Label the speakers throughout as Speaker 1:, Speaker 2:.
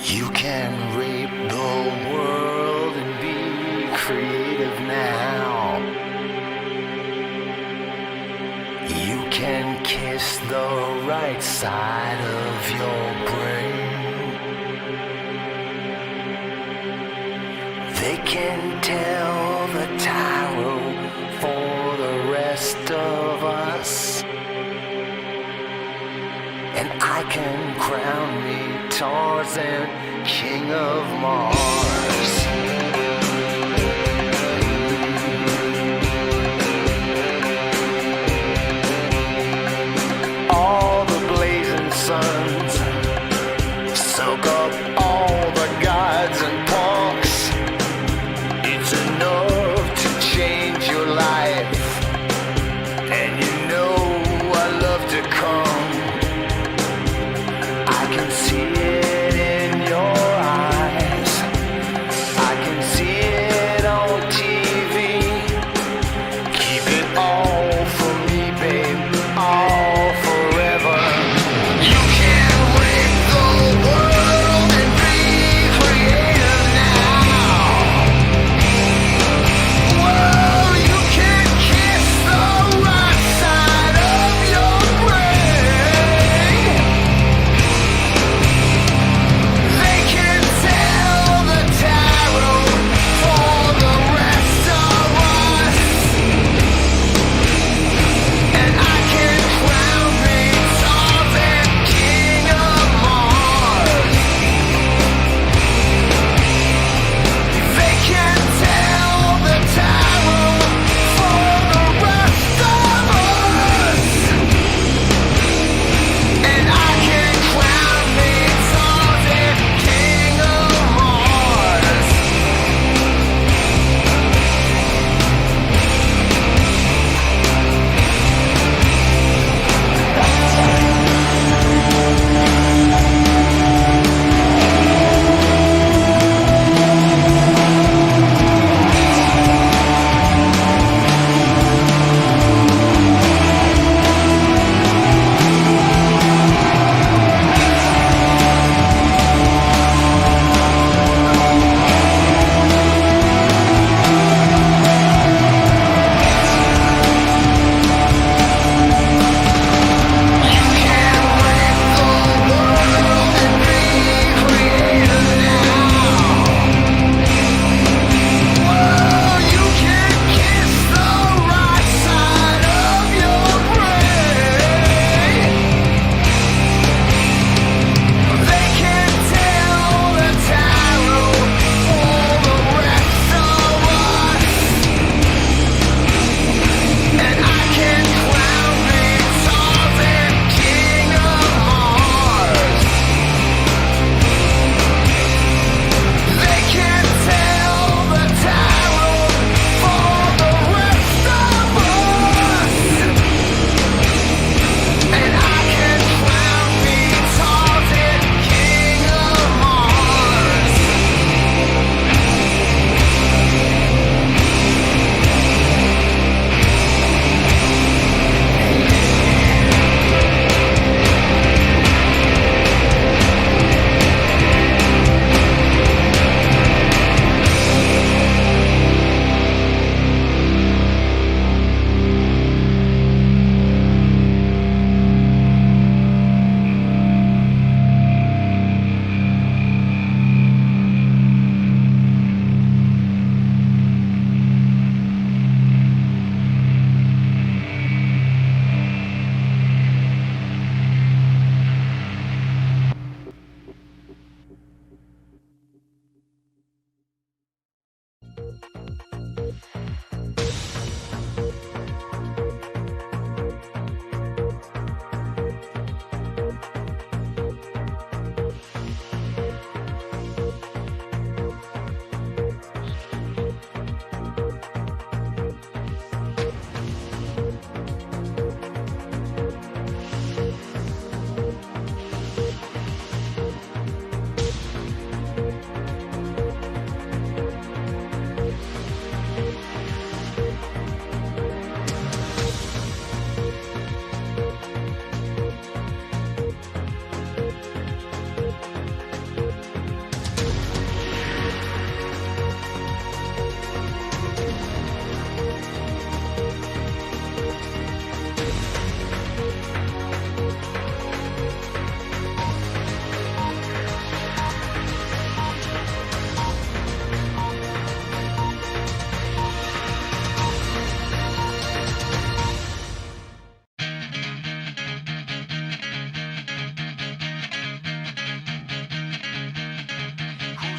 Speaker 1: You can rape the world and be creative now. You can kiss the right side of your brain. They can tell the tarot for the rest of us. And I can crown me Tarzan, King of Mars. All the blazing suns soak up all the gods and punks. It's enough to change your life. And you know I love to come. I can see it in your eyes. I can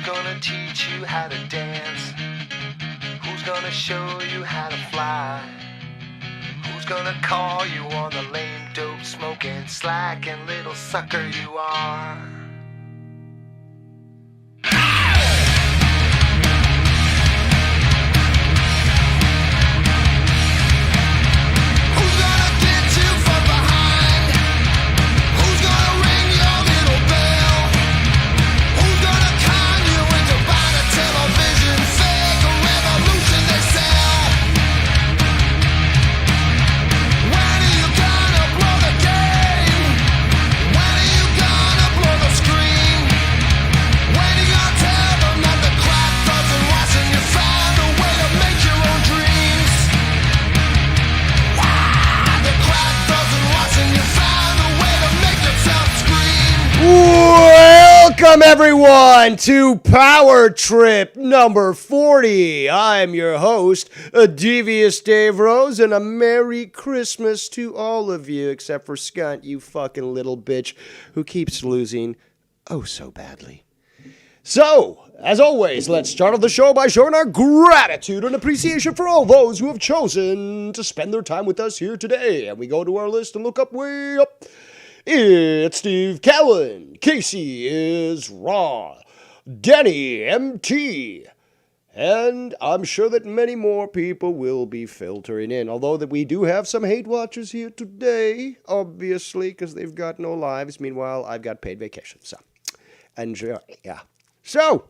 Speaker 1: gonna teach you how to dance? Who's gonna show you how to fly? Who's gonna call you on the lame dope smoking slacking little sucker you are?
Speaker 2: Welcome everyone to Power Trip number 40. I'm your host, Devious Dave Rose, and a Merry Christmas to all of you, except for Skunt, you fucking little bitch who keeps losing oh so badly. So, as always, let's start off the show by showing our gratitude and appreciation for all those who have chosen to spend their time with us here today. And we go to our list and look up way up. It's Steve Callan, Casey is Raw, Denny MT, and I'm sure that many more people will be filtering in. Although that we do have some hate watchers here today, obviously, because they've got no lives. Meanwhile, I've got paid vacation, so enjoy. Yeah. So,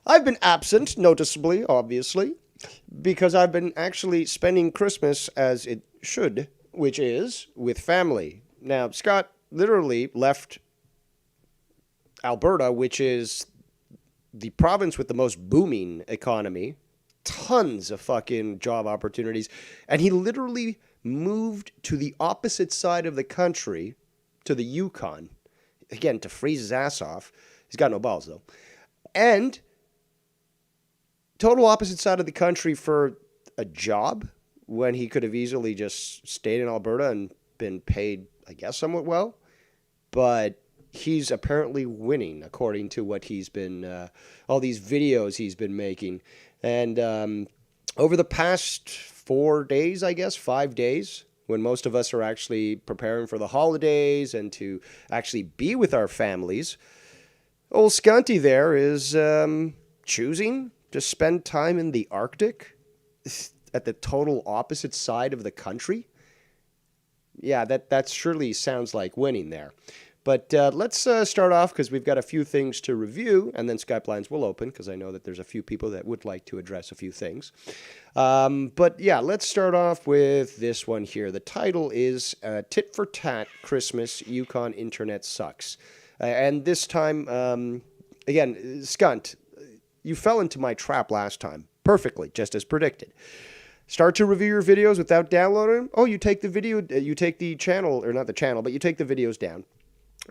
Speaker 2: I've been absent, noticeably, obviously, because I've been actually spending Christmas as it should, which is with family. Now, Scott literally left Alberta, which is the province with the most booming economy, tons of fucking job opportunities, and he literally moved to the opposite side of the country, to the Yukon, again, to freeze his ass off. He's got no balls, though. And total opposite side of the country for a job, when he could have easily just stayed in Alberta and been paid, I guess, somewhat well. But he's apparently winning, according to what he's been, all these videos he's been making. And over the past 4 days, I guess, 5 days, when most of us are actually preparing for the holidays and to actually be with our families, old Scunty there is choosing to spend time in the Arctic at the total opposite side of the country. Yeah, that surely sounds like winning there. But let's start off, because we've got a few things to review, and then Skype lines will open, because I know that there's a few people that would like to address a few things. But yeah, let's start off with this one here. The title is Tit for Tat Christmas, Yukon Internet Sucks. And this time, again, Skunt, you fell into my trap last time, perfectly, just as predicted. Start to review your videos without downloading them. Oh, you take the video, you take the channel, or not the channel, but you take the videos down.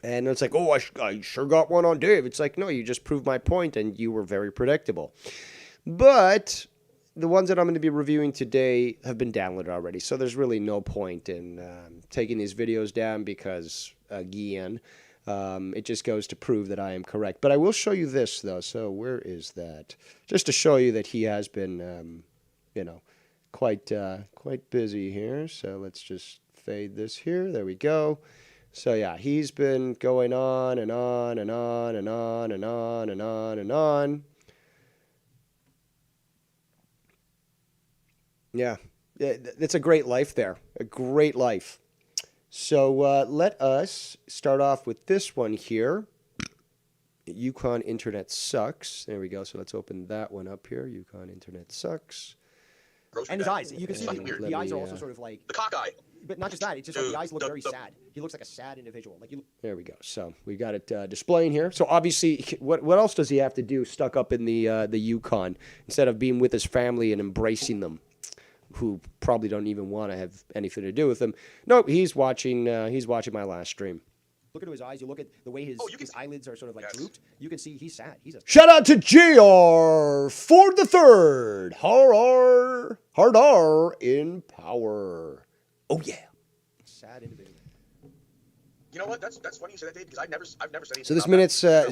Speaker 2: And it's like, oh, I sure got one on Dave. It's like, no, you just proved my point, and you were very predictable. But the ones that I'm going to be reviewing today have been downloaded already, so there's really no point in taking these videos down because, again, it just goes to prove that I am correct. But I will show you this, though. So where is that? Just to show you that he has been, quite busy here. So let's just fade this here. There we go. So yeah, he's been going on and on and on and on and on and on and on. Yeah, it's a great life there. A great life. So let us start off with this one here. Yukon Internet Sucks. There we go. So let's open that one up here. Yukon Internet Sucks.
Speaker 3: And his eyes, you can see the eyes are also sort of like
Speaker 4: the cockeye.
Speaker 3: But not just that, it's just like the eyes look very sad. He looks like a sad individual. Like
Speaker 2: there we go. So we got it displaying here. So obviously, what else does he have to do stuck up in the Yukon instead of being with his family and embracing them, who probably don't even want to have anything to do with him? Nope, he's watching my last stream.
Speaker 3: Look into his eyes. You look at the way his eyelids are sort of like drooped. You can see he's sad.
Speaker 2: Shout out to GR for the third. Hard R in power. Oh yeah.
Speaker 3: Sad individual.
Speaker 4: You know what? That's funny you say that, Dave, because I've never said anything.
Speaker 2: So this
Speaker 4: about
Speaker 2: minute's,
Speaker 4: that.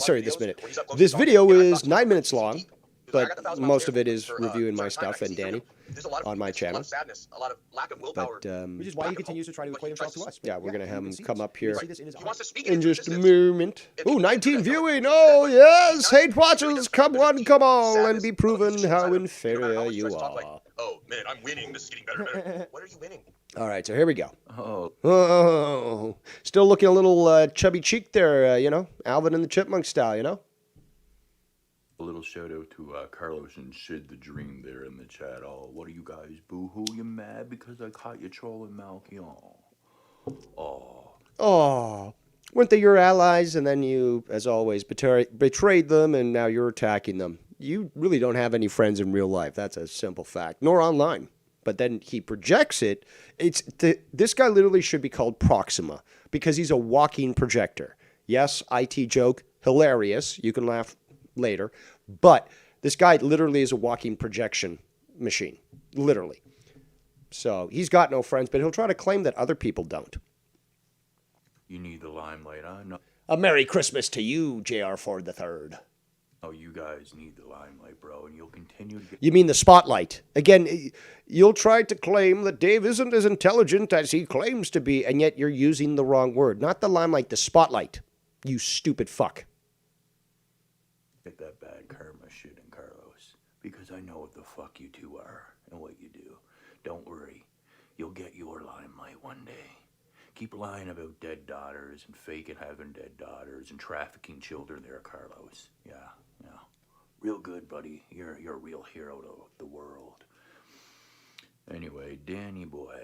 Speaker 2: this video
Speaker 4: Yeah, I
Speaker 2: is
Speaker 4: thought
Speaker 2: 9
Speaker 4: so.
Speaker 2: minutes long,
Speaker 4: I got
Speaker 2: but
Speaker 4: 1,000
Speaker 2: most of it
Speaker 4: miles
Speaker 2: is
Speaker 4: for,
Speaker 2: reviewing my
Speaker 4: certain time,
Speaker 2: stuff
Speaker 4: I
Speaker 2: and
Speaker 4: can see
Speaker 2: Danny
Speaker 4: there's a lot of
Speaker 2: on my
Speaker 4: weakness, a lot
Speaker 2: channel.
Speaker 4: of sadness, a lot of lack of willpower.
Speaker 2: But,
Speaker 3: Which is why he continues to try to equate himself to us.
Speaker 2: yeah, we're going to
Speaker 3: you
Speaker 2: have
Speaker 3: can
Speaker 2: him
Speaker 3: see
Speaker 2: come
Speaker 3: this.
Speaker 2: up
Speaker 3: You
Speaker 2: here
Speaker 3: can see this in his
Speaker 4: He wants to
Speaker 3: eyes.
Speaker 4: speak
Speaker 2: in
Speaker 4: into
Speaker 2: just a
Speaker 4: existence.
Speaker 2: moment.
Speaker 4: If he
Speaker 2: Ooh,
Speaker 4: can't
Speaker 2: 19
Speaker 4: do that,
Speaker 2: viewing.
Speaker 4: he's
Speaker 2: Oh,
Speaker 4: not-
Speaker 2: yes.
Speaker 4: he's
Speaker 2: Hate
Speaker 4: not-
Speaker 2: watchers, come
Speaker 4: there's
Speaker 2: on,
Speaker 4: deep
Speaker 2: come on, and
Speaker 4: sadness,
Speaker 2: be
Speaker 4: no
Speaker 2: proven
Speaker 4: addiction
Speaker 2: how
Speaker 4: inside of him. No matter
Speaker 2: inferior
Speaker 4: how much
Speaker 2: you
Speaker 4: tries to talk
Speaker 2: are.
Speaker 4: like, oh, man, I'm winning. This is getting better and better. What are you winning?
Speaker 2: All right, so here we go.
Speaker 5: Oh,
Speaker 2: Oh, still looking a little chubby cheek there, Alvin and the Chipmunk style,
Speaker 5: a little shout out to Carlos and Sid the Dream there in the chat. Oh, what are you guys? Boo-hoo, you mad because I caught you trolling Malky?
Speaker 2: Oh, weren't they your allies? And then you, as always, betrayed them, and now you're attacking them. You really don't have any friends in real life. That's a simple fact, nor online. But then he projects it. This guy literally should be called Proxima because he's a walking projector. Yes, IT joke, hilarious. You can laugh later. But this guy literally is a walking projection machine, literally. So he's got no friends, but he'll try to claim that other people don't.
Speaker 5: You need the limelight, huh? No,
Speaker 2: A Merry Christmas to you, J.R. Ford III.
Speaker 5: you guys need the limelight, bro, and you'll continue to get...
Speaker 2: You mean the spotlight. Again, you'll try to claim that Dave isn't as intelligent as he claims to be, and yet you're using the wrong word. Not the limelight, the spotlight. You stupid fuck.
Speaker 5: Get that bad karma shit in Carlos, because I know what the fuck you two are and what you do. Don't worry, you'll get your limelight one day. Keep lying about dead daughters and faking having dead daughters and trafficking children there, Carlos. Yeah. Real good, buddy. You're a real hero to the world. Anyway, Danny boy,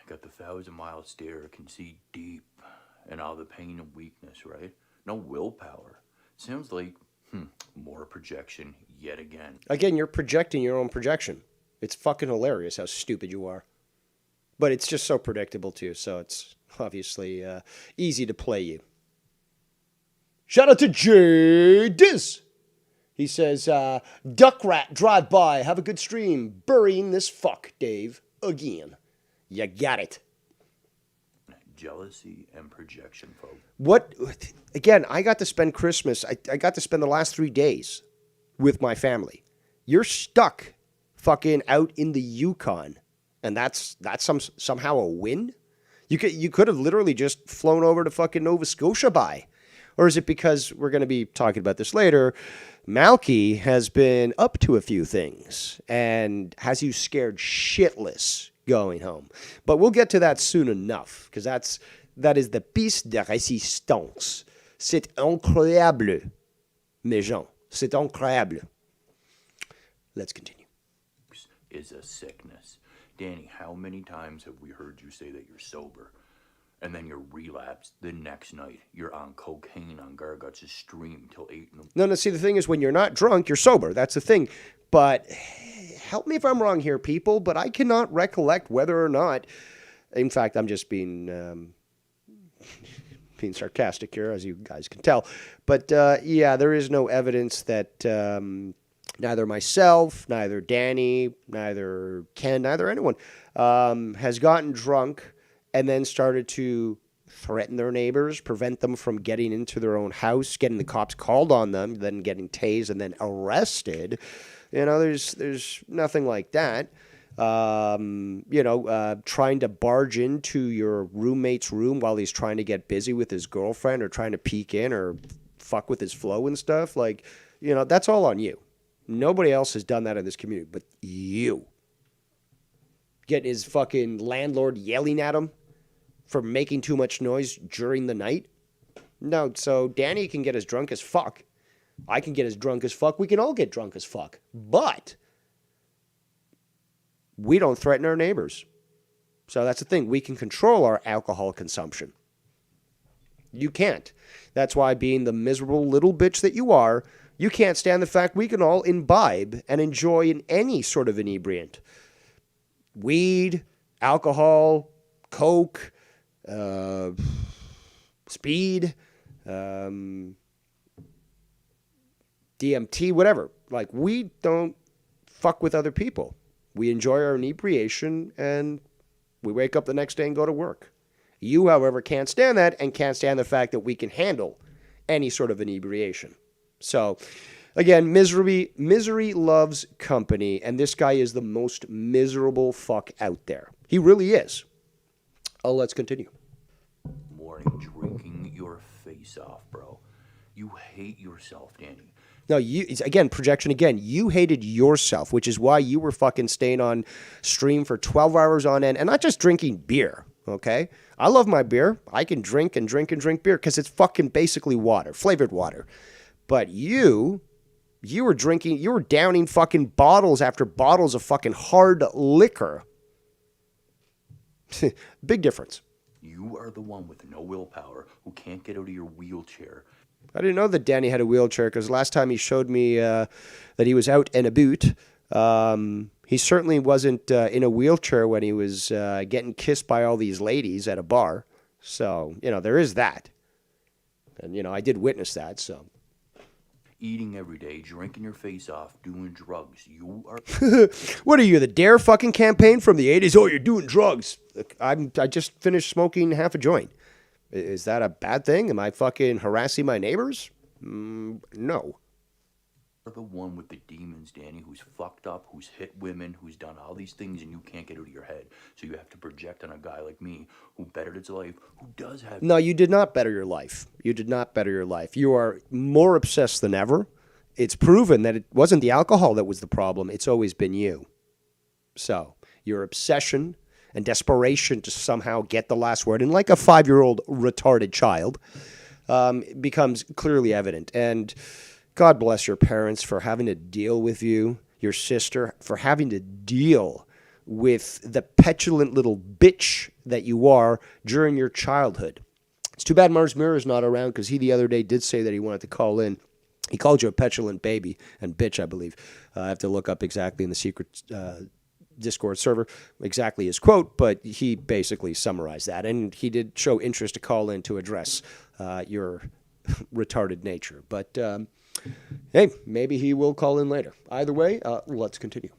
Speaker 5: got the 1,000-mile stare, can see deep, and all the pain and weakness, right? No willpower. Sounds like more projection yet again.
Speaker 2: Again, you're projecting your own projection. It's fucking hilarious how stupid you are. But it's just so predictable, too, so it's obviously easy to play you. Shout out to J Diz. He says, Duck Rat, drive by, have a good stream. Burying this fuck, Dave, again. You got it.
Speaker 5: Jealousy and projection, folks.
Speaker 2: What, again, I got to spend Christmas, I got to spend the last 3 days with my family. You're stuck fucking out in the Yukon, and that's somehow a win? You could have literally just flown over to fucking Nova Scotia by. Or is it because, we're going to be talking about this later, Malky has been up to a few things and has you scared shitless going home. But we'll get to that soon enough, because that is the piece de résistance. C'est incroyable, mes gens. C'est incroyable. Let's continue.
Speaker 5: Is a sickness. Danny, how many times have we heard you say that you're sober? And then you're relapsed the next night. You're on cocaine on Garguts' stream till 8 in the morning.
Speaker 2: No, see, the thing is, when you're not drunk, you're sober. That's the thing. But help me if I'm wrong here, people, but I cannot recollect whether or not, in fact, I'm just being sarcastic here, as you guys can tell. But yeah, there is no evidence that neither myself, neither Danny, neither Ken, neither anyone has gotten drunk and then started to threaten their neighbors, prevent them from getting into their own house, getting the cops called on them, then getting tased and then arrested. There's nothing like that. Trying to barge into your roommate's room while he's trying to get busy with his girlfriend or trying to peek in or fuck with his flow and stuff. That's all on you. Nobody else has done that in this community but you. Getting his fucking landlord yelling at him for making too much noise during the night. No, so Danny can get as drunk as fuck. I can get as drunk as fuck. We can all get drunk as fuck. But we don't threaten our neighbors. So that's the thing. We can control our alcohol consumption. You can't. That's why, being the miserable little bitch that you are, you can't stand the fact we can all imbibe and enjoy in any sort of inebriant. Weed, alcohol, coke, speed, DMT, whatever. We don't fuck with other people. We enjoy our inebriation and we wake up the next day and go to work. You, however, can't stand that and can't stand the fact that we can handle any sort of inebriation. So, again, misery loves company, and this guy is the most miserable fuck out there. He really is. Let's continue.
Speaker 5: Morning drinking your face off, bro. You hate yourself, Danny.
Speaker 2: No, projection again. You hated yourself, which is why you were fucking staying on stream for 12 hours on end, and not just drinking beer, okay? I love my beer. I can drink and drink and drink beer because it's fucking basically water, flavored water. But you were drinking, you were downing fucking bottles after bottles of fucking hard liquor. Big difference.
Speaker 5: You are the one with no willpower who can't get out of your wheelchair.
Speaker 2: I didn't know that Danny had a wheelchair because last time he showed me that he was out and about, he certainly wasn't in a wheelchair when he was getting kissed by all these ladies at a bar. So, there is that. And, I did witness that, so.
Speaker 5: Eating every day, drinking your face off, doing drugs. You are...
Speaker 2: What are you, the DARE fucking campaign from the 80s? Oh, you're doing drugs. I just finished smoking half a joint. Is that a bad thing? Am I fucking harassing my neighbors? No.
Speaker 5: You're the one with the demons, Danny, who's fucked up, who's hit women, who's done all these things, and you can't get out of your head. So you have to project on a guy like me who bettered his life, who does have...
Speaker 2: No, you did not better your life. You did not better your life. You are more obsessed than ever. It's proven that it wasn't the alcohol that was the problem. It's always been you. So, your obsession and desperation to somehow get the last word, and like a 5-year-old retarded child, becomes clearly evident. And God bless your parents for having to deal with you, your sister, for having to deal with the petulant little bitch that you are during your childhood. It's too bad Mars Mirror is not around because he the other day did say that he wanted to call in. He called you a petulant baby and bitch, I believe. I have to look up exactly in the secret Discord server exactly his quote, but he basically summarized that. And he did show interest to call in to address your retarded nature. But hey, maybe he will call in later. Either way, let's continue.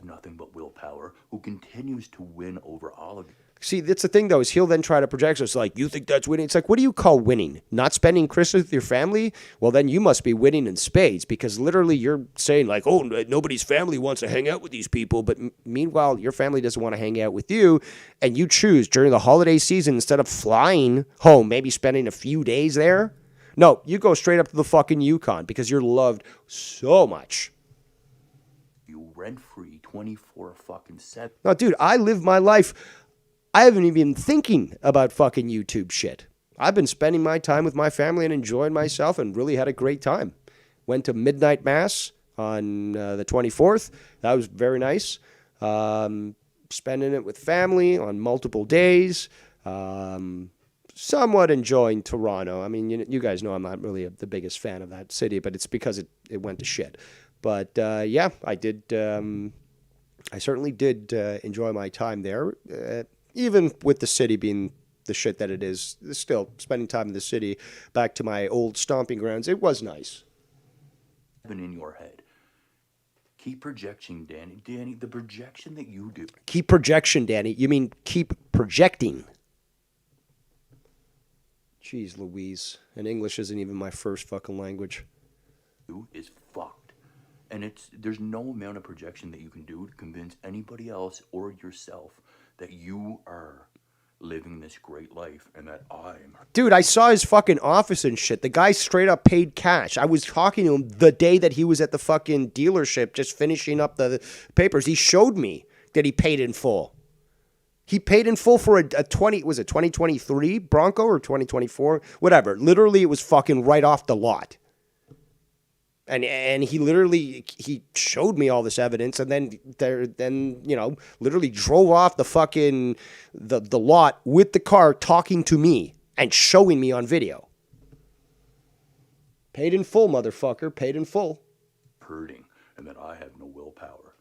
Speaker 5: Nothing but willpower, who continues to win over all of you.
Speaker 2: See, that's the thing, though, is he'll then try to project. So it's like, you think that's winning? It's like, what do you call winning? Not spending Christmas with your family? Well, then you must be winning in spades, because literally you're saying, like, oh, nobody's family wants to hang out with these people. But meanwhile, your family doesn't want to hang out with you, and you choose during the holiday season, instead of flying home, maybe spending a few days there, no, you go straight up to the fucking Yukon because you're loved so much.
Speaker 5: You rent-free 24 fucking 7.
Speaker 2: No, dude, I live my life. I haven't even been thinking about fucking YouTube shit. I've been spending my time with my family and enjoying myself and really had a great time. Went to midnight mass on the 24th. That was very nice. Spending it with family on multiple days. Somewhat enjoying Toronto. I mean, you guys know I'm not really the biggest fan of that city, but it's because it went to shit. But yeah, I did. I certainly did enjoy my time there. Even with the city being the shit that it is, still spending time in the city, back to my old stomping grounds, it was nice.
Speaker 5: Even in your head. Keep projecting, Danny. Danny, the projection that you do.
Speaker 2: Keep projection, Danny. You mean keep projecting. Jeez Louise. And English isn't even my first fucking language.
Speaker 5: Is fucked. And there's no amount of projection that you can do to convince anybody else or yourself that you are living this great life and that I'm...
Speaker 2: Dude, I saw his fucking office and shit. The guy straight up paid cash. I was talking to him the day that he was at the fucking dealership just finishing up the papers. He showed me that he paid in full. He paid in full for a 2023 Bronco or 2024? Whatever. Literally, it was fucking right off the lot. And he literally, he showed me all this evidence and then literally drove off the fucking, the lot with the car talking to me and showing me on video. Paid in full, motherfucker. Paid in full.
Speaker 5: Hurting and that I have no willpower.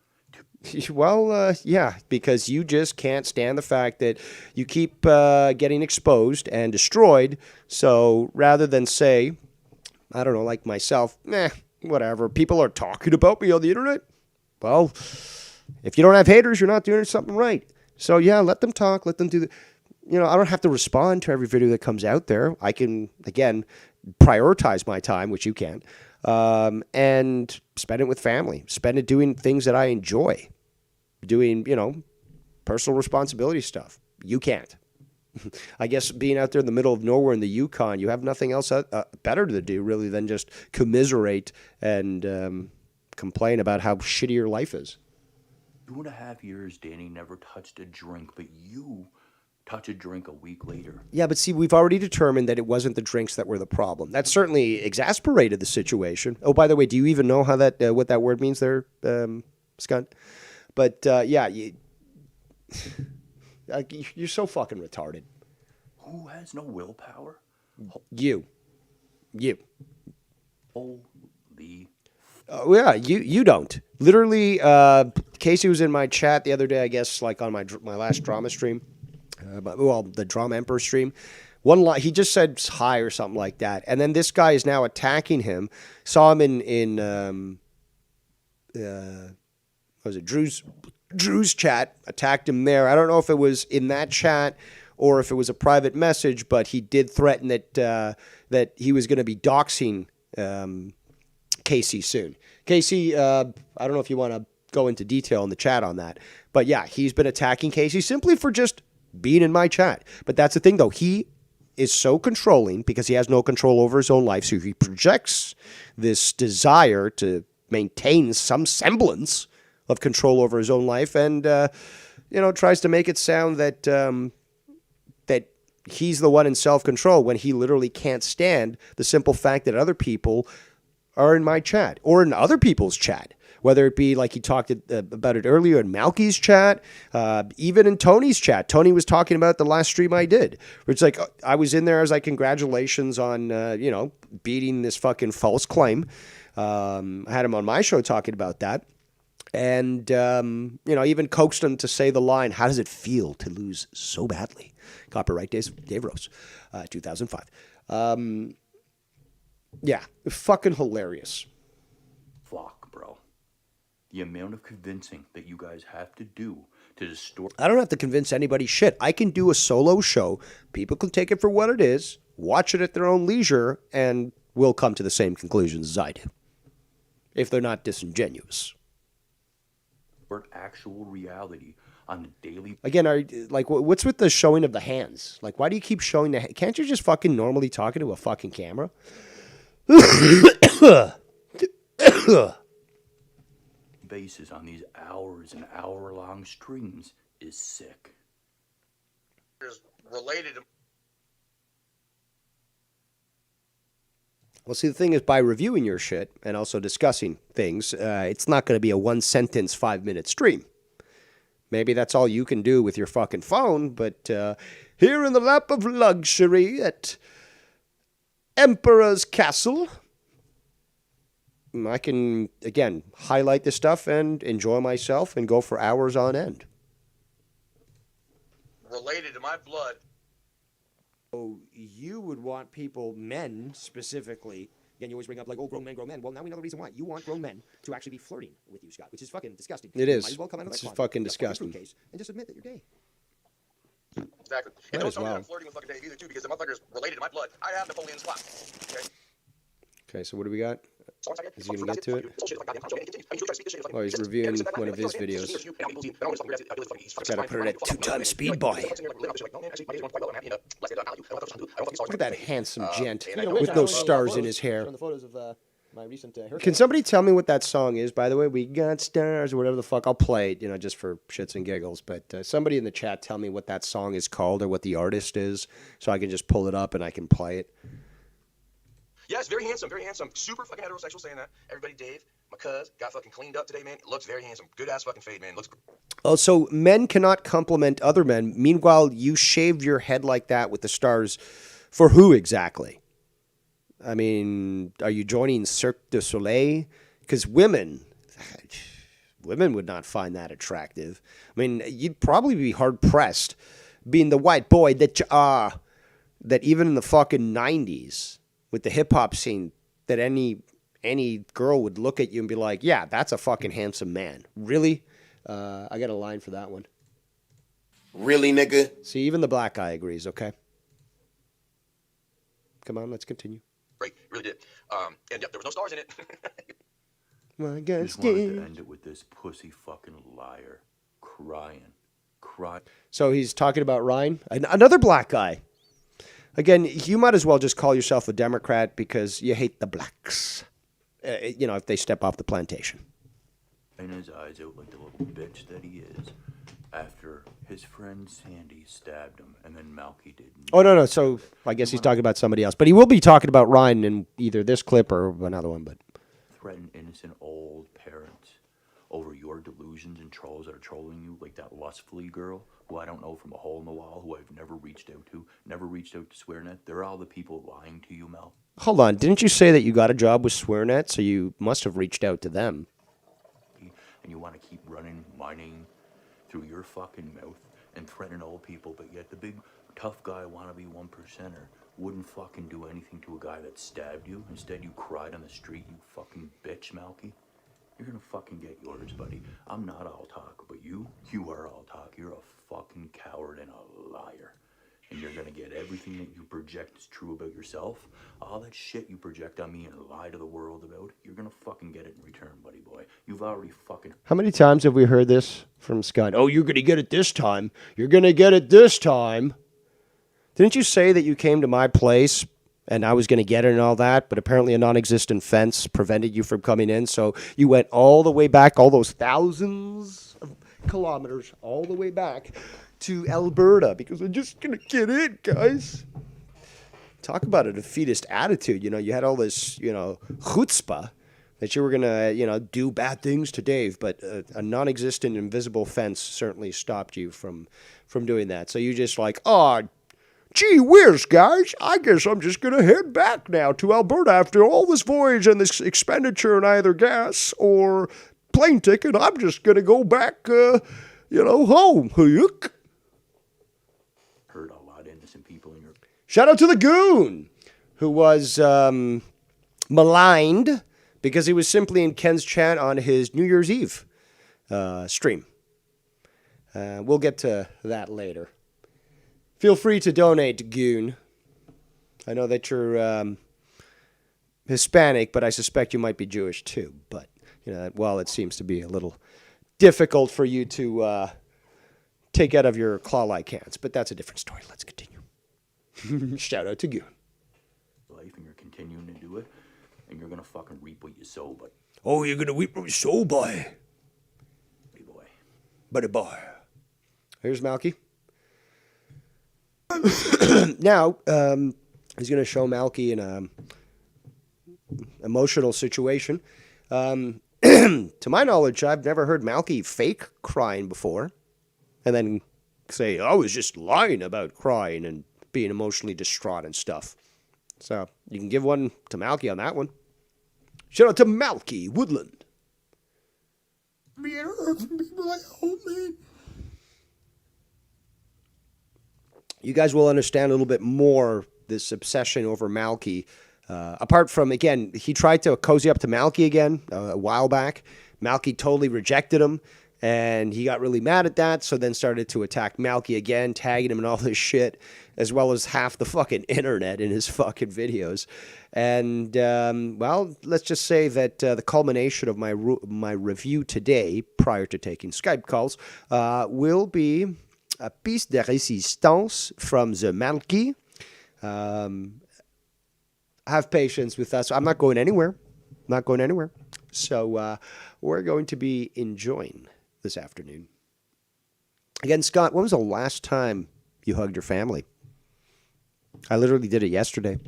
Speaker 2: Well, yeah, because you just can't stand the fact that you keep getting exposed and destroyed. So rather than say, I don't know, like myself, whatever, people are talking about me on the internet. Well, if you don't have haters, you're not doing something right. So yeah, let them talk, let them do you know, I don't have to respond to every video that comes out there. I can, again, prioritize my time, which you can't, and spend it with family, spend it doing things that I enjoy, doing, you know, personal responsibility stuff. You can't. I guess being out there in the middle of nowhere in the Yukon, you have nothing else better to do really than just commiserate and complain about how shitty your life is.
Speaker 5: 2.5 years, Danny never touched a drink, but you touch a drink a week later.
Speaker 2: Yeah, but see, we've already determined that it wasn't the drinks that were the problem. That certainly exasperated the situation. Oh, by the way, do you even know how that what that word means there, Scunt? But yeah, you're so fucking retarded.
Speaker 5: Who has no willpower?
Speaker 2: You.
Speaker 5: Holy.
Speaker 2: Yeah, you don't. Literally, Casey was in my chat the other day, I guess, like on my last drama stream. The Drama Emperor stream. He just said hi or something like that. And then this guy is now attacking him. Saw him in what was it, Drew's chat, attacked him there. I don't know if it was in that chat or if it was a private message, but he did threaten that he was going to be doxing Casey soon. Casey, I don't know if you want to go into detail in the chat on that, but yeah, he's been attacking Casey simply for just being in my chat. But that's the thing, though. He is so controlling because he has no control over his own life, so he projects this desire to maintain some semblance of control over his own life, and tries to make it sound that that he's the one in self-control when he literally can't stand the simple fact that other people are in my chat or in other people's chat. Whether it be like he talked about it earlier in Malky's chat, even in Tony's chat. Tony was talking about the last stream I did. Where it's like, I was in there, I was like, congratulations on, beating this fucking false claim. I had him on my show talking about that. And, even coaxed him to say the line, how does it feel to lose so badly? Copyright Dave Rose, 2005. Yeah, fucking hilarious.
Speaker 5: Flock, bro. The amount of convincing that you guys have to do to distort.
Speaker 2: I don't have to convince anybody shit. I can do a solo show. People can take it for what it is, watch it at their own leisure, and will come to the same conclusions as I do. If they're not disingenuous.
Speaker 5: Or actual reality on a daily.
Speaker 2: Again, what's with the showing of the hands? Like, why do you keep showing the hands? Can't you just fucking normally talk into a fucking camera?
Speaker 5: Basis on these hours and hour-long streams is sick.
Speaker 4: Is related to.
Speaker 2: Well, see, the thing is, by reviewing your shit and also discussing things, it's not going to be a one-sentence, 5-minute stream. Maybe that's all you can do with your fucking phone, but here in the lap of luxury at Emperor's Castle, I can, again, highlight this stuff and enjoy myself and go for hours on end.
Speaker 4: Related to my blood.
Speaker 3: So you would want people, men specifically, again, you always bring up like, oh, grown men. Well, now we know the reason why. You want grown men to actually be flirting with you, Scott, which is fucking disgusting.
Speaker 2: It is.
Speaker 3: Might as well come out of that
Speaker 2: It's
Speaker 3: closet,
Speaker 2: fucking
Speaker 3: get a
Speaker 2: disgusting.
Speaker 3: case, and just admit that you're gay.
Speaker 4: Exactly.
Speaker 2: Might
Speaker 4: And don't
Speaker 2: as
Speaker 4: tell me that
Speaker 2: well.
Speaker 4: I'm flirting with fucking Dave either, too, because the motherfucker's related to my blood. I have Napoleon's clock. Okay?
Speaker 2: Okay, so what do we got? Is he going to get to it? Oh, he's reviewing one of his videos. Gotta put it at 2x speed, boy. Look at that handsome gent with no stars in his hair.
Speaker 3: From the photos of my recent haircut.
Speaker 2: Can somebody tell me what that song is, by the way? We got stars or whatever the fuck. I'll play it, just for shits and giggles. But somebody in the chat tell me what that song is called or what the artist is so I can just pull it up and I can play it.
Speaker 4: Yes, very handsome, very handsome. Super fucking heterosexual saying that. Everybody, Dave, my cuz, got fucking cleaned up today, man. Looks very handsome. Good ass fucking fade, man. Looks.
Speaker 2: Oh, so men cannot compliment other men. Meanwhile, you shaved your head like that with the stars. For who exactly? I mean, are you joining Cirque du Soleil? Because women would not find that attractive. I mean, you'd probably be hard-pressed being the white boy that you are, that even in the fucking 90s, with the hip-hop scene, that any girl would look at you and be like, yeah, that's a fucking handsome man. Really? I got a line for that one.
Speaker 6: Really, nigga?
Speaker 2: See, even the black guy agrees, okay? Come on, let's continue.
Speaker 4: Great, really did. And yep, there was no stars in it.
Speaker 2: My God,
Speaker 5: Just wanted to end it with this pussy fucking liar crying.
Speaker 2: So he's talking about Ryan, another black guy. Again, you might as well just call yourself a Democrat because you hate the blacks. You know, if they step off the plantation.
Speaker 5: And his eyes out like the little bitch that he is. After his friend Sandy stabbed him, and then Malky did.
Speaker 2: Oh, no. So I guess he's talking about somebody else. But he will be talking about Ryan in either this clip or another one. But
Speaker 5: Threaten innocent old parents over your delusions and trolls that are trolling you, like that lustfully girl who I don't know from a hole in the wall, who I've never reached out to SwearNet. They're all the people lying to you, Mel.
Speaker 2: hold on. Didn't you say that you got a job with SwearNet? So you must have reached out to them.
Speaker 5: And you want to keep running, mining through your fucking mouth and threatening old people, but yet the big tough guy wannabe 1%er wouldn't fucking do anything to a guy that stabbed you. Instead, you cried on the street, you fucking bitch, Malky. You're gonna fucking get yours, buddy. I'm not all talk, but you are all talk. You're a fucking coward and a liar. And you're gonna get everything that you project is true about yourself. All that shit you project on me and lie to the world about, you're gonna fucking get it in return, buddy boy. You've already fucking...
Speaker 2: How many times have we heard this from Scott? Oh, you're going to get it this time. You're going to get it this time. Didn't you say that you came to my place and I was going to get it and all that, but apparently a non-existent fence prevented you from coming in, so you went all the way back, all those thousands of kilometers, all the way back to Alberta because we're just going to get it, guys. Talk about a defeatist attitude. You know, you had all this, chutzpah that you were going to, do bad things to Dave, but a non-existent invisible fence certainly stopped you from doing that. So you just like, oh, gee whiz, guys, I guess I'm just going to head back now to Alberta after all this voyage and this expenditure in either gas or plane ticket. I'm just going to go back, home.
Speaker 5: Hurt a lot of innocent people in your...
Speaker 2: Shout out to the goon, who was maligned because he was simply in Ken's chat on his New Year's Eve stream. We'll get to that later. Feel free to donate, goon. I know that you're Hispanic, but I suspect you might be Jewish too. But, while it seems to be a little difficult for you to take out of your claw-like hands. But that's a different story. Let's continue. Shout out to goon.
Speaker 5: Life, and you're continuing to do it, and you're gonna fucking reap what you sow, but...
Speaker 2: Oh, you're gonna reap what you sow, boy.
Speaker 5: Buddy boy.
Speaker 2: Buddy boy. Here's Malky. Now, he's going to show Malky in a emotional situation. To my knowledge, I've never heard Malky fake crying before and then say, I was just lying about crying and being emotionally distraught and stuff. So you can give one to Malky on that one. Shout out to Malky Woodland. You guys will understand a little bit more this obsession over Malky. Apart from, again, he tried to cozy up to Malky again a while back. Malky totally rejected him, and he got really mad at that, so then started to attack Malky again, tagging him and all this shit, as well as half the fucking internet in his fucking videos. And, let's just say that the culmination of my review today, prior to taking Skype calls, will be a piece de résistance from the Malky. Have patience with us. I'm not going anywhere. So we're going to be enjoying this afternoon. Again, Scott, when was the last time you hugged your family? I literally did it yesterday.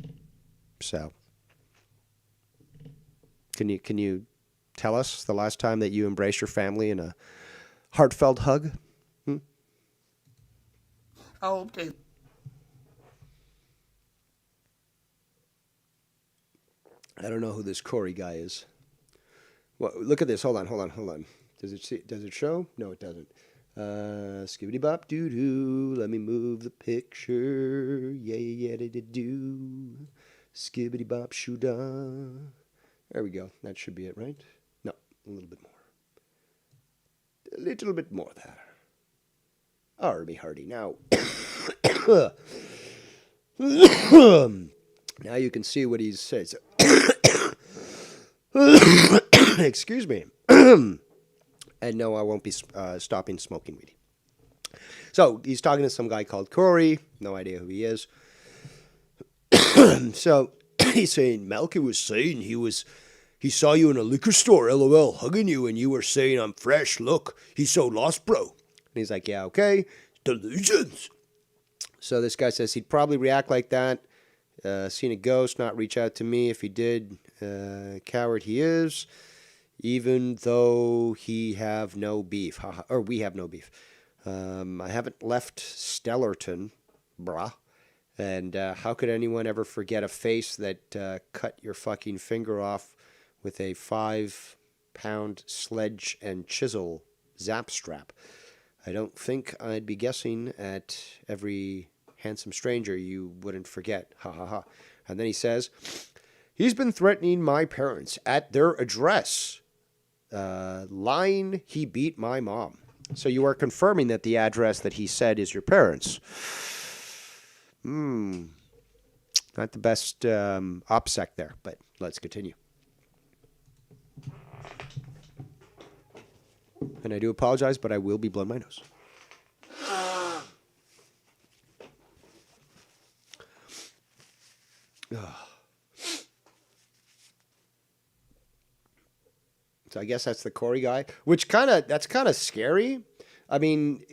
Speaker 2: So can you tell us the last time that you embraced your family in a heartfelt hug?
Speaker 6: Okay.
Speaker 2: I don't know who this Corey guy is. Well, look at this. Hold on. Does it show? No, it doesn't. Skibbity bop doo doo. Let me move the picture. Yeah, do. Skibbity bop shoo da. There we go. That should be it, right? No, a little bit more. A little bit more there. R.B. Hardy. Now, now you can see what he's saying. Excuse me. And no, I won't be stopping smoking weed. So he's talking to some guy called Corey. No idea who he is. So he's saying, Malky was saying he saw you in a liquor store, LOL, hugging you, and you were saying, I'm fresh, look, he's so lost, bro. And he's like, yeah, okay, delusions. So this guy says he'd probably react like that, seen a ghost, not reach out to me. If he did, coward he is, even though he have no beef, or we have no beef. I haven't left Stellarton, brah. And how could anyone ever forget a face that cut your fucking finger off with a 5-pound sledge and chisel zap strap? I don't think I'd be guessing at every handsome stranger you wouldn't forget. Ha ha ha. And then he says, he's been threatening my parents at their address. Line, he beat my mom. So you are confirming that the address that he said is your parents'. Not the best OPSEC there, but let's continue. And I do apologize, but I will be blowing my nose. So I guess that's the Corey guy, which that's kind of scary. I mean,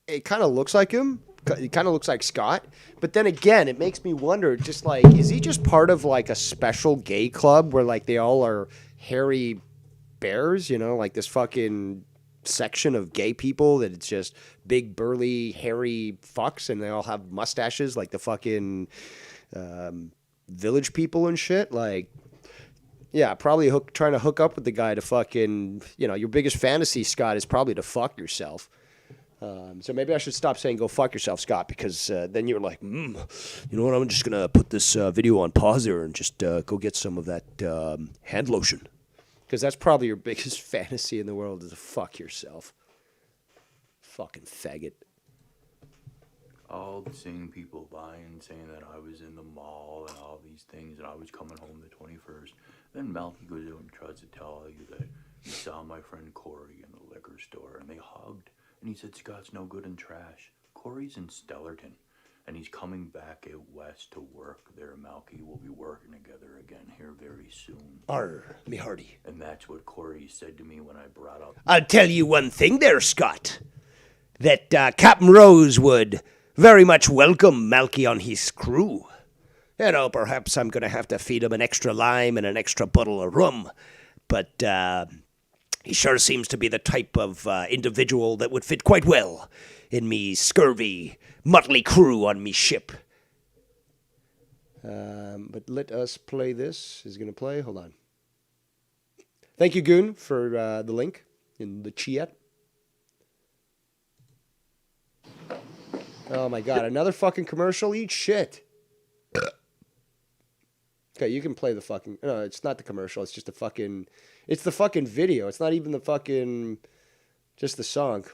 Speaker 2: it kind of looks like him. It kind of looks like Scott. But then again, it makes me wonder, just like, is he just part of like a special gay club where like they all are hairy bears, you know, like this fucking section of gay people that it's just big, burly, hairy fucks and they all have mustaches like the fucking village people and shit. Like, yeah, probably trying to hook up with the guy to fucking, you know, your biggest fantasy, Scott, is probably to fuck yourself. So maybe I should stop saying go fuck yourself, Scott, because then you're like, you know what, I'm just going to put this video on pause here and just go get some of that hand lotion. Because that's probably your biggest fantasy in the world is to fuck yourself. Fucking faggot.
Speaker 5: All seeing people buying, saying that I was in the mall and all these things, and I was coming home the 21st. Then Malky goes out and tries to tell you that he saw my friend Corey in the liquor store, and they hugged. And he said, Scott's no good in trash. Corey's in Stellarton, and he's coming back out west to work there. Malky will be working together again here very soon.
Speaker 2: Me Hardy.
Speaker 5: And that's what Corey said to me when I brought up.
Speaker 2: I'll tell you one thing there, Scott. That Captain Rose would very much welcome Malky on his crew. You know, perhaps I'm going to have to feed him an extra lime and an extra bottle of rum. But he sure seems to be the type of individual that would fit quite well in me scurvy, motley crew on me ship. But let us play this. Is it going to play? Hold on. Thank you, Goon, for the link in the chat. Oh my god, another fucking commercial? Eat shit. Okay, you can play the fucking... No, it's not the commercial. It's just the fucking... It's the fucking video. It's not even the fucking... Just the song.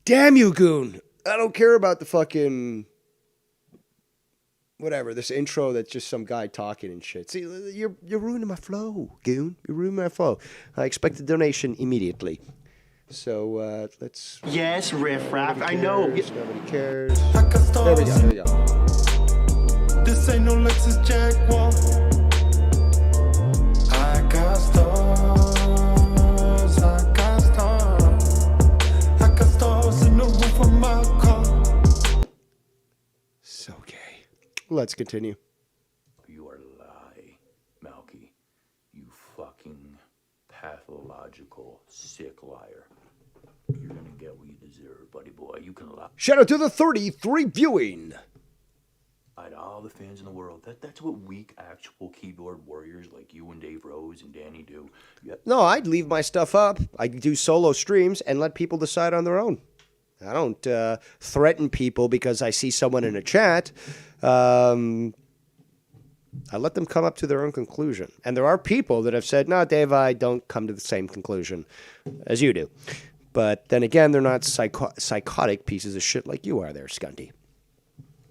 Speaker 2: Damn you, Goon. I don't care about the fucking... Whatever, this intro that's just some guy talking and shit. See, you're ruining my flow, Goon. You're ruining my flow. I expect a donation immediately. So, let's...
Speaker 7: Yes, riffraff, I know.
Speaker 2: Nobody cares. There we go, there we go.
Speaker 8: This ain't no Lexus Jaguar. I got stars, I got stars. I got stars in the roof of my car.
Speaker 2: So gay. Let's continue.
Speaker 5: You are a lie, Malky. You fucking pathological, sick liar. You're gonna get what you deserve, buddy boy. You can lie.
Speaker 2: Shout out to the 33 viewing.
Speaker 5: I'd all the fans in the world. That's what weak, actual keyboard warriors like you and Dave Rose and Danny do.
Speaker 2: No, I'd leave my stuff up. I do solo streams and let people decide on their own. I don't threaten people because I see someone in a chat. I let them come up to their own conclusion. And there are people that have said, no, Dave, I don't come to the same conclusion as you do. But then again, they're not psychotic pieces of shit like you are there, Scunty.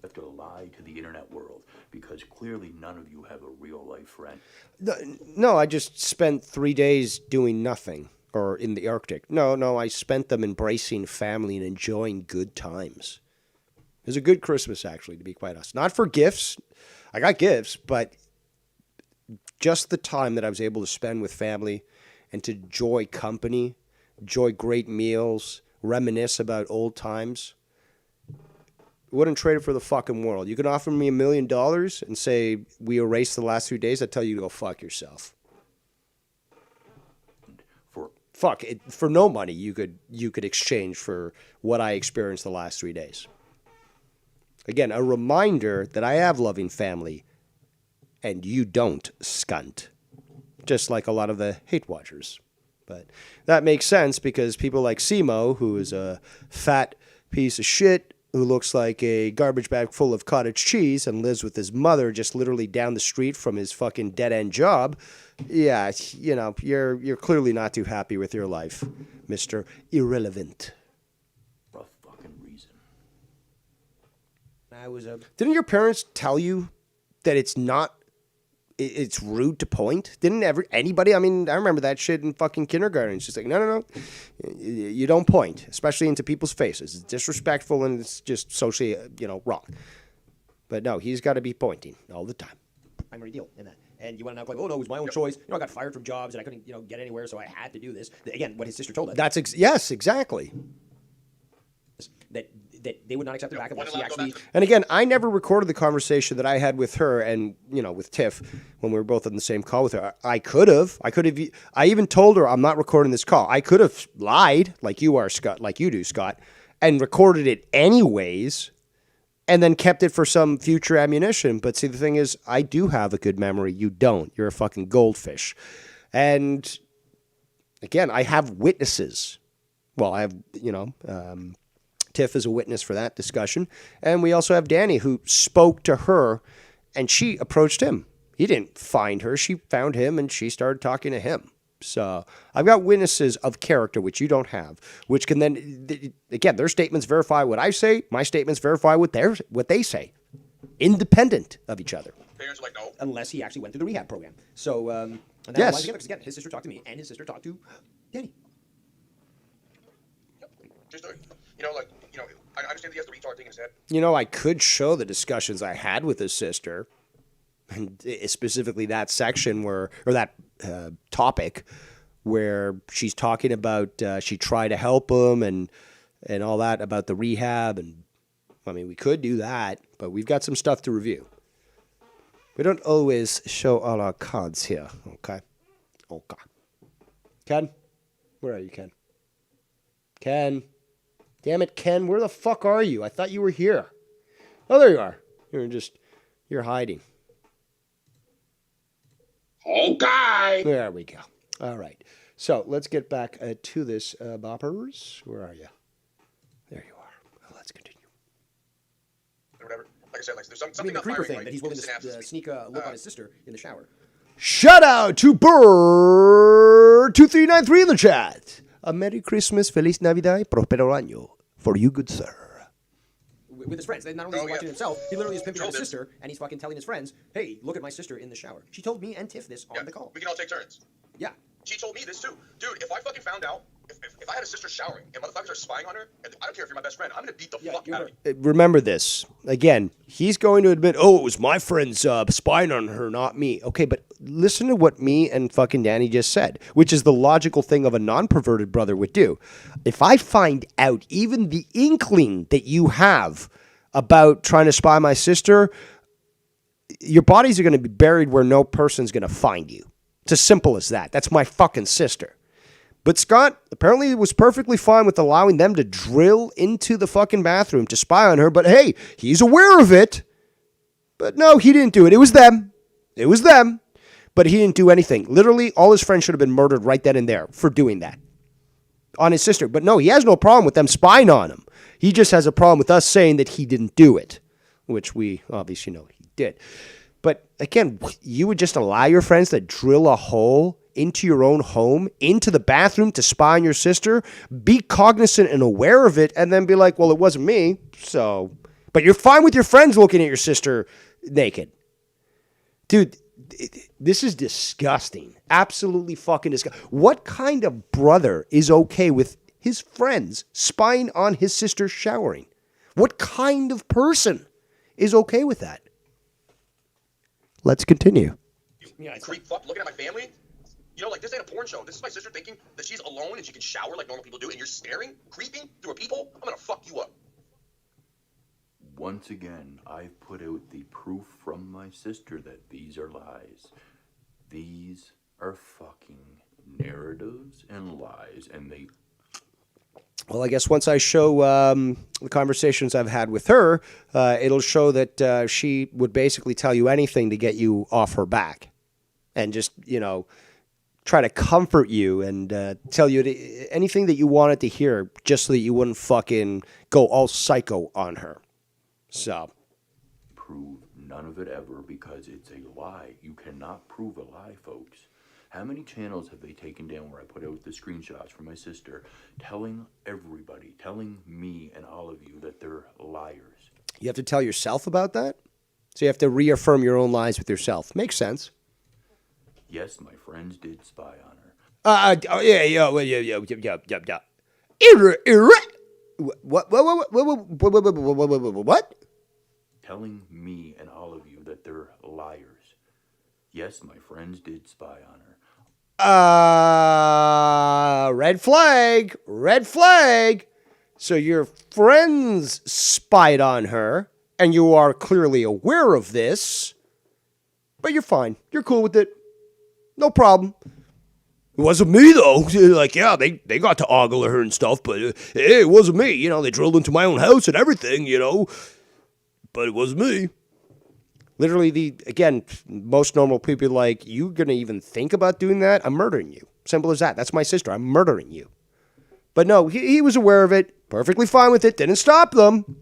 Speaker 5: Have to lie to the internet world because clearly none of you have a real life friend.
Speaker 2: No, I just spent 3 days doing nothing or in the Arctic. No, I spent them embracing family and enjoying good times. It was a good Christmas, actually, to be quite honest. Not for gifts. I got gifts, but just the time that I was able to spend with family and to enjoy company, enjoy great meals, reminisce about old times. Wouldn't trade it for the fucking world. You could offer me $1 million and say we erased the last 3 days. I'd tell you to go fuck yourself. For no money, you could exchange for what I experienced the last 3 days. Again, a reminder that I have loving family, and you don't, scunt. Just like a lot of the hate watchers. But that makes sense because people like Simo, who is a fat piece of shit, who looks like a garbage bag full of cottage cheese and lives with his mother just literally down the street from his fucking dead-end job, yeah, you know, you're clearly not too happy with your life, Mr. Irrelevant.
Speaker 5: Rough fucking reason.
Speaker 2: Didn't your parents tell you that it's rude to point? Didn't anybody? I mean, I remember that shit in fucking kindergarten. It's just like, no. You don't point, especially into people's faces. It's disrespectful and it's just socially, wrong. But no, he's got to be pointing all the time.
Speaker 3: Primary deal in that. And you want to now like, oh no, it was my own choice. I got fired from jobs and I couldn't, get anywhere, so I had to do this. Again, what his sister told us.
Speaker 2: Yes, exactly.
Speaker 3: That they would not accept it back unless he actually.
Speaker 2: And again, I never recorded the conversation that I had with her and, with Tiff when we were both on the same call with her. I could have. I even told her I'm not recording this call. I could have lied like you are, Scott, like you do, Scott, and recorded it anyways and then kept it for some future ammunition. But see, the thing is, I do have a good memory. You don't. You're a fucking goldfish. And again, I have witnesses. Well, I have, Tiff is a witness for that discussion. And we also have Danny, who spoke to her, and she approached him. He didn't find her. She found him, and she started talking to him. So I've got witnesses of character, which you don't have, which can then, again, their statements verify what I say. My statements verify what they say, independent of each other.
Speaker 4: Parents are like, no.
Speaker 3: Unless he actually went through the rehab program. So, and that
Speaker 2: yes.
Speaker 3: applies together, because again, his sister talked to me, and his sister talked to Danny.
Speaker 4: Yep. Just I understand he has the retard thing in his head.
Speaker 2: I could show the discussions I had with his sister, and specifically that section or that topic where she's talking about she tried to help him and all that about the rehab. And I mean, we could do that, but we've got some stuff to review. We don't always show all our cards here, okay? Okay. Ken? Where are you, Ken? Ken? Damn it, Ken, where the fuck are you? I thought you were here. Oh, there you are. You're hiding.
Speaker 4: Okay.
Speaker 2: There we go. All right. So let's get back to this, boppers. Where are you? There you are. Well, let's continue.
Speaker 4: Or whatever. Like I said, there's something
Speaker 3: The
Speaker 4: not
Speaker 3: creeper
Speaker 4: firing
Speaker 3: thing,
Speaker 4: right.
Speaker 3: that he's willing to
Speaker 4: Synapses.
Speaker 3: sneak a look on his sister in the shower.
Speaker 2: Shout out to Bird2393 in the chat. A Merry Christmas, Feliz Navidad, Prospero Año for you, good sir.
Speaker 3: With his friends. Not only is he watching himself, he literally is pimping out his sister, and he's fucking telling his friends, hey, look at my sister in the shower. She told me and Tiff this on the call.
Speaker 4: We can all take turns.
Speaker 3: Yeah.
Speaker 4: She told me this too. Dude, if I fucking found out, if I had a sister showering and motherfuckers are spying on her, I don't care if you're my best friend, I'm going to beat the fuck out of you.
Speaker 2: Remember this. Again, he's going to admit, it was my friends spying on her, not me. Okay, but listen to what me and fucking Danny just said, which is the logical thing of a non-perverted brother would do. If I find out even the inkling that you have about trying to spy my sister, your bodies are going to be buried where no person's going to find you. It's as simple as that. That's my fucking sister. But Scott apparently was perfectly fine with allowing them to drill into the fucking bathroom to spy on her. But hey, he's aware of it. But no, he didn't do it. It was them. It was them. But he didn't do anything. Literally, all his friends should have been murdered right then and there for doing that on his sister. But no, he has no problem with them spying on him. He just has a problem with us saying that he didn't do it, which we obviously know he did. But again, you would just allow your friends to drill a hole into your own home, into the bathroom to spy on your sister, be cognizant and aware of it, and then be like, well, it wasn't me, so... But you're fine with your friends looking at your sister naked. Dude, this is disgusting. Absolutely fucking disgusting. What kind of brother is okay with his friends spying on his sister showering? What kind of person is okay with that? Let's continue.
Speaker 4: You creep fuck looking at my family? You know, like, this ain't a porn show. This is my sister thinking that she's alone and she can shower like normal people do, and you're staring, creeping through a peephole? I'm gonna fuck you up.
Speaker 5: Once again, I've put out the proof from my sister that these are lies. These are fucking narratives and lies, and they...
Speaker 2: Well, I guess once I show the conversations I've had with her, it'll show that she would basically tell you anything to get you off her back. And just, you know, try to comfort you and tell you anything that you wanted to hear just so that you wouldn't fucking go all psycho on her. So...
Speaker 5: Prove none of it ever because it's a lie. You cannot prove a lie, folks. How many channels have they taken down where I put out the screenshots from my sister telling everybody, telling me and all of you that they're liars?
Speaker 2: You have to tell yourself about that? So you have to reaffirm your own lies with yourself. Makes sense.
Speaker 5: Yes, my friends did spy on her.
Speaker 2: Yeah. What?
Speaker 5: Telling me and all of you that they're liars. Yes, my friends did spy on her.
Speaker 2: Red flag. Red flag. So your friends spied on her, and you are clearly aware of this, but you're fine. You're cool with it. No problem. It wasn't me, though. Like, yeah, they got to ogle her and stuff, but hey, it wasn't me. You know, they drilled into my own house and everything, you know, but it wasn't me. Literally, again, most normal people are like, you going to even think about doing that? I'm murdering you. Simple as that. That's my sister. I'm murdering you. But no, he was aware of it, perfectly fine with it, didn't stop them.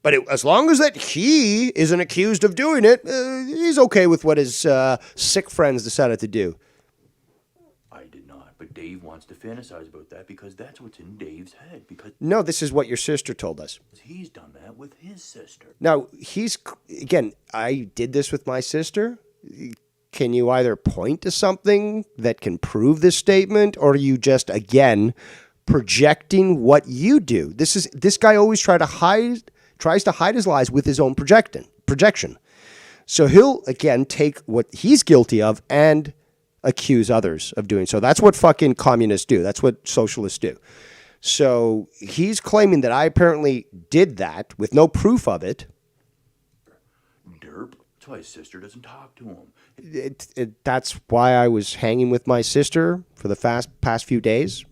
Speaker 2: But as long as that he isn't accused of doing it, he's okay with what his sick friends decided to do.
Speaker 5: I did not, but Dave wants to fantasize about that because that's what's in Dave's head. Because
Speaker 2: no, this is what your sister told us.
Speaker 5: He's done that with his sister.
Speaker 2: Now, again, I did this with my sister. Can you either point to something that can prove this statement, or are you just, again, projecting what you do? This guy always tries to hide his lies with his own projection. So he'll, again, take what he's guilty of and accuse others of doing so. That's what fucking communists do. That's what socialists do. So he's claiming that I apparently did that with no proof of it.
Speaker 5: Derp. That's why his sister doesn't talk to him.
Speaker 2: That's why I was hanging with my sister for the past few days.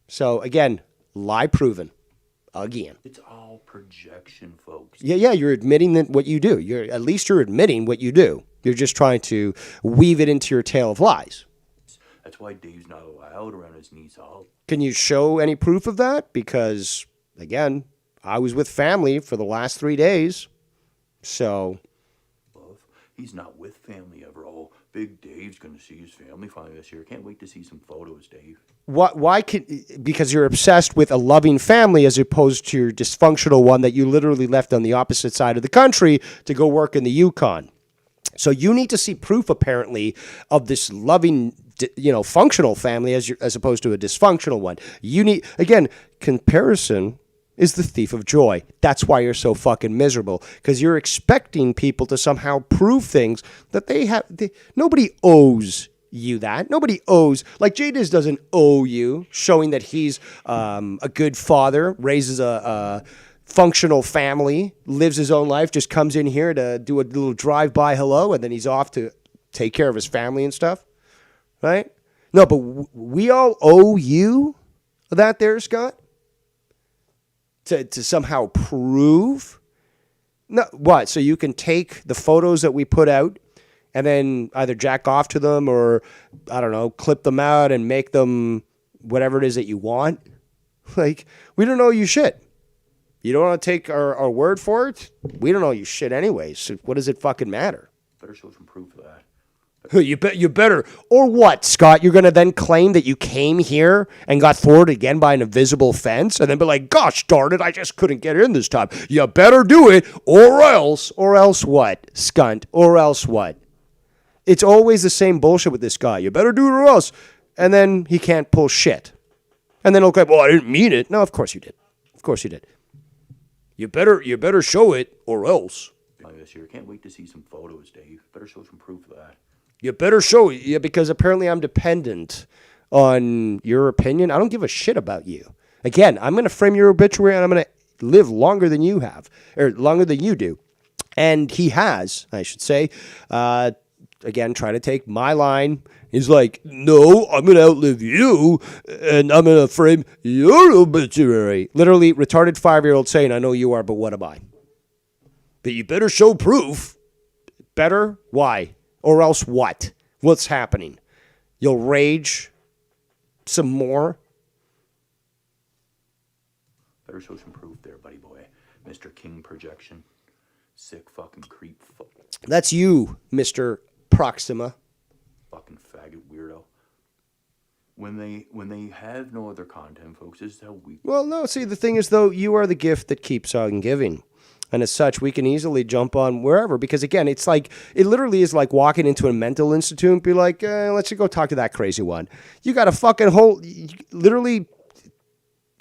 Speaker 2: So again, lie proven. Again.
Speaker 5: It's all projection, folks.
Speaker 2: Yeah, you're admitting that what you do. At least you're admitting what you do. You're just trying to weave it into your tale of lies.
Speaker 5: That's why Dave's not allowed around his niece all.
Speaker 2: Can you show any proof of that? Because, again, I was with family for the last 3 days. So...
Speaker 5: He's not with family ever. Oh, Big Dave's going to see his family finally this year. Can't wait to see some photos, Dave.
Speaker 2: Because you're obsessed with a loving family as opposed to your dysfunctional one that you literally left on the opposite side of the country to go work in the Yukon. So you need to see proof, apparently, of this loving, functional family as opposed to a dysfunctional one. You need, again, comparison is the thief of joy. That's why you're so fucking miserable, because you're expecting people to somehow prove things that they have. Nobody owes you that. Nobody owes, like Jadiz doesn't owe you, showing that he's a good father, raises a functional family, lives his own life, just comes in here to do a little drive-by hello, and then he's off to take care of his family and stuff, right? No, but we all owe you that there, Scott? To somehow prove? No, what? So you can take the photos that we put out and then either jack off to them or, I don't know, clip them out and make them whatever it is that you want? Like, we don't owe you shit. You don't want to take our word for it? We don't know you shit anyways. So what does it fucking matter?
Speaker 5: Better show some proof of that.
Speaker 2: You better. Or what, Scott? You're going to then claim that you came here and got thwarted again by an invisible fence and then be like, gosh darn it, I just couldn't get in this time. You better do it or else. Or else what, scunt? Or else what? It's always the same bullshit with this guy. You better do it or else. And then he can't pull shit. And then he'll go, well, I didn't mean it. No, of course you did. Of course you did. You better show it or else.
Speaker 5: This year, can't wait to see some photos, Dave. Better show some proof of that.
Speaker 2: You better show it. Yeah, because apparently I'm dependent on your opinion. I don't give a shit about you. Again, I'm going to frame your obituary and I'm going to live longer than you have, or longer than you do. And he has, I should say, again, trying to take my line. He's like, no, I'm going to outlive you, and I'm going to frame your obituary. Literally, retarded 5-year-old saying, I know you are, but what am I? But you better show proof. Better? Why? Or else what? What's happening? You'll rage some more?
Speaker 5: Better show some proof there, buddy boy. Mr. King Projection. Sick fucking creep.
Speaker 2: That's you, Mr. Proxima.
Speaker 5: Fucking faggot weirdo. When they have no other content, folks, this is how we...
Speaker 2: Well, no, see, the thing is, though, you are the gift that keeps on giving. And as such, we can easily jump on wherever. Because, again, it's like, it literally is like walking into a mental institute and be like, let's go talk to that crazy one. You got a fucking whole, literally,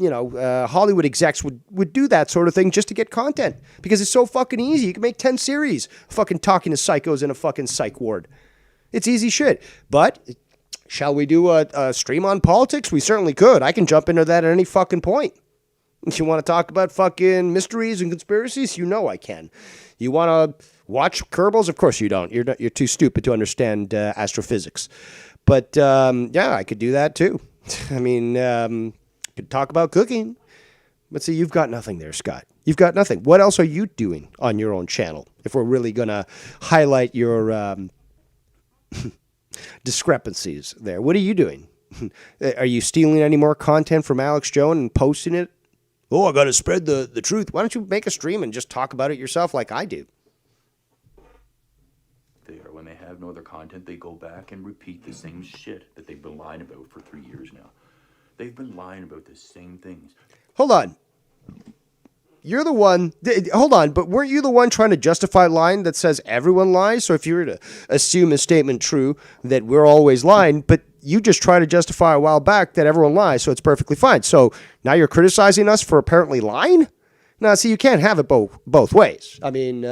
Speaker 2: Hollywood execs would do that sort of thing just to get content. Because it's so fucking easy. You can make 10 series fucking talking to psychos in a fucking psych ward. It's easy shit. But shall we do a stream on politics? We certainly could. I can jump into that at any fucking point. If you want to talk about fucking mysteries and conspiracies, I can. You want to watch Kerbals? Of course you don't. You're too stupid to understand astrophysics. But yeah, I could do that too. I mean, could talk about cooking. But see, you've got nothing there, Scott. You've got nothing. What else are you doing on your own channel? If we're really gonna highlight your discrepancies there, what are you doing? Are you stealing any more content from Alex Jones and posting it? Oh, I got to spread the truth. Why don't you make a stream and just talk about it yourself like I do?
Speaker 5: When they have no other content, they go back and repeat the same shit that they've been lying about for 3 years now. They've been lying about the same things.
Speaker 2: Hold on. You're the one. Hold on, but weren't you the one trying to justify lying that says everyone lies? So if you were to assume a statement true that we're always lying, but you just tried to justify a while back that everyone lies, so it's perfectly fine. So now you're criticizing us for apparently lying? No, see, you can't have it both ways. I mean,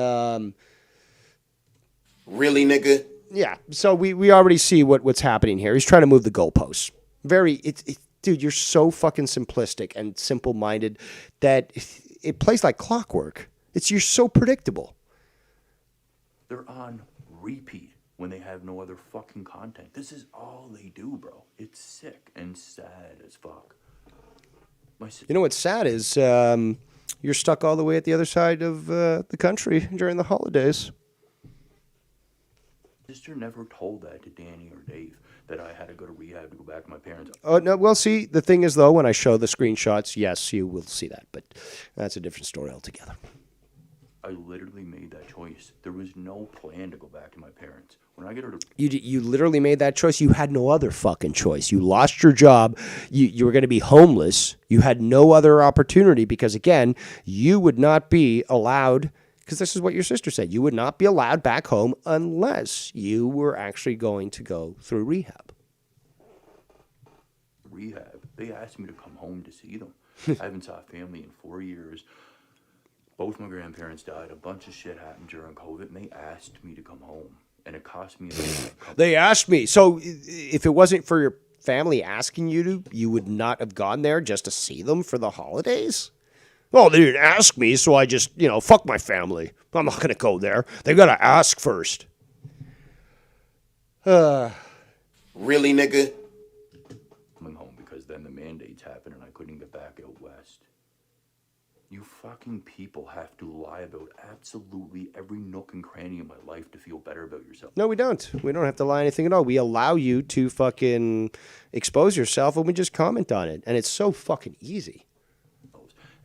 Speaker 6: Really, nigga?
Speaker 2: yeah. So we already see what's happening here. He's trying to move the goalposts. Dude, you're so fucking simplistic and simple-minded that it plays like clockwork. You're so predictable.
Speaker 5: They're on repeat when they have no other fucking content. This is all they do, bro. It's sick and sad as fuck.
Speaker 2: You know what's sad is you're stuck all the way at the other side of the country during the holidays.
Speaker 5: Sister never told that to Danny or Dave, that I had to go to rehab to go back to my parents.
Speaker 2: Oh, no, well, see, the thing is, though, when I show the screenshots, yes, you will see that, but that's a different story altogether.
Speaker 5: I literally made that choice. There was no plan to go back to my parents. When I get her to...
Speaker 2: You literally made that choice. You had no other fucking choice. You lost your job. You were going to be homeless. You had no other opportunity because, again, you would not be allowed, because this is what your sister said, you would not be allowed back home unless you were actually going to go through rehab.
Speaker 5: Rehab. They asked me to come home to see them. I haven't saw family in 4 years. Both my grandparents died. A bunch of shit happened during COVID, and they asked me to come home. And it cost me...
Speaker 2: They asked me. So if it wasn't for your family asking you to, you would not have gone there just to see them for the holidays? Well, they didn't ask me, so I just, fuck my family. I'm not going to go there. They got to ask first.
Speaker 6: Really, nigga?
Speaker 5: Coming home because then the mandates happened and I couldn't get back out west. You fucking people have to lie about absolutely every nook and cranny of my life to feel better about yourself.
Speaker 2: No, we don't. We don't have to lie anything at all. We allow you to fucking expose yourself and we just comment on it. And it's so fucking easy.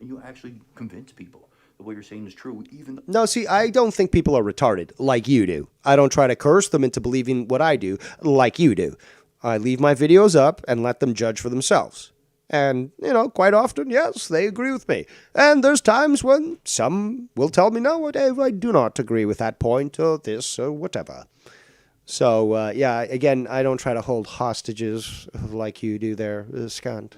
Speaker 5: and you actually convince people that what you're saying is true, even though...
Speaker 2: No, see, I don't think people are retarded like you do. I don't try to curse them into believing what I do like you do. I leave my videos up and let them judge for themselves. And, quite often, yes, they agree with me. And there's times when some will tell me, no, Dave, I do not agree with that point or this or whatever. So, yeah, again, I don't try to hold hostages like you do there, Scant.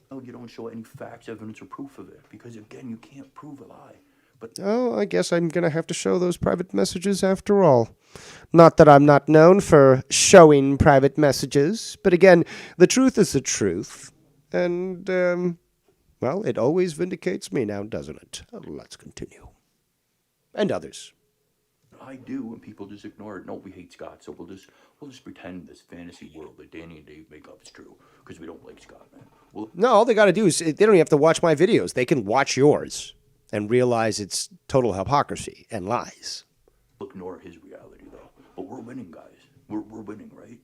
Speaker 5: No, you don't show any facts, evidence, or proof of it. Because, again, you can't prove a lie. But
Speaker 2: Oh, I guess I'm going to have to show those private messages after all. Not that I'm not known for showing private messages, but again, the truth is the truth. And, well, it always vindicates me now, doesn't it? Let's continue. And others.
Speaker 5: I do, and people just ignore it. No, we hate Scott, so we'll just pretend this fantasy world that Danny and Dave make up is true, because we don't like Scott, man.
Speaker 2: No, all they got to do is, they don't even have to watch my videos. They can watch yours and realize it's total hypocrisy and lies.
Speaker 5: We'll ignore his reality, though. But we're winning, guys. We're winning, right?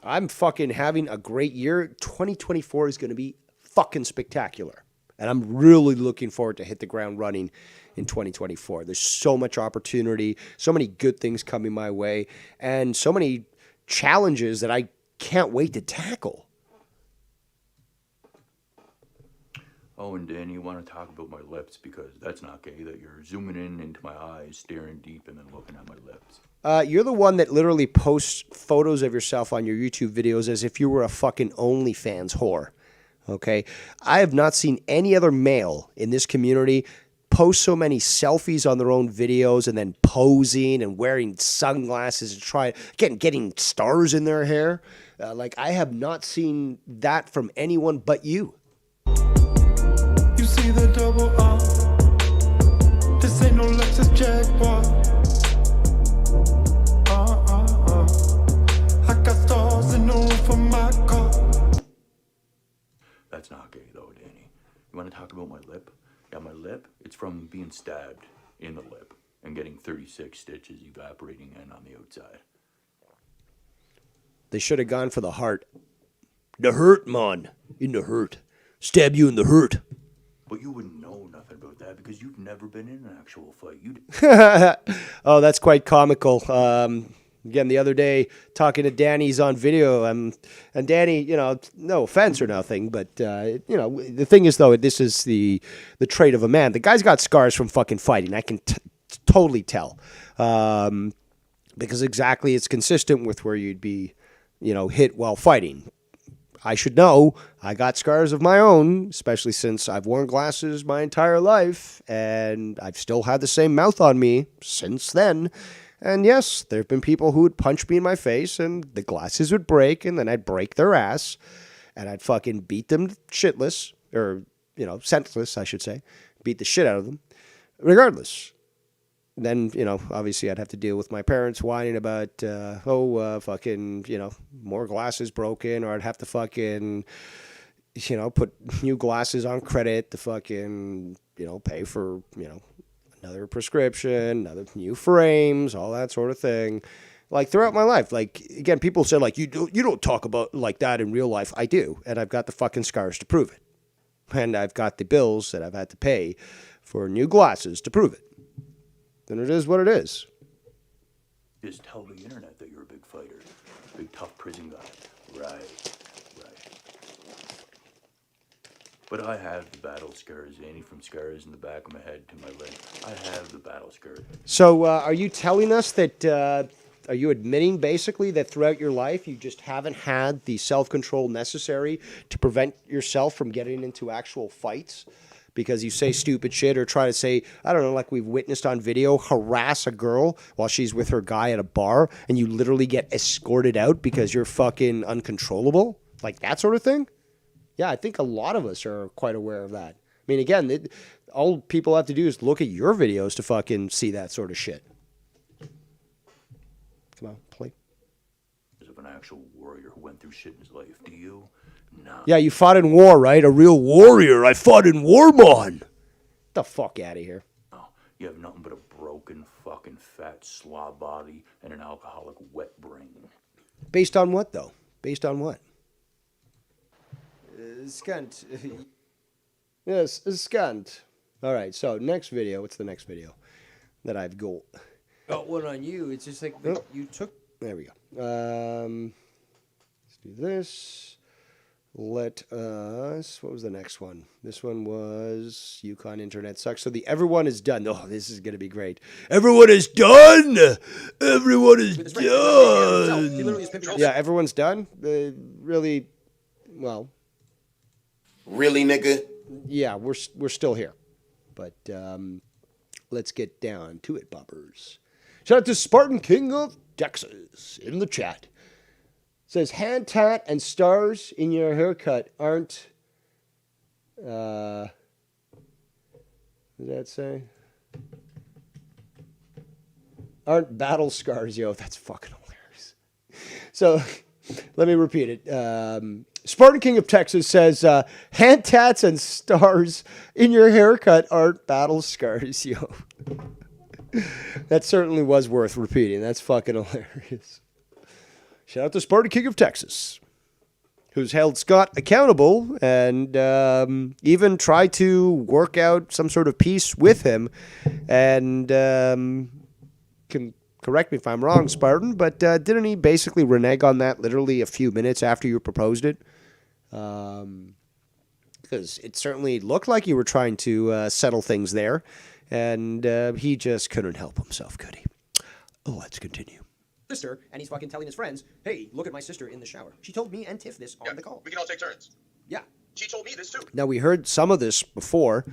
Speaker 2: I'm fucking having a great year. 2024 is going to be fucking spectacular. And I'm really looking forward to hit the ground running in 2024. There's so much opportunity, so many good things coming my way, and so many challenges that I can't wait to tackle.
Speaker 5: Oh, and Danny, you want to talk about my lips, because that's not gay, that you're zooming in into my eyes, staring deep, and then looking at my lips.
Speaker 2: You're the one that literally posts photos of yourself on your YouTube videos as if you were a fucking OnlyFans whore. Okay? I have not seen any other male in this community post so many selfies on their own videos and then posing and wearing sunglasses and getting stars in their hair. I have not seen that from anyone but you.
Speaker 8: You see the double R. This ain't no Lexus Jaguar. I got stars in the roof of my car.
Speaker 5: That's not gay, though, Danny. You want to talk about my lip? Yeah, my lip, it's from being stabbed in the lip and getting 36 stitches evaporating in on the outside.
Speaker 2: They should have gone for the heart. The hurt, man. In the hurt. Stab you in the hurt.
Speaker 5: But you wouldn't know nothing about that because you've never been in an actual fight.
Speaker 2: Oh, that's quite comical. Again, the other day, talking to Danny's on video, and Danny, no offense or nothing, but, the thing is, though, this is the trait of a man. The guy's got scars from fucking fighting. I can totally tell. Because exactly it's consistent with where you'd be, hit while fighting. I should know I got scars of my own, especially since I've worn glasses my entire life, and I've still had the same mouth on me since then. And yes, there have been people who would punch me in my face, and the glasses would break, and then I'd break their ass, and I'd fucking beat them shitless, or, senseless, I should say. Beat the shit out of them. Regardless. Then, obviously I'd have to deal with my parents whining about, fucking, more glasses broken, or I'd have to fucking, put new glasses on credit to fucking, pay for, another prescription, another new frames, all that sort of thing. Throughout my life, again, people say, you don't talk about like that in real life. I do, and I've got the fucking scars to prove it. And I've got the bills that I've had to pay for new glasses to prove it. Then it is what it is.
Speaker 5: Just tell the internet that you're a big fighter, big tough prison guy. Right. But I have the battle scars, Danny, from scars in the back of my head to my leg. I have the battle scars.
Speaker 2: So are you telling us that, are you admitting basically that throughout your life you just haven't had the self-control necessary to prevent yourself from getting into actual fights? Because you say stupid shit or try to say, I don't know, like we've witnessed on video, harass a girl while she's with her guy at a bar, and you literally get escorted out because you're fucking uncontrollable? Like that sort of thing? Yeah, I think a lot of us are quite aware of that. I mean, again, all people have to do is look at your videos to fucking see that sort of shit. Come on, play.
Speaker 5: Of an actual warrior who went through shit in his life. Do you? No.
Speaker 2: Yeah, you fought in war, right? A real warrior. I fought in war, man. Get the fuck out of here.
Speaker 5: No, you have nothing but a broken, fucking, fat slob body and an alcoholic wet brain.
Speaker 2: Based on what, though? Based on what? Scunt. Yes, Scunt. All right, so next video. What's the next video that I've got?
Speaker 3: Oh, one on you. It's just like
Speaker 2: Oh.
Speaker 3: you took.
Speaker 2: There we go. Let's do this. Let us. What was the next one? This one was Yukon Internet Sucks. So the everyone is done. Oh, this is gonna be great. Everyone is done. Everyone is
Speaker 3: That's right. He literally
Speaker 2: done.
Speaker 3: is pimping out.
Speaker 2: Yeah, everyone's done. Really, well,
Speaker 6: Really, nigga?
Speaker 2: yeah, we're still here, but let's get down to it, boppers. Shout out to Spartan King of Texas in the chat. Says hand tat and stars in your haircut aren't. What does that say? Aren't battle scars, yo. That's fucking hilarious. So, let me repeat it. Spartan King of Texas says, hand tats and stars in your haircut aren't battle scars, yo. That certainly was worth repeating. That's fucking hilarious. Shout out to Spartan King of Texas, who's held Scott accountable and even tried to work out some sort of peace with him. And can correct me if I'm wrong, Spartan, but didn't he basically renege on that literally a few minutes after you proposed it? Because it certainly looked like you were trying to settle things there, and he just couldn't help himself, could he? Oh, let's continue.
Speaker 3: Sister, and he's fucking telling his friends, "Hey, look at my sister in the shower." She told me and Tiff this on the call.
Speaker 4: We can all take turns.
Speaker 3: Yeah.
Speaker 4: She told me this too.
Speaker 2: Now, we heard some of this before,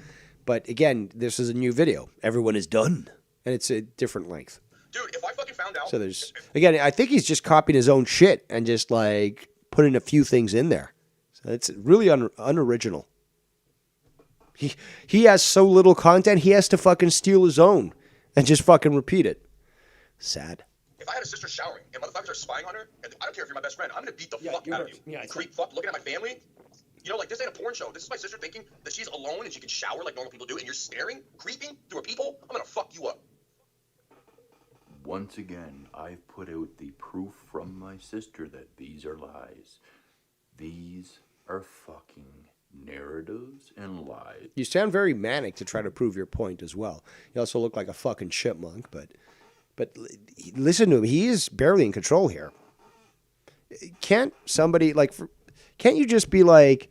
Speaker 2: but again, this is a new video. Everyone is done, and it's a different length.
Speaker 4: Dude, if I fucking found out.
Speaker 2: So there's, again, I think he's just copying his own shit and just like putting a few things in there. So it's really unoriginal. He has so little content, he has to fucking steal his own and just fucking repeat it. Sad.
Speaker 4: If I had a sister showering and motherfuckers are spying on her, and I don't care if you're my best friend, I'm gonna beat the fuck
Speaker 3: you're
Speaker 4: out of
Speaker 3: hers.
Speaker 4: you.
Speaker 3: Yeah, it's
Speaker 4: Creep fuck looking at my family. You know, like this ain't a porn show. This is my sister thinking that she's alone and she can shower like normal people do, and you're staring, creeping through a peephole. I'm gonna fuck you up.
Speaker 5: Once again, I've put out the proof from my sister that these are lies. These are fucking narratives and lies.
Speaker 2: You sound very manic to try to prove your point as well. You also look like a fucking chipmunk, but listen to him. He is barely in control here. Can't somebody, like, can't you just be like,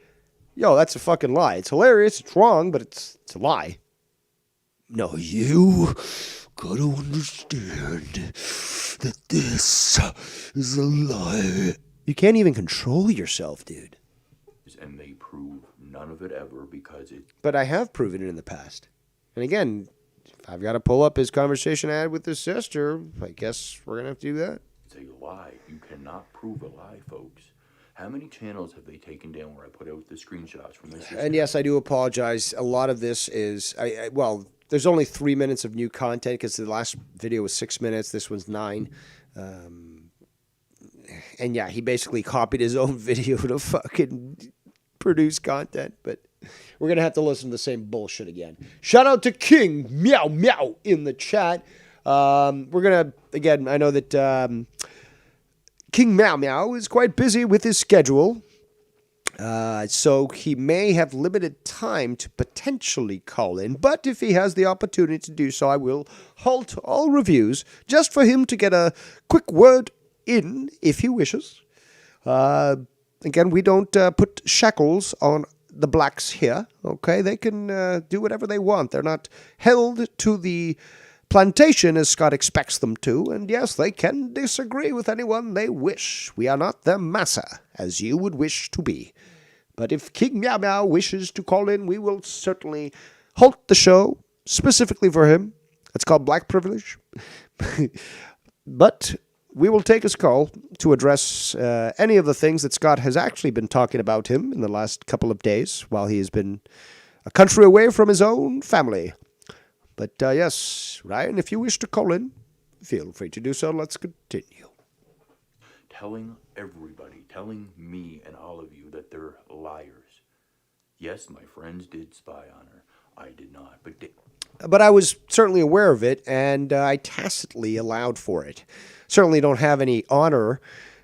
Speaker 2: yo, that's a fucking lie. It's hilarious. It's wrong, but it's a lie. No, you gotta understand that this is a lie. You can't even control yourself, dude.
Speaker 5: And they prove none of it ever because it...
Speaker 2: But I have proven it in the past. And again, if I've got to pull up his conversation I had with his sister, I guess we're going to have to do that.
Speaker 5: It's a lie. You cannot prove a lie, folks. How many channels have they taken down where I put out the screenshots from my sister?
Speaker 2: And yes, I do apologize. A lot of this is, well, there's only 3 minutes of new content because the last video was 6 minutes. This one's 9. And yeah, he basically copied his own video to fucking produce content. But we're going to have to listen to the same bullshit again. Shout out to King Meow Meow in the chat. We're going to, again, I know that King Meow Meow is quite busy with his schedule. So he may have limited time to potentially call in. But if he has the opportunity to do so, I will halt all reviews just for him to get a quick word in if he wishes. Again, we don't put shackles on the blacks here, okay? They can do whatever they want. They're not held to the plantation as Scott expects them to, and yes, they can disagree with anyone they wish. We are not their massa, as you would wish to be. But if King Meow Meow wishes to call in, we will certainly halt the show, specifically for him. It's called Black Privilege. But we will take his call to address any of the things that Scott has actually been talking about him in the last couple of days while he has been a country away from his own family. But yes, Ryan, if you wish to call in, feel free to do so. Let's continue.
Speaker 5: Telling everybody, telling me and all of you that they're liars. Yes, my friends did spy on her. I did not,
Speaker 2: But I was certainly aware of it, and I tacitly allowed for it. Certainly don't have any honor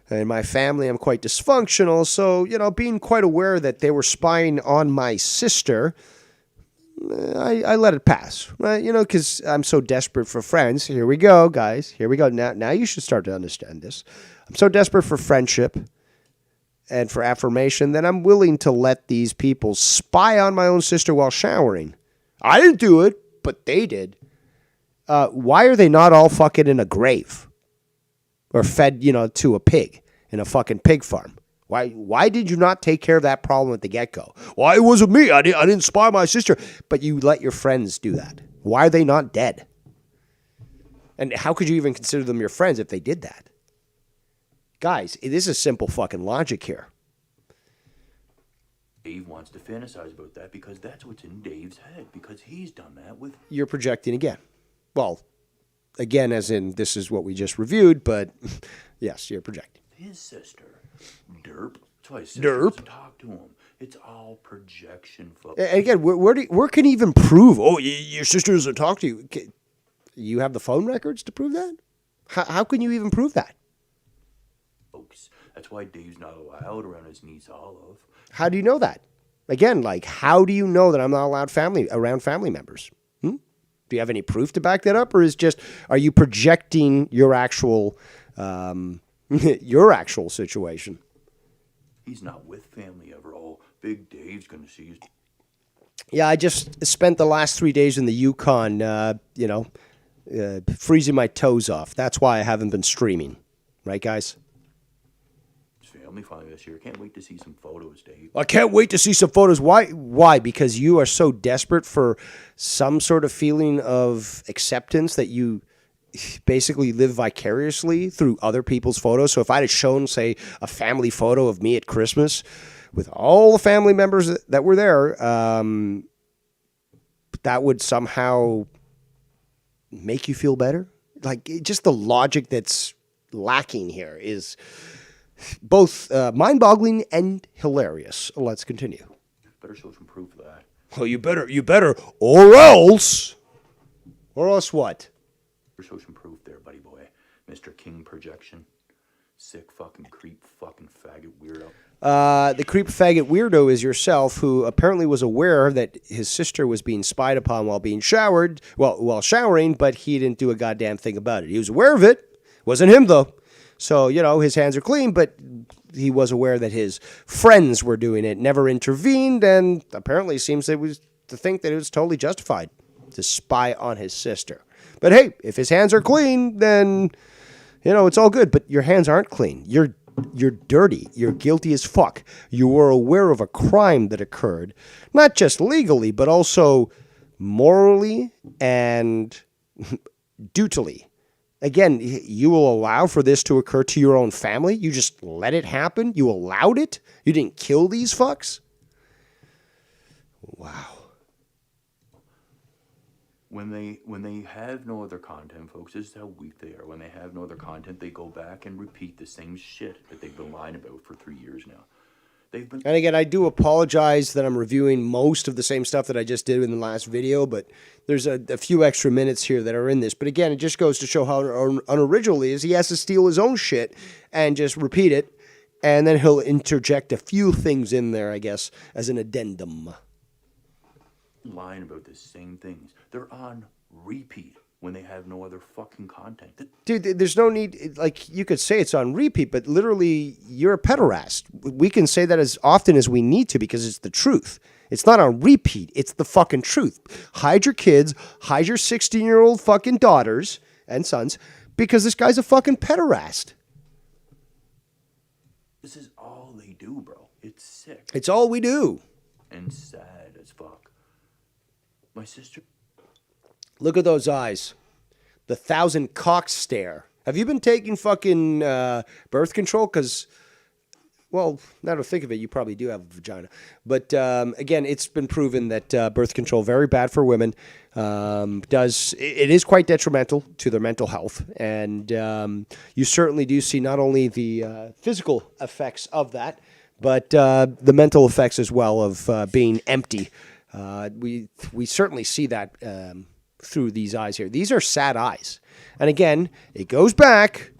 Speaker 2: in my family. I'm quite dysfunctional, so, being quite aware that they were spying on my sister, I let it pass, right? You know, because I'm so desperate for friends. Here we go, guys. Here we go. Now you should start to understand this. I'm so desperate for friendship and for affirmation that I'm willing to let these people spy on my own sister while showering. I didn't do it, but they did. Why are they not all fucking in a grave or fed, to a pig in a fucking pig farm? Why did you not take care of that problem at the get-go? Why, it wasn't me. I didn't spy my sister. But you let your friends do that. Why are they not dead? And how could you even consider them your friends if they did that? Guys, this is simple fucking logic here.
Speaker 5: Dave wants to fantasize about that because that's what's in Dave's head, because he's done that with...
Speaker 2: You're projecting again. Well, again, as in this is what we just reviewed, but yes, you're projecting.
Speaker 5: His sister. Derp. That's why his sister
Speaker 2: Derp.
Speaker 5: doesn't talk to him. It's all projection, folks.
Speaker 2: And again, where can you even prove, your sister doesn't talk to you? You have the phone records to prove that? How can you even prove that?
Speaker 5: Folks. That's why Dave's not allowed around his niece Olive.
Speaker 2: How do you know that? Again, how do you know that I'm not allowed around family members? Do you have any proof to back that up, or are you projecting your actual situation?
Speaker 5: He's not with family ever. Oh, Big Dave's gonna see his...
Speaker 2: Yeah, I just spent the last 3 days in the Yukon, freezing my toes off. That's why I haven't been streaming. Right, guys?
Speaker 5: family finally this year. Can't wait to see some photos, Dave.
Speaker 2: I can't wait to see some photos. Why? Because you are so desperate for some sort of feeling of acceptance that you basically live vicariously through other people's photos. So if I had shown, say, a family photo of me at Christmas with all the family members that were there, that would somehow make you feel better. Like, just the logic that's lacking here is both mind-boggling and hilarious. Let's continue.
Speaker 5: Better show some proof of that.
Speaker 2: Well, you better, or else what?
Speaker 5: Better show some proof there, buddy boy. Mr. King projection. Sick fucking creep fucking faggot weirdo.
Speaker 2: The creep faggot weirdo is yourself, who apparently was aware that his sister was being spied upon while showering, but he didn't do a goddamn thing about it. He was aware of it. Wasn't him, though. So, his hands are clean, but he was aware that his friends were doing it, never intervened, and apparently seems to think that it was totally justified to spy on his sister. But hey, if his hands are clean, then, it's all good. But your hands aren't clean. You're dirty. You're guilty as fuck. You were aware of a crime that occurred, not just legally, but also morally and dutifully. Again, you will allow for this to occur to your own family? You just let it happen? You allowed it? You didn't kill these fucks? Wow.
Speaker 5: When they have no other content, folks, this is how weak they are. When they have no other content, they go back and repeat the same shit that they've been lying about for 3 years now.
Speaker 2: And again, I do apologize that I'm reviewing most of the same stuff that I just did in the last video, but there's a few extra minutes here that are in this. But again, it just goes to show how unoriginal he is. He has to steal his own shit and just repeat it, and then he'll interject a few things in there, I guess, as an addendum.
Speaker 5: Lying about the same things. They're on repeat when they have no other fucking content.
Speaker 2: Dude, there's no need, like, you could say it's on repeat, but literally, you're a pederast. We can say that as often as we need to because it's the truth. It's not on repeat. It's the fucking truth. Hide your kids, hide your 16-year-old fucking daughters and sons because this guy's a fucking pederast.
Speaker 5: This is all they do, bro. It's sick.
Speaker 2: It's all we do.
Speaker 5: And sad as fuck. My sister...
Speaker 2: Look at those eyes. The 1,000 cock stare. Have you been taking fucking birth control? Because, well, now to think of it, you probably do have a vagina. But, again, it's been proven that birth control, very bad for women. It is quite detrimental to their mental health. And you certainly do see not only the physical effects of that, but the mental effects as well of being empty. We certainly see that through these eyes here. These are sad eyes. And again, it goes back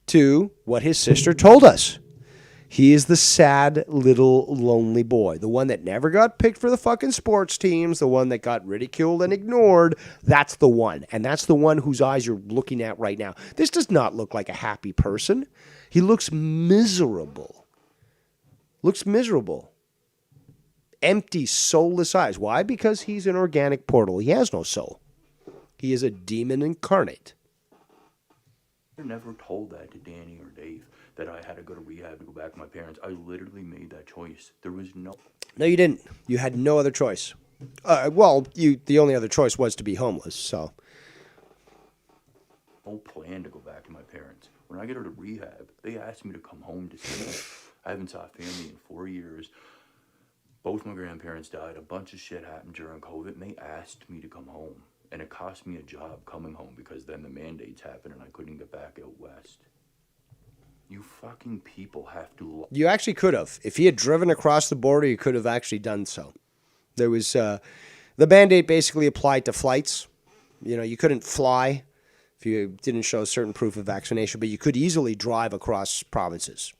Speaker 2: to what his sister told us. He is the sad little lonely boy, the one that never got picked for the fucking sports teams, the one that got ridiculed and ignored. That's the one. And that's the one whose eyes you're looking at right now. This does not look like a happy person. He looks miserable. Looks miserable. Empty, soulless eyes. Why? Because he's an organic portal. He has no soul. He is a demon incarnate.
Speaker 5: I never told that to Danny or Dave, that I had to go to rehab to go back to my parents. I literally made that choice. There was no...
Speaker 2: No, you didn't. You had no other choice. The only other choice was to be homeless, so...
Speaker 5: No plan to go back to my parents. When I get out of rehab, they asked me to come home to see them. I haven't saw family in 4 years. Both my grandparents died. A bunch of shit happened during COVID, and they asked me to come home. And it cost me a job coming home because then the mandates happened and I couldn't get back out west. You fucking people have to...
Speaker 2: You actually could have. If he had driven across the border, you could have actually done so. There was... the mandate basically applied to flights. You know, you couldn't fly if you didn't show certain proof of vaccination, but you could easily drive across provinces.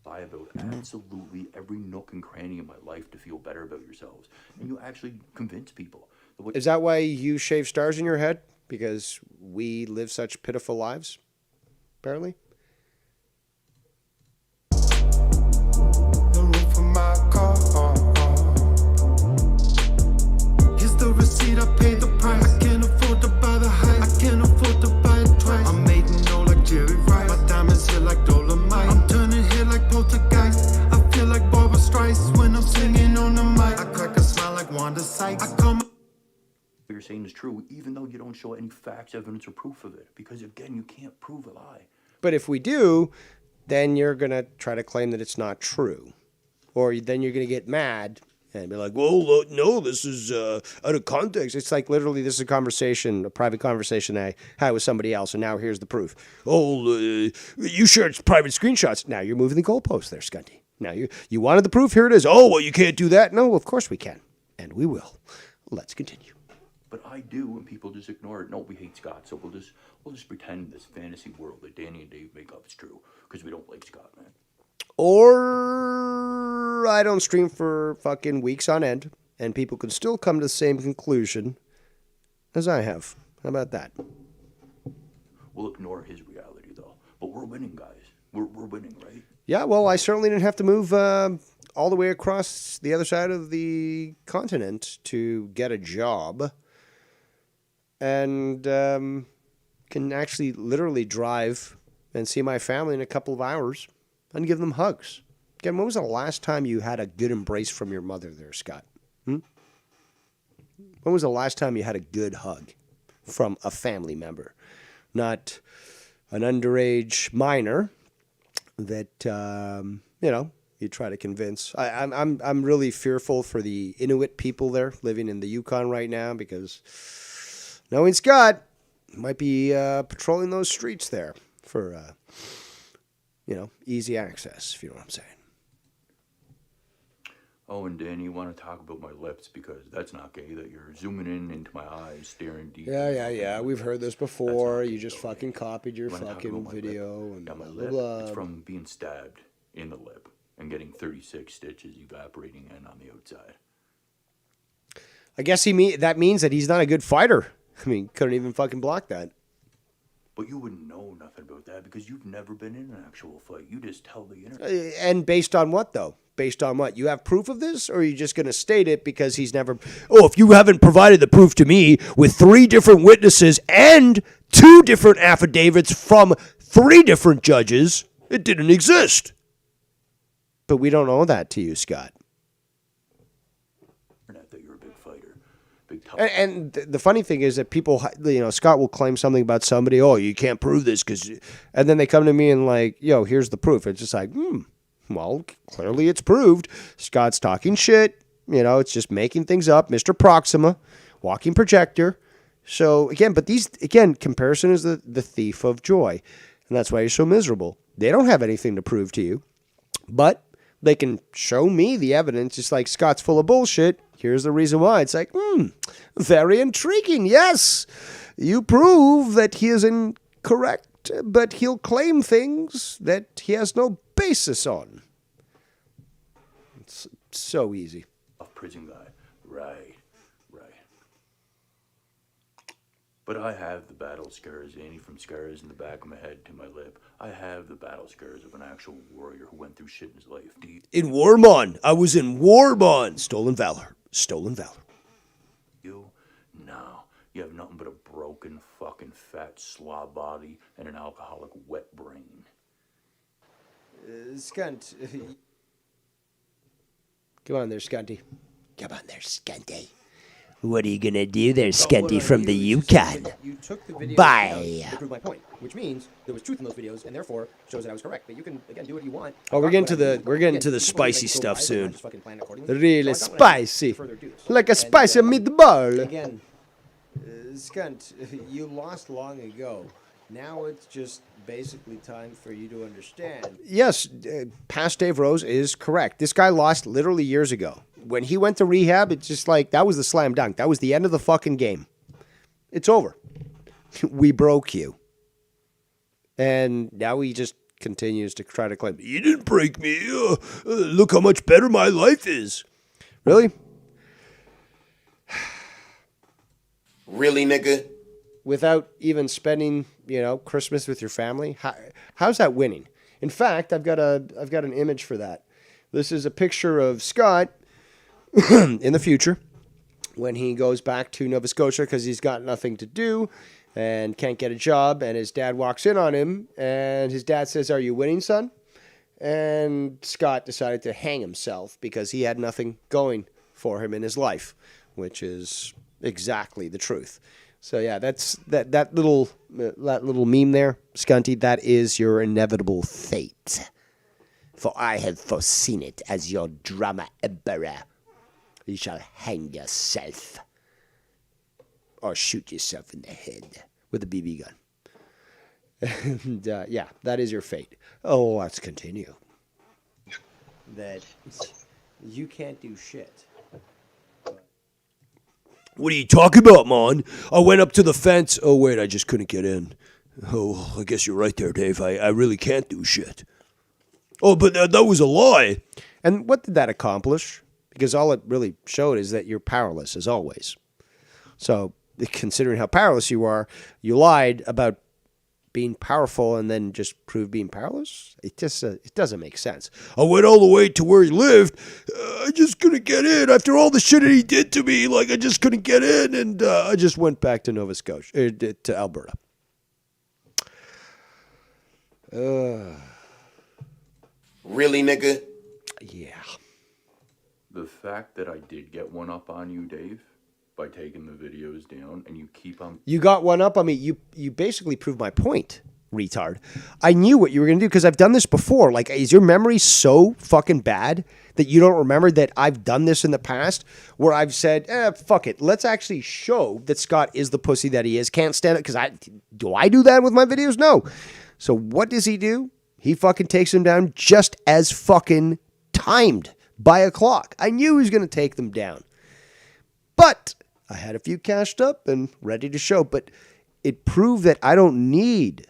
Speaker 5: Lie about absolutely every nook and cranny in my life to feel better about yourselves. And you actually convince people.
Speaker 2: Is that why you shave stars in your head? Because we live such pitiful lives? Apparently.
Speaker 8: The roof of my car. Here's the receipt, I paid the price. I can't afford to buy the hype. I can't afford to buy it twice. I'm made to know like Jerry Rice. My diamonds hit like Dolomite. I'm turning head like poltergeist. I feel like Barbara Streisand when I'm singing on the mic. I crack a smile like Wanda Sykes. I come...
Speaker 5: What you're saying is true, even though you don't show any facts, evidence, or proof of it. Because, again, you can't prove a lie.
Speaker 2: But if we do, then you're going to try to claim that it's not true. Or then you're going to get mad and be like, well, no, this is out of context. It's like literally this is a private conversation I had with somebody else, and now here's the proof. You shared private screenshots. Now you're moving the goalpost there, Scunty. Now you wanted the proof, here it is. Oh, well, you can't do that. No, of course we can. And we will. Let's continue.
Speaker 5: But I do, and people just ignore it. No, we hate Scott, so we'll just pretend this fantasy world that Danny and Dave make up is true, because we don't like Scott, man.
Speaker 2: Or I don't stream for fucking weeks on end, and people can still come to the same conclusion as I have. How about that?
Speaker 5: We'll ignore his reality, though. But we're winning, guys. We're winning, right?
Speaker 2: Yeah, well, I certainly didn't have to move all the way across the other side of the continent to get a job. And can actually literally drive and see my family in a couple of hours and give them hugs. Again, when was the last time you had a good embrace from your mother there, Scott? When was the last time you had a good hug from a family member? Not an underage minor that, you try to convince. I'm really fearful for the Inuit people there living in the Yukon right now because... knowing Scott, might be patrolling those streets there for, easy access, if you know what I'm saying.
Speaker 5: Oh, and Danny, you want to talk about my lips because that's not gay, that you're zooming in into my eyes, staring deep.
Speaker 2: Yeah. We've heard this before. You just
Speaker 5: okay.
Speaker 2: fucking copied your fucking video. And
Speaker 5: yeah, my
Speaker 2: blah,
Speaker 5: lip,
Speaker 2: blah.
Speaker 5: it's from being stabbed in the lip and getting 36 stitches evaporating in on the outside.
Speaker 2: I guess that means that he's not a good fighter. I mean, couldn't even fucking block that.
Speaker 5: But you wouldn't know nothing about that because you've never been in an actual fight. You just tell the internet.
Speaker 2: And based on what, though? Based on what? You have proof of this? Or are you just going to state it because he's never... Oh, if you haven't provided the proof to me with 3 different witnesses and 2 different affidavits from 3 different judges, it didn't exist. But we don't owe that to you, Scott.
Speaker 5: That you're a big fighter. Big tough.
Speaker 2: And the funny thing is that people, Scott will claim something about somebody. Oh, you can't prove this and then they come to me and like, here's the proof. It's just like, well, clearly it's proved. Scott's talking shit. It's just making things up. Mr. Proxima, walking projector. So comparison is the thief of joy. And that's why you're so miserable. They don't have anything to prove to you, but they can show me the evidence. It's like Scott's full of bullshit. Here's the reason why. It's like, very intriguing. Yes, you prove that he is incorrect, but he'll claim things that he has no basis on? It's so easy.
Speaker 5: A prison guy. Right. But I have the battle scars, Annie, from scars in the back of my head to my lip. I have the battle scars of an actual warrior who went through shit in his life. Do you?
Speaker 2: In Warmon. I was in Warmon. Stolen valor.
Speaker 5: You? No. You have nothing but a broken, fucking, fat slob body and an alcoholic wet brain.
Speaker 3: Skunt.
Speaker 2: Come on there, Skunty.
Speaker 9: What are you gonna do there,
Speaker 3: What
Speaker 9: Skunty
Speaker 3: I
Speaker 9: from
Speaker 3: do
Speaker 9: the
Speaker 3: is just
Speaker 9: Yukon?
Speaker 3: that you took the video
Speaker 9: Bye.
Speaker 3: down to prove my point, which means there was truth in those videos, and therefore shows that I was correct. But you can again do what you want.
Speaker 2: Oh, we're getting to the spicy stuff soon. Really spicy, like a spicy meatball.
Speaker 3: Again, Skunt, you lost long ago. Now it's just basically time for you to understand.
Speaker 2: Yes, past Dave Rose is correct. This guy lost literally years ago. When he went to rehab, it's just like, that was the slam dunk. That was the end of the fucking game. It's over. We broke you. And now he just continues to try to claim, you didn't break me. Look how much better my life is. Really?
Speaker 6: Really, nigga?
Speaker 2: Without even spending, Christmas with your family? How's that winning? In fact, I've got an image for that. This is a picture of Scott in the future when he goes back to Nova Scotia because he's got nothing to do and can't get a job, and his dad walks in on him, and his dad says, "Are you winning, son?" And Scott decided to hang himself because he had nothing going for him in his life, which is exactly the truth. So yeah, that's that little meme there, Skunty. That is your inevitable fate. For I have foreseen it as your drama emperor. You shall hang yourself, or shoot yourself in the head with a BB gun. And yeah, that is your fate. Oh, let's continue.
Speaker 3: That you can't do shit.
Speaker 2: What are you talking about, man? I went up to the fence. Oh, wait, I just couldn't get in. Oh, I guess you're right there, Dave. I really can't do shit. Oh, but that was a lie. And what did that accomplish? Because all it really showed is that you're powerless, as always. So, considering how powerless you are, you lied about being powerful and then just proved being powerless? It doesn't make sense. I went all the way to where he lived. I just couldn't get in. After all the shit that he did to me, I just couldn't get in, and I just went back to Nova Scotia, to Alberta.
Speaker 6: Really, nigga?
Speaker 2: Yeah.
Speaker 5: The fact that I did get one up on you, Dave, by taking the videos down, and you keep on...
Speaker 2: You got one up on me. You basically proved my point, retard. I knew what you were going to do because I've done this before. Is your memory so fucking bad that you don't remember that I've done this in the past where I've said, fuck it. Let's actually show that Scott is the pussy that he is. Can't stand it because do I do that with my videos? No. So what does he do? He fucking takes them down just as fucking timed by a clock. I knew he was going to take them down. But I had a few cashed up and ready to show. But it proved that I don't need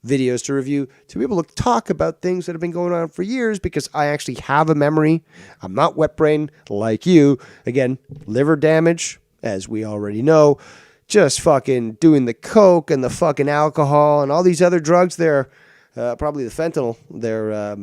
Speaker 2: videos to review to be able to talk about things that have been going on for years because I actually have a memory. I'm not wet brain like you. Again, liver damage, as we already know. Just fucking doing the coke and the fucking alcohol and all these other drugs there. Probably the fentanyl. They're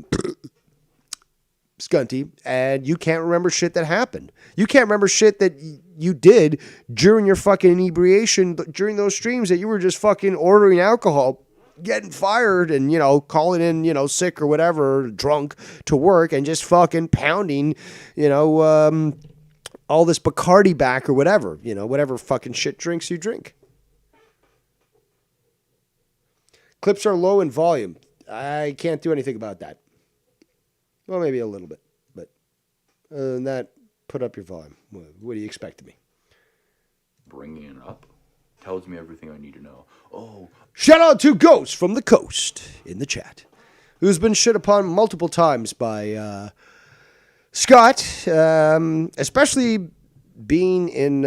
Speaker 2: Skunty, and you can't remember shit that happened. You can't remember shit that you did during your fucking inebriation, during those streams that you were just fucking ordering alcohol, getting fired, and, calling in, sick or whatever, drunk to work, and just fucking pounding, all this Bacardi back or whatever, whatever fucking shit drinks you drink. Clips are low in volume. I can't do anything about that. Well, maybe a little bit, but other than that, put up your volume. What do you expect of me?
Speaker 5: Bringing it up tells me everything I need to know. Oh,
Speaker 2: shout out to Ghost from the Coast in the chat, who's been shit upon multiple times by Scott, especially being in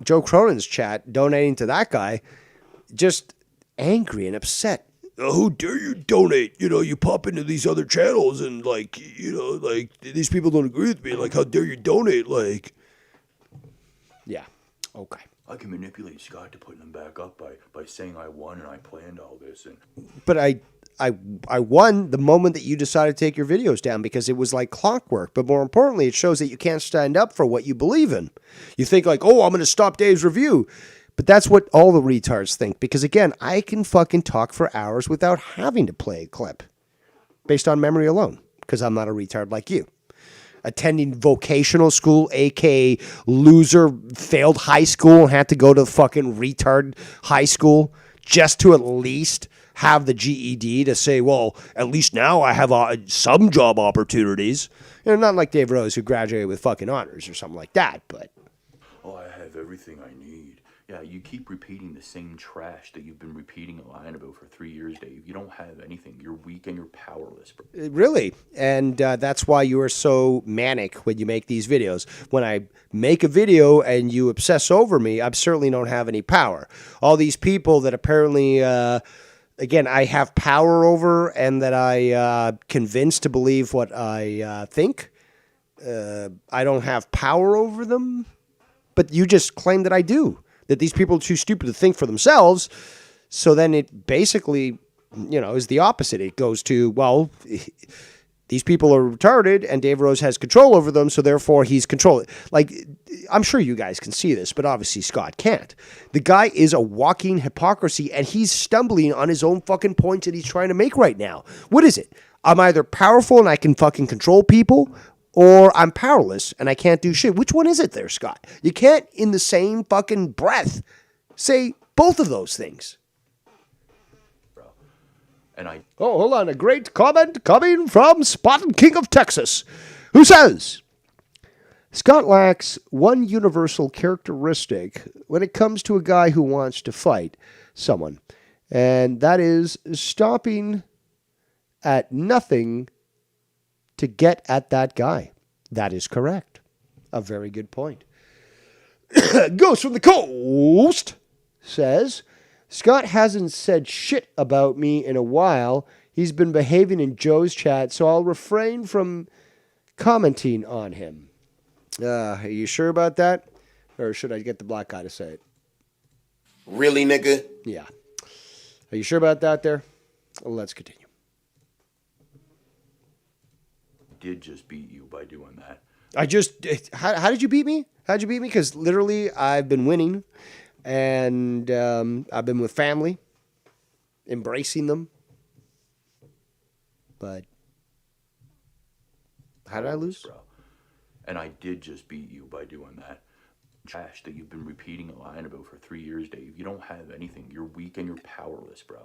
Speaker 2: Joe Cronin's chat, donating to that guy, just angry and upset who dare you donate? You know, you pop into these other channels and like, you know, like these people don't agree with me. Like, how dare you donate? Like, yeah, okay.
Speaker 5: I can manipulate Scott to putting them back up by saying I won and I planned all this. And
Speaker 2: But I won the moment that you decided to take your videos down because it was like clockwork. But more importantly, it shows that you can't stand up for what you believe in. You think like, oh, I'm going to stop Dave's review. But that's what all the retards think. Because again, I can fucking talk for hours without having to play a clip based on memory alone. Because I'm not a retard like you. Attending vocational school, aka loser, failed high school, and had to go to fucking retard high school just to at least have the GED to say, well, at least now I have some job opportunities. You know, not like Dave Rose who graduated with fucking honors or something like that, but.
Speaker 5: oh, I have everything I need. Yeah, you keep repeating the same trash that you've been repeating and lying about for 3 years, Dave. You don't have anything. You're weak and you're powerless, bro.
Speaker 2: Really. And that's why you are so manic when you make these videos. When I make a video and you obsess over me, I certainly don't have any power. All these people that apparently, again, I have power over and that I convince to believe what I think, I don't have power over them. But you just claim that I do. That these people are too stupid to think for themselves. So then it basically, you know, is the opposite. It goes to, well, these people are retarded and Dave Rose has control over them, so therefore he's controlling. Like, I'm sure you guys can see this, but obviously Scott can't. The guy is a walking hypocrisy and he's stumbling on his own fucking points that he's trying to make right now. What is it? I'm either powerful and I can fucking control people, or I'm powerless and I can't do shit. Which one is it there, Scott? You can't in the same fucking breath say both of those things.
Speaker 5: Bro. And I
Speaker 2: Oh, hold on. A great comment coming from Spotted King of Texas, who says, Scott lacks one universal characteristic when it comes to a guy who wants to fight someone, and that is stopping at nothing to get at that guy. That is correct. A very good point. Ghost from the Coast says, Scott hasn't said shit about me in a while. He's been behaving in Joe's chat, so I'll refrain from commenting on him. Are you sure about that? Or should I get the black guy to say it?
Speaker 6: Really, nigga?
Speaker 2: Yeah. Are you sure about that there? Well, let's continue.
Speaker 5: did just beat you by doing that.
Speaker 2: How did you beat me? How'd you beat me? Because literally I've been winning, and I've been with family, embracing them. But how did I lose?
Speaker 5: Bro. And I did just beat you by doing that. Trash that you've been repeating and lying about for 3 years, Dave. You don't have anything. You're weak and you're powerless, bro.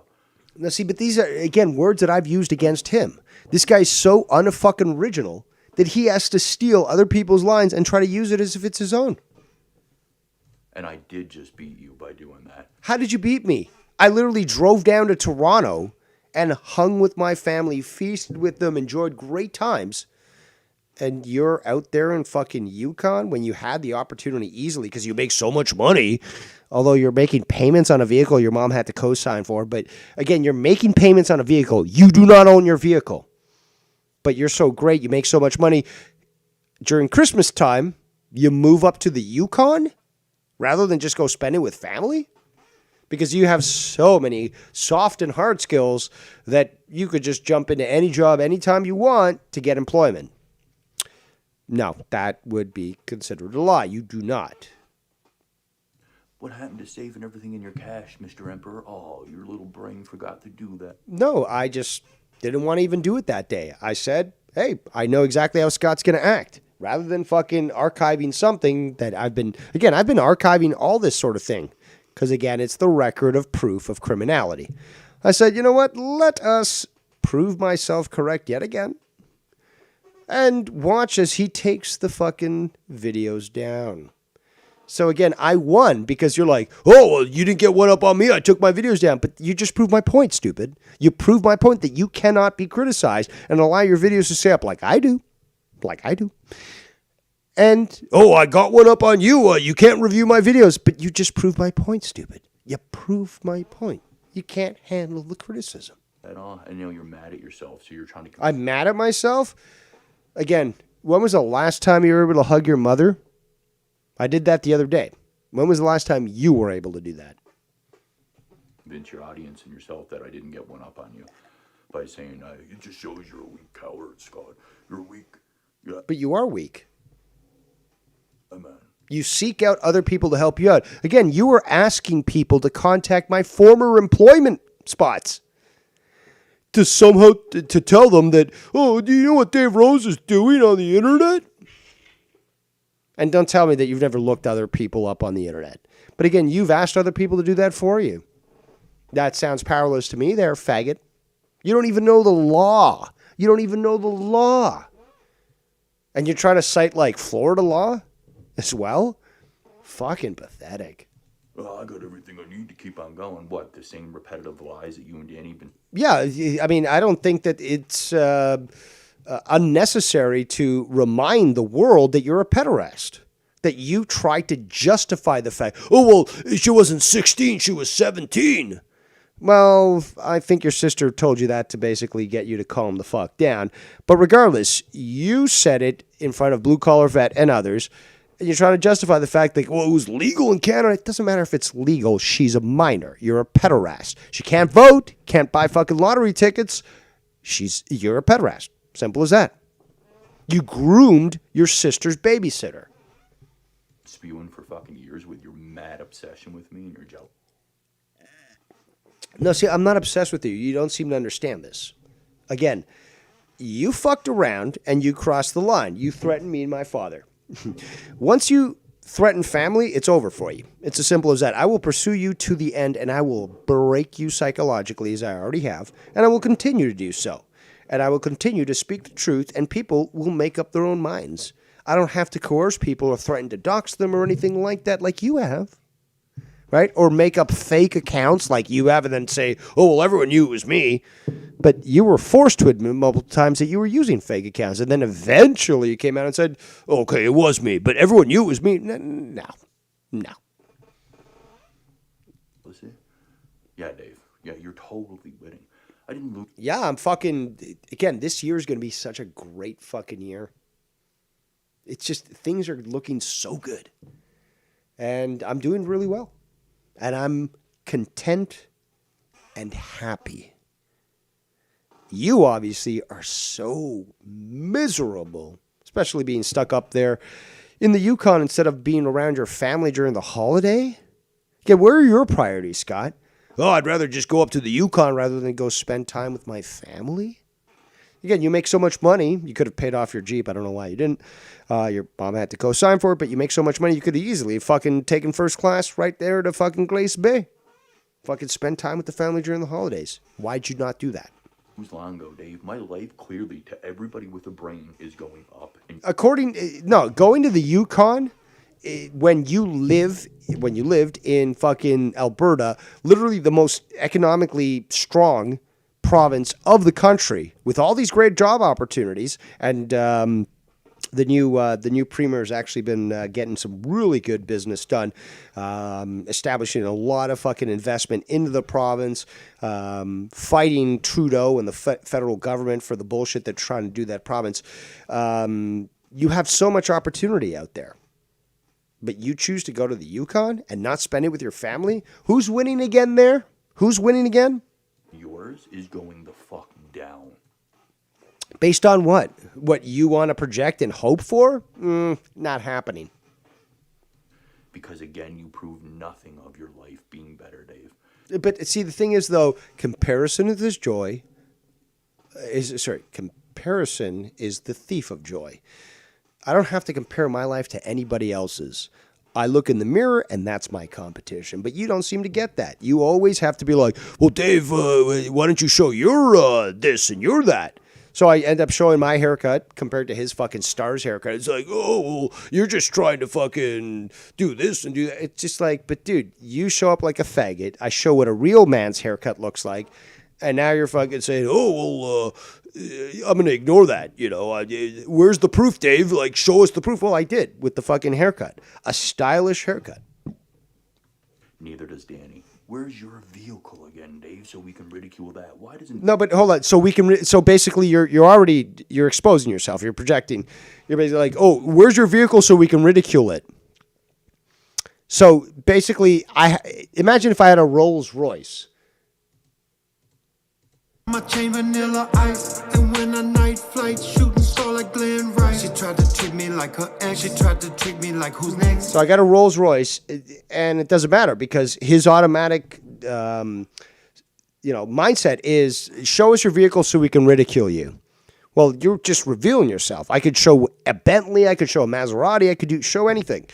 Speaker 2: Now, see, but these are, again, words that I've used against him. This guy's so unfucking original that he has to steal other people's lines and try to use it as if it's his own.
Speaker 5: And I did just beat you by doing that.
Speaker 2: How did you beat me? I literally drove down to Toronto and hung with my family, feasted with them, enjoyed great times. And you're out there in fucking Yukon when you had the opportunity easily because you make so much money. Although you're making payments on a vehicle your mom had to co-sign for. But again, you're making payments on a vehicle. You do not own your vehicle. But you're so great. You make so much money. During Christmas time, you move up to the Yukon rather than just go spend it with family. Because you have so many soft and hard skills that you could just jump into any job anytime you want to get employment. No, that would be considered a lie. You do not.
Speaker 5: What happened to saving everything in your cash, Mr. Emperor? Oh, your little brain forgot to do that.
Speaker 2: No, I just didn't want to even do it that day. I said, hey, I know exactly how Scott's going to act. Rather than fucking archiving something that I've been archiving all this sort of thing. Because, again, it's the record of proof of criminality. I said, you know what? Let us prove myself correct yet again. And watch as he takes the fucking videos down. So again, I won because you're like, oh, well, you didn't get one up on me. I took my videos down. But you just proved my point, stupid. You proved my point that you cannot be criticized and allow your videos to stay up like I do. Like I do. And, oh, I got one up on you. You can't review my videos. But you just proved my point, stupid. You proved my point. You can't handle the criticism.
Speaker 5: At all. I know you're mad at yourself, so you're trying to.
Speaker 2: I'm mad at myself? Again, when was the last time you were able to hug your mother? I did that the other day. When was the last time you were able to do that?
Speaker 5: Convince your audience and yourself that I didn't get one up on you by saying, it just shows you're a weak coward, Scott. You're weak. Yeah.
Speaker 2: But you are weak.
Speaker 5: I'm a...
Speaker 2: You seek out other people to help you out. Again, you were asking people to contact my former employment spots to somehow to tell them that, oh, do you know what Dave Rose is doing on the internet? And don't tell me that you've never looked other people up on the internet. But again, you've asked other people to do that for you. That sounds powerless to me there, faggot. You don't even know the law. You don't even know the law. And you're trying to cite like Florida law as well? Fucking pathetic.
Speaker 5: Well, I got everything I need to keep on going. What, the same repetitive lies that you and Danny been...
Speaker 2: Yeah, I mean, I don't think that it's unnecessary to remind the world that you're a pederast. That you try to justify the fact, oh, well, she wasn't 16, she was 17. Well, I think your sister told you that to basically get you to calm the fuck down. But regardless, you said it in front of Blue Collar Vet and others, and you're trying to justify the fact that, well, it was legal in Canada. It doesn't matter if it's legal. She's a minor. You're a pederast. She can't vote, can't buy fucking lottery tickets. You're a pederast. Simple as that. You groomed your sister's babysitter.
Speaker 5: Spewing for fucking years with your mad obsession with me and your joke.
Speaker 2: No, see, I'm not obsessed with you. You don't seem to understand this. Again, you fucked around and you crossed the line. You threatened me and my father. Once you threaten family, it's over for you. It's as simple as that. I will pursue you to the end and I will break you psychologically as I already have, and I will continue to do so. And I will continue to speak the truth, and people will make up their own minds. I don't have to coerce people or threaten to dox them or anything like that like you have. Right? Or make up fake accounts like you have and then say, oh, well, everyone knew it was me. But you were forced to admit multiple times that you were using fake accounts. And then eventually you came out and said, okay, it was me, but everyone knew it was me. No.
Speaker 5: Listen. Yeah, Dave. Yeah, you're totally winning. I didn't lose.
Speaker 2: Yeah, I'm fucking... Again, this year is going to be such a great fucking year. It's just, things are looking so good. And I'm doing really well. And I'm content and happy. You obviously are so miserable, especially being stuck up there in the Yukon instead of being around your family during the holiday. Yeah, where are your priorities, Scott? Oh, I'd rather just go up to the Yukon rather than go spend time with my family. Again, you make so much money. You could have paid off your Jeep. I don't know why you didn't. Your mom had to co-sign for it, but you make so much money, you could have easily fucking taken first class right there to fucking Glace Bay. Fucking spend time with the family during the holidays. Why'd you not do that?
Speaker 5: Who's long ago, Dave? My life clearly to everybody with a brain is going up. And
Speaker 2: Going to the Yukon, when you lived in fucking Alberta, literally the most economically strong province of the country, with all these great job opportunities, and the new premier has actually been getting some really good business done, establishing a lot of fucking investment into the province, fighting Trudeau and the federal government for the bullshit they're trying to do that province. You have so much opportunity out there, but you choose to go to the Yukon and not spend it with your family. Who's winning again there? Who's winning again?
Speaker 5: yours is going the fuck down.
Speaker 2: Based on what? What you want to project and hope for? Not happening.
Speaker 5: Because again, you prove nothing of your life being better, Dave.
Speaker 2: But see, the thing is, though, comparison is the thief of joy. I don't have to compare my life to anybody else's. I look in the mirror, and that's my competition. But you don't seem to get that. You always have to be like, well, Dave, why don't you show your this and you're that? So I end up showing my haircut compared to his fucking Star's haircut. It's like, oh, well, you're just trying to fucking do this and do that. It's just like, but dude, you show up like a faggot. I show what a real man's haircut looks like. And now you're fucking saying, oh, well, I'm going to ignore that. You know, where's the proof, Dave? Like, show us the proof. Well, I did with the fucking haircut. A stylish haircut.
Speaker 5: Neither does Danny. Where's your vehicle again, Dave, so we can ridicule that? Why doesn't...
Speaker 2: No, but hold on. So we can. So basically, you're exposing yourself. You're projecting. You're basically like, oh, where's your vehicle so we can ridicule it? So basically, imagine if I had a Rolls Royce.
Speaker 8: My chain vanilla ice, and when a night flight shooting star like Glenn Rice. She tried to treat me like her ex. She tried to treat me like who's next.
Speaker 2: So I got a Rolls Royce, and it doesn't matter because his automatic, mindset is show us your vehicle so we can ridicule you. Well, you're just revealing yourself. I could show a Bentley, I could show a Maserati, I could show anything.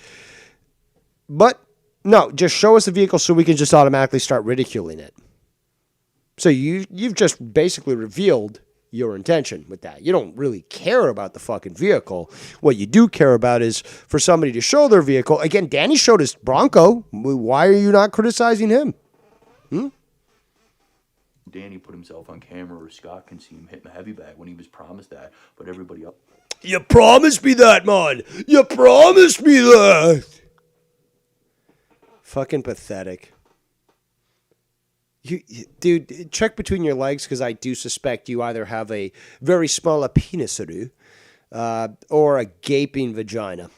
Speaker 2: But no, just show us the vehicle so we can just automatically start ridiculing it. So you've just basically revealed your intention with that. You don't really care about the fucking vehicle. What you do care about is for somebody to show their vehicle. Again, Danny showed his Bronco. Why are you not criticizing him?
Speaker 5: Danny put himself on camera, or Scott can see him hitting the heavy bag when he was promised that, but everybody else...
Speaker 2: You promised me that, man. You promised me that. Fucking pathetic. Dude, check between your legs because I do suspect you either have a very small penis or a gaping vagina.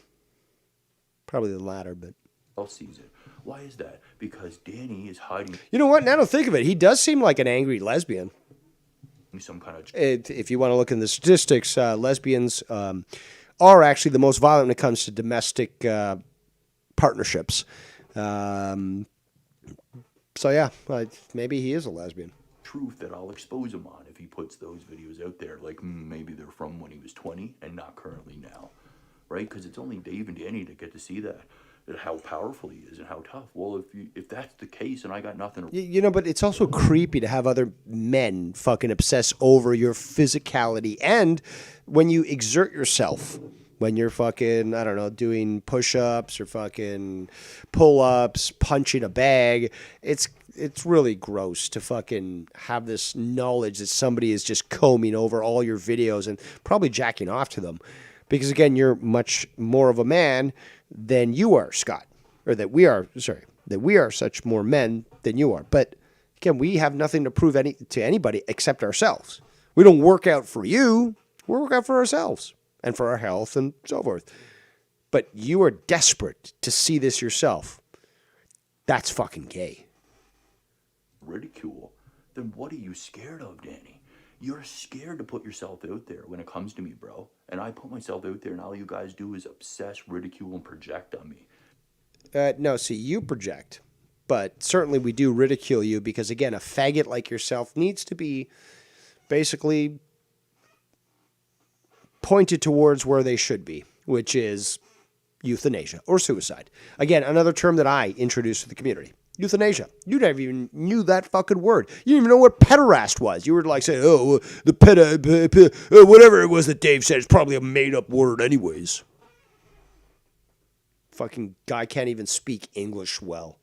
Speaker 2: Probably the latter, but...
Speaker 5: else sees it. Why is that? Because Danny is hiding...
Speaker 2: You know what? Now I don't think of it. He does seem like an angry lesbian.
Speaker 5: some kind of...
Speaker 2: If you want to look in the statistics, lesbians are actually the most violent when it comes to domestic partnerships. So yeah, maybe he is a lesbian.
Speaker 5: Truth that I'll expose him on if he puts those videos out there. Like, maybe they're from when he was 20 and not currently now. Right? Because it's only Dave and Danny that get to see that. How powerful he is and how tough. Well, if that's the case and I got nothing...
Speaker 2: But it's also creepy to have other men fucking obsess over your physicality. And when you exert yourself, when you're fucking, I don't know, doing push-ups or fucking pull-ups, punching a bag, it's really gross to fucking have this knowledge that somebody is just combing over all your videos and probably jacking off to them. Because, again, you're much more of a man than you are, Scott. Or that we are such more men than you are. But, again, we have nothing to prove to anybody except ourselves. We don't work out for you. We work out for ourselves and for our health and so forth. But you are desperate to see this yourself. That's fucking gay.
Speaker 5: Ridicule. Then what are you scared of, Danny? You're scared to put yourself out there when it comes to me, bro. And I put myself out there, and all you guys do is obsess, ridicule, and project on me.
Speaker 2: No, see, you project. But certainly we do ridicule you because, again, a faggot like yourself needs to be basically pointed towards where they should be, which is euthanasia or suicide. Again, another term that I introduced to the community. Euthanasia. You never even knew that fucking word. You didn't even know what pederast was. You were like saying, oh, the whatever it was that Dave said. It's probably a made-up word anyways. Fucking guy can't even speak English well.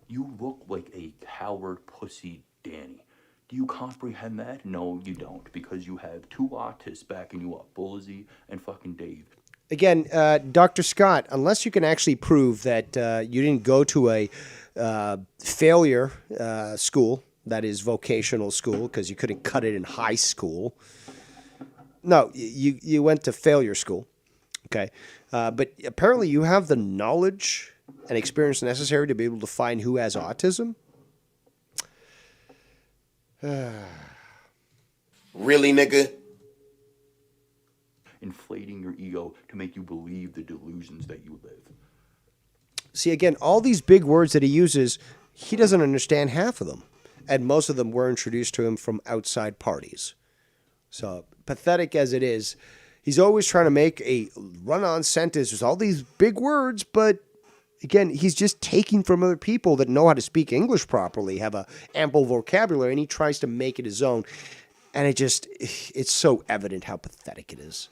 Speaker 5: You look like a coward pussy, Danny. Do you comprehend that? No, you don't, because you have two autists backing you up, Bullsy and fucking Dave.
Speaker 2: Again, Dr. Scott, unless you can actually prove that you didn't go to a failure school, that is vocational school, because you couldn't cut it in high school. No, you went to failure school, okay? But apparently you have the knowledge and experience necessary to be able to find who has autism.
Speaker 6: Really, nigga?
Speaker 5: Inflating your ego to make you believe the delusions that you live.
Speaker 2: See, again, all these big words that he uses, he doesn't understand half of them. And most of them were introduced to him from outside parties. So, pathetic as it is, he's always trying to make a run-on sentence with all these big words, but again, he's just taking from other people that know how to speak English properly, have a ample vocabulary, and he tries to make it his own. And it's so evident how pathetic it is.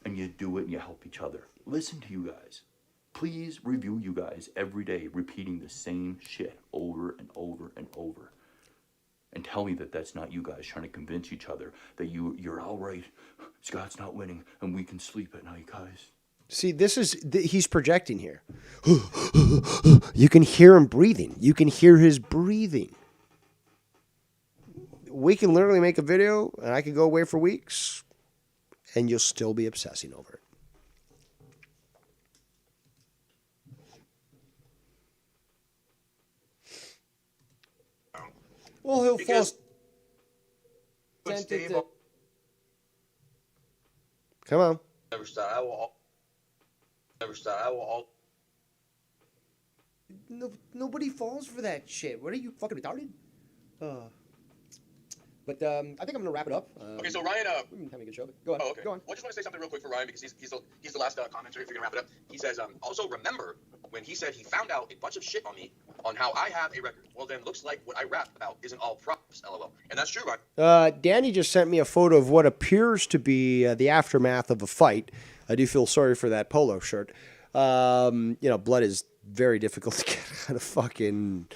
Speaker 5: And you do it and you help each other. Listen to you guys. Please review you guys every day, repeating the same shit over and over and over. And tell me that that's not you guys trying to convince each other that you're all right. Scott's not winning and we can sleep at night, guys.
Speaker 2: See, he's projecting here. You can hear him breathing. You can hear his breathing. We can literally make a video, and I could go away for weeks, and you'll still be obsessing over it.
Speaker 3: Well, he'll
Speaker 4: Because-
Speaker 3: force.
Speaker 4: Dave,
Speaker 2: Come on.
Speaker 4: never stop. I will never stop. I will all.
Speaker 3: No, nobody falls for that shit. What are you, fucking retarded? But I think I'm gonna wrap it up.
Speaker 4: Okay, so Ryan.
Speaker 3: We've been having a good show. But go on.
Speaker 4: Oh, okay.
Speaker 3: Go on.
Speaker 4: Well, I just want to say something real quick for Ryan because he's the last commenter. If you're gonna wrap it up, he says also remember when he said he found out a bunch of shit on me on how I have a record. Well, then looks like what I rap about isn't all props. LOL. And that's true, Ryan.
Speaker 2: Danny just sent me a photo of what appears to be the aftermath of a fight. I do feel sorry for that polo shirt. Blood is very difficult to get out of fucking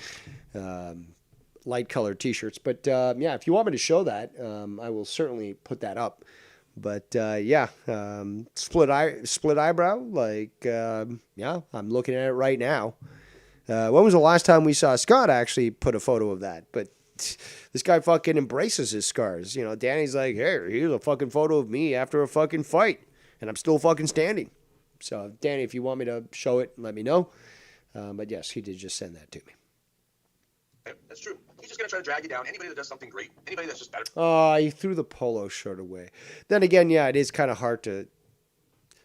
Speaker 2: light colored t-shirts. But if you want me to show that, I will certainly put that up. But split eyebrow. Like, I'm looking at it right now. When was the last time we saw Scott actually put a photo of that? But this guy fucking embraces his scars. You know, Danny's like, hey, here's a fucking photo of me after a fucking fight, and I'm still fucking standing. So, Danny, if you want me to show it, let me know. But yes, he did just send that to me.
Speaker 4: Yeah, that's true. He's just gonna try to drag you down. Anybody that does something great, anybody that's just better.
Speaker 2: Oh, he threw the polo shirt away. Then again, yeah, it is kind of hard to,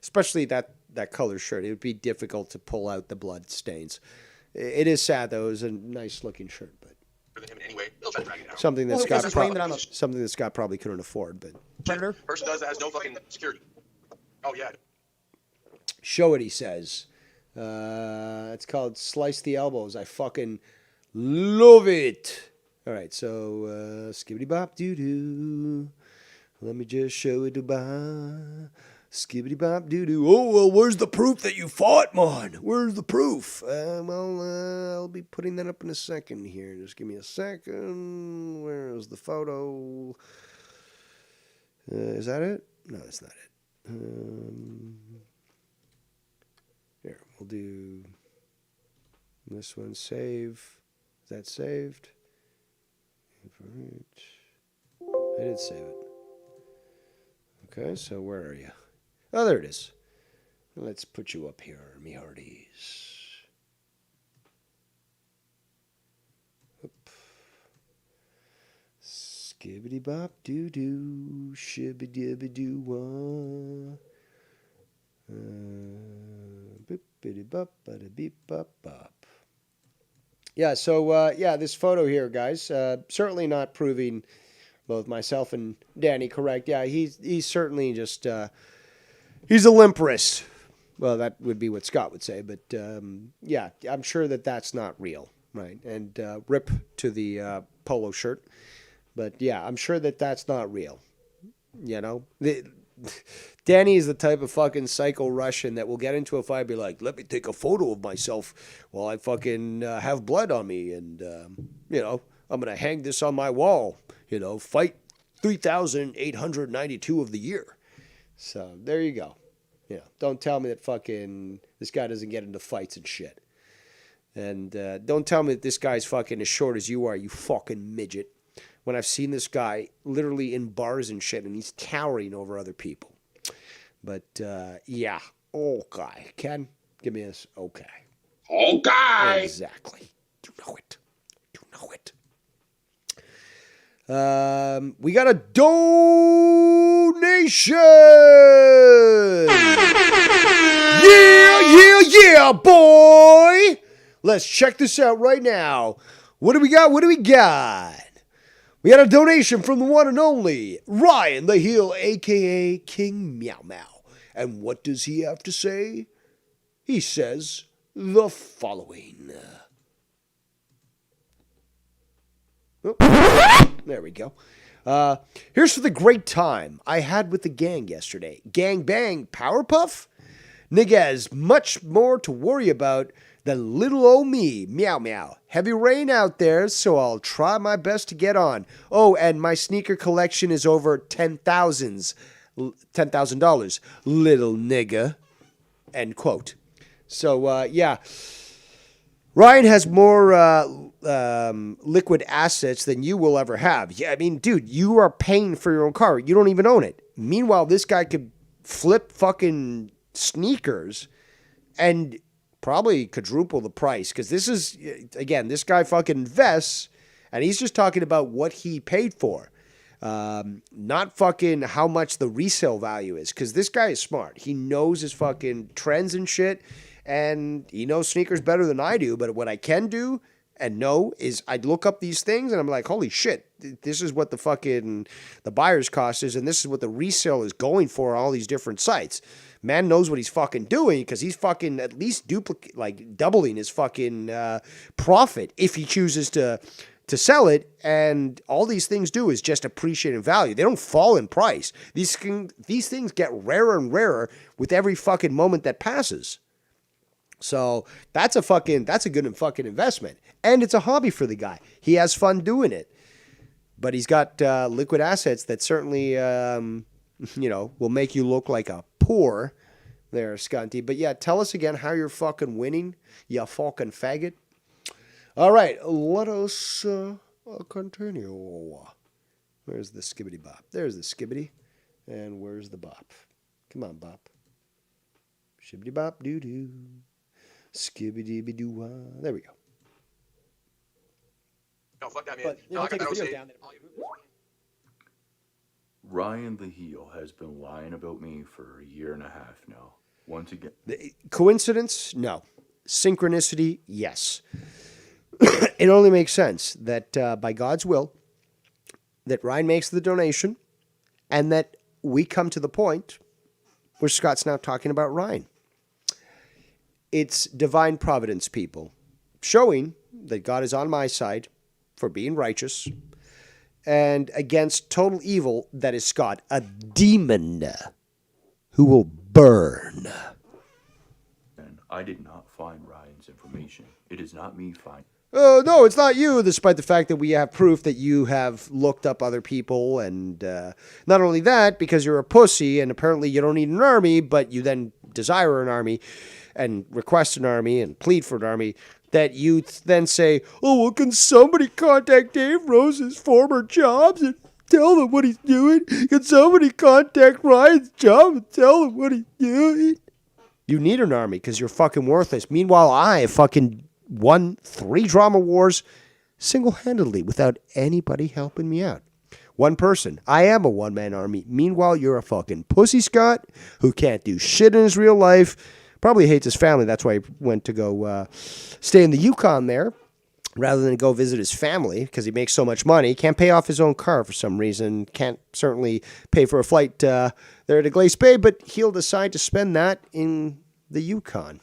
Speaker 2: especially that color shirt. It would be difficult to pull out the blood stains. It is sad though. It was a nice looking shirt, but
Speaker 4: Than him anyway. He'll try to drag you down.
Speaker 2: something that
Speaker 3: Well,
Speaker 2: Scott
Speaker 3: he'll claim that I'm
Speaker 2: something that Scott probably couldn't afford. But
Speaker 3: Predator.
Speaker 4: Person does that has no fucking security. Oh yeah.
Speaker 2: show it, he says. It's called Slice the Elbows. I fucking love it. All right, so skibbity bop doo doo. Let me just show it to ba. Skibbity bop doo doo. Oh, well, where's the proof that you fought, man? Where's the proof? I'll be putting that up in a second here. Just give me a second. Where is the photo? Is that it? No, that's not it. Here, we'll do this one. Save. Is that saved? I did save it. Okay, so where are you? Oh, there it is. Let's put you up here, me hearties. Oop. Skibbity bop doo doo, shibby dibby doo wah. Bippity bop, bada beep bop bop. Yeah, so this photo here, guys, certainly not proving both myself and Danny correct. Yeah, he's certainly just he's a limp wrist. Well, that would be what Scott would say, but yeah, I'm sure that that's not real, right? And rip to the polo shirt, but yeah, I'm sure that that's not real. You know, Danny is the type of fucking psycho Russian that will get into a fight and be like, let me take a photo of myself while I fucking have blood on me. And, you know, I'm going to hang this on my wall, you know, fight 3,892 of the year. So there you go. You know, don't tell me that fucking this guy doesn't get into fights and shit. And don't tell me that this guy's fucking as short as you are, you fucking midget. When I've seen this guy literally in bars and shit, and he's towering over other people. But, yeah. Okay. Ken, give me this. Okay.
Speaker 6: Okay.
Speaker 2: Exactly. You know it. You know it. We got a donation. Yeah, boy. Let's check this out right now. What do we got? What do we got? We got a donation from the one and only Ryan the Heel, a.k.a. King Meow Meow. And what does he have to say? He says the following. Oh, there we go. Here's for the great time I had with the gang yesterday. Gang bang, Powerpuff? Nigga has much more to worry about than little old me, meow meow. Heavy rain out there, so I'll try my best to get on. Oh, and my sneaker collection is over $10,000, little nigga. end quote. So, yeah. Ryan has more liquid assets than you will ever have. Yeah, I mean, dude, you are paying for your own car. You don't even own it. Meanwhile, this guy could flip fucking sneakers and probably quadruple the price. Because this is, again, this guy fucking invests, and he's just talking about what he paid for. Not fucking how much the resale value is. Because this guy is smart. He knows his fucking trends and shit. And he knows sneakers better than I do. But what I can do and know is I'd look up these things and I'm like, holy shit, this is what the fucking the buyer's cost is. And this is what the resale is going for on all these different sites. Man knows what he's fucking doing because he's fucking at least doubling his fucking profit if he chooses to sell it. And all these things do is just appreciate in value. They don't fall in price. These things get rarer and rarer with every fucking moment that passes. So that's a good fucking investment. And it's a hobby for the guy. He has fun doing it. But he's got liquid assets that certainly, will make you look like a poor there, Scunty. But yeah, tell us again how you're fucking winning, you fucking faggot. All right, let us continue. Where's the skibbity bop? There's the skibbity. And where's the bop? Come on, bop. Shibbity bop doo doo. Skibbity doo. There we go.
Speaker 4: No, fuck that, man.
Speaker 3: But,
Speaker 4: No, I
Speaker 3: take
Speaker 4: gotta
Speaker 3: a
Speaker 4: say,
Speaker 3: video down there.
Speaker 5: Ryan the heel has been lying about me for a year and a half now. Once again.
Speaker 2: Coincidence? No. Synchronicity? Yes. It only makes sense that by God's will, that Ryan makes the donation and that we come to the point where Scott's now talking about Ryan. It's divine providence, people, showing that God is on my side for being righteous and against total evil that is Scott, a demon who will burn.
Speaker 5: And I did not find Ryan's information. It is not me finding.
Speaker 2: No, it's not you, despite the fact that we have proof that you have looked up other people. And not only that, because you're a pussy and apparently you don't need an army, but you then desire an army and request an army and plead for an army, that you then say, oh, well, can somebody contact Dave Rose's former jobs and tell them what he's doing? Can somebody contact Ryan's job and tell him what he's doing? You need an army because you're fucking worthless. Meanwhile, I fucking won 3 drama wars single-handedly without anybody helping me out. One person. I am a one-man army. Meanwhile, you're a fucking pussy, Scott, who can't do shit in his real life. Probably hates his family. That's why he went to go stay in the Yukon there rather than go visit his family because he makes so much money. Can't pay off his own car for some reason. Can't certainly pay for a flight there to Glace Bay, but he'll decide to spend that in the Yukon.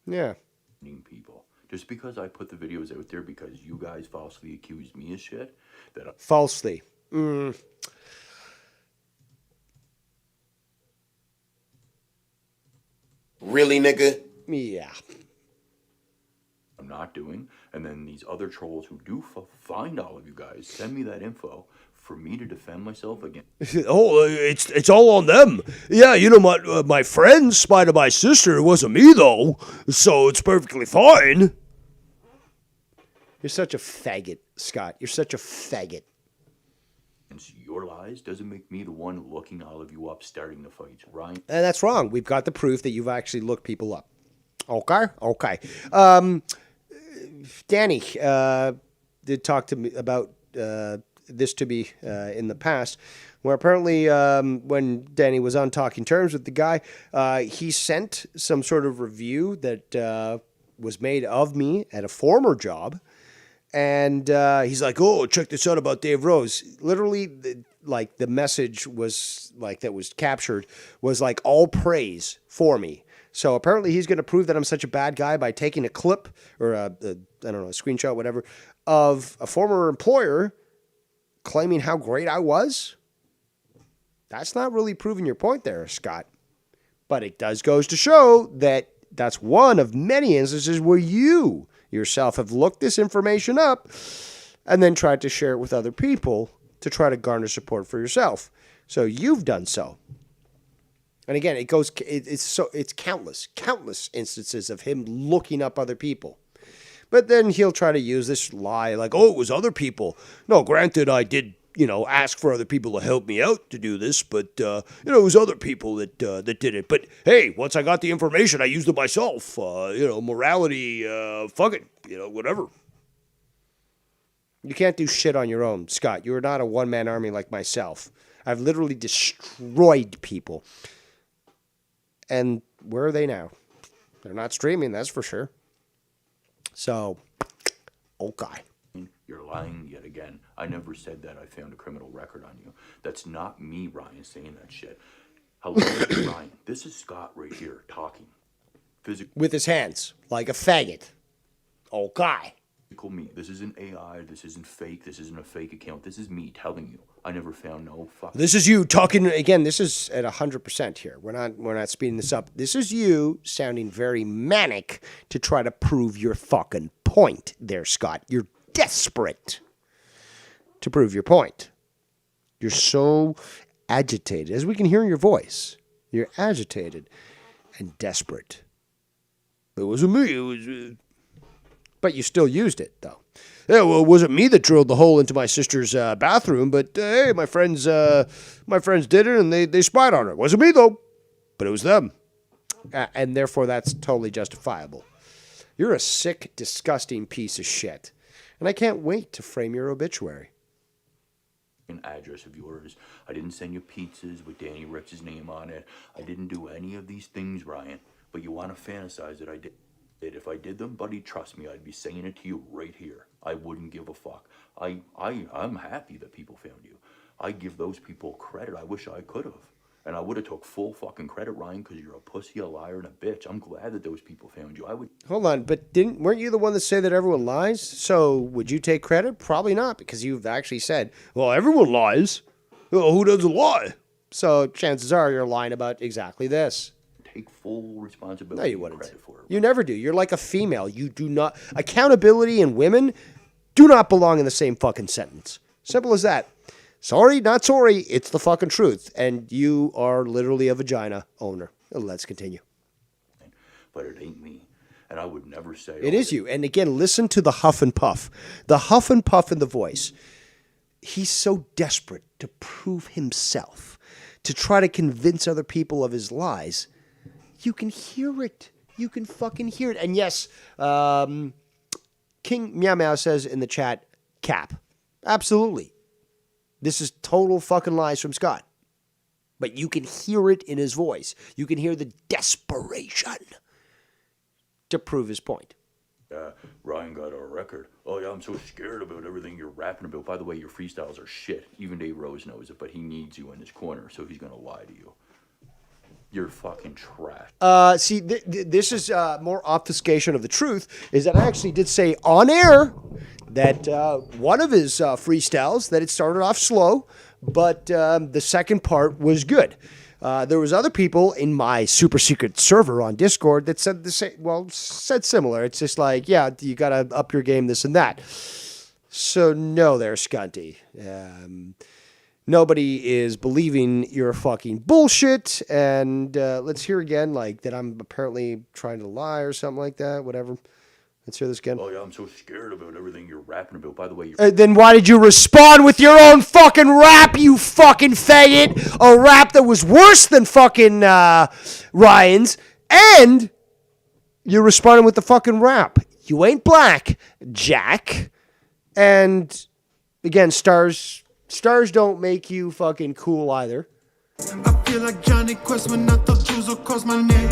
Speaker 2: Yeah.
Speaker 5: People. Just because I put the videos out there because you guys falsely accused me of shit.
Speaker 2: Falsely.
Speaker 6: Really, nigga?
Speaker 2: Yeah.
Speaker 5: I'm not doing. And then these other trolls who do find all of you guys, send me that info for me to defend myself against.
Speaker 2: Oh, it's all on them. Yeah, you know, my friends spied on my sister. It wasn't me, though. So it's perfectly fine. You're such a faggot, Scott. You're such a faggot.
Speaker 5: And your lies doesn't make me the one looking all of you up, starting the fights, right?
Speaker 2: And that's wrong. We've got the proof that you've actually looked people up. Okay? Okay. Danny did talk to me about this to me in the past, where apparently when Danny was on talking terms with the guy, he sent some sort of review that was made of me at a former job. And he's like, oh, check this out about Dave Rose. Literally, the message was that was captured was like all praise for me. So apparently he's going to prove that I'm such a bad guy by taking a clip or a screenshot, whatever, of a former employer claiming how great I was. That's not really proving your point there, Scott. But it goes to show that that's one of many instances where you yourself have looked this information up and then tried to share it with other people to try to garner support for yourself. So you've done so. And again, it's countless instances of him looking up other people. But then he'll try to use this lie like, oh, it was other people. No, granted, I did, ask for other people to help me out to do this, but, it was other people that did it. But, hey, once I got the information, I used it myself. Morality, fuck it, whatever. You can't do shit on your own, Scott. You are not a one-man army like myself. I've literally destroyed people. And where are they now? They're not streaming, that's for sure. So, okay.
Speaker 5: You're lying yet again. I never said that I found a criminal record on you. That's not me, Ryan, saying that shit. Hello, Ryan. This is Scott right here talking.
Speaker 2: With his hands, like a faggot. Okay.
Speaker 5: Me. This isn't AI. This isn't fake. This isn't a fake account. This is me telling you. I never found no fuck.
Speaker 2: This is you talking again. This is at 100% here. We're not speeding this up. This is you sounding very manic to try to prove your fucking point there, Scott. You're desperate to prove your point. You're so agitated, as we can hear in your voice. You're agitated and desperate. It wasn't me. It was. But you still used it, though. Yeah, well, it wasn't me that drilled the hole into my sister's bathroom, but hey, my friends did it, and they spied on her. It wasn't me, though, but it was them. And therefore, that's totally justifiable. You're a sick, disgusting piece of shit. And I can't wait to frame your obituary.
Speaker 5: An address of yours. I didn't send you pizzas with Danny Ritz's name on it. I didn't do any of these things, Ryan. But you want to fantasize that I did. If I did them, buddy, trust me, I'd be saying it to you right here. I wouldn't give a fuck. I'm happy that people found you. I give those people credit. I wish I could have. And I would have took full fucking credit, Ryan, because you're a pussy, a liar, and a bitch. I'm glad that those people found you. I would.
Speaker 2: Hold on, but weren't you the one that said that everyone lies? So would you take credit? Probably not, because you've actually said, well, everyone lies. Well, who doesn't lie? So chances are you're lying about exactly this.
Speaker 5: Take full responsibility.
Speaker 2: No, you wouldn't.
Speaker 5: Credit for it.
Speaker 2: You never do. You're like a female. You do not. Accountability and women do not belong in the same fucking sentence. Simple as that. Sorry, not sorry. It's the fucking truth. And you are literally a vagina owner. Let's continue.
Speaker 5: But it ain't me. And I would never say
Speaker 2: it is you. And again, listen to the huff and puff. The huff and puff in the voice. He's so desperate to prove himself, to try to convince other people of his lies. You can hear it. You can fucking hear it. And yes, King Meow Meow says in the chat, cap. Absolutely. This is total fucking lies from Scott. But you can hear it in his voice. You can hear the desperation to prove his point.
Speaker 5: Ryan got our record. Oh, yeah, I'm so scared about everything you're rapping about. By the way, your freestyles are shit. Even Dave Rose knows it, but he needs you in his corner, so he's going to lie to you. You're fucking trash.
Speaker 2: See, this is more obfuscation of the truth, is that I actually did say on air that one of his freestyles, that it started off slow, but the second part was good. There was other people in my super secret server on Discord that said the same, said similar. It's just like, yeah, you got to up your game, this and that. So no there, Scunty. Nobody is believing your fucking bullshit, and let's hear again, like, that I'm apparently trying to lie or something like that, whatever. Let's hear this again.
Speaker 5: Oh, yeah, I'm so scared about everything you're rapping about. By the way,
Speaker 2: then why did you respond with your own fucking rap, you fucking faggot? A rap that was worse than fucking Ryan's, and you responded with the fucking rap. You ain't black, Jack. And, again, Stars don't make you fucking cool either.
Speaker 8: I feel like Johnny Quest when I thought Jews would cross my name.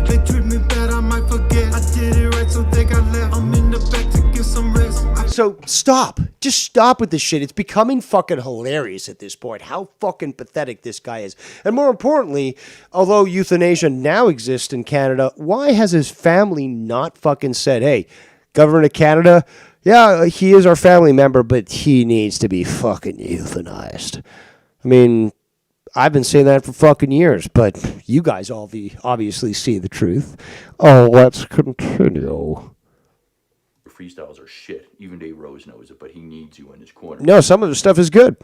Speaker 8: They treat me bad, I might forget. I did it right, so they got left. I'm in the back to get some rest.
Speaker 2: So stop. Just stop with this shit. It's becoming fucking hilarious at this point. How fucking pathetic this guy is. And more importantly, although euthanasia now exists in Canada, why has his family not fucking said, hey, Government of Canada, yeah, he is our family member, but he needs to be fucking euthanized. I mean, I've been saying that for fucking years, but you guys all obviously see the truth. Oh, let's continue.
Speaker 5: Your freestyles are shit. Even Dave Rose knows it, but he needs you in his corner.
Speaker 2: No, some of the stuff is good.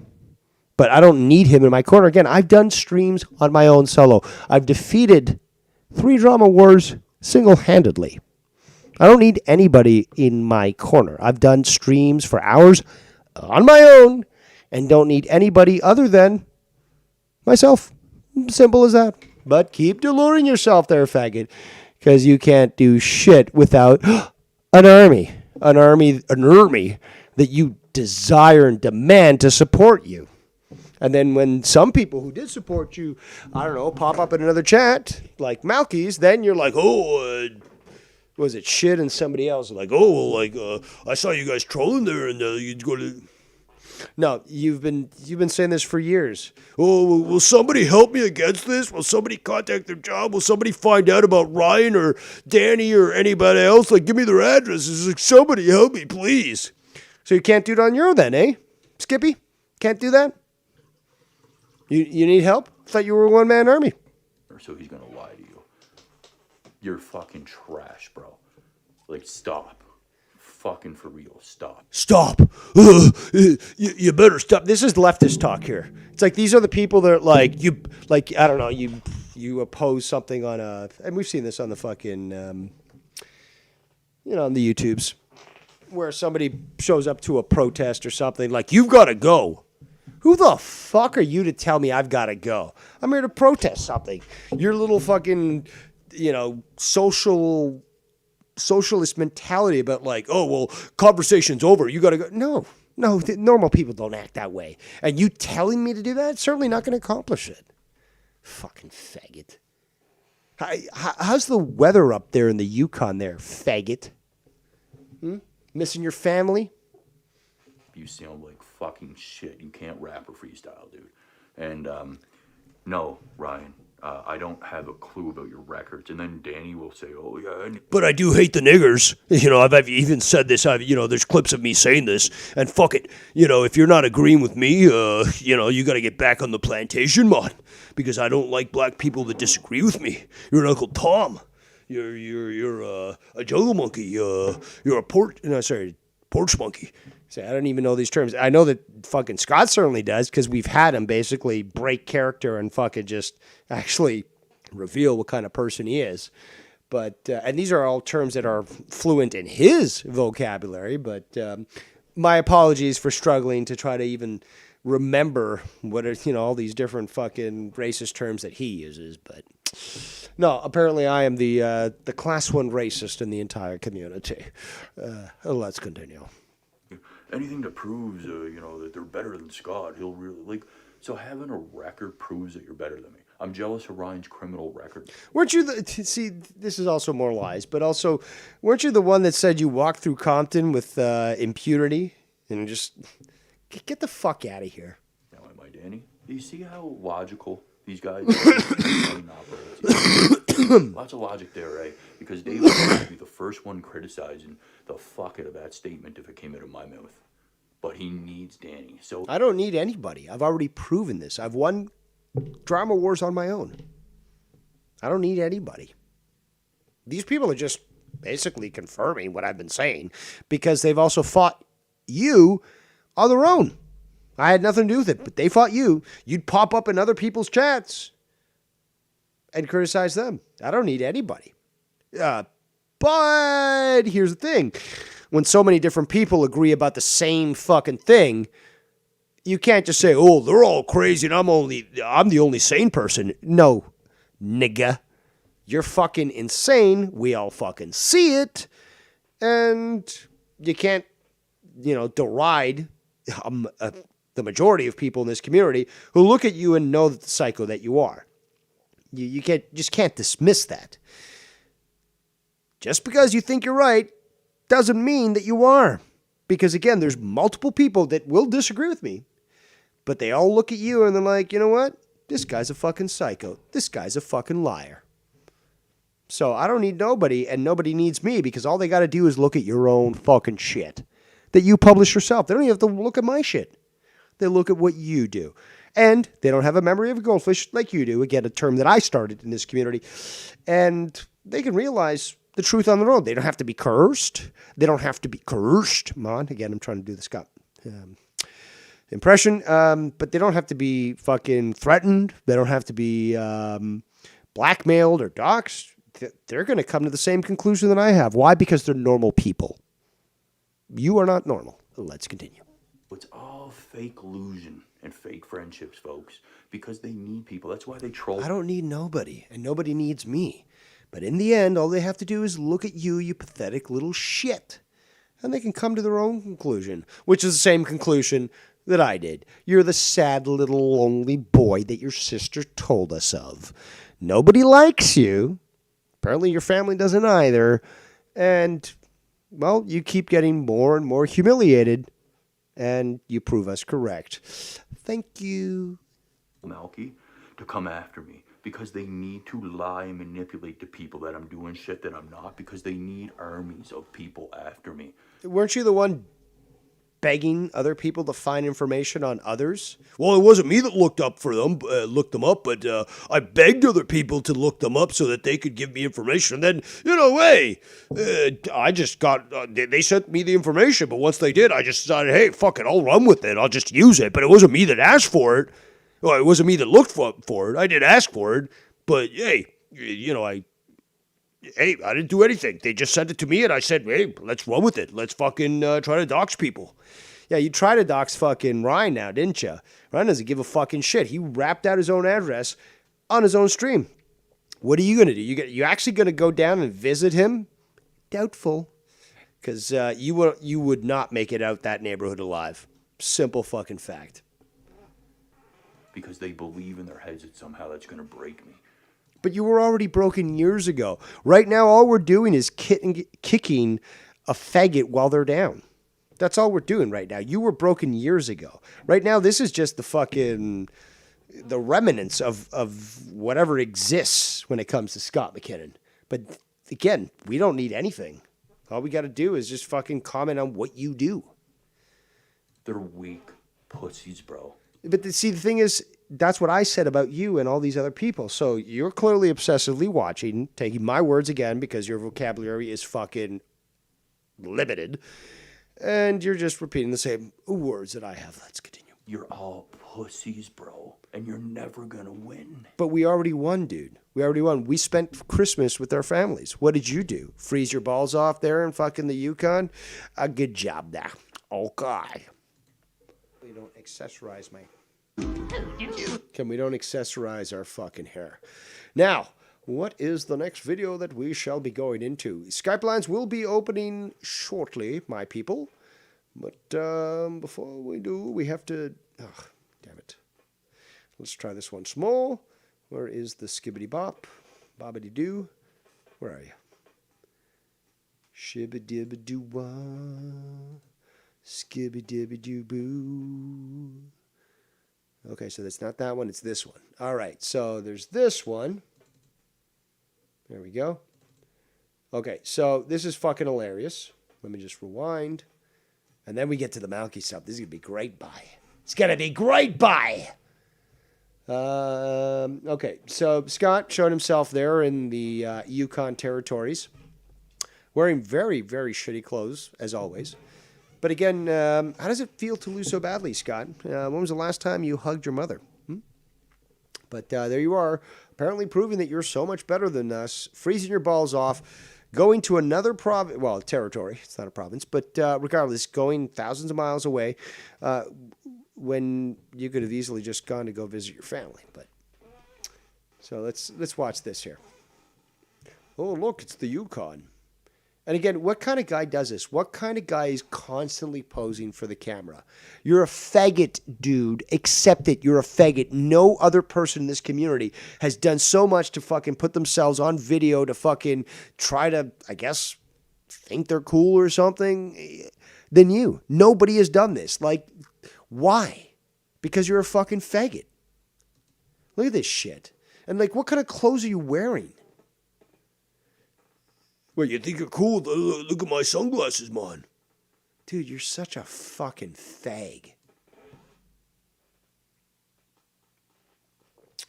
Speaker 2: But I don't need him in my corner. Again, I've done streams on my own solo. I've defeated 3 drama wars single-handedly. I don't need anybody in my corner. I've done streams for hours on my own and don't need anybody other than myself. Simple as that. But keep deluding yourself there, faggot, because you can't do shit without an army. An army that you desire and demand to support you. And then when some people who did support you, I don't know, pop up in another chat, like Malky's, then you're like, was it shit and somebody else? Like, I saw you guys trolling there and you'd go to... No, you've been saying this for years. Oh, will somebody help me against this? Will somebody contact their job? Will somebody find out about Ryan or Danny or anybody else? Like, give me their addresses. Like, somebody help me, please. So you can't do it on your own then, eh? Skippy? Can't do that? You need help? I thought you were a one-man army.
Speaker 5: So he's going to lie to you. You're fucking trash, bro. Like, stop. Fucking for real, stop.
Speaker 2: Stop. You better stop. This is leftist talk here. It's like these are the people that are I don't know, you oppose something on and we've seen this on the fucking, on the YouTubes, where somebody shows up to a protest or something, like, you've got to go. Who the fuck are you to tell me I've got to go? I'm here to protest something. Your little fucking, socialist mentality about like, oh, well, conversation's over. You got to go. No, normal people don't act that way. And you telling me to do that? Certainly not going to accomplish it. Fucking faggot. How's the weather up there in the Yukon there, faggot? Missing your family?
Speaker 5: You sound like fucking shit. You can't rap or freestyle, dude. And, no, Ryan, I don't have a clue about your records. And then Danny will say, oh, yeah. But
Speaker 9: I do hate the niggers. I've even said this. There's clips of me saying this. And fuck it. If you're not agreeing with me, you got to get back on the plantation, man. Because I don't like black people that disagree with me. You're an Uncle Tom. You're a jungle monkey. You're a porch monkey.
Speaker 2: See, I don't even know these terms. I know that fucking Scott certainly does, because we've had him basically break character and fucking just actually reveal what kind of person he is. But and these are all terms that are fluent in his vocabulary. But my apologies for struggling to try to even remember what are all these different fucking racist terms that he uses. But no, apparently I am the class 1 racist in the entire community. Let's continue.
Speaker 5: Anything that proves, that they're better than Scott, he'll really, so having a record proves that you're better than me. I'm jealous of Ryan's criminal record.
Speaker 2: Weren't you see, this is also more lies, but also, weren't you the one that said you walked through Compton with impunity and just, get the fuck out of here?
Speaker 5: Now, am I Danny? Do you see how logical these guys Lots of logic there, right? Because David would be the first one criticizing the fuck out of that statement if it came out of my mouth. But he needs Danny. So
Speaker 2: I don't need anybody. I've already proven this. I've won drama wars on my own. I don't need anybody. These people are just basically confirming what I've been saying because they've also fought you on their own. I had nothing to do with it, but they fought you. You'd pop up in other people's chats and criticize them. I don't need anybody. But here's the thing. When so many different people agree about the same fucking thing, you can't just say, oh, they're all crazy and I'm the only sane person. No, nigga. You're fucking insane. We all fucking see it. And you can't, deride the majority of people in this community who look at you and know that the psycho that you are. You can't dismiss that. Just because you think you're right doesn't mean that you are. Because again, there's multiple people that will disagree with me, but they all look at you and they're like, you know what? This guy's a fucking psycho. This guy's a fucking liar. So I don't need nobody and nobody needs me because all they got to do is look at your own fucking shit that you publish yourself. They don't even have to look at my shit. They look at what you do. And they don't have a memory of a goldfish like you do. Again, a term that I started in this community. And they can realize the truth on their own. They don't have to be cursed. They don't have to be cursed. Man, again, I'm trying to do the Scott. impression. But they don't have to be fucking threatened. They don't have to be blackmailed or doxxed. They're going to come to the same conclusion that I have. Why? Because they're normal people. You are not normal. Let's continue.
Speaker 5: It's all fake illusion and fake friendships, folks, because they need people. That's why they troll.
Speaker 2: I don't need nobody, and nobody needs me. But in the end, all they have to do is look at you, you pathetic little shit. And they can come to their own conclusion, which is the same conclusion that I did. You're the sad little lonely boy that your sister told us of. Nobody likes you. Apparently your family doesn't either. And, well, you keep getting more and more humiliated. And you prove us correct. Thank you.
Speaker 5: Malky, to come after me because they need to lie and manipulate the people that I'm doing shit that I'm not, because they need armies of people after me.
Speaker 2: Weren't you the one begging other people to find information on others?
Speaker 9: Well, it wasn't me that looked them up, but I begged other people to look them up so that they could give me information. And then, hey, I just got, they sent me the information, but once they did, I just decided, hey, fuck it, I'll run with it. I'll just use it. But it wasn't me that asked for it. Well, it wasn't me that looked for it. I did ask for it, but hey, I didn't do anything. They just sent it to me, and I said, hey, let's run with it. Let's fucking try to dox people.
Speaker 2: Yeah, you tried to dox fucking Ryan now, didn't you? Ryan doesn't give a fucking shit. He rapped out his own address on his own stream. What are you going to do? You actually going to go down and visit him? Doubtful. Because you would not make it out that neighborhood alive. Simple fucking fact.
Speaker 5: Because they believe in their heads that somehow that's going to break me.
Speaker 2: But you were already broken years ago. Right now, all we're doing is kicking a faggot while they're down. That's all we're doing right now. You were broken years ago. Right now, this is just the remnants of whatever exists when it comes to Scott McKinnon. But again, we don't need anything. All we got to do is just fucking comment on what you do.
Speaker 5: They're weak pussies, bro.
Speaker 2: But the thing is, that's what I said about you and all these other people. So you're clearly obsessively watching, taking my words again because your vocabulary is fucking limited. And you're just repeating the same words that I have. Let's continue.
Speaker 5: You're all pussies, bro. And you're never going to win.
Speaker 2: But we already won, dude. We already won. We spent Christmas with our families. What did you do? Freeze your balls off there in fucking the Yukon? A good job there. Okay. We don't accessorize my... We don't accessorize our fucking hair. Now, what is the next video that we shall be going into? Skype lines will be opening shortly, my people. But before we do, we have to... Oh, damn it. Let's try this once more. Where is the skibbity bop? Bobbity doo. Where are you? Shibba doo wah. Skibby doo boo. Okay, so that's not that one, it's this one. All right, so there's this one. There we go. Okay, so this is fucking hilarious. Let me just rewind. And then we get to the Malky stuff. This is going to be great, bye. It's going to be great, bye. Okay, so Scott showed himself there in the Yukon territories. Wearing very, very shitty clothes, as always. But again, how does it feel to lose so badly, Scott? When was the last time you hugged your mother? But there you are, apparently proving that you're so much better than us, freezing your balls off, going to another province, well, territory, it's not a province, but regardless, going thousands of miles away when you could have easily just gone to go visit your family. But so let's watch this here. Oh, look, it's the Yukon. And again, what kind of guy does this? What kind of guy is constantly posing for the camera? You're a faggot, dude. Accept it. You're a faggot. No other person in this community has done so much to fucking put themselves on video to fucking try to, I guess, think they're cool or something than you. Nobody has done this. Like, why? Because you're a fucking faggot. Look at this shit. And like, what kind of clothes are you wearing?
Speaker 9: Well, you think you're cool? Look at my sunglasses, man.
Speaker 2: Dude, you're such a fucking fag.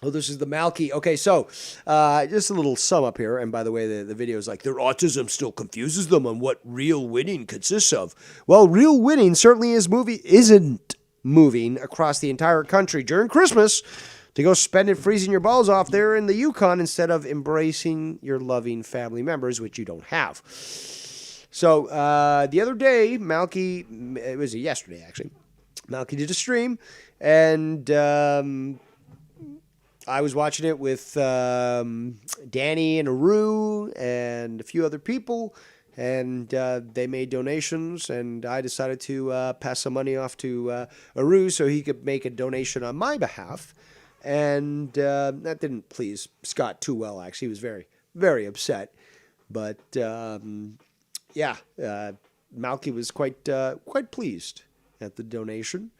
Speaker 2: Oh, this is the Malky. Okay, so just a little sum up here. And by the way, the video is like,
Speaker 9: their autism still confuses them on what real winning consists of.
Speaker 2: Well, real winning certainly isn't moving across the entire country during Christmas to go spend it freezing your balls off there in the Yukon instead of embracing your loving family members, which you don't have. So the other day, Malky, it was yesterday actually, Malky did a stream, and I was watching it with Danny and Aru and a few other people, and they made donations, and I decided to pass some money off to Aru so he could make a donation on my behalf. And that didn't please Scott too well, actually. He was very, very upset. But, yeah, Malky was quite pleased at the donation.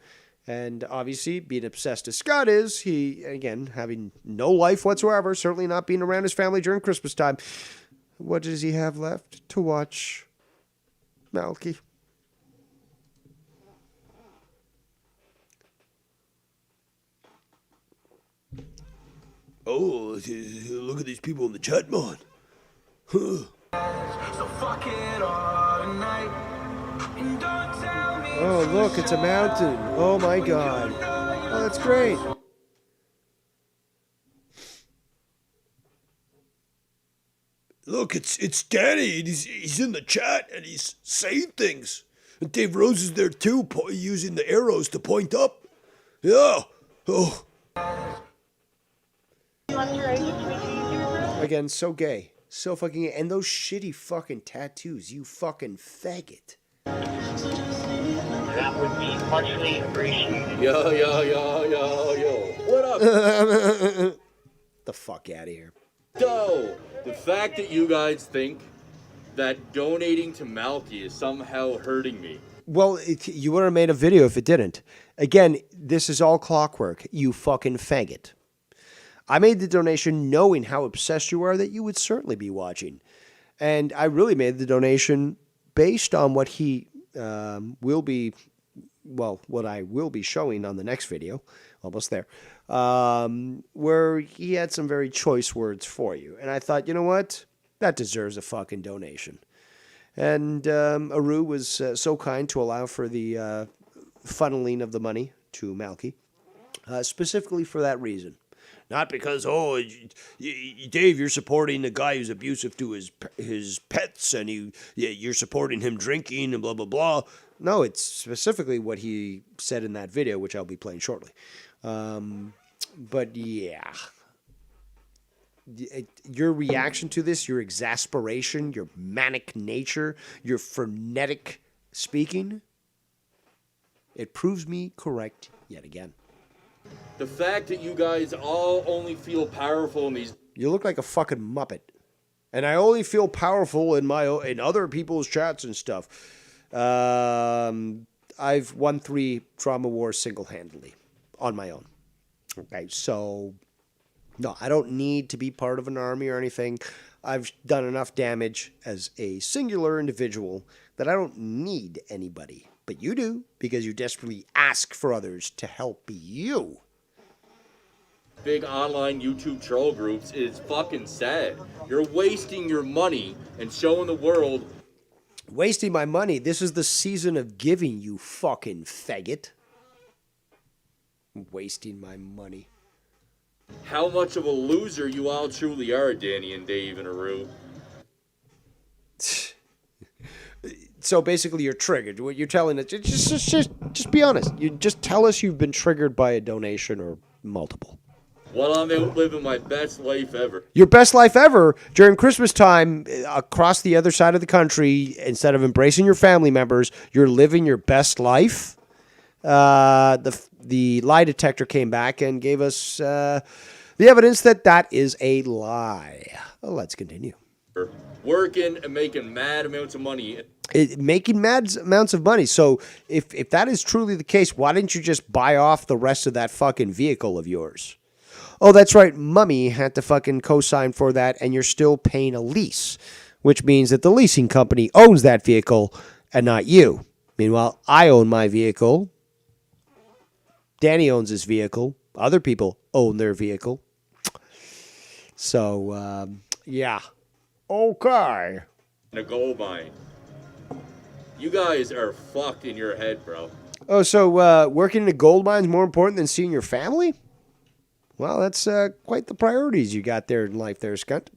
Speaker 2: And obviously, being obsessed as Scott is, he, again, having no life whatsoever, certainly not being around his family during Christmas time, what does he have left to watch? Malky.
Speaker 9: Oh, look at these people in the chat, man. Huh.
Speaker 2: Oh, look, it's a mountain. Oh, my God. Oh, that's great.
Speaker 9: Look, it's Danny, and he's in the chat, and he's saying things. And Dave Rose is there, too, using the arrows to point up. Yeah. Oh.
Speaker 2: Again, so gay. So fucking gay. And those shitty fucking tattoos, you fucking faggot.
Speaker 10: That would be muchly appreciated.
Speaker 5: Yo. What up?
Speaker 2: The fuck out of here.
Speaker 5: So, the fact that you guys think that donating to Malky is somehow hurting me.
Speaker 2: Well, you would have made a video if it didn't. Again, this is all clockwork, you fucking faggot. I made the donation knowing how obsessed you are that you would certainly be watching. And I really made the donation based on what he what I will be showing on the next video, almost there, where he had some very choice words for you. And I thought, you know what? That deserves a fucking donation. And Aru was so kind to allow for the funneling of the money to Malky, specifically for that reason. Not because, Dave, you're supporting a guy who's abusive to his pets, and you're supporting him drinking and blah, blah, blah. No, it's specifically what he said in that video, which I'll be playing shortly. But, yeah. Your reaction to this, your exasperation, your manic nature, your frenetic speaking, it proves me correct yet again.
Speaker 5: The fact that you guys all only feel powerful in these...
Speaker 2: You look like a fucking Muppet. And I only feel powerful in other people's chats and stuff. I've won 3 trauma wars single-handedly on my own. Okay, so... No, I don't need to be part of an army or anything. I've done enough damage as a singular individual that I don't need anybody. But you do, because you desperately ask for others to help you.
Speaker 5: Big online YouTube troll groups is fucking sad. You're wasting your money and showing the world...
Speaker 2: Wasting my money? This is the season of giving, you fucking faggot. Wasting my money.
Speaker 5: How much of a loser you all truly are, Danny and Dave and Aru.
Speaker 2: So basically you're triggered. What you're telling us, just be honest. You just tell us you've been triggered by a donation or multiple.
Speaker 5: Well, I'm out living my best life ever.
Speaker 2: Your best life ever during Christmas time across the other side of the country, instead of embracing your family members, you're living your best life. The lie detector came back and gave us the evidence that is a lie. Well, let's continue.
Speaker 5: Working and making mad amounts of money.
Speaker 2: Making mad amounts of money. So if that is truly the case, why didn't you just buy off the rest of that fucking vehicle of yours? Oh, that's right. Mummy had to fucking co-sign for that, and you're still paying a lease, which means that the leasing company owns that vehicle and not you. Meanwhile, I own my vehicle. Danny owns his vehicle. Other people own their vehicle. So, yeah. Okay.
Speaker 5: A gold mine. You guys are fucked in your head, bro.
Speaker 2: Oh, so working in a gold mine is more important than seeing your family? Well, that's quite the priorities you got there in life there, Scunt.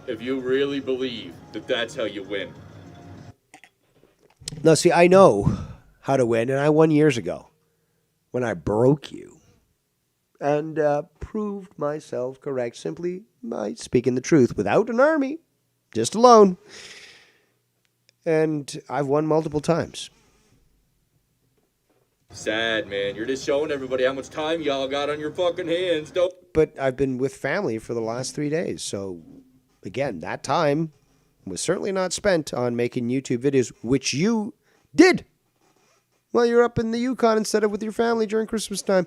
Speaker 11: If you really believe that that's how you win.
Speaker 2: Now, see, I know how to win, and I won years ago when I broke you and proved myself correct simply by speaking the truth without an army, just alone. And I've won multiple times.
Speaker 11: Sad, man. You're just showing everybody how much time y'all got on your fucking hands. Don't.
Speaker 2: But I've been with family for the last 3 days. So, again, that time was certainly not spent on making YouTube videos, which you did while you're up in the Yukon instead of with your family during Christmas time.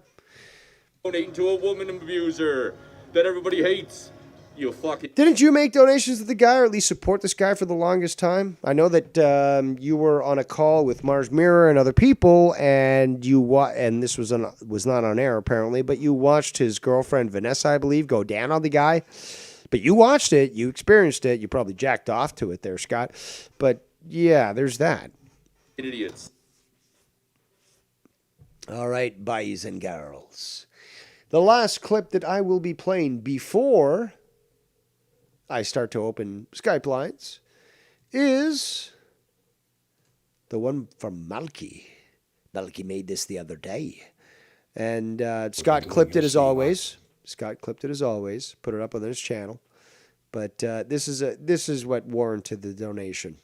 Speaker 11: Donating to a woman abuser that everybody hates. You fucking.
Speaker 2: Didn't you make donations to the guy, or at least support this guy for the longest time? I know that you were on a call with Mars Mirror and other people, and and this was not on air apparently, but you watched his girlfriend Vanessa, I believe, go down on the guy. But you watched it, you experienced it, you probably jacked off to it there, Scott. But yeah, there's that.
Speaker 11: Idiots.
Speaker 2: All right, boys and girls. The last clip that I will be playing before I start to open Skype lines is the one from Malky. Malky made this the other day. And Scott clipped it as always. Put it up on his channel. But this is what warranted the donation.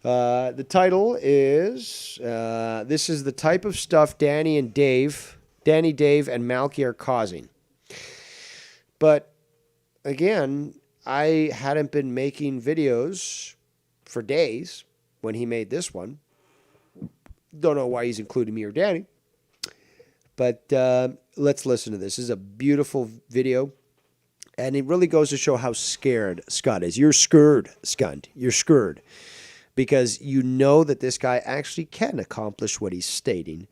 Speaker 2: The title is this is the type of stuff Danny, Dave, and Malky are causing. But again, I hadn't been making videos for days when he made this one. Don't know why he's including me or Danny. But let's listen to this. This is a beautiful video. And it really goes to show how scared Scott is. You're scared, Scott. You're scared. Because you know that this guy actually can accomplish what he's stating.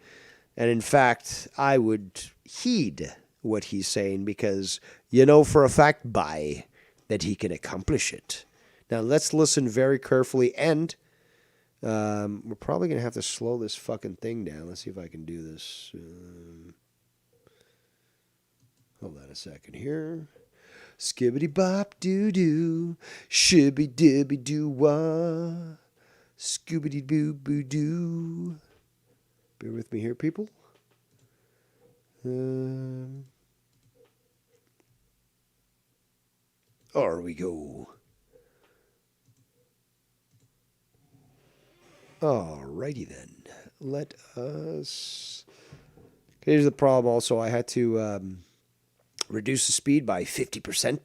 Speaker 2: And in fact, I would heed what he's saying because you know for a fact that he can accomplish it. Now let's listen very carefully, and we're probably going to have to slow this fucking thing down. Let's see if I can do this. Hold on a second here. Skibbity bop doo doo, shibby dibby doo wah, scoobity boo boo doo. Bear with me here, people. There we go. Alrighty then. Let us. Here's the problem. Also, I had to reduce the speed by 50%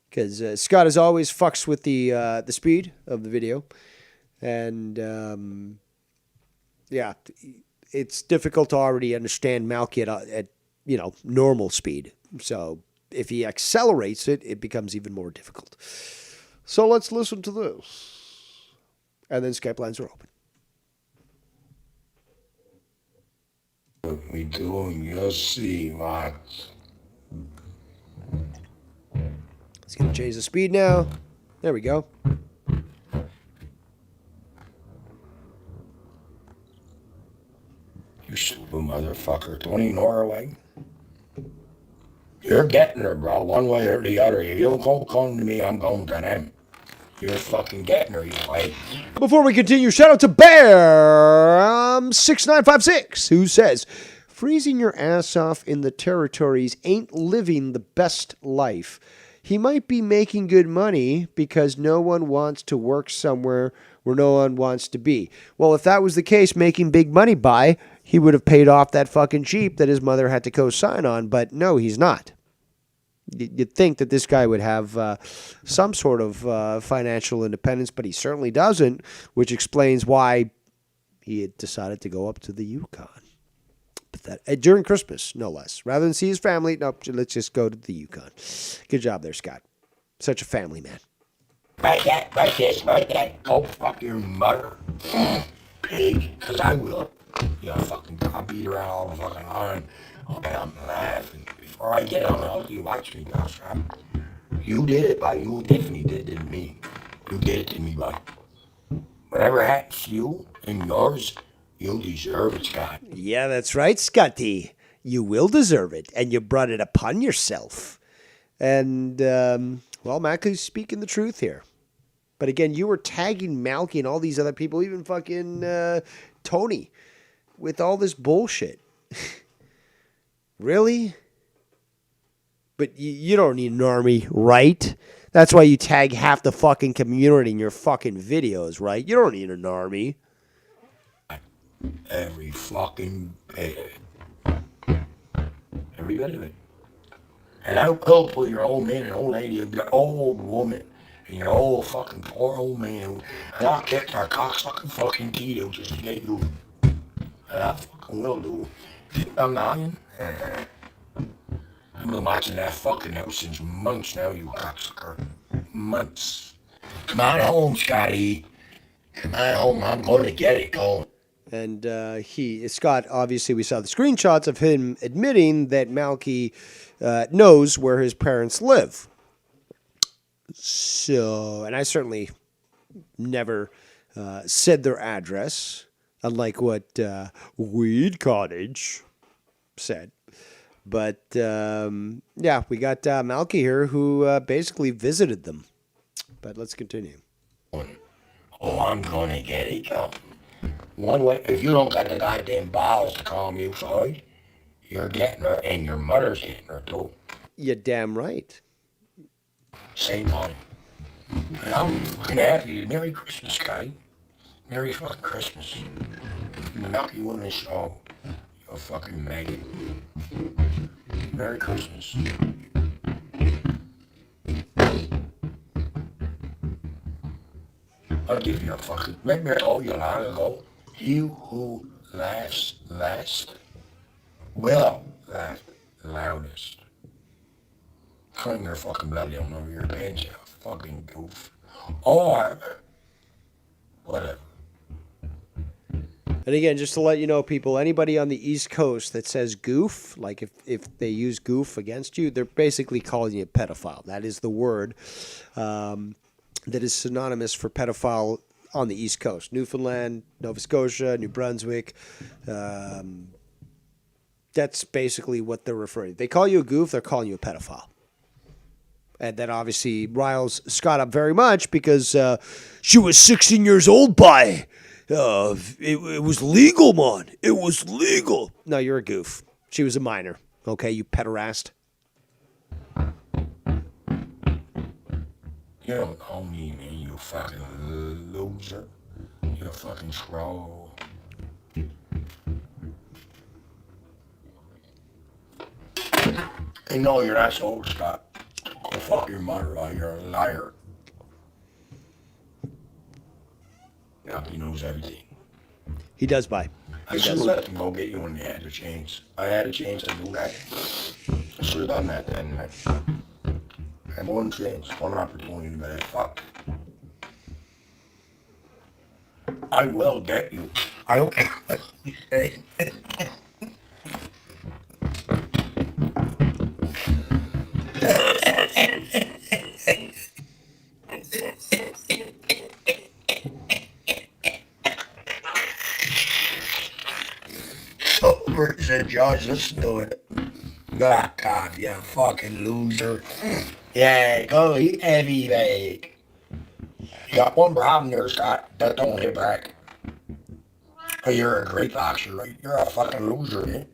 Speaker 2: because Scott as always fucks with the speed of the video, and yeah, it's difficult to already understand Malky at normal speed. So if he accelerates it, it becomes even more difficult. So let's listen to this. And then Skype lines are open.
Speaker 6: We doing your see, man.
Speaker 2: Let's get to change the speed now. There we go.
Speaker 6: You stupid motherfucker. Tony Norway. You're getting her, bro, one way or the other. You don't come to me, I'm going to them. You're fucking getting her, you like.
Speaker 2: Before we continue, shout out to Bear6956, who says, freezing your ass off in the territories ain't living the best life. He might be making good money because no one wants to work somewhere where no one wants to be. Well, if that was the case, making big money he would have paid off that fucking Jeep that his mother had to co-sign on, but no, he's not. You'd think that this guy would have some sort of financial independence, but he certainly doesn't, which explains why he had decided to go up to the Yukon. But that during Christmas, no less. Rather than see his family, no, let's just go to the Yukon. Good job there, Scott. Such a family man.
Speaker 6: Right that, right this, right that. Go fuck your mother. Pig, because I will. You fucking beat around all the fucking iron. Okay, I'm laughing. Before I get on, I'll you watch me now, Scott. You did it, buddy. You definitely did it to me. You did it to me, buddy. Whatever happens to you, And yours, you deserve it, Scott.
Speaker 2: Yeah, that's right, Scotty. You will deserve it, and you brought it upon yourself. And, well, Malky's speaking the truth here. But again, you were tagging Malky and all these other people, even fucking Tony, with all this bullshit. Really? But you don't need an army, right? That's why you tag half the fucking community in your fucking videos, right? You don't need an army.
Speaker 6: Every fucking bit of it. Every bit of it. And I will put your old man and old lady, your old woman, and your old fucking poor old man. And I'll get our cocksucking fucking Tito just to get you. And I fucking will do. I'm lying. I've been watching that fucking house since months now, you cocksucker. Months. Come on home, Scotty. Come on home, I'm going to get it going.
Speaker 2: And Scott, obviously, we saw the screenshots of him admitting that Malky knows where his parents live. So, and I certainly never said their address, unlike what Weed Cottage said. But, yeah, we got Malky here who basically visited them. But let's continue.
Speaker 6: Oh, I'm going to get it going. One way, if you don't got the goddamn balls to call me sorry, you're getting her, and your mother's getting her too.
Speaker 2: You're damn right.
Speaker 6: Same time. And I'm fucking happy. Merry Christmas, guy. Merry fucking Christmas. The Malky Woman Show. You fucking maggot. Merry Christmas. I'll give you a fucking... Remember I told you long ago? You who laughs last will laugh loudest. Cutting your fucking blood down over your pants, you fucking goof. Or... whatever.
Speaker 2: And again, just to let you know, people, anybody on the East Coast that says goof, like if they use goof against you, they're basically calling you a pedophile. That is the word that is synonymous for pedophile on the East Coast. Newfoundland, Nova Scotia, New Brunswick. That's basically what they're referring to. They call you a goof, they're calling you a pedophile. And that obviously riles Scott up very much because she was 16 years old by... it was legal, man. It was legal. No, you're a goof. She was a minor. Okay, you pederast.
Speaker 6: You don't call me, man, you fucking loser. You fucking scroll. And no, you're not so old, Scott. Go fuck your mother, you're a liar. Yeah, he knows everything.
Speaker 2: He does buy.
Speaker 6: I should have let him go get you when you had the chance. I had a chance to do that. I should have done that then. I had one chance, one opportunity, but fuck. I will get you. I don't care what you say. Said Josh, listen to it. Back off, you fucking loser. Yeah, go eat heavy bag. You got one problem there, Scott. That don't hit back. You're a great boxer, right? You're a fucking loser, man.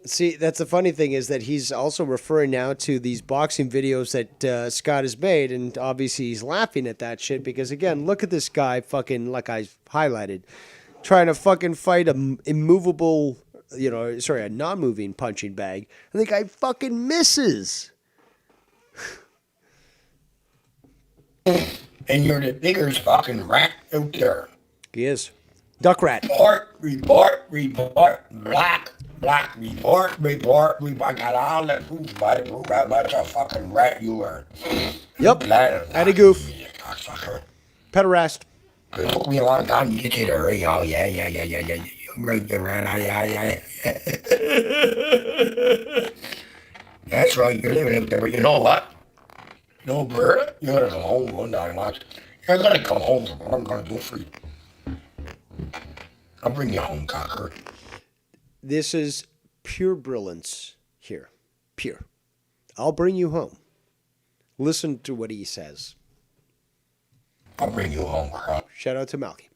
Speaker 2: See, that's the funny thing is that he's also referring now to these boxing videos that Scott has made, and obviously he's laughing at that shit because, again, look at this guy fucking, like I highlighted, trying to fucking fight a immovable... a non-moving punching bag. And the guy fucking misses.
Speaker 6: And you're the biggest fucking rat out there.
Speaker 2: He is. Duck rat.
Speaker 6: Report, black, report. I got all that proof about it. What a fucking rat you are.
Speaker 2: Yep. At a goof. Pederast.
Speaker 6: It took me a long time to get you there. Oh, yeah. Right there, That's right, you're living up there, but you know what? No, Bert, you're gonna come home one day, watch. You're gonna come home from what I'm gonna do for you. I'll bring you home, cocker.
Speaker 2: This is pure brilliance here. Pure. I'll bring you home. Listen to what he says.
Speaker 6: I'll bring you home, crap.
Speaker 2: Shout out to Malky.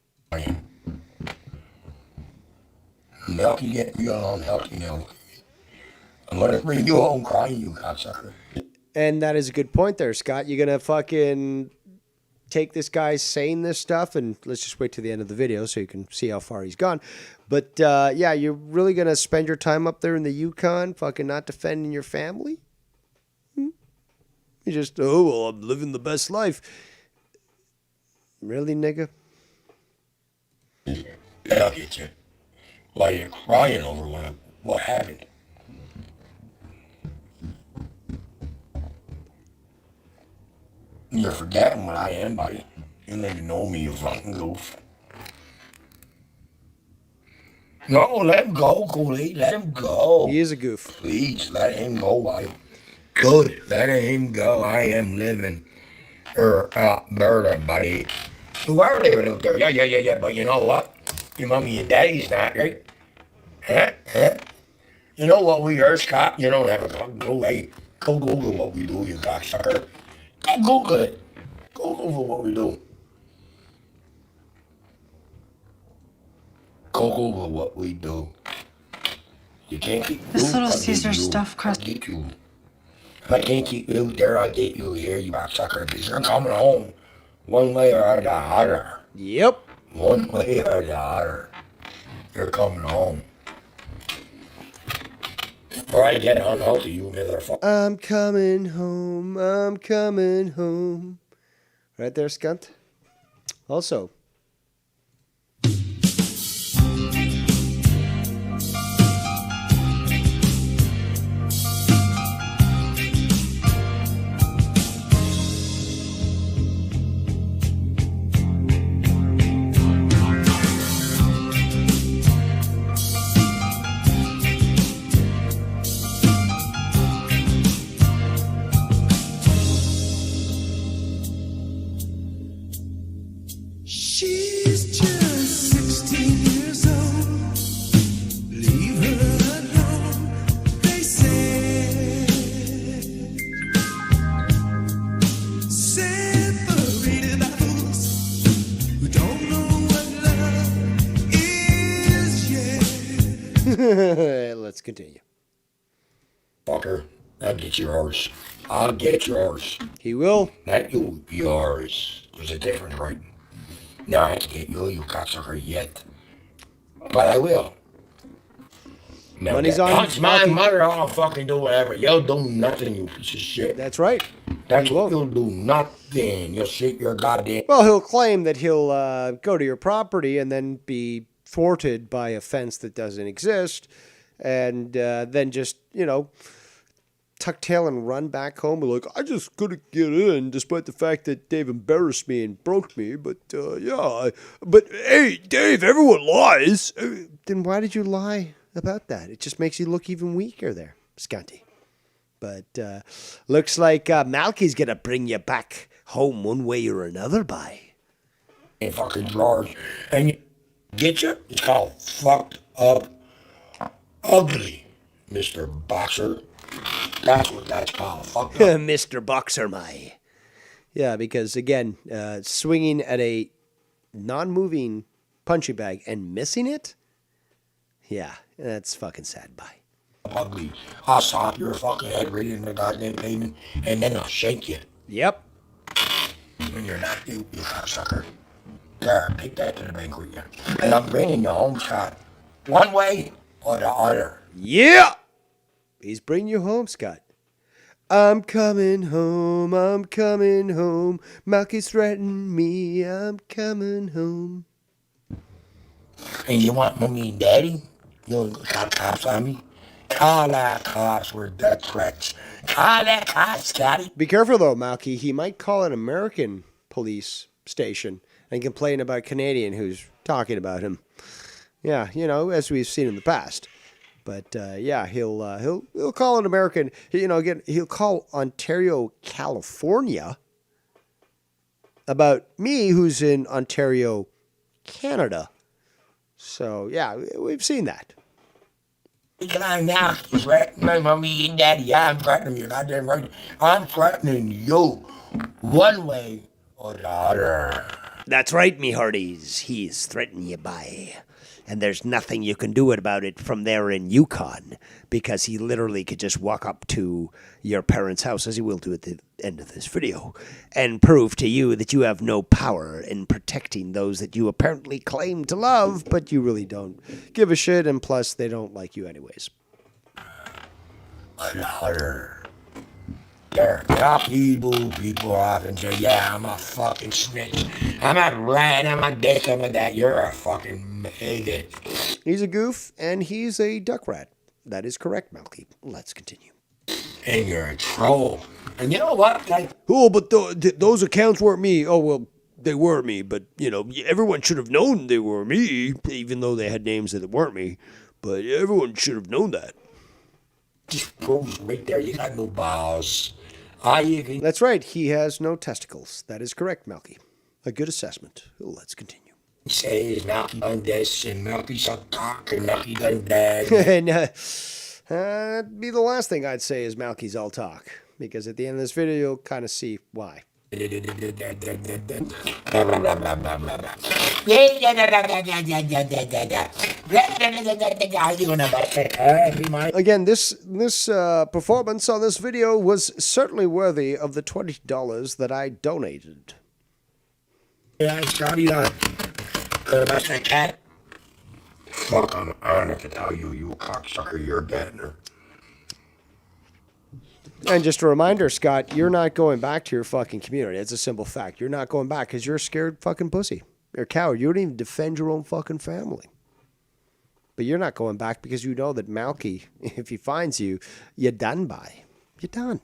Speaker 6: Malky, get me on, Malky, now. I'm gonna bring you home crying, you cocksucker.
Speaker 2: And that is a good point there, Scott. You're going to fucking take this guy saying this stuff, and let's just wait to the end of the video so you can see how far he's gone. But, yeah, you're really going to spend your time up there in the Yukon fucking not defending your family? You just, oh, well, I'm living the best life. Really, nigga?
Speaker 6: Yeah, I'll get you. While you're crying over what happened. You're forgetting what I am, buddy. You don't even know me, you fucking goof. No, let him go, Cooley. Let him go.
Speaker 2: He is a goof.
Speaker 6: Please, let him go, buddy. Good, let him go. I am living Alberta, buddy. You are living out there. Yeah. But you know what? Your mommy and daddy's not, right? Huh? You know what we are, Scott? You don't have a go. Hey, go Google what we do, you cocksucker. Go Google it. Go Google what we do. Go Google what we do. You can't keep
Speaker 12: This Little Caesar stuff crust.
Speaker 6: I'll get you. If I can't keep you there, I'll get you here, you cocksucker. Because you're coming home one way or the other.
Speaker 2: Yep.
Speaker 6: One way or the other. You're coming home. Or I get unhealthy, you motherfucker.
Speaker 2: I'm coming home. I'm coming home. Right there, Skunt. Also,
Speaker 8: She's just 16 years old. Leave her alone, they said. Separated by fools who don't know what love is yet.
Speaker 2: let's continue.
Speaker 6: Fucker, I'll get yours. I'll get yours.
Speaker 2: He will.
Speaker 6: Not you, yours. There's a difference, right? No, I can't get you, you cocksucker, yet. But I will. Now,
Speaker 2: Money's on
Speaker 6: that's my
Speaker 2: Malky.
Speaker 6: mother, I'll fucking do whatever. You'll do nothing, you piece of shit.
Speaker 2: That's right.
Speaker 6: That's
Speaker 2: He
Speaker 6: what
Speaker 2: won't.
Speaker 6: you'll do, nothing. You'll sit your goddamn...
Speaker 2: Well, he'll claim that he'll go to your property and then be thwarted by a fence that doesn't exist, and then just, tuck tail and run back home. Like, I just couldn't get in, despite the fact that Dave embarrassed me and broke me. But but hey, Dave, everyone lies. Then why did you lie about that? It just makes you look even weaker there, Scotty. But looks like Malky's gonna bring you back home one way or another, by.
Speaker 6: In fucking drawers. And you get you? It's called fucked up ugly, Mr. Boxer. That's what that's called. Fucked up.
Speaker 2: Mr. Boxer, my. Yeah, because again, swinging at a non-moving punching bag and missing it. Yeah, that's fucking sad. Bye.
Speaker 6: Ugly. I'll slap your fucking head right in the goddamn pavement, and then I'll shake you.
Speaker 2: Yep.
Speaker 6: When you're not you cocksucker. There, take that to the bank with you. And I'm bringing you home, Scott. One way or the other.
Speaker 2: Yeah. He's bringing you home, Scott. I'm coming home. I'm coming home. Malky's threatened me. I'm coming home.
Speaker 6: And you want mommy and daddy? You got cops on me? Call that cops with death threats. Call that cops, Scotty.
Speaker 2: Be careful, though, Malky. He might call an American police station and complain about a Canadian who's talking about him. Yeah, as we've seen in the past. But yeah, he'll call an American. Again, he'll call Ontario, California, about me, who's in Ontario, Canada. So, yeah, we've seen that.
Speaker 6: Can I now threaten my mommy and daddy? Yeah, I'm threatening you. Goddamn right. I'm threatening you. One way or the other.
Speaker 9: That's right, me hearties. He's threatening you by. And there's nothing you can do about it from there in Yukon, because he literally could just walk up to your parents' house, as he will do at the end of this video, and prove to you that you have no power in protecting those that you apparently claim to love, but you really don't give a shit, and plus they don't like you anyways.
Speaker 6: Another. There are people often say, yeah, I'm a fucking snitch. I'm a rat, I'm a this, I'm a that. You're a fucking maggot.
Speaker 2: He's a goof, and he's a duck rat. That is correct, Malky. Let's continue.
Speaker 6: And you're a troll. And you know what?
Speaker 9: Oh, but those accounts weren't me. Oh, well, they were me, but, you know, everyone should have known they were me, even though they had names that weren't me. But everyone should have known that.
Speaker 6: Just proves right there, you got no balls.
Speaker 2: That's right, he has no testicles. That is correct, Malky. A good assessment. Let's continue.
Speaker 6: Say he's Malky done this, and Malky's a cock, and Malky done that.
Speaker 2: And that'd be the last thing I'd say is Malky's all talk, because at the end of this video, you'll kind of see why. Again, this performance on this video was certainly worthy of the $20 that I donated.
Speaker 6: Yeah, Scotty, the best I can. Fuck, I'm honored to tell you, you cocksucker, you're better.
Speaker 2: And just a reminder, Scott, you're not going back to your fucking community. It's a simple fact. You're not going back because you're a scared fucking pussy. You're a coward. You don't even defend your own fucking family. But you're not going back because you know that Malky, if he finds you, you're done by. You're done.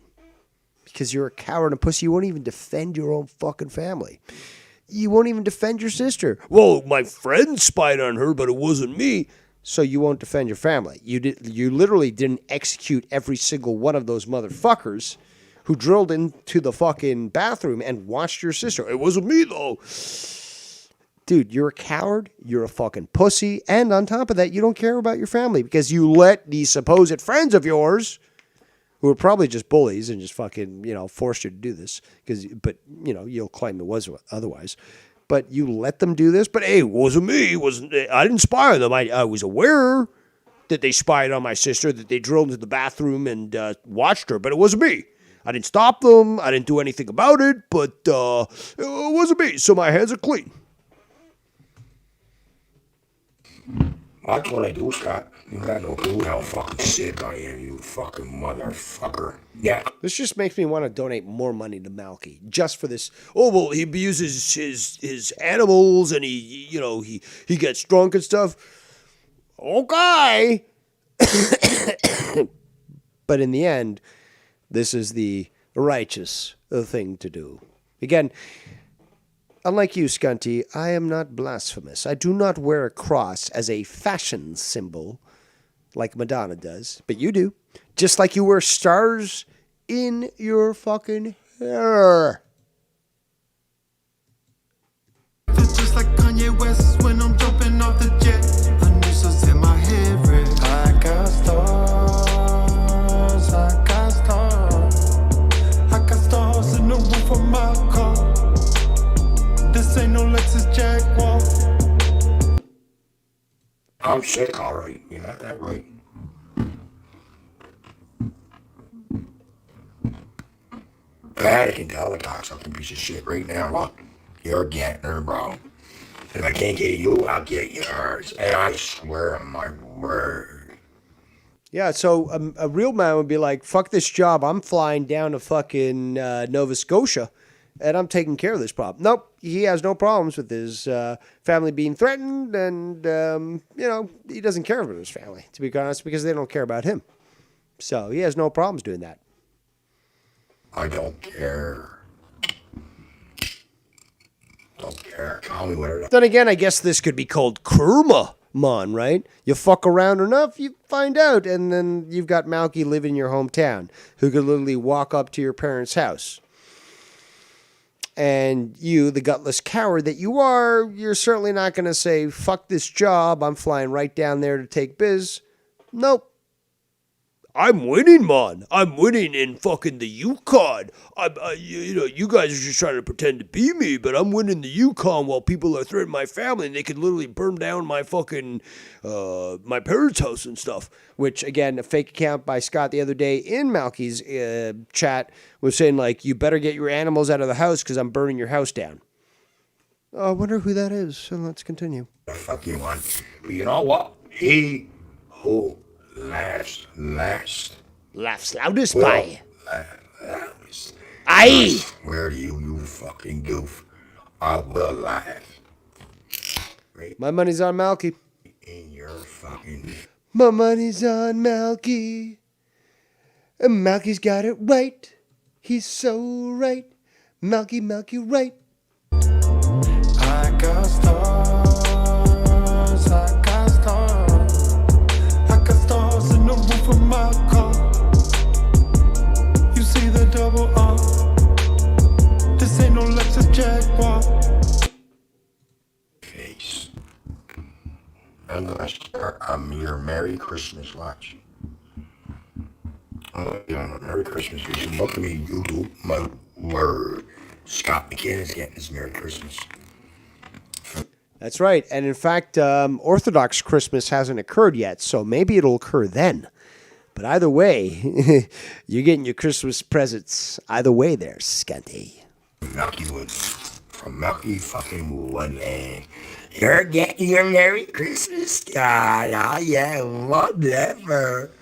Speaker 2: Because you're a coward and a pussy. You won't even defend your own fucking family. You won't even defend your sister.
Speaker 9: Well, my friend spied on her, but it wasn't me.
Speaker 2: So you won't defend your family. You literally didn't execute every single one of those motherfuckers who drilled into the fucking bathroom and watched your sister. It wasn't me, though. Dude, you're a coward. You're a fucking pussy. And on top of that, you don't care about your family because you let these supposed friends of yours, who are probably just bullies and just fucking, forced you to do this, but you'll claim it was otherwise. But you let them do this? But hey, it wasn't me. I didn't spy on them. I was aware that they spied on my sister, that they drilled into the bathroom and watched her, but it wasn't me. I didn't stop them. I didn't do anything about it, but it wasn't me. So my hands are clean.
Speaker 6: That's what I do, Scott. You got no clue how fucking sick I am, you fucking motherfucker. Yeah.
Speaker 2: This just makes me want to donate more money to Malky just for this. Oh, well, he abuses his animals and he gets drunk and stuff. Okay. But in the end, this is the righteous thing to do. Again, unlike you, Skunty, I am not blasphemous. I do not wear a cross as a fashion symbol like Madonna does, but you do. Just like you wear stars in your fucking hair.
Speaker 8: Just like Kanye West when I'm jumping off the jet. Initials in my head red. I got stars, I got stars. I got stars in the roof of my car. This ain't no Lexus Jaguar.
Speaker 6: I'm sick, alright. You got that right. I can tell the cocksucking piece of shit right now. Look, you're getting her, bro. If I can't get you, I'll get yours. And I swear on my word.
Speaker 2: Yeah, so a real man would be like, fuck this job. I'm flying down to fucking Nova Scotia, and I'm taking care of this problem. Nope, he has no problems with his family being threatened, and, he doesn't care about his family, to be honest, because they don't care about him. So he has no problems doing that.
Speaker 6: I don't care. Don't care. Tell me what it is.
Speaker 2: Then again, I guess this could be called karma, mon, right? You fuck around enough, you find out, and then you've got Malky living in your hometown, who could literally walk up to your parents' house And you, the gutless coward that you are, you're certainly not going to say, fuck this job, I'm flying right down there to take biz. Nope.
Speaker 9: I'm winning, man. I'm winning in fucking the Yukon. You guys are just trying to pretend to be me, but I'm winning the Yukon while people are threatening my family and they could literally burn down my fucking, my parents' house and stuff.
Speaker 2: Which, again, a fake account by Scott the other day in Malky's chat was saying, like, you better get your animals out of the house because I'm burning your house down. I wonder who that is. So let's continue.
Speaker 6: The fuck you want? But you know what? He who laughs
Speaker 2: loudest by.
Speaker 6: Loudest.
Speaker 2: Aye.
Speaker 6: Where do you fucking goof? I will laugh.
Speaker 2: My money's on Malky.
Speaker 6: In your fucking...
Speaker 2: My money's on Malky. And Malky's got it right. He's so right. Malky, right.
Speaker 8: I got stars, I got stars. I got stars in the roof of my car. You see the double R. This ain't no Lexus Jaguar.
Speaker 6: Face. I'm gonna start your Merry Christmas watch. Oh, yeah, Merry Christmas. You should look at me, YouTube. My word. Scott McKinn is getting his Merry Christmas.
Speaker 2: That's right. And in fact, Orthodox Christmas hasn't occurred yet, so maybe it'll occur then. But either way, you're getting your Christmas presents either way there, Scunty.
Speaker 6: Milky Wood. From Milky fucking Wood, man. You're getting your Merry Christmas, God. Oh, yeah, whatever.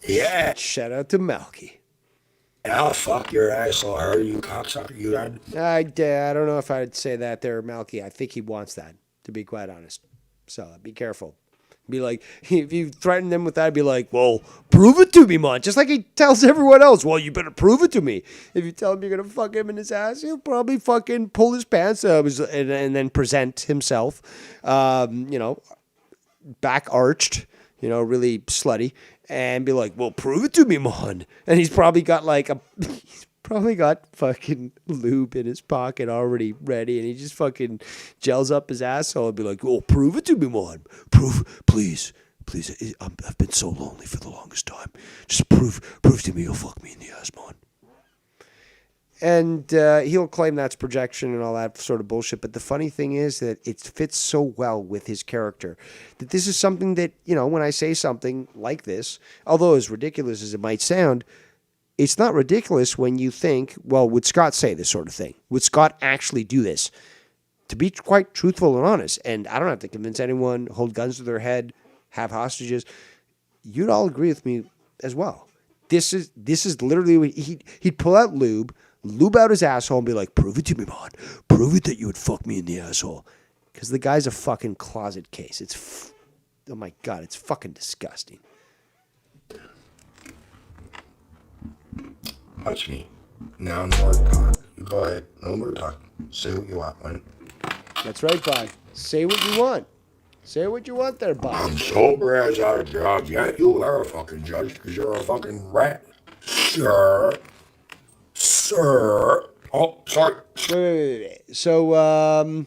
Speaker 6: Yeah.
Speaker 2: Shout out to Malky.
Speaker 6: I'll fuck your asshole, are you cocksucker? You done?
Speaker 2: I don't know if I'd say that there, Malky. I think he wants that, to be quite honest. So be careful. Be like, if you threaten them with that, be like, well, prove it to me, man. Just like he tells everyone else, well, you better prove it to me. If you tell him you're going to fuck him in his ass, he'll probably fucking pull his pants up and then present himself, back arched, really slutty. And be like, well, prove it to me, man. And he's probably got fucking lube in his pocket already ready. And he just fucking gels up his asshole and be like, well, prove it to me, man. Please. I've been so lonely for the longest time. Just prove to me you'll fuck me in the ass, man. And he'll claim that's projection and all that sort of bullshit. But the funny thing is that it fits so well with his character that this is something that, when I say something like this, although as ridiculous as it might sound, it's not ridiculous when you think, well, would Scott say this sort of thing? Would Scott actually do this? To be quite truthful and honest, and I don't have to convince anyone, hold guns to their head, have hostages, you'd all agree with me as well. This is literally what he'd pull out lube out his asshole and be like, prove it to me, man. Prove it that you would fuck me in the asshole. Because the guy's a fucking closet case. Oh my God, it's fucking disgusting.
Speaker 6: Watch me. Now no more talk. Go ahead. No more talk. Say what you want, man.
Speaker 2: That's right, Bob. Say what you want. Say what you want there, Bob.
Speaker 6: I'm sober as out of job. Yeah, you are a fucking judge because you're a fucking rat. Sir. Oh, sorry.
Speaker 2: Wait. So,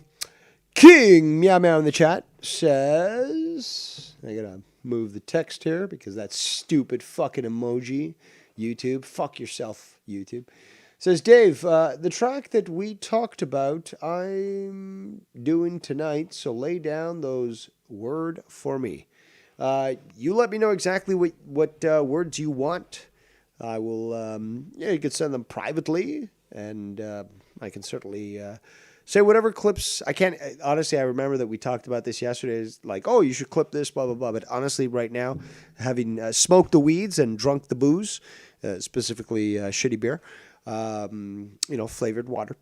Speaker 2: King Meow Meow in the chat says, I gotta move the text here because that stupid fucking emoji. YouTube, fuck yourself, YouTube. Says, Dave, the track that we talked about, I'm doing tonight, so lay down those word for me. You let me know exactly what words you want. I will, you can send them privately, and I can certainly say whatever clips. I can't, honestly, I remember that we talked about this yesterday. It's like, oh, you should clip this, blah, blah, blah. But honestly, right now, having smoked the weeds and drunk the booze, specifically shitty beer, flavored water,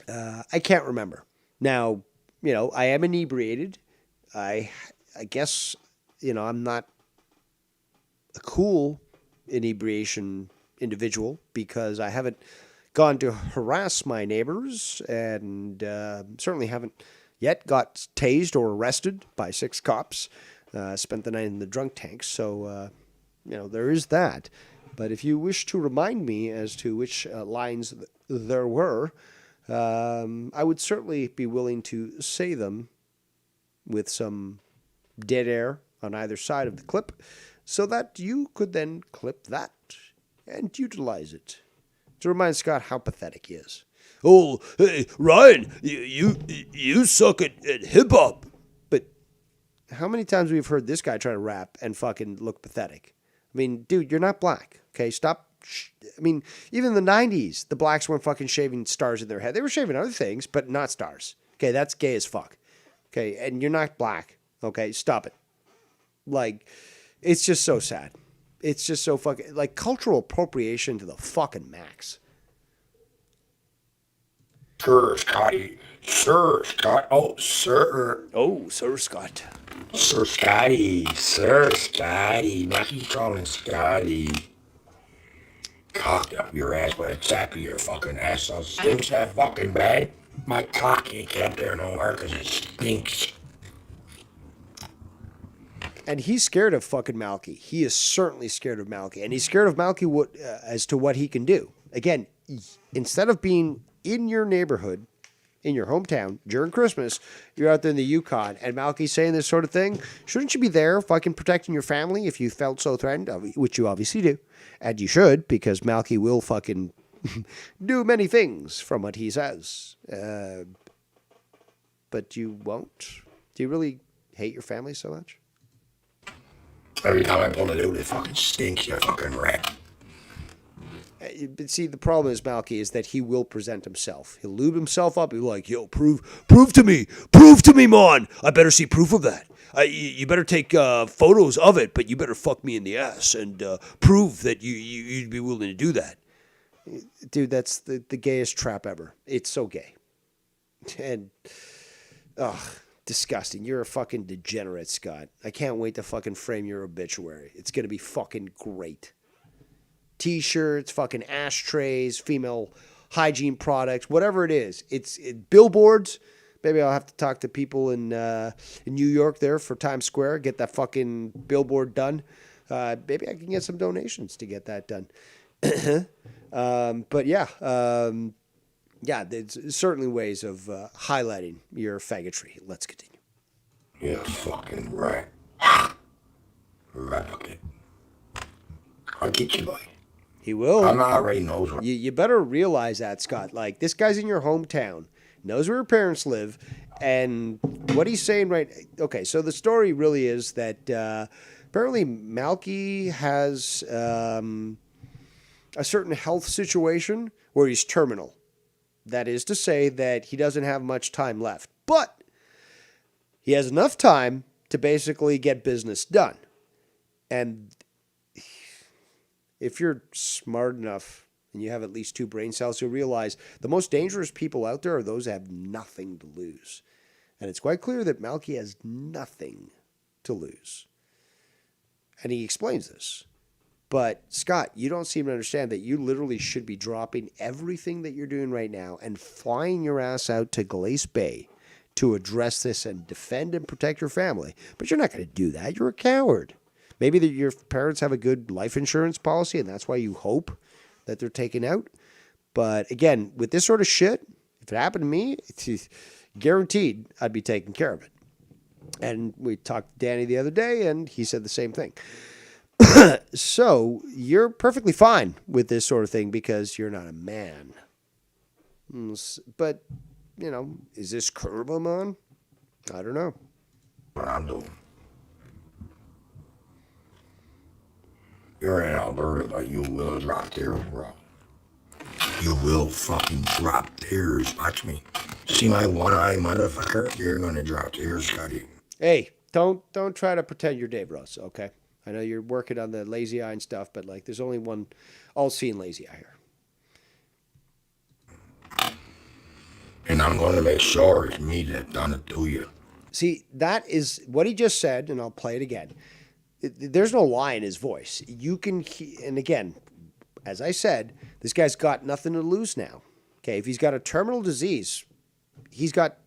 Speaker 2: I can't remember. Now, I am inebriated. I guess, I'm not a cool inebriation individual because I haven't gone to harass my neighbors and certainly haven't yet got tased or arrested by 6 cops. Spent the night in the drunk tank. So, there is that. But if you wish to remind me as to which lines there were, I would certainly be willing to say them with some dead air on either side of the clip so that you could then clip that and utilize it to remind Scott how pathetic he is.
Speaker 9: Oh, hey, Ryan, you suck at hip hop.
Speaker 2: But how many times we've heard this guy try to rap and fucking look pathetic? I mean, dude, you're not black. Okay, stop. I mean, even in the 90s, the blacks weren't fucking shaving stars in their head. They were shaving other things, but not stars. Okay, that's gay as fuck. Okay, and you're not black. Okay, stop it. Like, it's just so sad. It's just so fucking, like, cultural appropriation to the fucking max.
Speaker 6: Sir Scotty. Sir Scott. Oh, sir.
Speaker 2: Oh, Sir Scott.
Speaker 6: Sir Scotty. Sir Scotty. Not keep calling Scotty. Cocked up your ass, but exactly your fucking ass so stinks that fucking bad. My cock can't get up there no more because it stinks.
Speaker 2: And he's scared of fucking Malky. He is certainly scared of Malky. And he's scared of Malky as to what he can do. Again, instead of being in your neighborhood, in your hometown, during Christmas, you're out there in the Yukon, and Malky's saying this sort of thing, shouldn't you be there fucking protecting your family if you felt so threatened? Which you obviously do. And you should, because Malky will fucking do many things from what he says. But you won't? Do you really hate your family so much?
Speaker 6: Every time I pull it out, it fucking stinks, you fucking rat.
Speaker 2: But see, the problem is, Malky, is that he will present himself. He'll lube himself up. He'll be like, yo, prove to me, man. I better see proof of that. You better take photos of it, but you better fuck me in the ass and prove that you'd be willing to do that. Dude, that's the gayest trap ever. It's so gay. And, disgusting. You're a fucking degenerate, Scott. I can't wait to fucking frame your obituary. It's going to be fucking great. T-shirts, fucking ashtrays, female hygiene products, whatever it is. It's billboards. Maybe I'll have to talk to people in New York there for Times Square, get that fucking billboard done. Maybe I can get some donations to get that done. But yeah, there's certainly ways of highlighting your faggotry. Let's continue.
Speaker 6: You fucking rat. Rat. I'll get you, boy.
Speaker 2: He will.
Speaker 6: I'm already knows what.
Speaker 2: You better realize that, Scott. Like, this guy's in your hometown, knows where your parents live, and what he's saying right... Okay, so the story really is that apparently Malky has a certain health situation where he's terminal. That is to say that he doesn't have much time left. But he has enough time to basically get business done. And if you're smart enough and you have at least 2 brain cells, you'll realize the most dangerous people out there are those that have nothing to lose. And it's quite clear that Malky has nothing to lose. And he explains this. But, Scott, you don't seem to understand that you literally should be dropping everything that you're doing right now and flying your ass out to Glace Bay to address this and defend and protect your family. But you're not going to do that. You're a coward. Maybe your parents have a good life insurance policy, and that's why you hope that they're taken out. But again, with this sort of shit, if it happened to me, it's guaranteed I'd be taking care of it. And we talked to Danny the other day, and he said the same thing. So you're perfectly fine with this sort of thing because you're not a man. But, is this curb I'm on? I don't know.
Speaker 6: What I'm doing. You're in Alberta, but you will drop tears, bro. You will fucking drop tears. Watch me. See my one-eye motherfucker? You're gonna drop tears, Scotty.
Speaker 2: Hey, don't try to pretend you're Dave Ross, okay? I know you're working on the lazy eye and stuff, but there's only one all-seeing lazy eye here.
Speaker 6: And I'm gonna make sure it's me that done it to you.
Speaker 2: See, that is what he just said, and I'll play it again. There's no lie in his voice. You can, and again, as I said, this guy's got nothing to lose now. Okay, if he's got a terminal disease, he's got,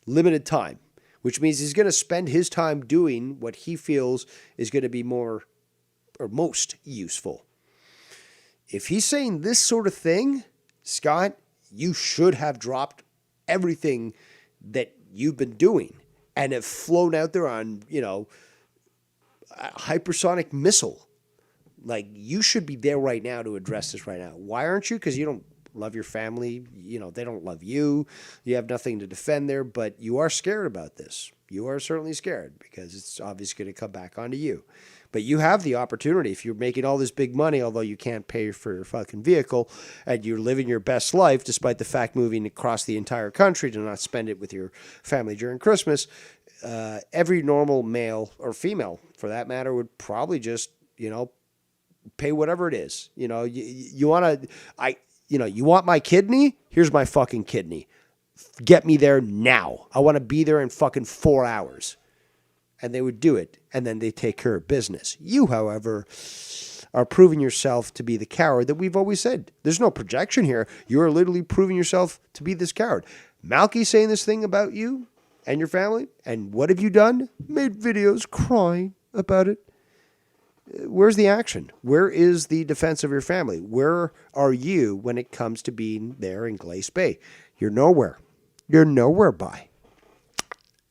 Speaker 2: limited time, which means he's going to spend his time doing what he feels is going to be more or most useful. If he's saying this sort of thing, Scott, you should have dropped everything that you've been doing and have flown out there on, a hypersonic missile. Like, you should be there right now to address this right now. Why aren't you? Because you don't love your family. They don't love you. You have nothing to defend there, but you are scared about this. You are certainly scared because it's obviously going to come back onto you. But you have the opportunity. If you're making all this big money, although you can't pay for your fucking vehicle, and you're living your best life, despite the fact moving across the entire country to not spend it with your family during Christmas, every normal male or female, for that matter, would probably just, pay whatever it is. You want you want my kidney? Here's my fucking kidney. Get me there now. I want to be there in fucking 4 hours. And they would do it, and then they take care of business. You, however, are proving yourself to be the coward that we've always said. There's no projection here. You are literally proving yourself to be this coward. Malky's saying this thing about you and your family, and what have you done? Made videos crying about it. Where's the action? Where is the defense of your family? Where are you when it comes to being there in Glace Bay? You're nowhere. You're nowhere by.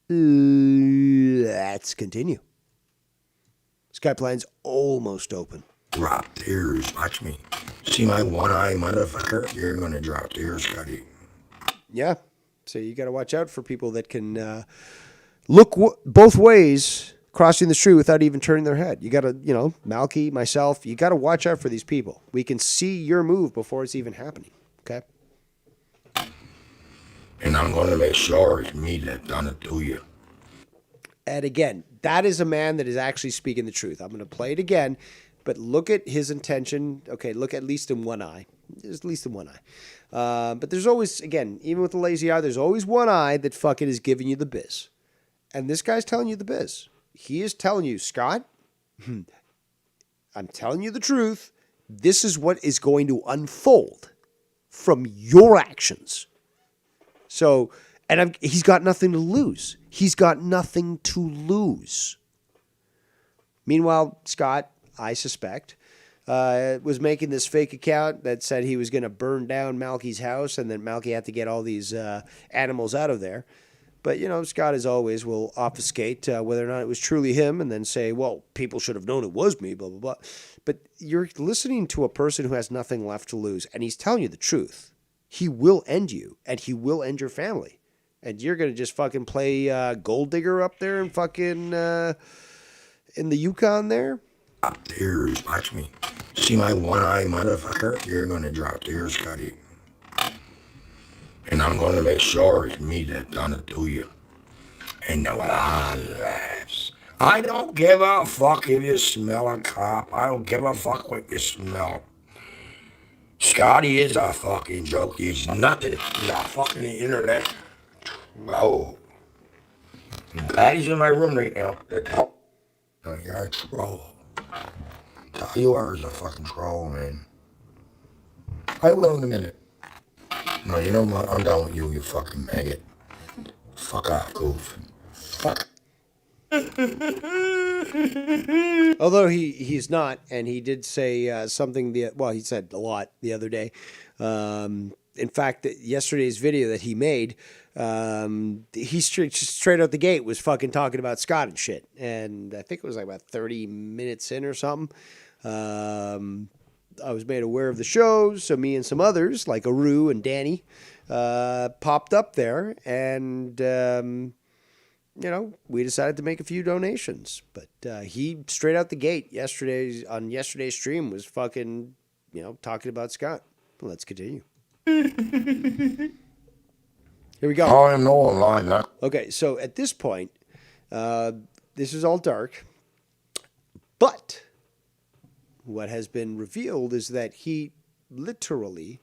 Speaker 2: Let's continue. Skypline's almost open.
Speaker 6: Drop tears. Watch me. See my one eye, motherfucker? You're gonna drop tears, Scotty.
Speaker 2: Yeah. So you got to watch out for people that can look both ways crossing the street without even turning their head. You got to, Malky, myself, you got to watch out for these people. We can see your move before it's even happening. Okay?
Speaker 6: And I'm going to make sure it's me that done it to you.
Speaker 2: And again, that is a man that is actually speaking the truth. I'm going to play it again, but look at his intention. Okay, look at least in one eye. Just at least in one eye. But there's always, again, even with the lazy eye, there's always one eye that fucking is giving you the biz. And this guy's telling you the biz. He is telling you, Scott, I'm telling you the truth. This is what is going to unfold from your actions. So, and he's got nothing to lose. He's got nothing to lose. Meanwhile, Scott, I suspect, was making this fake account that said he was going to burn down Malky's house and then Malky had to get all these animals out of there. But, Scott, as always, will obfuscate whether or not it was truly him and then say, well, people should have known it was me, blah, blah, blah. But you're listening to a person who has nothing left to lose, and he's telling you the truth. He will end you, and he will end your family. And you're going to just fucking play gold digger up there and fucking in the Yukon there?
Speaker 6: Drop tears. Watch me. See my one eye, motherfucker? You're going to drop tears, Scotty. And I'm going to make sure it's me that done it to you. And no one laughs. I don't give a fuck if you smell a cop. I don't give a fuck what you smell. Scotty is a fucking joke. He's nothing. He's a fucking internet troll. I'm glad he's in my room right now. No, you're a troll. Tell you are a fucking troll, man. I will in a minute. No, you know what? I'm done with you, you fucking maggot. Fuck off, goof. Fuck.
Speaker 2: Although he's not, and he did say something, he said a lot the other day. In fact, yesterday's video that he made, he straight out the gate was fucking talking about Scott and shit. And I think it was like about 30 minutes in or something. I was made aware of the shows, so me and some others, like Aru and Danny, popped up there, and, we decided to make a few donations. But he, straight out the gate, on yesterday's stream, was fucking, talking about Scott. Let's continue. Here we go.
Speaker 6: Oh, I know a line that.
Speaker 2: Okay, so at this point, this is all dark, but what has been revealed is that he literally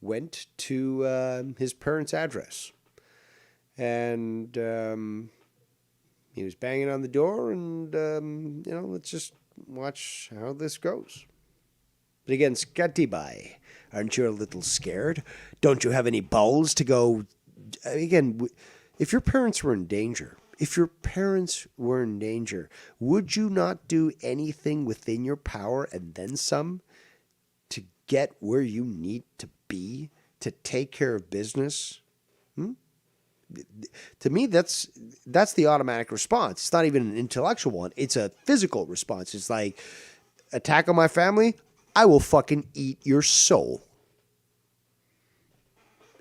Speaker 2: went to his parents' address. And he was banging on the door, and, let's just watch how this goes. But again, Scotty Bye, aren't you a little scared? Don't you have any balls to go? Again, if your parents were in danger, would you not do anything within your power and then some to get where you need to be to take care of business. To me, that's the automatic response. It's not even an intellectual one. It's a physical response. It's like, attack on my family, I will fucking eat your soul.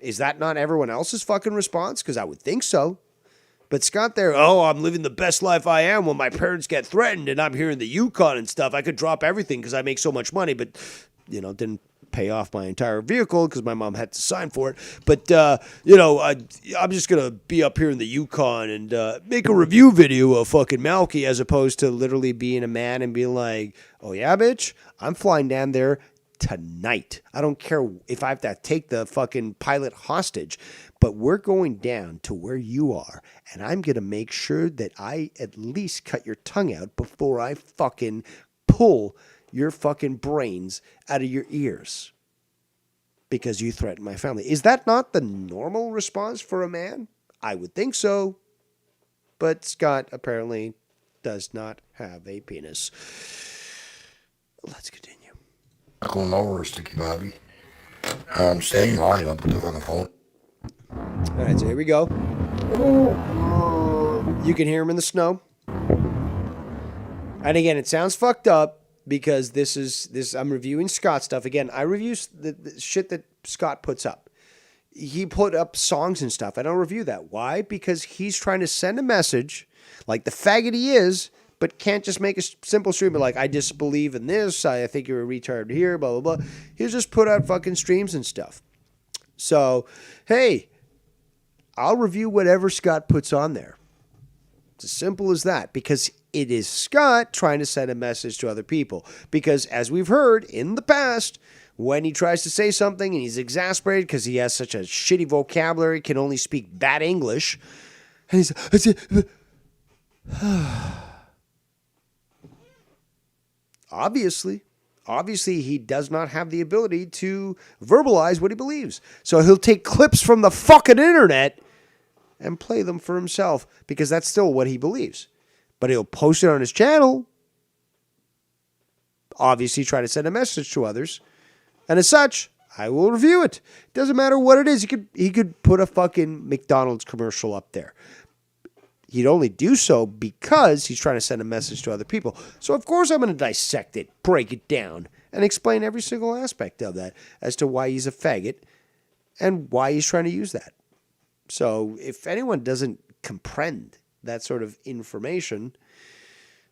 Speaker 2: Is that not everyone else's fucking response? Because I would think so. But Scott there, oh, I'm living the best life I am when my parents get threatened and I'm here in the Yukon and stuff. I could drop everything because I make so much money, but, didn't pay off my entire vehicle because my mom had to sign for it. But, I'm just going to be up here in the Yukon and make a review video of fucking Malky as opposed to literally being a man and being like, oh, yeah, bitch, I'm flying down there tonight. I don't care if I have to take the fucking pilot hostage, but we're going down to where you are, and I'm going to make sure that I at least cut your tongue out before I fucking pull your fucking brains out of your ears because you threatened my family. Is that not the normal response for a man? I would think so. But Scott apparently does not have a penis. Let's continue.
Speaker 6: I'm going over, Sticky Bobby. I'm staying live. I'll put it on the phone.
Speaker 2: All right, so here we go. You can hear him in the snow. And again, it sounds fucked up because this I'm reviewing Scott stuff. Again, I review the shit that Scott puts up. He put up songs and stuff. I don't review that. Why? Because he's trying to send a message like the faggot he is, but can't just make a simple stream like, I disbelieve in this, I think you're a retard here, blah, blah, blah. He'll just put out fucking streams and stuff. So, hey, I'll review whatever Scott puts on there. It's as simple as that, because it is Scott trying to send a message to other people. Because as we've heard in the past, when he tries to say something and he's exasperated because he has such a shitty vocabulary, can only speak bad English, and he's Obviously, he does not have the ability to verbalize what he believes. So he'll take clips from the fucking internet and play them for himself because that's still what he believes. But he'll post it on his channel, obviously try to send a message to others. And as such, I will review it. Doesn't matter what it is. He could put a fucking McDonald's commercial up there. He'd only do so because he's trying to send a message to other people. So, of course, I'm going to dissect it, break it down, and explain every single aspect of that as to why he's a faggot and why he's trying to use that. So, if anyone doesn't comprehend that sort of information,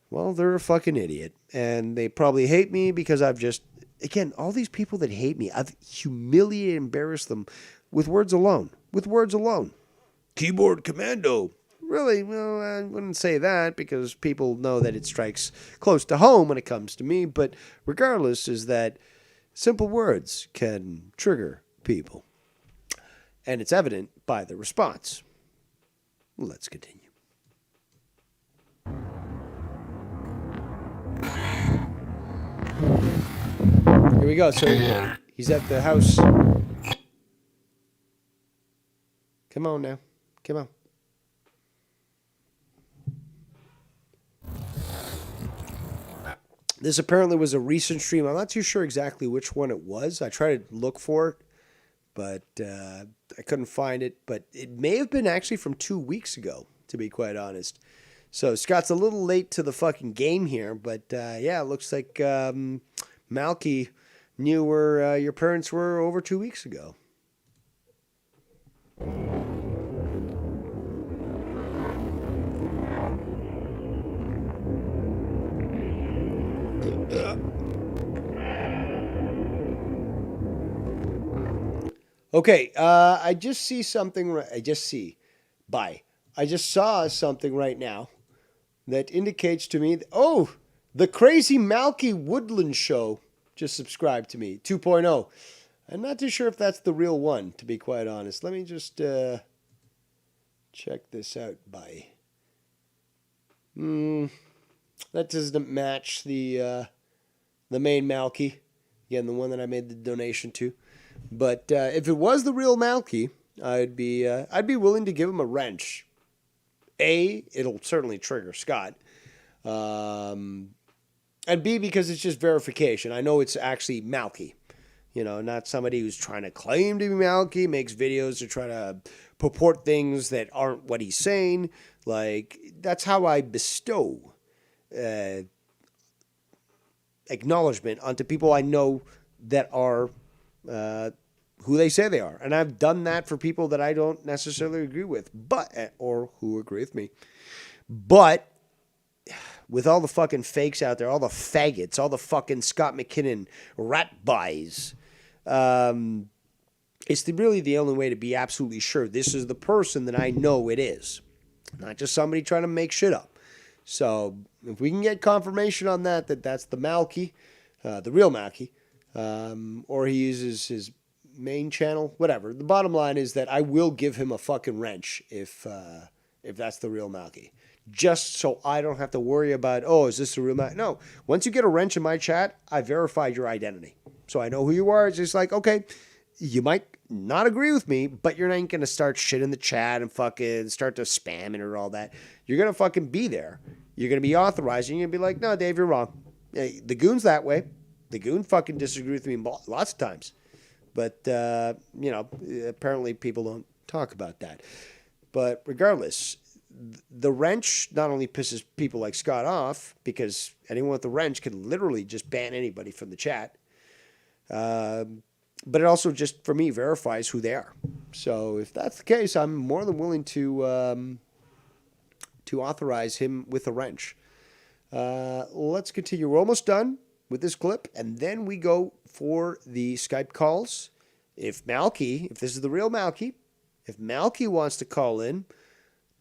Speaker 2: well, they're a fucking idiot. And they probably hate me because I've just, again, all these people that hate me, I've humiliated and embarrassed them with words alone. With words alone. Keyboard commando. Really, well, I wouldn't say that because people know that it strikes close to home when it comes to me. But regardless, is that simple words can trigger people. And it's evident by the response. Let's continue. Here we go. So he's at the house. Come on now. Come on. This apparently was a recent stream. I'm not too sure exactly which one it was. I tried to look for it, but I couldn't find it. But it may have been actually from 2 weeks ago, to be quite honest. So Scott's a little late to the fucking game here, but yeah, it looks like Malky knew where your parents were over 2 weeks ago. Okay, I just see something. I just saw something right now that indicates to me, the Crazy Malky Woodland Show just subscribed to me, 2.0. I'm not too sure if that's the real one, to be quite honest. Let me just check this out, That doesn't match the main Malky. Again, the one that I made the donation to. But if it was the real Malky, I'd be willing to give him a wrench. It'll certainly trigger Scott. And B, because it's just verification. I know it's actually Malky. You know, not somebody who's trying to claim to be Maly, makes videos to try to purport things that aren't what he's saying. Like, that's how I bestow acknowledgement onto people I know that are who they say they are. And I've done that for people that I don't necessarily agree with, or who agree with me. But with all the fucking fakes out there, all the faggots, all the fucking Scott McKinnon rat buys, it's really the only way to be absolutely sure this is the person that I know it is. Not just somebody trying to make shit up. So if we can get confirmation on that that's the Maly, the real Maly, or he uses his main channel, whatever. The bottom line is that I will give him a fucking wrench if that's the real Maly. Just so I don't have to worry about, oh, is this the real Maly? No. Once you get a wrench in my chat, I verified your identity. So I know who you are. It's just like, okay, you might not agree with me, but you're not going to start shit in the chat and fucking start to spam it or all that. You're going to fucking be there. You're going to be authorizing. You're going to be like, no, Dave, you're wrong. The goon's that way. The goon fucking disagreed with me lots of times. But, apparently people don't talk about that. But regardless, the wrench not only pisses people like Scott off, because anyone with the wrench can literally just ban anybody from the chat, but it also just, for me, verifies who they are. So if that's the case, I'm more than willing to authorize him with a wrench. Let's continue. We're almost done with this clip, and then we go for the Skype calls. If this is the real Maly, if Maly wants to call in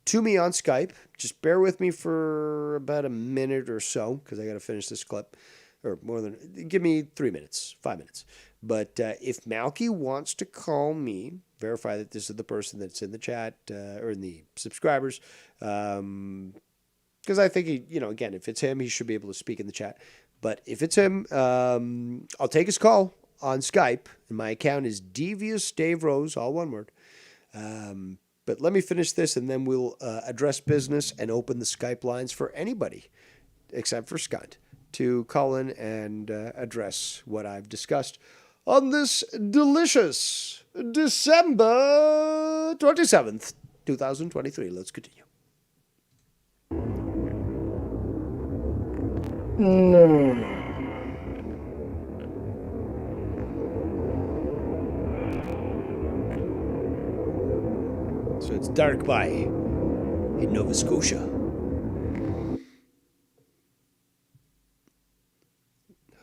Speaker 2: to me on Skype, just bear with me for about a minute or so, because I got to finish this clip, or more than, give me 3 minutes, 5 minutes. But if Maly wants to call me, verify that this is the person that's in the chat or in the subscribers, because I think again, if it's him, he should be able to speak in the chat. But if it's him, I'll take his call on Skype, and my account is Devious Dave Rose, all one word. But let me finish this, and then we'll address business and open the Skype lines for anybody, except for Scott, to call in and address what I've discussed on this delicious December 27th, 2023. Let's continue. So it's dark by in Nova Scotia.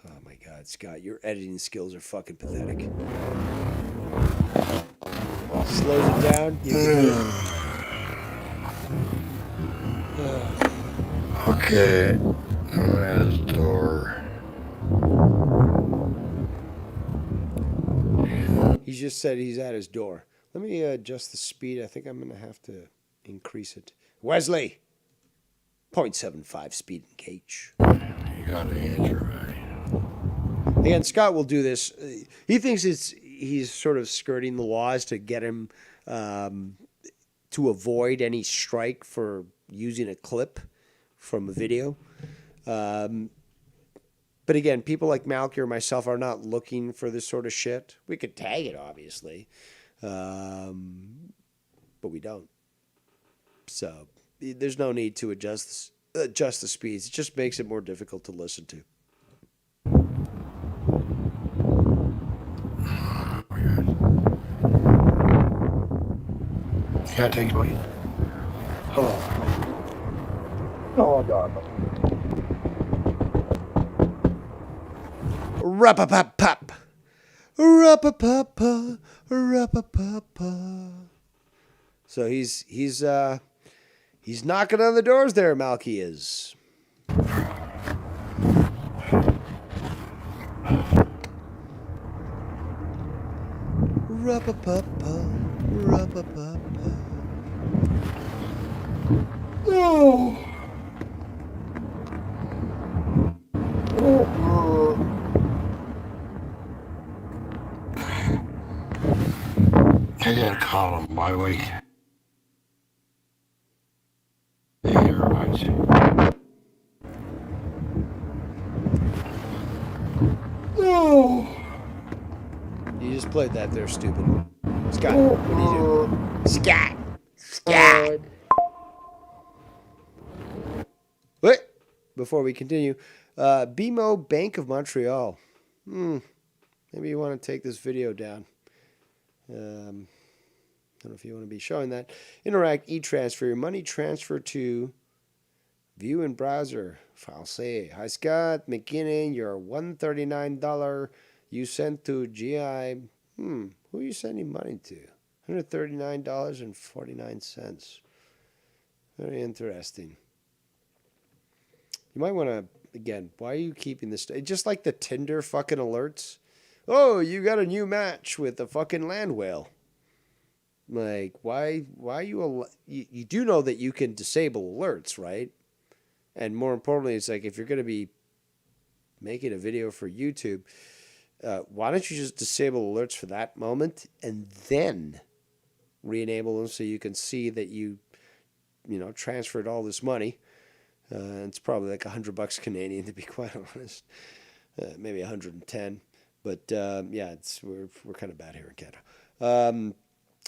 Speaker 2: Oh my God, Scott, your editing skills are fucking pathetic. Slows it down.
Speaker 6: Okay. I'm at his door.
Speaker 2: He just said he's at his door. Let me adjust the speed. I think I'm going to have to increase it. Wesley! 0.75 speed engage.
Speaker 6: You got the answer right.
Speaker 2: Again, Scott will do this. He thinks he's sort of skirting the laws to get him to avoid any strike for using a clip from a video. But again, people like Maly or myself are not looking for this sort of shit. We could tag it, obviously. But we don't. So there's no need to adjust the speeds. It just makes it more difficult to listen to.
Speaker 6: Can't take me. Oh, God.
Speaker 2: Rap-a-pap-pap. Rap-a-papa. Rap-a-papa. So he's knocking on the doors there, Maly is. Rap-a-papa. Rap-a-papa.
Speaker 6: No. I gotta call him my way. Yeah, right. No.
Speaker 2: play that there, stupid. Scott, what are you doing? Scott! Scott! Wait! Before we continue, BMO Bank of Montreal. Maybe you want to take this video down. I don't know if you want to be showing that. Interact, e-transfer, money transfer to view in browser. File say, hi Scott, McKinnon, your $139 you sent to GI. Who are you sending money to? $139.49. Very interesting. You might want to, again, why are you keeping this? Just like the Tinder fucking alerts. Oh, you got a new match with a fucking land whale. Like, why you do know that you can disable alerts, right? And more importantly, it's like if you're going to be making a video for YouTube, why don't you just disable alerts for that moment and then re-enable them so you can see that you transferred all this money. It's probably like $100 Canadian, to be quite honest, maybe 110. But yeah, we're kind of bad here in Canada.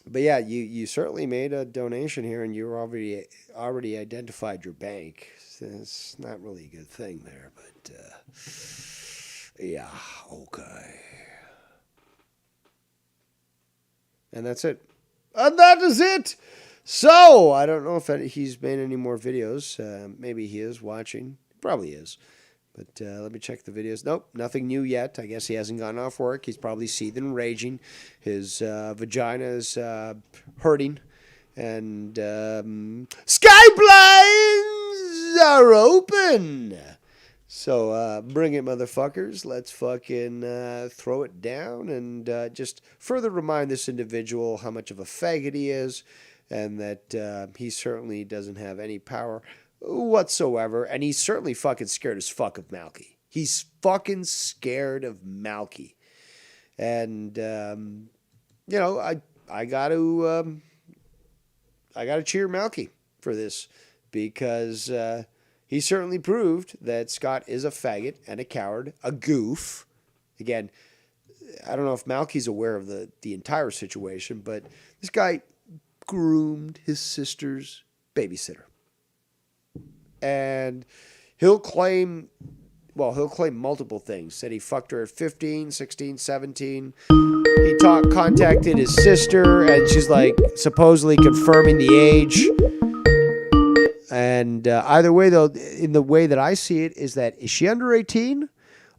Speaker 2: But yeah, you certainly made a donation here, and you already identified your bank. It's not really a good thing there, but yeah, okay. And that's it. And that is it. So I don't know if he's made any more videos. Maybe he is watching. Probably is. But let me check the videos. Nope, nothing new yet. I guess he hasn't gone off work. He's probably seething, raging. His vagina is hurting. And sky blinds are open. So bring it, motherfuckers. Let's fucking throw it down and just further remind this individual how much of a faggot he is and that he certainly doesn't have any power whatsoever, and he's certainly fucking scared as fuck of Malky. He's fucking scared of Malky, and I gotta cheer Malky for this because he certainly proved that Scott is a faggot and a coward, a goof. Again, I don't know if Malky's aware of the entire situation, but this guy groomed his sister's babysitter. And he'll claim multiple things. Said he fucked her at 15, 16, 17. He contacted his sister, and she's like supposedly confirming the age. And either way, though, in the way that I see it, is she under 18?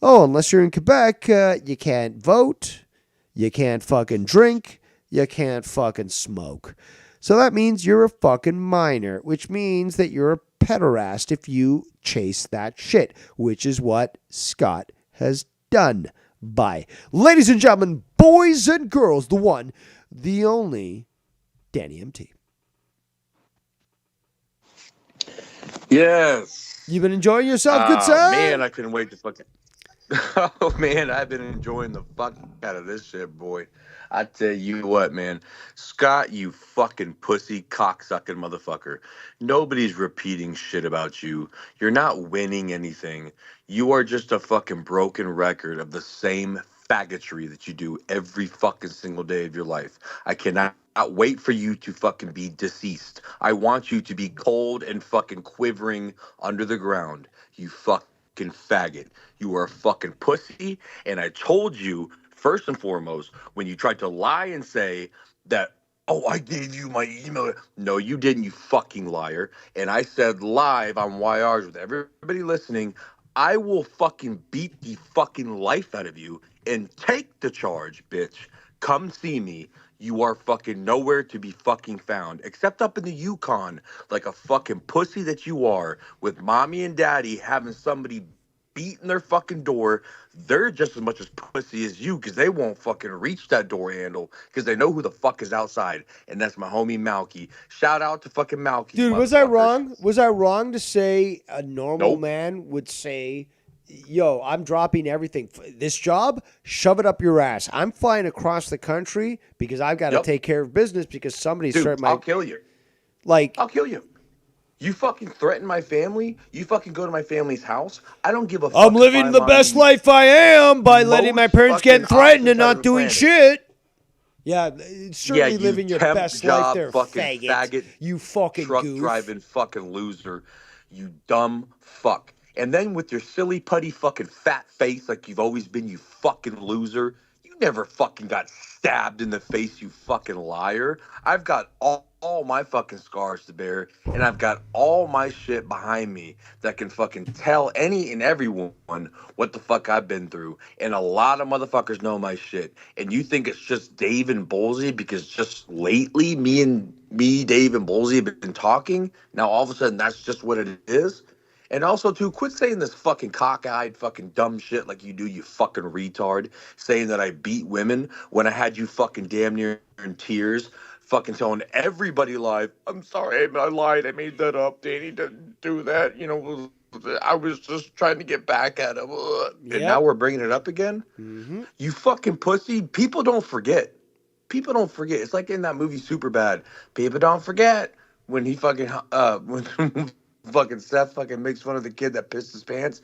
Speaker 2: Oh, unless you're in Quebec, you can't vote, you can't fucking drink, you can't fucking smoke. So that means you're a fucking minor, which means that you're a pederast if you chase that shit, which is what Scott has done. By, ladies and gentlemen, boys and girls, the one, the only, Danny MT.
Speaker 13: Yes.
Speaker 2: You've been enjoying yourself, good son?
Speaker 13: Man, I couldn't wait to fucking... Oh, man, I've been enjoying the fuck out of this shit, boy. I tell you what, man. Scott, you fucking pussy cocksucking motherfucker. Nobody's repeating shit about you. You're not winning anything. You are just a fucking broken record of the same faggotry that you do every fucking single day of your life. I cannot wait for you to fucking be deceased. I want you to be cold and fucking quivering under the ground. You fucking faggot. You are a fucking pussy, and I told you, first and foremost, when you tried to lie and say that, oh, I gave you my email. No, you didn't, you fucking liar. And I said live on YRs with everybody listening, I will fucking beat the fucking life out of you and take the charge, bitch. Come see me. You are fucking nowhere to be fucking found, except up in the Yukon, like a fucking pussy that you are, with mommy and daddy having somebody beating their fucking door. They're just as much as pussy as you, because they won't fucking reach that door handle because they know who the fuck is outside, and that's my homie Malky. Shout out to fucking Malky.
Speaker 2: Dude, was I wrong? Was I wrong to say a normal man would say, yo, I'm dropping everything. This job, shove it up your ass. I'm flying across the country because I've got to take care of business because somebody's starting my...
Speaker 13: I'll kill you. I'll kill you. You fucking threaten my family? You fucking go to my family's house? I don't give a fuck.
Speaker 2: I'm living the best life I am by letting my parents get threatened and not doing shit. Yeah, certainly living your
Speaker 13: temp
Speaker 2: best
Speaker 13: job,
Speaker 2: life there,
Speaker 13: fucking
Speaker 2: faggot. You fucking
Speaker 13: truck
Speaker 2: goof.
Speaker 13: driving fucking loser. You dumb fuck. And then with your silly putty fucking fat face like you've always been, you fucking loser. You never fucking got stabbed in the face, you fucking liar. I've got all my fucking scars to bear, and I've got all my shit behind me that can fucking tell any and everyone what the fuck I've been through. And a lot of motherfuckers know my shit. And you think it's just Dave and Bolsey because just lately Dave and Bolsey have been talking? Now all of a sudden that's just what it is? And also, too, quit saying this fucking cockeyed fucking dumb shit like you do, you fucking retard. Saying that I beat women when I had you fucking damn near in tears. Fucking telling everybody live, I'm sorry, I lied, I made that up. Danny didn't do that. You know, I was just trying to get back at him. And now we're bringing it up again?
Speaker 2: Mm-hmm.
Speaker 13: You fucking pussy. People don't forget. People don't forget. It's like in that movie Superbad. People don't forget when he fucking, when fucking Seth fucking makes fun of the kid that pissed his pants.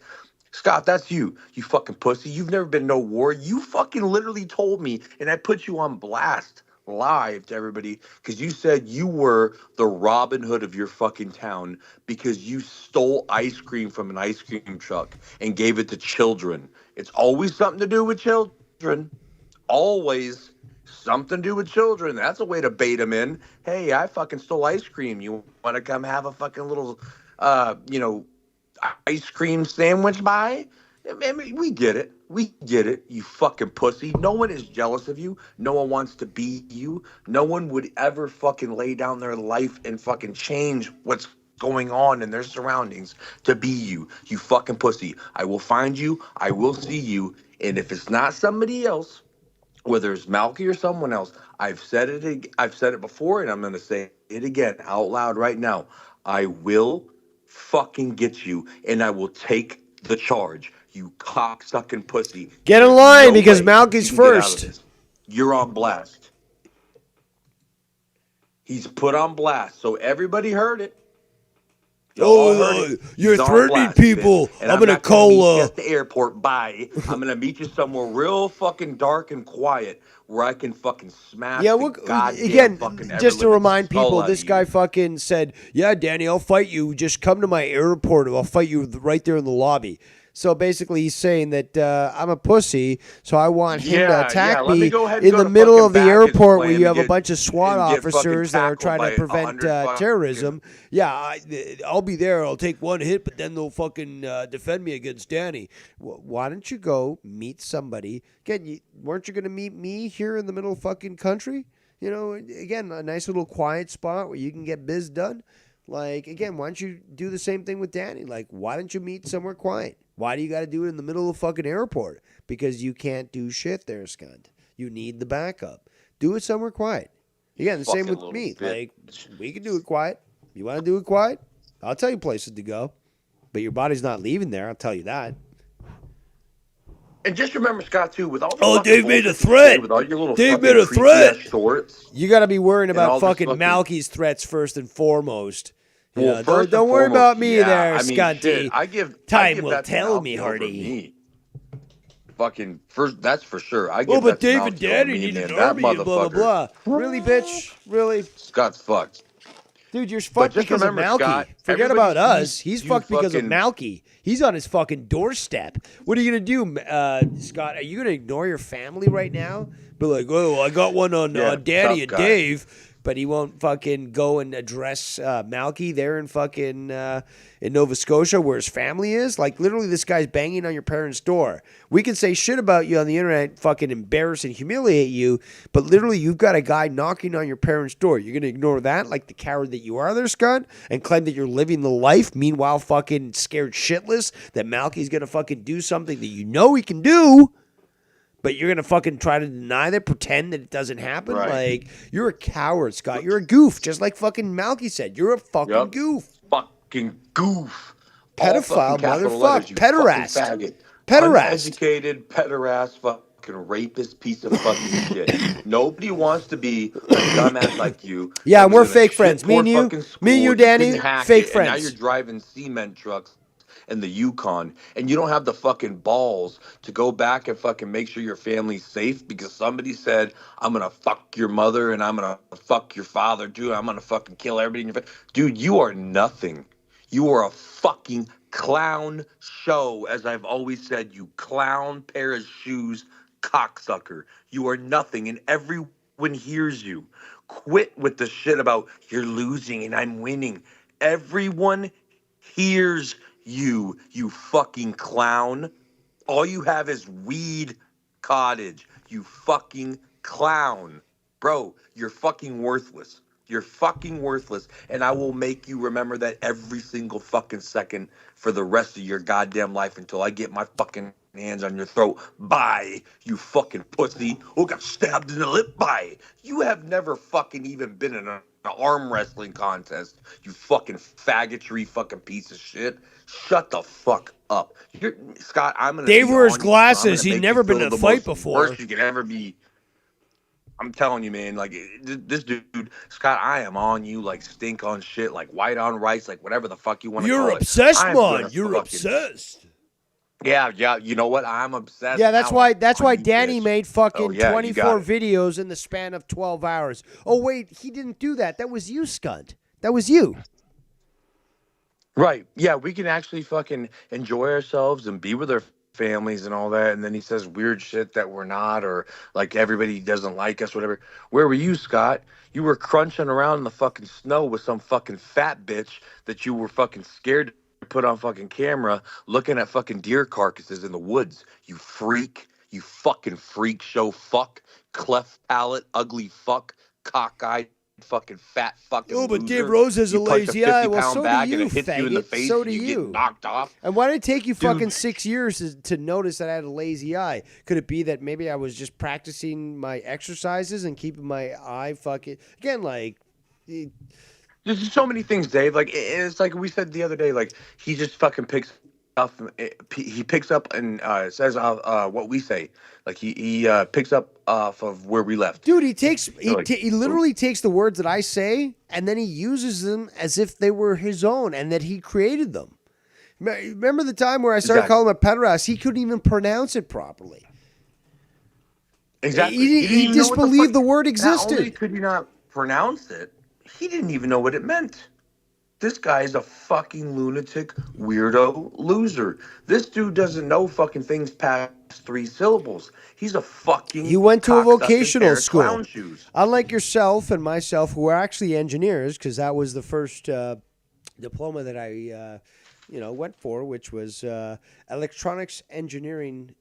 Speaker 13: Scott, that's you fucking pussy. You've never been no war. You fucking literally told me, and I put you on blast live to everybody because you said you were the Robin Hood of your fucking town because you stole ice cream from an ice cream truck and gave it to children. It's always something to do with children. Always something to do with children. That's a way to bait them in. Hey, I fucking stole ice cream. You want to come have a fucking little ice cream sandwich by? I mean, we get it. We get it, you fucking pussy. No one is jealous of you. No one wants to be you. No one would ever fucking lay down their life and fucking change what's going on in their surroundings to be you. You fucking pussy. I will find you. I will see you. And if it's not somebody else, whether it's Malky or someone else, I've said it before, and I'm going to say it again out loud right now. I will fucking get you, and I will take the charge. You cocksucking pussy.
Speaker 2: Get in line because Malky's first.
Speaker 13: You're on blast. He's put on blast, so everybody heard it.
Speaker 9: You're threatening people. I'm going to call...
Speaker 13: meet you at the airport. Bye. I'm going to meet you somewhere real fucking dark and quiet where I can fucking smash
Speaker 2: again, just to remind people, this guy fucking said, yeah, Danny, I'll fight you. Just come to my airport and I'll fight you right there in the lobby. So basically, he's saying that I'm a pussy, so I want him to attack me in the middle of the airport where you have a bunch of SWAT officers that are trying to prevent terrorism. Yeah, I'll be there. I'll take one hit, but then they'll fucking defend me against Danny. Why don't you go meet somebody? Again, weren't you going to meet me here in the middle of fucking country? You know, again, a nice little quiet spot where you can get biz done. Like, again, why don't you do the same thing with Danny? Like, why don't you meet somewhere quiet? Why do you got to do it in the middle of the fucking airport? Because you can't do shit there, scunt. You need the backup. Do it somewhere quiet. Again, the same with me. Like, we can do it quiet. You want to do it quiet? I'll tell you places to go. But your body's not leaving there, I'll tell you that.
Speaker 13: And just remember, Scott, too, with all the
Speaker 9: Dave made a threat. Dave made a threat.
Speaker 2: You got to be worrying about fucking Malky's threats first and foremost.
Speaker 13: Well,
Speaker 2: don't worry about me there, Scunty.
Speaker 13: Time
Speaker 2: will tell me, Hardy.
Speaker 13: Fucking first, that's for sure.
Speaker 9: But Dave and Danny need an army and blah, blah, blah.
Speaker 2: Really, bitch? Really?
Speaker 13: Scott's fucked.
Speaker 2: Dude, you're fucked because of Malky.
Speaker 13: Scott,
Speaker 2: forget about us. He's fucked because of Malky. He's on his fucking doorstep. What are you going to do, Scott? Are you going to ignore your family right now? Be like, oh, I got one on Danny and Dave. But he won't fucking go and address Malky there in fucking in Nova Scotia where his family is. Like, literally, this guy's banging on your parents' door. We can say shit about you on the internet, fucking embarrass and humiliate you, but literally, you've got a guy knocking on your parents' door. You're going to ignore that like the coward that you are there, Scott, and claim that you're living the life, meanwhile fucking scared shitless that Malky's going to fucking do something that you know he can do. But you're going to fucking try to deny that, pretend that it doesn't happen?
Speaker 13: Right.
Speaker 2: Like, you're a coward, Scott. You're a goof, just like fucking Malky said. You're a fucking goof.
Speaker 13: Fucking goof.
Speaker 2: Pedophile, motherfucker. Pederast.
Speaker 13: Uneducated, pederast, fucking rapist piece of fucking shit. Nobody wants to be a dumbass like you.
Speaker 2: Yeah, we're fake friends. Me and you, Danny, fake friends.
Speaker 13: And now you're driving cement trucks and the Yukon, and you don't have the fucking balls to go back and fucking make sure your family's safe because somebody said, I'm gonna fuck your mother and I'm gonna fuck your father too. I'm gonna fucking kill everybody in your family. Dude, you are nothing. You are a fucking clown show, as I've always said, you clown pair of shoes cocksucker. You are nothing, and everyone hears you. Quit with the shit about you're losing and I'm winning. Everyone hears you, you fucking clown. All you have is weed cottage, you fucking clown. Bro, you're fucking worthless. You're fucking worthless. And I will make you remember that every single fucking second for the rest of your goddamn life until I get my fucking hands on your throat. Bye, you fucking pussy who got stabbed in the lip. Bye. You have never fucking even been in an arm wrestling contest. You fucking faggotry fucking piece of shit. Shut the fuck up. Scott, I'm gonna.
Speaker 9: Dave
Speaker 13: be
Speaker 9: wears
Speaker 13: on you.
Speaker 9: glasses.
Speaker 13: I'm gonna
Speaker 9: He'd
Speaker 13: make
Speaker 9: never
Speaker 13: you
Speaker 9: been
Speaker 13: feel
Speaker 9: in a
Speaker 13: the
Speaker 9: fight
Speaker 13: most
Speaker 9: before.
Speaker 13: Worst you can ever be. I'm telling you, man, like this dude, Scott, I am on you like stink on shit, like white on rice, like whatever the fuck you want to call it.
Speaker 9: You're obsessed,
Speaker 13: I'm
Speaker 9: man.
Speaker 13: gonna
Speaker 9: You're
Speaker 13: fucking-
Speaker 9: obsessed.
Speaker 13: Yeah, you know what? I'm obsessed.
Speaker 2: Yeah, that's
Speaker 13: now.
Speaker 2: why. That's
Speaker 13: I'm
Speaker 2: why
Speaker 13: on you,
Speaker 2: Danny
Speaker 13: bitch.
Speaker 2: made fucking
Speaker 13: Oh, yeah, you
Speaker 2: 24
Speaker 13: got it.
Speaker 2: videos in the span of 12 hours. Oh wait, he didn't do that. That was you, Scunt. That was you.
Speaker 13: Right. Yeah, we can actually fucking enjoy ourselves and be with our families and all that. And then he says weird shit that we're not, or like everybody doesn't like us, whatever. Where were you, Scott? You were crunching around in the fucking snow with some fucking fat bitch that you were fucking scared to put on fucking camera looking at fucking deer carcasses in the woods. You freak. You fucking freak show fuck. Cleft palate, ugly fuck, cockeyed fucking fat fucking
Speaker 9: Oh, but
Speaker 13: loser.
Speaker 9: Dave Rose has a
Speaker 13: You punch
Speaker 9: lazy eye. Well,
Speaker 13: 50-pound
Speaker 9: so do
Speaker 13: bag and
Speaker 9: you,
Speaker 13: it hits you in the
Speaker 2: faggot.
Speaker 13: face
Speaker 2: So
Speaker 13: and
Speaker 2: do
Speaker 13: you
Speaker 2: you.
Speaker 13: get knocked off.
Speaker 2: And why did it take you
Speaker 13: Dude.
Speaker 2: fucking 6 years to notice that I had a lazy eye? Could it be that maybe I was just practicing my exercises and keeping my eye fucking again like?
Speaker 13: There's just so many things, Dave. Like it's like we said the other day. Like he just fucking picks up. He picks up and says what we say. Like he picks up off of where we left.
Speaker 2: Dude, he
Speaker 13: Like,
Speaker 2: he literally takes the words that I say and then he uses them as if they were his own and that he created them. Remember the time where I started
Speaker 13: Exactly.
Speaker 2: calling him a pederast? He couldn't even pronounce it properly.
Speaker 13: Exactly.
Speaker 2: He
Speaker 13: didn't even know what
Speaker 2: disbelieved the
Speaker 13: fuck-
Speaker 2: word
Speaker 13: Not
Speaker 2: existed.
Speaker 13: only could he not pronounce it, he didn't even know what it meant. This guy is a fucking lunatic, weirdo, loser. This dude doesn't know fucking things past 3 syllables. He's a fucking.
Speaker 2: You went to a
Speaker 13: cocksucking pair
Speaker 2: vocational
Speaker 13: of
Speaker 2: school.
Speaker 13: clown shoes.
Speaker 2: Unlike yourself and myself, who are actually engineers, because that was the first diploma that I, went for, which was electronics engineering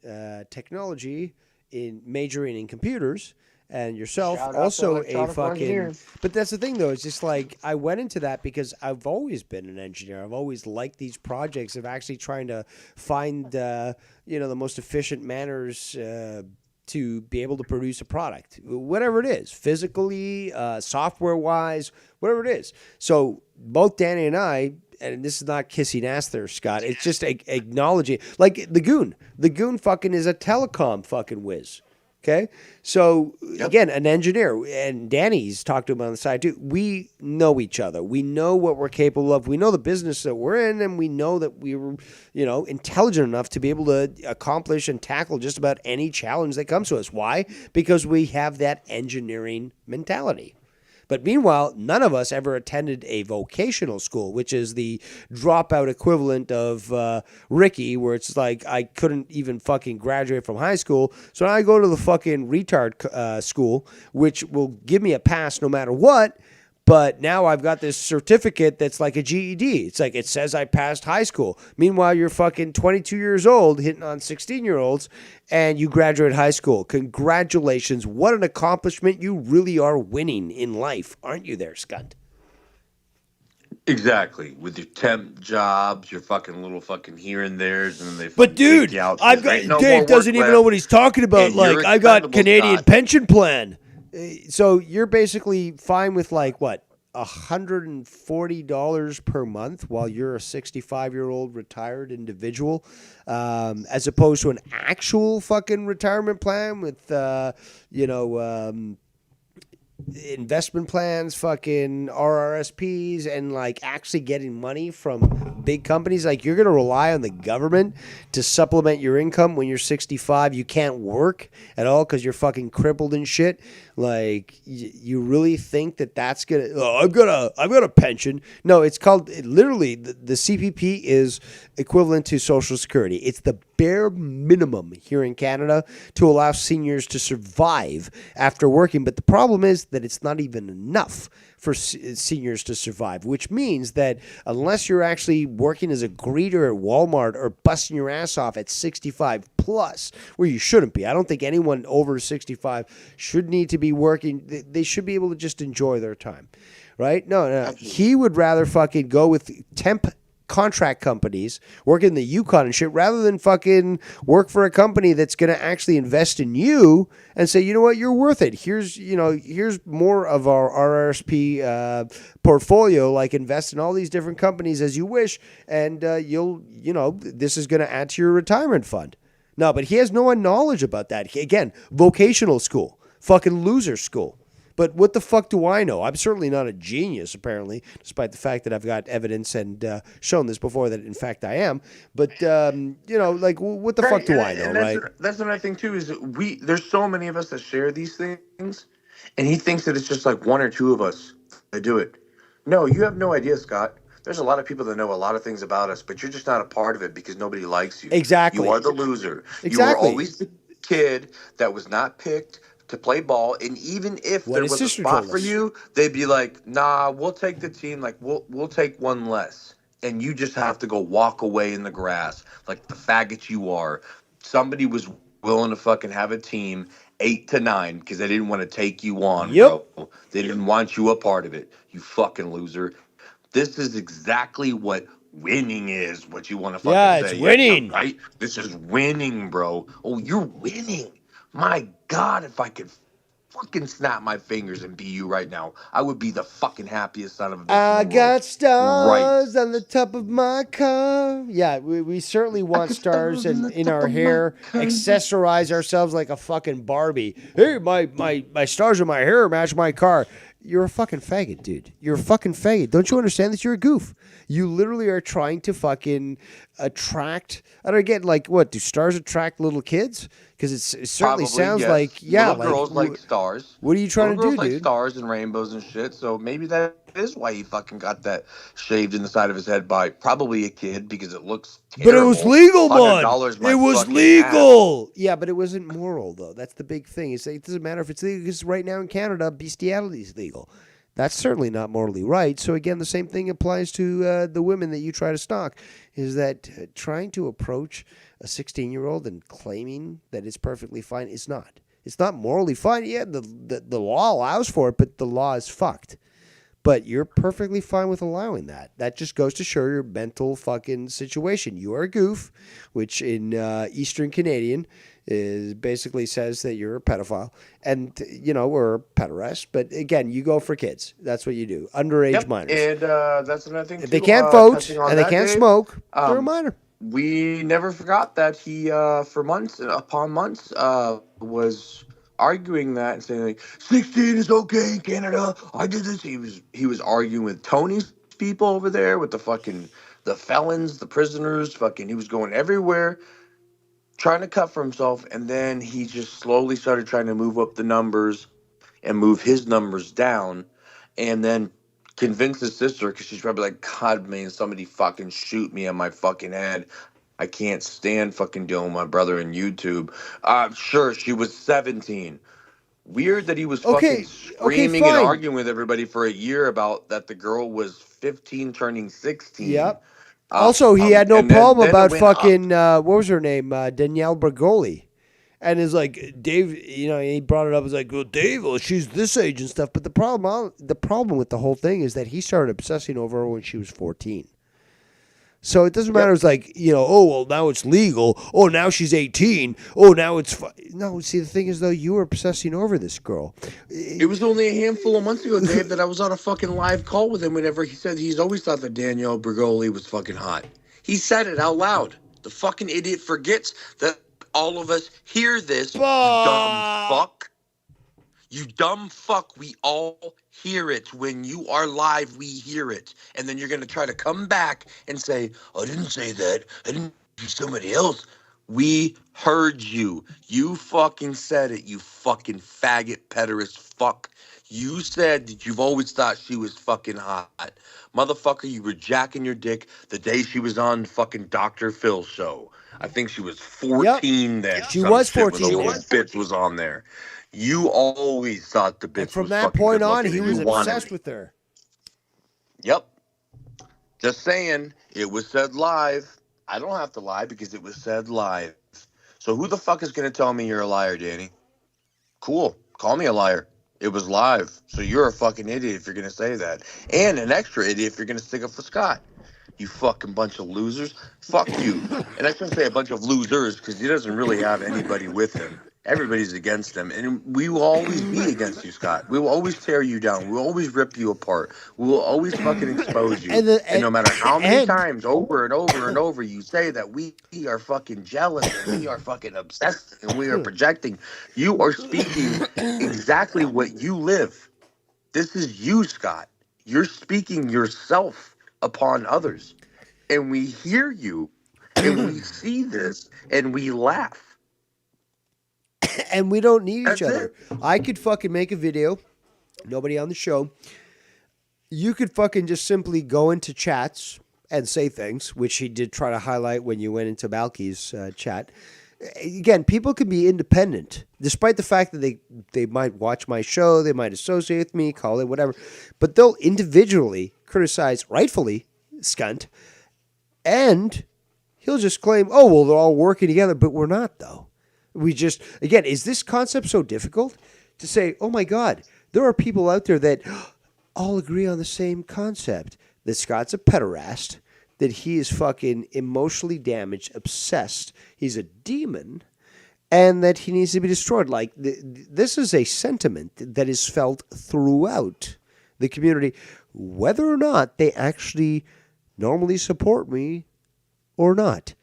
Speaker 2: technology in majoring in computers. And yourself,
Speaker 3: Shout out to
Speaker 2: also a
Speaker 3: electronic
Speaker 2: fucking.
Speaker 3: engineers.
Speaker 2: But that's the thing, though. It's just like I went into that because I've always been an engineer. I've always liked these projects of actually trying to find, the most efficient manners to be able to produce a product, whatever it is, physically, software-wise, whatever it is. So both Danny and I. And this is not kissing ass there, Scott. It's just acknowledging. Like the Goon. The Goon fucking is a telecom fucking whiz. Okay? So, again, an engineer. And Danny's talked to him on the side, too. We know each other. We know what we're capable of. We know the business that we're in. And we know that we were, intelligent enough to be able to accomplish and tackle just about any challenge that comes to us. Why? Because we have that engineering mentality. But meanwhile, none of us ever attended a vocational school, which is the dropout equivalent of Ricky, where it's like I couldn't even fucking graduate from high school. So now I go to the fucking retard school, which will give me a pass no matter what. But now I've got this certificate that's like a GED. It's like it says I passed high school. Meanwhile, you're fucking 22 years old hitting on 16-year-olds and you graduate high school. Congratulations. What an accomplishment. You really are winning in life, aren't you there, Scunt?
Speaker 13: Exactly. With your temp jobs, your fucking little fucking here and there's, and then they.
Speaker 9: But
Speaker 13: fucking
Speaker 9: dude,
Speaker 13: kick you out
Speaker 9: I've
Speaker 13: because there
Speaker 9: got
Speaker 13: ain't no
Speaker 9: Dave
Speaker 13: more
Speaker 9: doesn't
Speaker 13: work
Speaker 9: even
Speaker 13: left,
Speaker 9: know what he's talking about.
Speaker 13: and you're
Speaker 9: Like I got
Speaker 13: expendable,
Speaker 9: Canadian
Speaker 13: Scott.
Speaker 9: pension plan.
Speaker 2: So you're basically fine with like what? $140 per month while you're a 65-year-old retired individual, as opposed to an actual fucking retirement plan with, investment plans, fucking RRSPs, and like actually getting money from big companies. Like you're going to rely on the government to supplement your income when you're 65. You can't work at all because you're fucking crippled and shit. Like you really think that that's going to, I've got a pension. No, it's called literally the CPP is equivalent to Social Security. It's the bare minimum here in Canada to allow seniors to survive after working. But the problem is that it's not even enough for seniors to survive, which means that unless you're actually working as a greeter at Walmart or busting your ass off at 65 plus, where you shouldn't be. I don't think anyone over 65 should need to be working. They should be able to just enjoy their time, right? No. He would rather fucking go with temp contract companies, work in the Yukon and shit, rather than fucking work for a company that's going to actually invest in you and say, you know what, you're worth it. Here's more of our RRSP portfolio, like invest in all these different companies as you wish, and this is going to add to your retirement fund. No, but he has no knowledge about that. Again, vocational school, fucking loser school. But what the fuck do I know? I'm certainly not a genius, apparently, despite the fact that I've got evidence and shown this before that, in fact, I am. But, what the fuck do I know, right?
Speaker 13: That's another thing, too, is there's so many of us that share these things, and he thinks that it's just like one or two of us that do it. No, you have no idea, Scott. There's a lot of people that know a lot of things about us, but you're just not a part of it because nobody likes you.
Speaker 2: Exactly.
Speaker 13: You are the loser.
Speaker 2: Exactly.
Speaker 13: You were always the kid that was not picked to play ball, and even if there was a spot for you, they'd be like, nah, we'll take the team, like we'll take one less. And you just have to go walk away in the grass like the faggot you are. Somebody was willing to fucking have a team 8 to 9 because they didn't want to take you on, bro. They didn't want you a part of it. You fucking loser. This is exactly what winning is, what you want to fucking say.
Speaker 2: It's winning.
Speaker 13: Right? This is winning, bro. Oh, you're winning. My God, if I could fucking snap my fingers and be you right now, I would be the fucking happiest son of a bitch.
Speaker 2: I got stars on the top of my car. Yeah, we certainly want stars in our hair, accessorize ourselves like a fucking Barbie. Hey, my stars in my hair match my car. You're a fucking faggot, dude. You're a fucking faggot. Don't you understand that you're a goof? You literally are trying to fucking attract. I don't get, like, what? Do stars attract little kids? Because it certainly sounds like,
Speaker 13: little girls like stars.
Speaker 2: What are you trying to do,
Speaker 13: dude? Like
Speaker 2: dude?
Speaker 13: Stars and rainbows and shit. So maybe that is why he fucking got that shaved in the side of his head by probably a kid, because it looks terrible.
Speaker 2: But it was legal, man. It was legal.
Speaker 13: Ass.
Speaker 2: Yeah, but it wasn't moral, though. That's the big thing. It doesn't matter if it's legal, because right now in Canada, bestiality is legal. That's certainly not morally right. So again, the same thing applies to the women that you try to stalk, is that trying to approach a 16-year-old and claiming that it's perfectly fine is not. It's not morally fine. Yeah, the law allows for it, but the law is fucked. But you're perfectly fine with allowing that. That just goes to show your mental fucking situation. You are a goof, which in Eastern Canadian basically says that you're a pedophile and, or a pederast. But again, you go for kids. That's what you do. Underage minors.
Speaker 13: And that's another thing,
Speaker 2: if they can't vote and they can't smoke, they're a minor.
Speaker 13: We never forgot that he, for months upon months, was arguing that and saying, like, 16 is okay in Canada. I did this. He was arguing with Tony's people over there, with the felons, the prisoners. He was going everywhere, trying to cut for himself. And then he just slowly started trying to move up the numbers and move his numbers down, and then convince his sister, because she's probably like, God, man, somebody fucking shoot me on my fucking head. I can't stand fucking dealing with my brother in YouTube. Sure, she was 17. Weird that he was fucking screaming and arguing with everybody for a year about that the girl was 15 turning 16.
Speaker 2: Yep. Also, he had no problem about fucking, what was her name? Danielle Bergoli. And it's like, Dave, he brought it up. It's like, well, Dave, she's this age and stuff. But the problem with the whole thing is that he started obsessing over her when she was 14. So it doesn't matter. It's like, oh, well, now it's legal. Oh, now she's 18. Oh, now it's no. See, the thing is, though, you were obsessing over this girl.
Speaker 13: It was only a handful of months ago, Dave, that I was on a fucking live call with him whenever he said he's always thought that Danielle Bergoli was fucking hot. He said it out loud. The fucking idiot forgets that all of us hear this, you dumb fuck. You dumb fuck, we all hear it. When you are live, we hear it. And then you're going to try to come back and say, I didn't say that. I didn't do somebody else. We heard you. You fucking said it, you fucking faggot, pederast fuck. You said that you've always thought she was fucking hot. Motherfucker, you were jacking your dick the day she was on fucking Dr. Phil's show. I think she was 14 then.
Speaker 2: She was
Speaker 13: Some shit with
Speaker 2: 14
Speaker 13: a little
Speaker 2: then.
Speaker 13: bitch was on there. You always thought the bitch
Speaker 2: And from
Speaker 13: was
Speaker 2: that
Speaker 13: fucking
Speaker 2: point
Speaker 13: good
Speaker 2: on,
Speaker 13: looking
Speaker 2: he
Speaker 13: and
Speaker 2: was
Speaker 13: you wanted
Speaker 2: obsessed
Speaker 13: me.
Speaker 2: with her.
Speaker 13: Yep. Just saying, it was said live. I don't have to lie because it was said live. So who the fuck is going to tell me you're a liar, Danny? Cool. Call me a liar. It was live. So you're a fucking idiot if you're going to say that. And an extra idiot if you're going to stick up for Scott. You fucking bunch of losers. Fuck you. And I shouldn't say a bunch of losers because he doesn't really have anybody with him. Everybody's against him. And we will always be against you, Scott. We will always tear you down. We will always rip you apart. We will always fucking expose you. And no matter how many times over and over and over you say that we are fucking jealous and we are fucking obsessed and we are projecting, you are speaking exactly what you live. This is you, Scott. You're speaking yourself upon others. And we hear you and we see this and we laugh.
Speaker 2: And we don't need each other. I could fucking make a video. Nobody on the show. You could fucking just simply go into chats and say things, which he did try to highlight when you went into Balky's chat. Again, people can be independent, despite the fact that they might watch my show, they might associate with me, call it whatever, but they'll individually criticize, rightfully, Skunt, and he'll just claim, oh, well, they're all working together, but we're not, though. We just, again, is this concept so difficult to say, oh my God, there are people out there that all agree on the same concept, that Scott's a pederast, that he is fucking emotionally damaged, obsessed, he's a demon, and that he needs to be destroyed. Like, this is a sentiment that is felt throughout the community, whether or not they actually normally support me or not.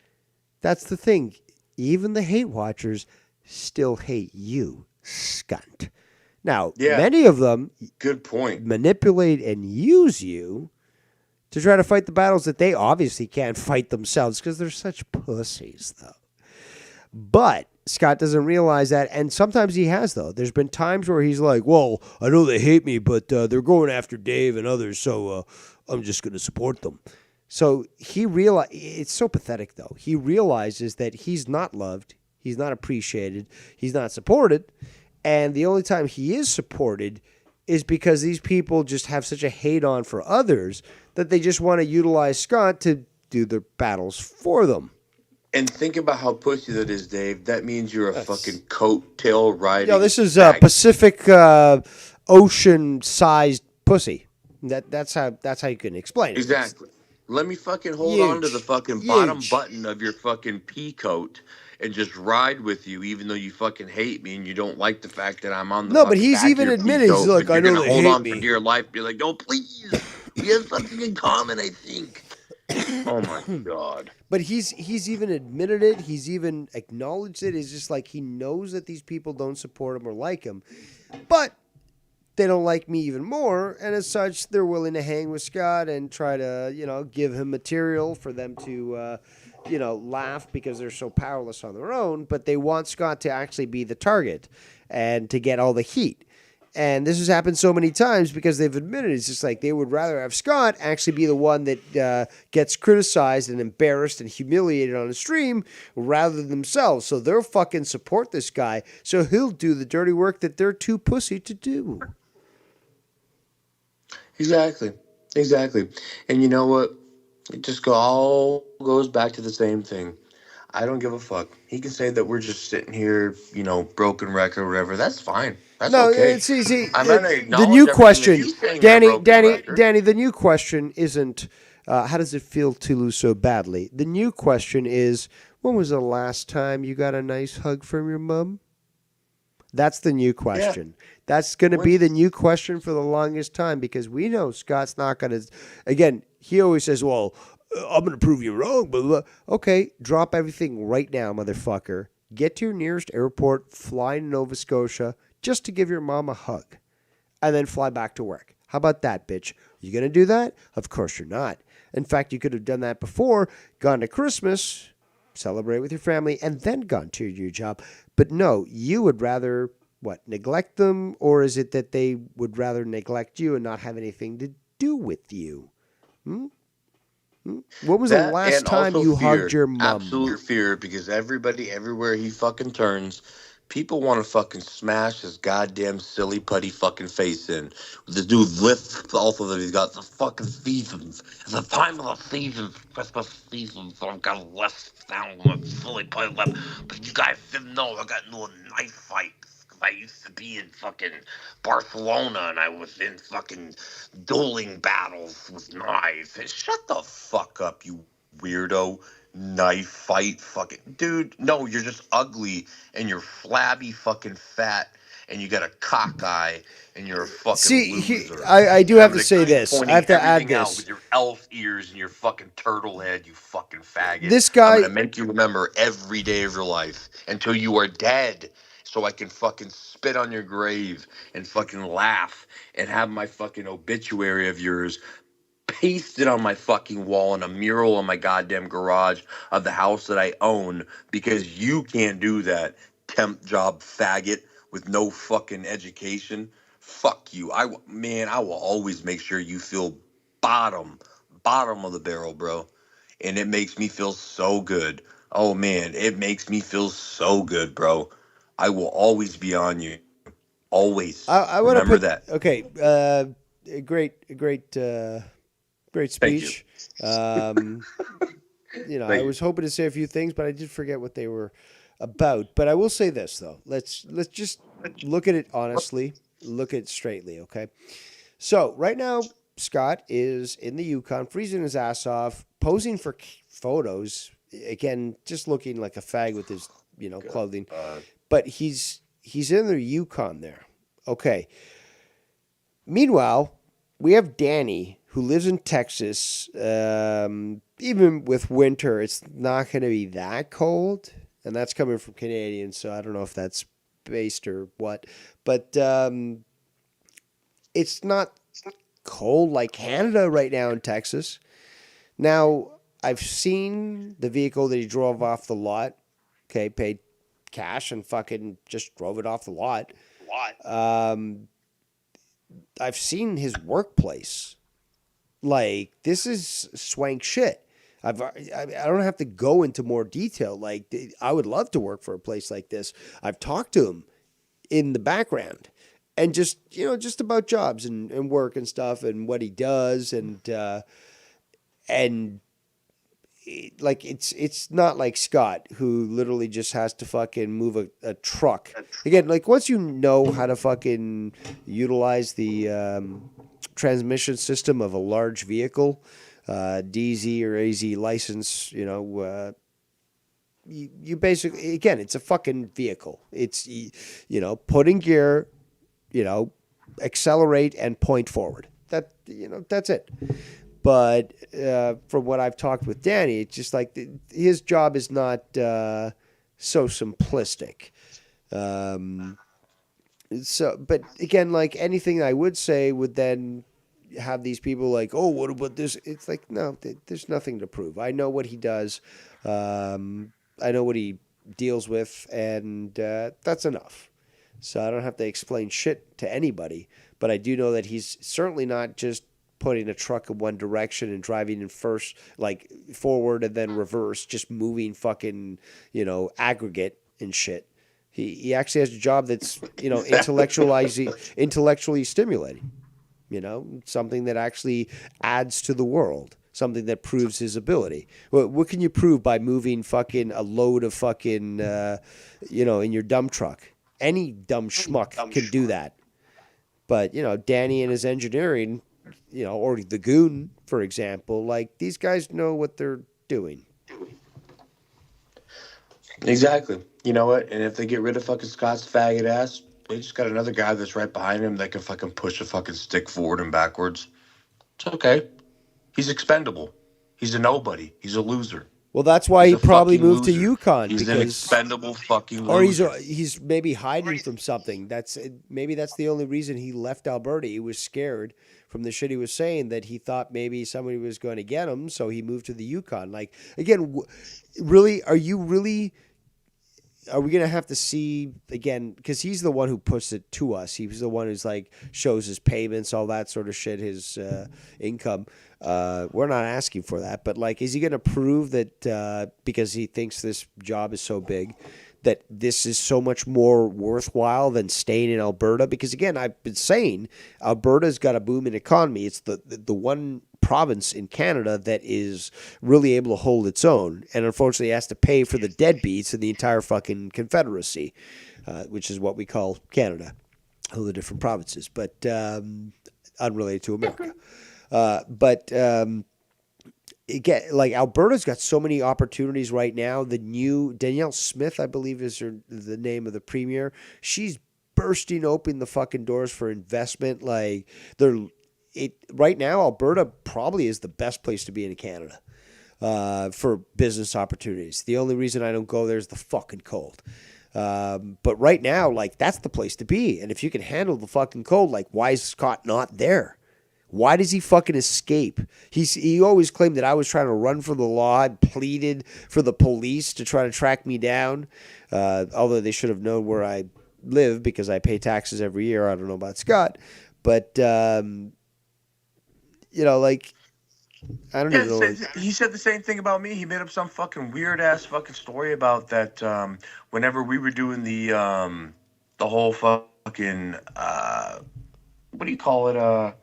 Speaker 2: That's the thing. Even the hate watchers still hate you, Skunt. Now, many of them
Speaker 13: good point.
Speaker 2: Manipulate and use you to try to fight the battles that they obviously can't fight themselves because they're such pussies, though. But Scott doesn't realize that, and sometimes he has, though. There's been times where he's like, well, I know they hate me, but they're going after Dave and others, so I'm just going to support them. So he it's so pathetic, though. He realizes that he's not loved, he's not appreciated, he's not supported, and the only time he is supported is because these people just have such a hate-on for others that they just want to utilize Scott to do their battles for them.
Speaker 13: And think about how pussy that is, Dave. That means you're a fucking coattail riding.
Speaker 2: Yo, this is Pacific Ocean-sized pussy. That's how you can explain it.
Speaker 13: Exactly. Let me fucking hold on to the fucking bottom button of your fucking pea coat and just ride with you, even though you fucking hate me and you don't like the fact that I'm on the.
Speaker 2: No, but he's even admitted, he's like, I know they hate me.
Speaker 13: Hold on for dear life. Be like, no, please. We have something in common, I think. Oh my God.
Speaker 2: But he's even admitted it. He's even acknowledged it. It's just like he knows that these people don't support him or like him, but they don't like me even more, and as such, they're willing to hang with Scott and try to, give him material for them to, laugh because they're so powerless on their own, but they want Scott to actually be the target and to get all the heat. And this has happened so many times because they've admitted it's just like they would rather have Scott actually be the one that gets criticized and embarrassed and humiliated on a stream rather than themselves. So they'll fucking support this guy so he'll do the dirty work that they're too pussy to do.
Speaker 13: Exactly. And you know what? It just all goes back to the same thing. I don't give a fuck. He can say that we're just sitting here, broken record or whatever. That's fine. That's okay.
Speaker 2: It's easy.
Speaker 13: I'm gonna acknowledge
Speaker 2: the new
Speaker 13: everything
Speaker 2: question,
Speaker 13: that he's saying
Speaker 2: Danny, the new question isn't how does it feel to lose so badly? The new question is, when was the last time you got a nice hug from your mom? That's the new question. Yeah. That's going to be the new question for the longest time because we know Scott's not going to. Again, he always says, well, I'm going to prove you wrong. But okay, drop everything right now, motherfucker. Get to your nearest airport, fly to Nova Scotia, just to give your mom a hug and then fly back to work. How about that, bitch? You going to do that? Of course you're not. In fact, you could have done that before, gone to Christmas, celebrate with your family, and then gone to your job. But no, you would rather, what, neglect them? Or is it that they would rather neglect you and not have anything to do with you? What was the
Speaker 13: That
Speaker 2: last
Speaker 13: and
Speaker 2: time
Speaker 13: also
Speaker 2: you
Speaker 13: fear,
Speaker 2: hugged your mom?
Speaker 13: absolute fear, because everybody, everywhere he fucking turns, people want to fucking smash his goddamn silly putty fucking face in. The dude lifts also that he's got the fucking seasons. It's the time of the seasons, Christmas season, so I've got a less down with silly putty left. But you guys didn't know I got into a knife fight. I used to be in fucking Barcelona and I was in fucking dueling battles with knives. And shut the fuck up, you weirdo. Knife fight, fucking dude. No, you're just ugly and you're flabby, fucking fat, and you got a cock eye and you're a fucking loser.
Speaker 2: I do have
Speaker 13: I'm
Speaker 2: to
Speaker 13: gonna
Speaker 2: say
Speaker 13: keep
Speaker 2: this. I
Speaker 13: pointing
Speaker 2: have to add
Speaker 13: everything out
Speaker 2: this.
Speaker 13: with your elf ears and your fucking turtle head, you fucking faggot.
Speaker 2: This
Speaker 13: I'm
Speaker 2: guy,
Speaker 13: gonna make you remember every day of your life until you are dead, so I can fucking spit on your grave and fucking laugh and have my fucking obituary of yours pasted on my fucking wall in a mural in my goddamn garage of the house that I own, because you can't do that, temp job faggot with no fucking education. Fuck you. Man, I will always make sure you feel bottom of the barrel, bro. And it makes me feel so good. Oh man, it makes me feel so good, bro. I will always be on you. Always.
Speaker 2: I want to
Speaker 13: Remember
Speaker 2: put
Speaker 13: that.
Speaker 2: okay. Great
Speaker 13: Thank you.
Speaker 2: speech.
Speaker 13: Thank
Speaker 2: I
Speaker 13: you.
Speaker 2: was hoping to say a few things, but I did forget what they were about. But I will say this though. Let's just look at it honestly. Look at it straightly, okay? So right now, Scott is in the Yukon, freezing his ass off, posing for photos. Again, just looking like a fag with his clothing. But he's in the Yukon there. Okay. Meanwhile, we have Danny, who lives in Texas. Even with winter, it's not going to be that cold. And that's coming from Canadians, so I don't know if that's based or what. But it's not cold like Canada right now in Texas. Now, I've seen the vehicle that he drove off the lot. Okay, paid cash and fucking just drove it off the lot. I've seen his workplace. Like, this is swank shit. I don't have to go into more detail. Like, I would love to work for a place like this. I've talked to him in the background and just about jobs and work and stuff and what he does like it's not like Scott, who literally just has to fucking move a truck. Again, like once you know how to fucking utilize the transmission system of a large vehicle, DZ or AZ license, you basically, again, it's a fucking vehicle. It's, put in gear, accelerate and point forward. That's it. But from what I've talked with Danny, it's just like his job is not so simplistic. But again, like anything I would say would then have these people like, oh, what about this? It's like, no, there's nothing to prove. I know what he does. I know what he deals with, and that's enough. So I don't have to explain shit to anybody. But I do know that he's certainly not just putting a truck in one direction and driving in first, like forward and then reverse, just moving fucking, aggregate and shit. He actually has a job that's, intellectually stimulating, something that actually adds to the world, something that proves his ability. What can you prove by moving fucking a load of fucking, in your dump truck? Any dumb schmuck can do that. But, Danny and his engineering, or the goon, for example, like these guys know what they're doing.
Speaker 13: Exactly. You know what? And if they get rid of fucking Scott's faggot ass, they just got another guy that's right behind him that can fucking push a fucking stick forward and backwards. It's okay. He's expendable. He's a nobody. He's a loser.
Speaker 2: Well, that's why
Speaker 13: He's
Speaker 2: he
Speaker 13: a
Speaker 2: probably
Speaker 13: fucking
Speaker 2: moved to
Speaker 13: loser.
Speaker 2: Yukon
Speaker 13: He's an
Speaker 2: because,
Speaker 13: expendable fucking
Speaker 2: or
Speaker 13: loser.
Speaker 2: he's maybe hiding from something. Maybe that's the only reason he left Alberta. He was scared from the shit he was saying that he thought maybe somebody was going to get him, so he moved to the Yukon. Like again, really, are we going to have to see again? Because he's the one who puts it to us. He was the one who's like shows his payments, all that sort of shit, his income. We're not asking for that, but like, is he going to prove that because he thinks this job is so big, that this is so much more worthwhile than staying in Alberta? Because again, I've been saying Alberta's got a booming economy. It's the one province in Canada that is really able to hold its own, and unfortunately has to pay for the deadbeats in the entire fucking Confederacy, which is what we call Canada, all the different provinces, but unrelated to America. Again, like Alberta's got so many opportunities right now. The new Danielle Smith, I believe, is the name of the premier. She's bursting open the fucking doors for investment. Like right now, Alberta probably is the best place to be in Canada for business opportunities. The only reason I don't go there is the fucking cold. But right now, like that's the place to be. And if you can handle the fucking cold, like why is Scott not there? Why does he fucking escape? He always claimed that I was trying to run for the law. I pleaded for the police to try to track me down, although they should have known where I live because I pay taxes every year. I don't know about Scott, but like I don't even know.
Speaker 13: He said the same thing about me. He made up some fucking weird ass fucking story about that. Whenever we were doing the whole fucking what do you call it?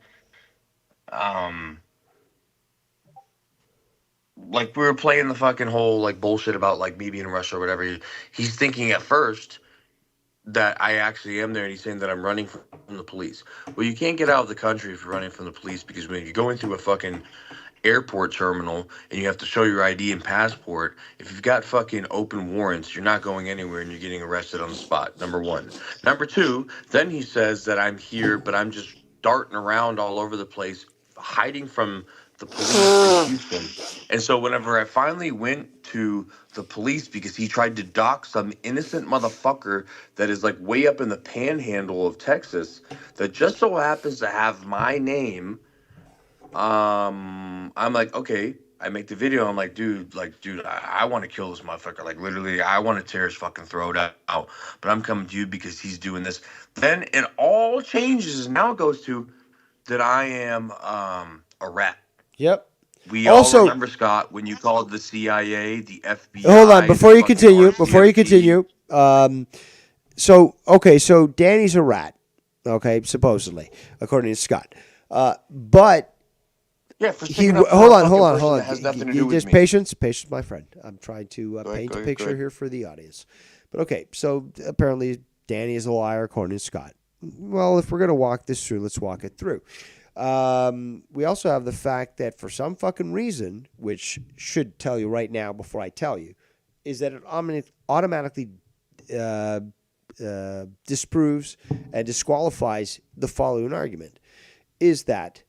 Speaker 13: Like we were playing the fucking whole like bullshit about like me being in Russia or whatever. He's thinking at first that I actually am there, and he's saying that I'm running from the police. Well, you can't get out of the country if you're running from the police, because when you're going through a fucking airport terminal and you have to show your ID and passport, if you've got fucking open warrants, you're not going anywhere and you're getting arrested on the spot. Number one. Number two, then he says that I'm here, but I'm just darting around all over the place, hiding from the police in Houston. And so whenever I finally went to the police, because he tried to dock some innocent motherfucker that is like way up in the panhandle of Texas that just so happens to have my name, I'm like, okay. I make the video. I'm like, dude, I want to kill this motherfucker. Like, literally, I want to tear his fucking throat out. But I'm coming to you because he's doing this. Then it all changes, and now it goes to that I am a rat.
Speaker 2: Yep.
Speaker 13: We
Speaker 2: Also,
Speaker 13: all remember, Scott, when you called the CIA, the FBI.
Speaker 2: Hold on, before you continue. So Danny's a rat. Okay, supposedly, according to Scott. But
Speaker 13: yeah, for
Speaker 2: hold on.
Speaker 13: That has nothing to do with
Speaker 2: just
Speaker 13: me.
Speaker 2: patience, my friend. I'm trying to paint a picture here for the audience. But okay, so apparently Danny is a liar, according to Scott. Well, if we're gonna walk this through, let's walk it through. We also have the fact that for some fucking reason, which should tell you right now before I tell you, is that it automatically disproves and disqualifies the following argument. Is that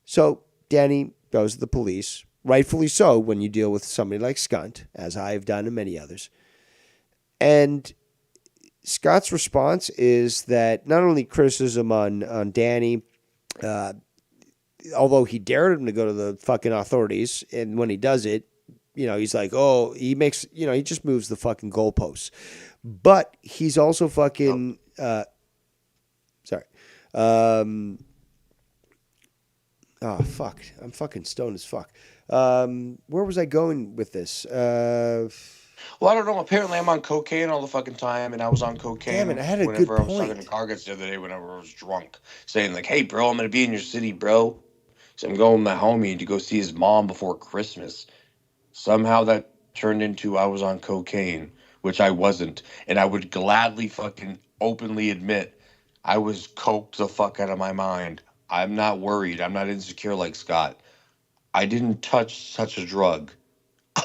Speaker 2: so? Danny goes to the police, rightfully so, when you deal with somebody like Skunt, as I've done and many others. And Scott's response is that not only criticism on Danny, although he dared him to go to the fucking authorities, and when he does it, he's like, oh, he just moves the fucking goalposts. But he's also fucking, oh, fuck. I'm fucking stoned as fuck. Where was I going with this?
Speaker 13: Well, I don't know. Apparently, I'm on cocaine all the fucking time, and I was on cocaine.
Speaker 2: Damn it, I had a
Speaker 13: whenever
Speaker 2: good
Speaker 13: I was
Speaker 2: point.
Speaker 13: talking to Cargets the other day whenever I was drunk, saying like, hey, bro, I'm going to be in your city, bro. So I'm going with my homie to go see his mom before Christmas. Somehow that turned into I was on cocaine, which I wasn't. And I would gladly fucking openly admit I was coked the fuck out of my mind. I'm not worried. I'm not insecure like Scott. I didn't touch such a drug.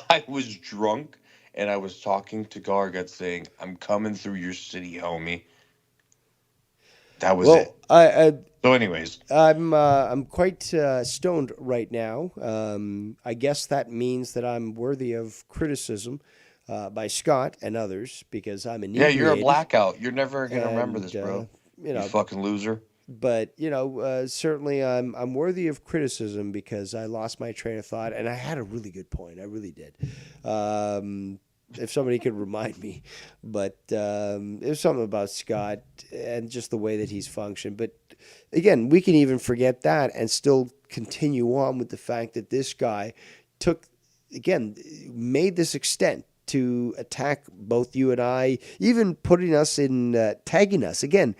Speaker 13: I was drunk, and I was talking to Gargat saying, I'm coming through your city, homie. That was
Speaker 2: Well,
Speaker 13: it. So, anyways,
Speaker 2: I'm quite stoned right now. I guess that means that I'm worthy of criticism by Scott and others because I'm
Speaker 13: yeah, you're a
Speaker 2: inebriated.
Speaker 13: blackout. You're never gonna remember
Speaker 2: And
Speaker 13: this, bro.
Speaker 2: you
Speaker 13: You
Speaker 2: know,
Speaker 13: fucking loser.
Speaker 2: but certainly I'm worthy of criticism because I lost my train of thought and I had a really good point. I really did. If somebody could remind me, but it was something about Scott and just the way that he's functioned. But again, we can even forget that and still continue on with the fact that this guy made this extent to attack both you and I, even putting us in, tagging us. Again,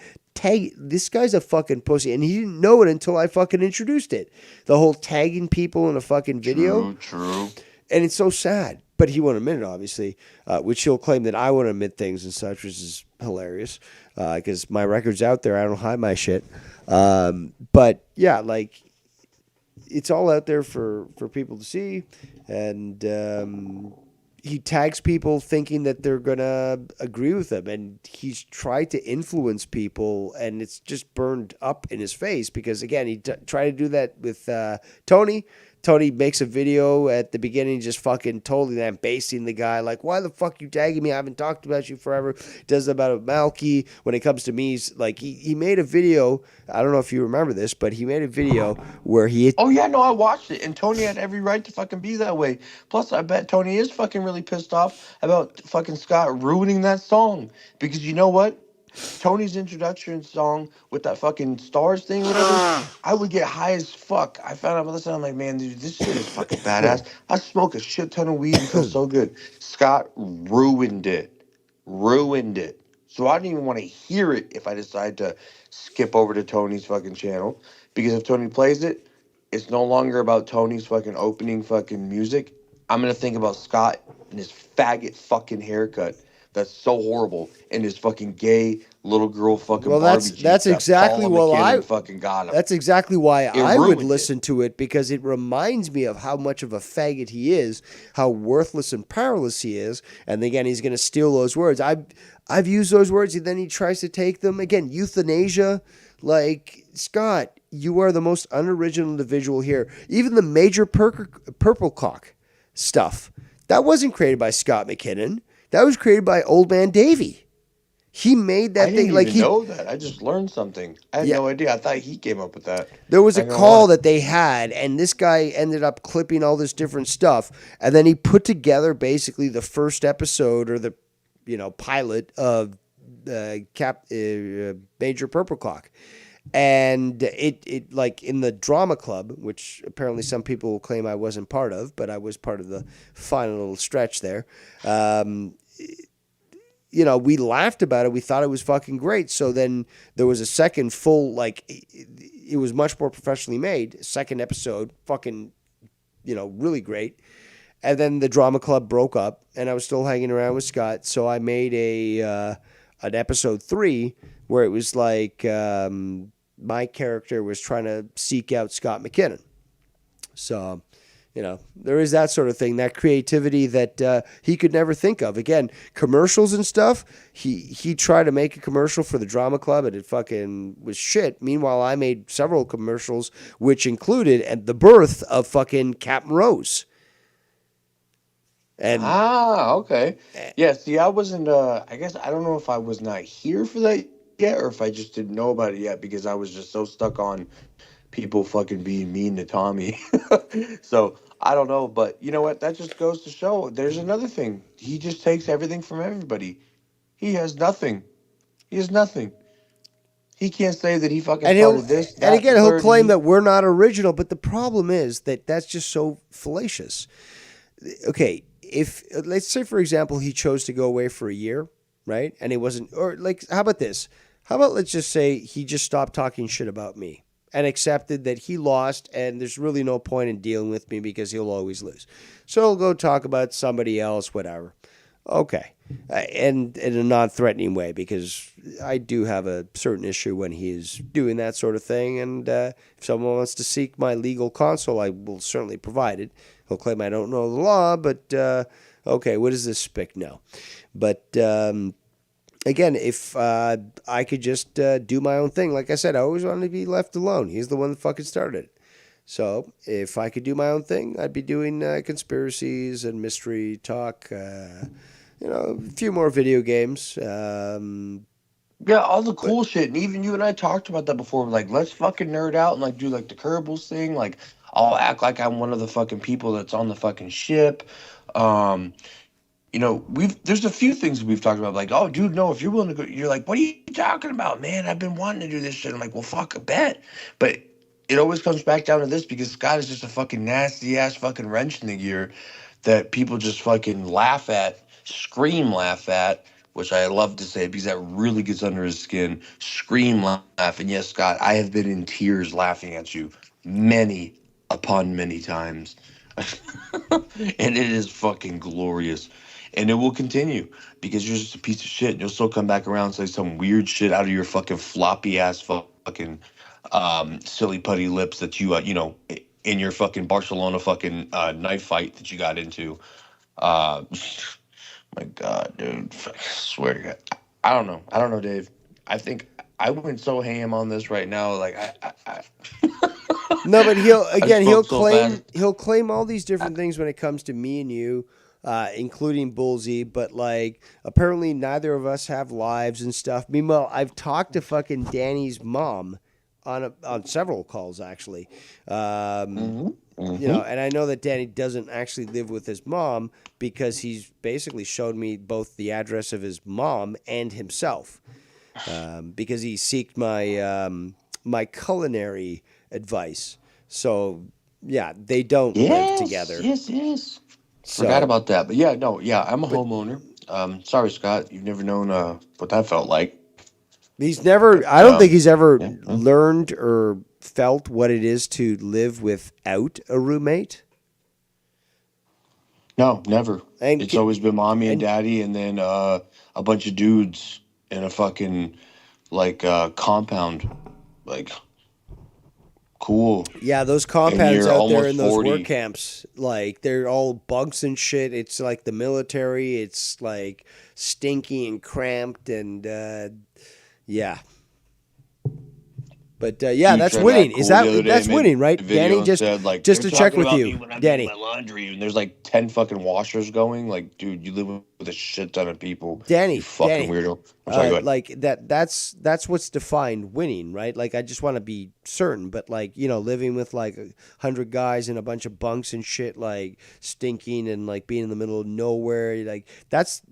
Speaker 2: this guy's a fucking pussy, and he didn't know it until I fucking introduced it. The whole tagging people in a fucking video.
Speaker 13: True.
Speaker 2: And it's so sad. But he won't admit it, obviously, which he'll claim that I won't admit things and such, which is hilarious because my record's out there. I don't hide my shit. But yeah, like it's all out there for people to see. And he tags people thinking that they're going to agree with him. And he's tried to influence people, and it's just burned up in his face because, again, he tried to do that with Tony. Tony makes a video at the beginning just fucking totally lambasting the guy. Like, why the fuck you tagging me? I haven't talked about you forever. Does about Malky. When it comes to me, he's like, he made a video. I don't know if you remember this, but he made a video where he...
Speaker 13: Oh, yeah, no, I watched it. And Tony had every right to fucking be that way. Plus, I bet Tony is fucking really pissed off about fucking Scott ruining that song. Because you know what? Tony's introduction song with that fucking stars thing, whatever, I would get high as fuck. I found out about this and I'm like, man, dude, this shit is fucking badass. I smoke a shit ton of weed and feel so good. Scott ruined it. So I didn't even want to hear it if I decide to skip over to Tony's fucking channel. Because if Tony plays it, it's no longer about Tony's fucking opening fucking music. I'm going to think about Scott and his faggot fucking haircut. That's so horrible, and his fucking gay little girl fucking.
Speaker 2: Well,
Speaker 13: Barbie
Speaker 2: that's exactly what I
Speaker 13: fucking got him.
Speaker 2: That's exactly why I would
Speaker 13: ruined
Speaker 2: listen to it because it reminds me of how much of a faggot he is, how worthless and powerless he is, and again he's going to steal those words. I've used those words, and then he tries to take them again. Euthanasia, like Scott, you are the most unoriginal individual here. Even the major purple cock stuff that wasn't created by Scott McKinnon. That was created by Old Man Davey. He made that
Speaker 13: I
Speaker 2: thing
Speaker 13: didn't
Speaker 2: like
Speaker 13: even know that. I just learned something. I had no idea. I thought he came up with that.
Speaker 2: There was a call that they had, and this guy ended up clipping all this different stuff, and then he put together basically the first episode or the pilot of Major Purple Cock. And it like in the drama club, which apparently some people will claim I wasn't part of, but I was part of the final little stretch there. We laughed about it. We thought it was fucking great. So then there was a second full, like, it was much more professionally made. Second episode, fucking, really great. And then the drama club broke up, and I was still hanging around with Scott. So I made an episode 3 where it was like my character was trying to seek out Scott McKinnon. So, there is that sort of thing, that creativity that he could never think of. Again, commercials and stuff, he tried to make a commercial for the drama club, and it fucking was shit. Meanwhile, I made several commercials, which included the birth of fucking Captain Rose. And
Speaker 13: okay. Yeah, see, I wasn't, I guess, I don't know if I was not here for that yet or if I just didn't know about it yet because I was just so stuck on people fucking being mean to Tommy. So, I don't know, but you know what? That just goes to show there's another thing. He just takes everything from everybody. He has nothing. He has nothing. He can't say that he fucking started this, that,
Speaker 2: and again, he'll
Speaker 13: third,
Speaker 2: claim that we're not original, but the problem is that that's just so fallacious. Okay, if let's say, for example, he chose to go away for a year, right? And it wasn't, or like, how about this? How about let's just say he just stopped talking shit about me and accepted that he lost and there's really no point in dealing with me because he'll always lose. So he'll go talk about somebody else, whatever. Okay. And in a non-threatening way because I do have a certain issue when he is doing that sort of thing. And if someone wants to seek my legal counsel, I will certainly provide it. He'll claim I don't know the law, but okay, what does this spick know? But again, if I could just do my own thing, like I said, I always wanted to be left alone. He's the one that fucking started it. So if I could do my own thing, I'd be doing conspiracies and mystery talk. A few more video games.
Speaker 6: Yeah, all the cool shit. And even you and I talked about that before. Like, let's fucking nerd out and like do like the Kerbals thing. Like, I'll act like I'm one of the fucking people that's on the fucking ship. Um, there's a few things we've talked about. Like, oh, dude, no, if you're willing to go, you're like, what are you talking about, man? I've been wanting to do this shit. I'm like, well, fuck, a bet. But it always comes back down to this because Scott is just a fucking nasty ass fucking wrench in the gear that people just fucking laugh at, laugh at, which I love to say because that really gets under his skin. Scream, laugh. And yes, Scott, I have been in tears laughing at you many upon many times. And it is fucking glorious. And it will continue because you're just a piece of shit. And you'll still come back around and say some weird shit out of your fucking floppy ass fucking silly putty lips that you, in your fucking Barcelona fucking knife fight that you got into. My God, dude. I swear to God. I don't know, Dave. I think I went so ham on this right now. Like,
Speaker 2: No, but he'll
Speaker 6: spoke so fast.
Speaker 2: he'll claim all these different things when it comes to me and you, including Bullseye. But like, apparently neither of us have lives and stuff. Meanwhile, I've talked to fucking Danny's mom on several calls actually. And I know that Danny doesn't actually live with his mom because he's basically showed me both the address of his mom and himself, because he sought my culinary advice. So yeah, they don't live together.
Speaker 6: Yes. Forgot about that. But I'm a homeowner. Sorry, Scott, you've never known what that felt like.
Speaker 2: He's never. I don't think he's ever learned or felt what it is to live without a roommate.
Speaker 6: No, never. It's always been mommy and daddy, and then a bunch of dudes in a fucking compound, like. Cool.
Speaker 2: Yeah, those compounds out there in those
Speaker 6: 40.
Speaker 2: work camps, like they're all bunks and shit. It's like the military. It's like stinky and cramped and yeah. But that's winning. Is that's winning, right, Danny? Just to check with you, Danny.
Speaker 6: My laundry and there's like 10 fucking washers going. Like, dude, you live with a shit ton of people.
Speaker 2: Danny,
Speaker 6: you fucking weirdo. I'm sorry, go ahead.
Speaker 2: Like that's what's defined winning, right? Like, I just want to be certain, but like, living with like 100 guys in a bunch of bunks and shit, like stinking and like being in the middle of nowhere, like that's.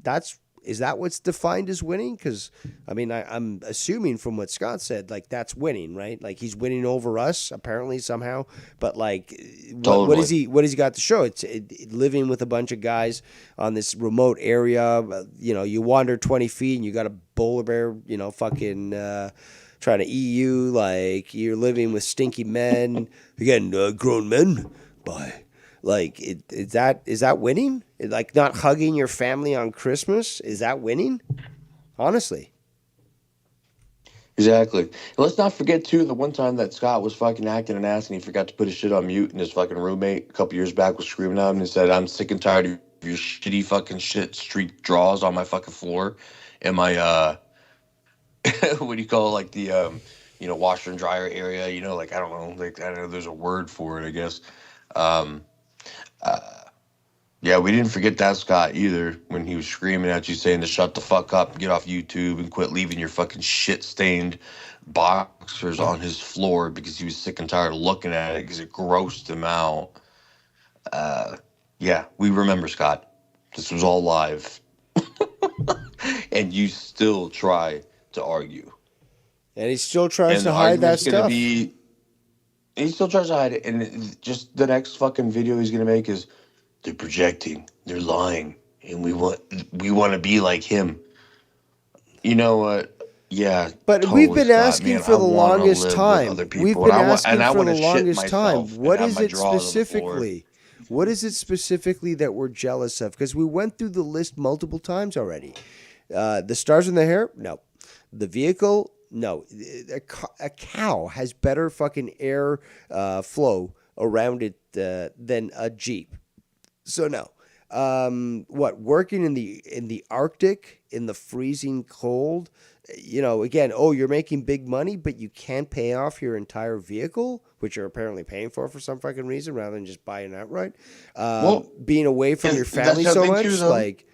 Speaker 2: Is that what's defined as winning? Because, I mean, I'm assuming from what Scott said, like, that's winning, right? Like, he's winning over us, apparently, somehow. But, like, what has he got to show? It's living with a bunch of guys on this remote area. You wander 20 feet and you got a polar bear, fucking trying to eat you. Like, you're living with stinky men. Again, grown men. Bye. Like, is that winning? Like, not hugging your family on Christmas? Is that winning? Honestly.
Speaker 6: Exactly. And let's not forget, too, the one time that Scott was fucking acting an ass and he forgot to put his shit on mute and his fucking roommate a couple years back was screaming at him and said, I'm sick and tired of your shitty fucking shit streak draws on my fucking floor and my, what do you call it? Like the, washer and dryer area, like, I don't know. Like, I don't know. There's a word for it, I guess. Yeah, we didn't forget that, Scott, either, when he was screaming at you saying to shut the fuck up, get off YouTube, and quit leaving your fucking shit-stained boxers on his floor because he was sick and tired of looking at it because it grossed him out. Yeah, we remember, Scott. This was all live. And you still try to argue.
Speaker 2: And he still tries to hide that stuff.
Speaker 6: He still tries to hide it, and just the next fucking video he's going to make is, they're projecting, they're lying, and we want to be like him. You know what? Yeah.
Speaker 2: But
Speaker 6: totally,
Speaker 2: we've been
Speaker 6: Scott,
Speaker 2: asking
Speaker 6: man,
Speaker 2: for the longest time. We've been asking for the longest time. What is it specifically? What is it specifically that we're jealous of? Because we went through the list multiple times already. The stars in the hair? No. The vehicle? No. A cow has better fucking air flow around it than a Jeep. So no. working in the Arctic in the freezing cold. Again, you're making big money, but you can't pay off your entire vehicle, which you're apparently paying for some fucking reason, rather than just buying outright. Being away from your family so much, like.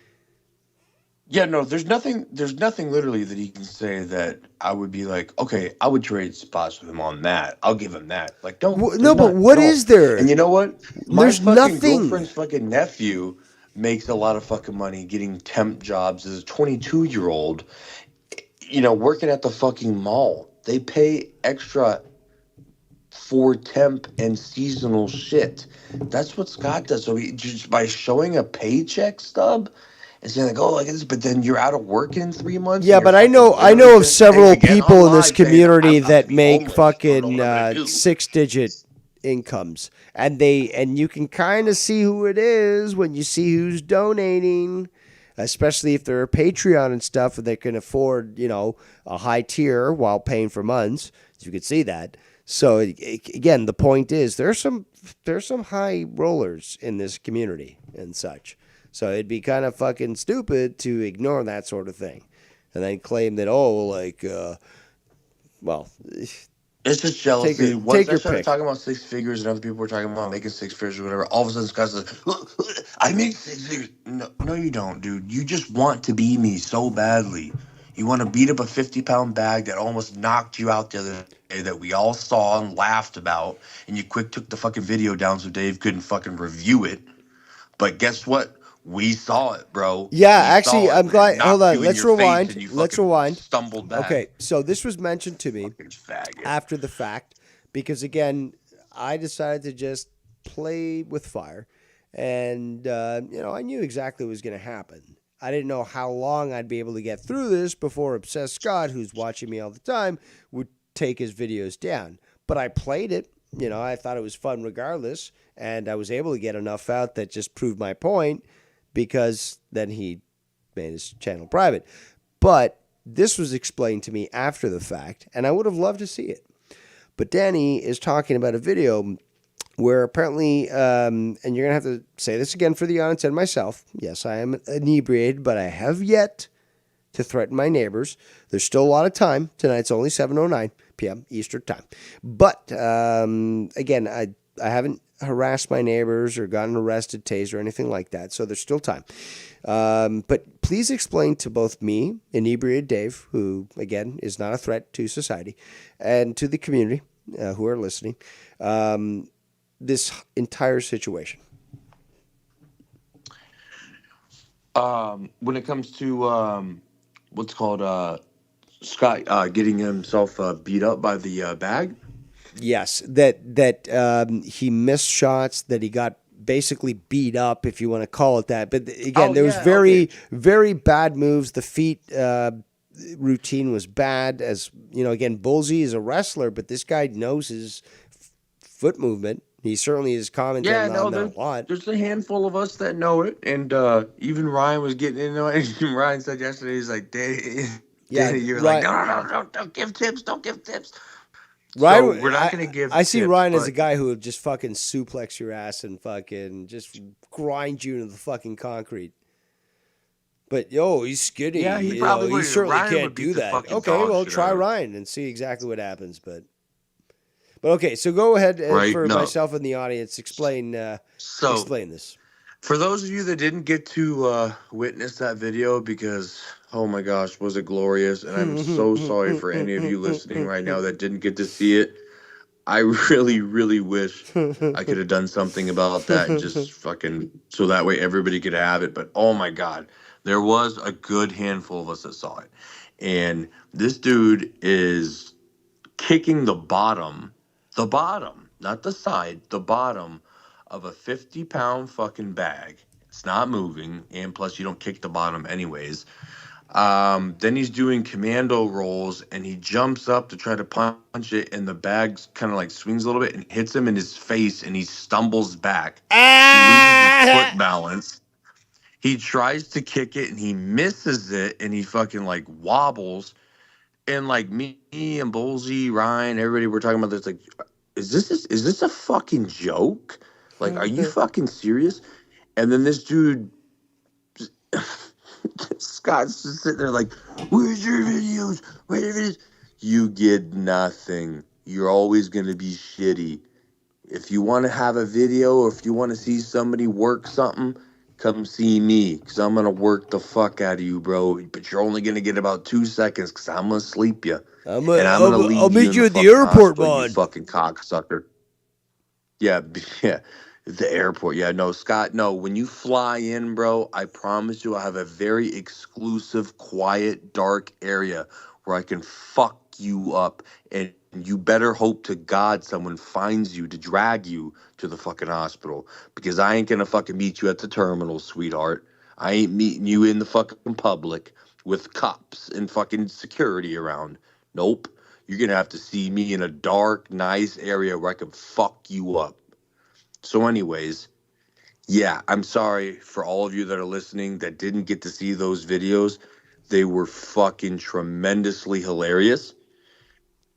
Speaker 5: Yeah, no, there's nothing literally that he can say that I would be like, okay, I would trade spots with him on that. I'll give him that. Like, don't.
Speaker 2: No, but what is there?
Speaker 5: And you know what?
Speaker 2: There's
Speaker 5: My fucking
Speaker 2: nothing.
Speaker 5: girlfriend's fucking nephew makes a lot of fucking money getting temp jobs as a 22-year-old, working at the fucking mall. They pay extra for temp and seasonal shit. That's what Scott does. So he just by showing a paycheck stub and saying like, like this, but then you're out of work in 3 months.
Speaker 2: Yeah, but I know of several people in this community that make fucking 6-digit incomes, and you can kind of see who it is when you see who's donating, especially if they're a Patreon and stuff, and they can afford a high tier while paying for months. You can see that. So again, the point is there's some high rollers in this community and such. So it'd be kind of fucking stupid to ignore that sort of thing, and then claim that
Speaker 5: it's just jealousy.
Speaker 2: Take your
Speaker 5: I started
Speaker 2: pick.
Speaker 5: talking about 6 figures and other people were talking about making 6 figures or whatever, all of a sudden Scott's like, I make 6 figures. No, you don't, dude. You just want to be me so badly. You want to beat up a 50-pound bag that almost knocked you out the other day that we all saw and laughed about, and you quick took the fucking video down so Dave couldn't fucking review it. But guess what? We saw it, bro.
Speaker 2: Yeah, actually, I'm glad. Hold on. Let's rewind.
Speaker 5: Let's rewind. Stumbled back.
Speaker 2: Okay, so this was mentioned to me after the fact because, again, I decided to just play with fire. And, I knew exactly what was going to happen. I didn't know how long I'd be able to get through this before Obsessed Scott, who's watching me all the time, would take his videos down. But I played it. I thought it was fun regardless. And I was able to get enough out that just proved my point, because then he made his channel private. But this was explained to me after the fact, and I would have loved to see it. But Danny is talking about a video where apparently, and you're going to have to say this again for the audience and myself. Yes, I am inebriated, but I have yet to threaten my neighbors. There's still a lot of time. Tonight's only 7:09 p.m. Eastern time. But again, I haven't harassed my neighbors or gotten arrested, tased, or anything like that. So there's still time. But please explain to both me, inebriated Dave, who, again, is not a threat to society, and to the community who are listening, this entire situation.
Speaker 5: When it comes to what's called Scott getting himself beat up by the bag.
Speaker 2: Yes, that he missed shots, that he got basically beat up, if you want to call it that. But again, there was very bad moves. The feet routine was bad. As again, Bullseye is a wrestler, but this guy knows his foot movement. He certainly is commenting on that a lot.
Speaker 5: There's a handful of us that know it, and even Ryan was getting into it. Ryan said yesterday, he's like, Danny, you're like, no, don't give tips, don't give tips.
Speaker 2: Ryan,
Speaker 5: so we're not going to give
Speaker 2: I see
Speaker 5: tips,
Speaker 2: Ryan as a guy who would just fucking suplex your ass and fucking just grind you into the fucking concrete. But, he's skinny.
Speaker 5: Yeah, he probably would.
Speaker 2: He certainly
Speaker 5: Ryan
Speaker 2: can't do that. Okay, well, try Ryan and see exactly what happens. But okay, so go ahead and myself and the audience, explain this.
Speaker 5: For those of you that didn't get to witness that video, because oh my gosh, was it glorious? And I'm so sorry for any of you listening right now that didn't get to see it. I really, really wish I could have done something about that and just fucking so that way everybody could have it. But oh my God, there was a good handful of us that saw it. And this dude is kicking the bottom, not the side, the bottom of a 50-pound fucking bag. It's not moving, and plus you don't kick the bottom anyways. Then he's doing commando rolls, and he jumps up to try to punch it, and the bag kind of like swings a little bit and hits him in his face, and he stumbles back. He loses his foot balance. He tries to kick it, and he misses it, and he fucking like wobbles. And like me and Bullseye, Ryan, everybody were talking about this. Like, is this a fucking joke? Like, are you fucking serious?
Speaker 13: And then this dude, Scott's just sitting there like, where's your videos? Where's your videos? You get nothing. You're always going to be shitty. If you want to have a video or if you want to see somebody work something, come see me because I'm going to work the fuck out of you, bro. But you're only going to get about 2 seconds because I'm going to sleep you. And I'm going to leave
Speaker 9: I'll meet
Speaker 13: in
Speaker 9: you at the
Speaker 13: fucking
Speaker 9: airport,
Speaker 13: hospital, you
Speaker 9: man.
Speaker 13: fucking cocksucker. Yeah, yeah. The airport. Yeah, no, Scott, no. When you fly in, bro, I promise you I have a very exclusive, quiet, dark area where I can fuck you up. And you better hope to God someone finds you to drag you to the fucking hospital. Because I ain't gonna fucking meet you at the terminal, sweetheart. I ain't meeting you in the fucking public with cops and fucking security around. Nope. You're gonna have to see me in a dark, nice area where I can fuck you up. So anyways, yeah, I'm sorry for all of you that are listening that didn't get to see those videos. They were fucking tremendously hilarious.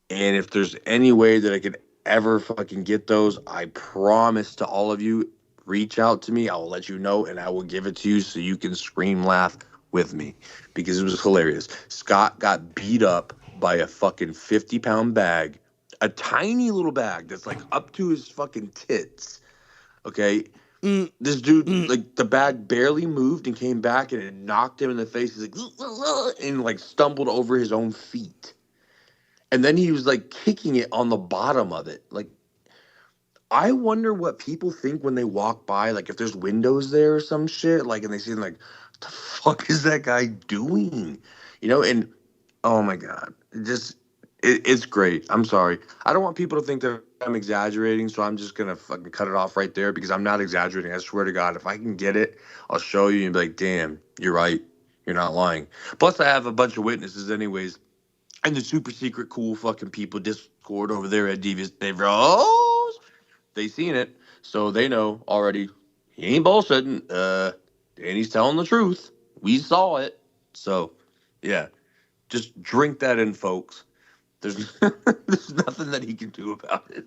Speaker 13: And if there's any way that I could ever fucking get those, I promise to all of you, reach out to me. I will let you know and I will give it to you so you can scream laugh with me because it was hilarious. Scott got beat up by a fucking 50-pound bag, a tiny little bag that's like up to his fucking tits. Okay, this dude, like the bag barely moved and came back and it knocked him in the face. He's like, and like stumbled over his own feet. And then he was like kicking it on the bottom of it. Like, I wonder what people think when they walk by, like if there's windows there or some shit, like, and they see like, what the fuck is that guy doing? You know, and oh my God, it's great. I'm sorry. I don't want people to think that I'm exaggerating, so I'm just gonna fucking cut it off right there because I'm not exaggerating. I swear to God, if I can get it, I'll show you and be like, damn, you're right. You're not lying. Plus, I have a bunch of witnesses anyways. And the super secret cool fucking people Discord over there at Devious Dave Rose, they seen it, so they know already. He ain't bullshitting. Danny's telling the truth. We saw it. So, yeah, just drink that in, folks. There's there's nothing that he can do about it.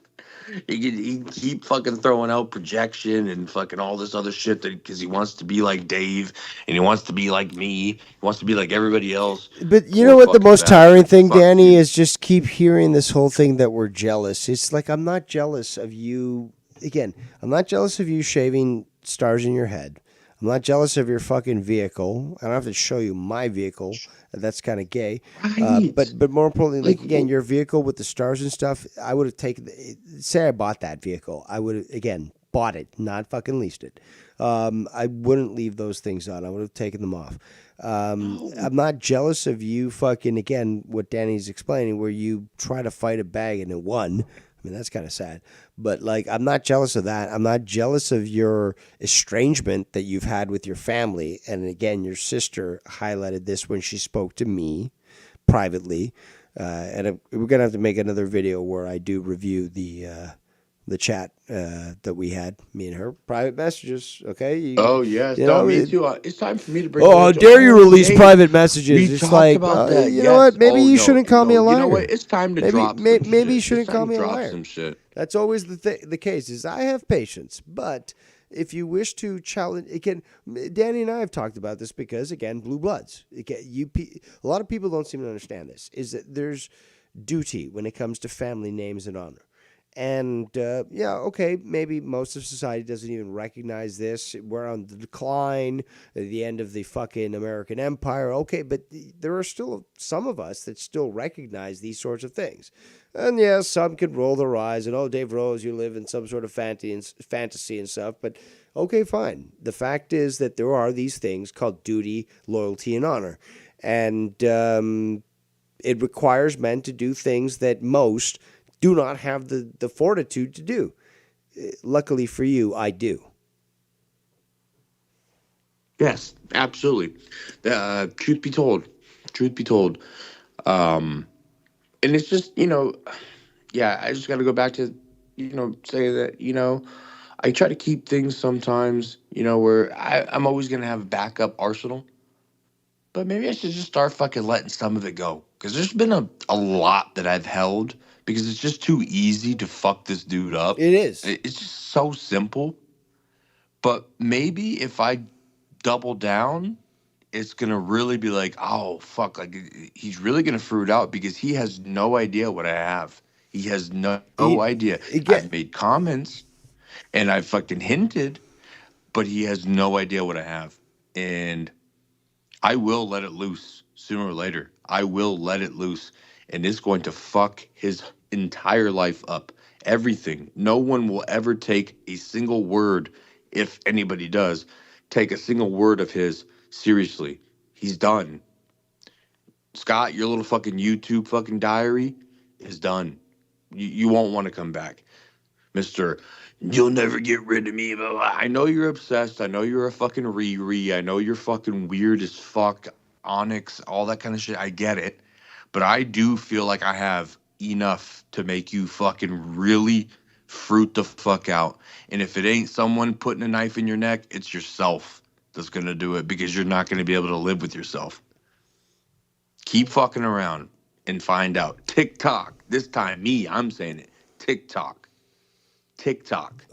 Speaker 13: He can keep fucking throwing out projection and fucking all this other shit because he wants to be like Dave and he wants to be like me. He wants to be like everybody else.
Speaker 2: But you know what the most tiring thing, Danny, is just keep hearing this whole thing that we're jealous. It's like I'm not jealous of you. Again, I'm not jealous of you shaving stars in your head. I'm not jealous of your fucking vehicle. I don't have to show you my vehicle. That's kind of gay.
Speaker 13: Right.
Speaker 2: But more importantly, like again, your vehicle with the stars and stuff, I would have taken. Say I bought that vehicle, I would have again bought it, not fucking leased it. I wouldn't leave those things on. I would have taken them off. I'm not jealous of you fucking again. What Danny's explaining, where you try to fight a bag and it won. I mean, that's kind of sad. But, like, I'm not jealous of that. I'm not jealous of your estrangement that you've had with your family. And, again, your sister highlighted this when she spoke to me privately. And we're going to have to make another video where I do review the chat that we had, me and her, private messages. Okay.
Speaker 13: Yes, me too. It's time for me to bring.
Speaker 2: Oh, how dare you release private messages?
Speaker 13: We
Speaker 2: it's
Speaker 13: talked
Speaker 2: like,
Speaker 13: about that.
Speaker 2: you know what? Maybe you shouldn't call me a liar.
Speaker 13: You know what? It's time to drop.
Speaker 2: Maybe you shouldn't call me a liar.
Speaker 13: Some shit.
Speaker 2: That's always the case. Is I have patience, but if you wish to challenge, again, Danny and I have talked about this because again, blue bloods. A lot of people don't seem to understand this. Is that there's duty when it comes to family names and honor. And, okay, maybe most of society doesn't even recognize this. We're on the decline, at the end of the fucking American empire. Okay, but there are still some of us that still recognize these sorts of things. And, yes, some can roll their eyes and, oh, Dave Rose, you live in some sort of fantasy and stuff. But, okay, fine. The fact is that there are these things called duty, loyalty, and honor. And it requires men to do things that most do not have the fortitude to do. Luckily for you, I do.
Speaker 13: Yes, absolutely. Truth be told. And it's just, I just got to go back to, say that, I try to keep things sometimes, where I'm always going to have a backup arsenal. But maybe I should just start fucking letting some of it go. Because there's been a lot that I've held because it's just too easy to fuck this dude up.
Speaker 2: It is.
Speaker 13: It's just so simple. But maybe if I double down, it's gonna really be like, oh fuck, like he's really gonna fruit out because he has no idea what I have. He has no idea. I've made comments and I've fucking hinted, but he has no idea what I have. And I will let it loose sooner or later. I will let it loose. And it's going to fuck his entire life up. Everything. No one will ever take a single word, if anybody does, take a single word of his seriously. He's done. Scott, your little fucking YouTube fucking diary is done. You won't want to come back. Mr. You'll never get rid of me. Blah, blah. I know you're obsessed. I know you're a fucking Riri. I know you're fucking weird as fuck. Onyx, all that kind of shit. I get it. But I do feel like I have enough to make you fucking really fruit the fuck out. And if it ain't someone putting a knife in your neck, it's yourself that's going to do it because you're not going to be able to live with yourself. Keep fucking around and find out. TikTok. This time, I'm saying it. TikTok.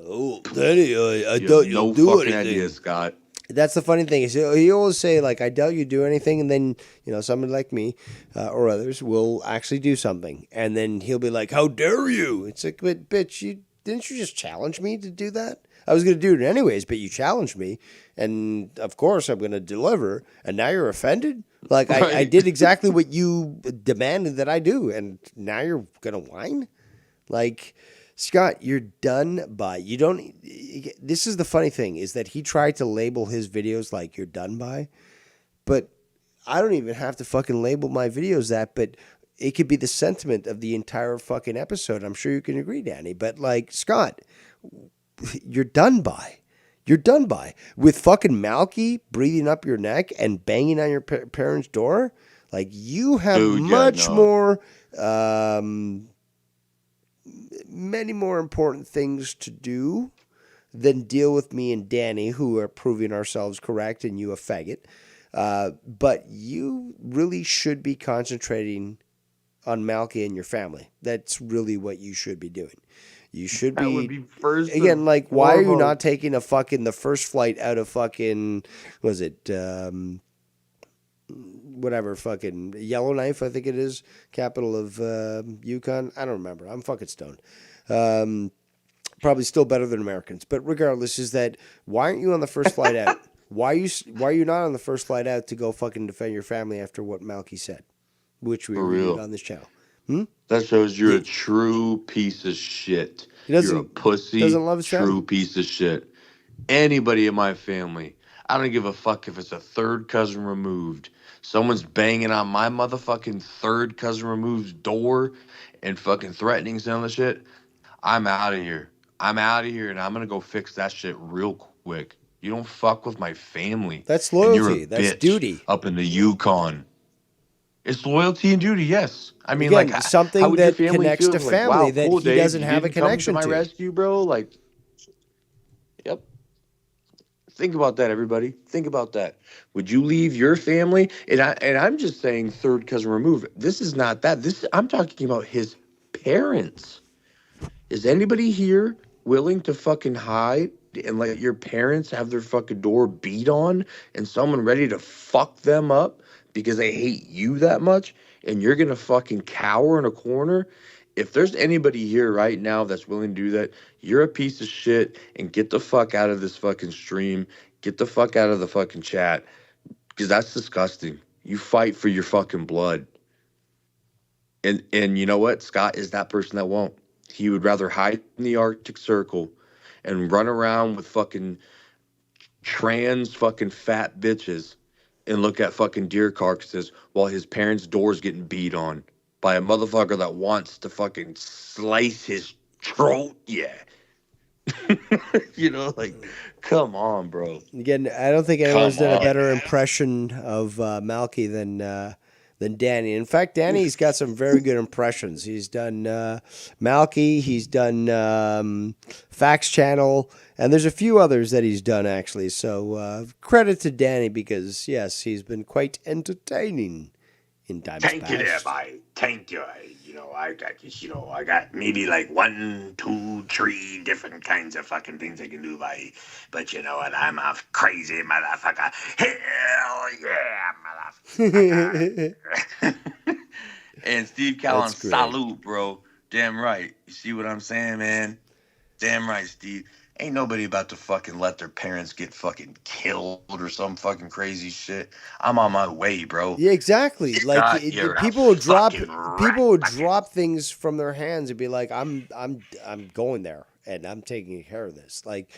Speaker 9: Oh, Danny, I
Speaker 13: You
Speaker 9: doubt
Speaker 13: have
Speaker 9: you'll
Speaker 13: no
Speaker 9: do
Speaker 13: fucking
Speaker 9: anything.
Speaker 13: idea, Scott.
Speaker 2: That's the funny thing is he always say like, I doubt you do anything, and then someone like me or others will actually do something, and then he'll be like, how dare you? It's like, but bitch, didn't you just challenge me to do that? I was going to do it anyways, but you challenged me, and of course I'm going to deliver, and now you're offended? Like, I
Speaker 13: Right.
Speaker 2: did exactly what you demanded that I do, and now you're going to whine? Like, Scott, you're done by. You don't. This is the funny thing is that he tried to label his videos like you're done by, but I don't even have to fucking label my videos that, but it could be the sentiment of the entire fucking episode. I'm sure you can agree, Danny. But like, Scott, you're done by. You're done by. With fucking Malky breathing up your neck and banging on your parents' door, like you have
Speaker 13: Dude, yeah,
Speaker 2: much
Speaker 13: no.
Speaker 2: more. Many more important things to do than deal with me and Danny, who are proving ourselves correct, and you a faggot. But you really should be concentrating on Malky and your family. That's really what you should be doing. You should
Speaker 13: That would be first
Speaker 2: again,
Speaker 13: and
Speaker 2: like, why are you
Speaker 13: foremost.
Speaker 2: not taking the first flight out of fucking, was it, whatever, fucking Yellowknife, I think it is, capital of Yukon. I don't remember. I'm fucking stoned. Probably still better than Americans. But regardless, is that why aren't you on the first flight out? Why are you not on the first flight out to go fucking defend your family after what Malky said, which we
Speaker 13: For
Speaker 2: reviewed
Speaker 13: real.
Speaker 2: on this channel?
Speaker 13: That shows you're a true piece of shit.
Speaker 2: He doesn't-
Speaker 13: You're a pussy,
Speaker 2: doesn't love his
Speaker 13: true
Speaker 2: family.
Speaker 13: piece of shit. Anybody in my family, I don't give a fuck if it's a third cousin removed. Someone's banging on my motherfucking third cousin removed's door and fucking threatening some of the shit. I'm out of here. I'm out of here, and I'm gonna go fix that shit real quick. You don't fuck with my family.
Speaker 2: That's
Speaker 13: And you're a
Speaker 2: loyalty. That's
Speaker 13: bitch
Speaker 2: duty.
Speaker 13: up in the Yukon. It's loyalty and duty, yes. I mean,
Speaker 2: Again,
Speaker 13: like
Speaker 2: something
Speaker 13: how would your
Speaker 2: that
Speaker 13: family
Speaker 2: connects
Speaker 13: feel
Speaker 2: to
Speaker 13: if, like,
Speaker 2: family
Speaker 13: wow,
Speaker 2: that
Speaker 13: cool,
Speaker 2: he
Speaker 13: Dave,
Speaker 2: doesn't
Speaker 13: you
Speaker 2: have a
Speaker 13: didn't come
Speaker 2: connection
Speaker 13: to my
Speaker 2: to.
Speaker 13: rescue, bro. Like, yep. Think about that, everybody. Think about that. Would you leave your family? And I'm just saying third cousin removed. This is not that. I'm talking about his parents. Is anybody here willing to fucking hide and let your parents have their fucking door beat on and someone ready to fuck them up because they hate you that much and you're gonna fucking cower in a corner? If there's anybody here right now that's willing to do that, you're a piece of shit and get the fuck out of this fucking stream. Get the fuck out of the fucking chat because that's disgusting. You fight for your fucking blood. And you know what? Scott is that person that won't. He would rather hide in the Arctic Circle and run around with fucking trans fucking fat bitches and look at fucking deer carcasses while his parents' door's getting beat on by a motherfucker that wants to fucking slice his throat. Yeah. You know, like, come on, bro.
Speaker 2: Again, I don't think anyone's
Speaker 13: Come
Speaker 2: done a
Speaker 13: on.
Speaker 2: better impression of Malky than Danny. In fact, Danny's got some very good impressions. He's done Malky, he's done Facts Channel, and there's a few others that he's done, actually. So credit to Danny because, yes, he's been quite entertaining in times
Speaker 6: Thank you there,
Speaker 2: past.
Speaker 6: boy. Thank you. I got this, I got maybe like 1, 2, 3 different kinds of fucking things I can do, boy. But you know what? I'm a crazy motherfucker. Hell yeah, motherfucker. And Steve Callan,
Speaker 2: That's great.
Speaker 6: salute, bro. Damn right. You see what I'm saying, man? Damn right, Steve. Ain't nobody about to fucking let their parents get fucking killed or some fucking crazy shit. I'm on my way, bro.
Speaker 2: Yeah, exactly. Like
Speaker 6: Scott, you're a
Speaker 2: people would drop
Speaker 6: fucking
Speaker 2: people would
Speaker 6: rat.
Speaker 2: drop things from their hands and be like, I'm going there and I'm taking care of this. Like,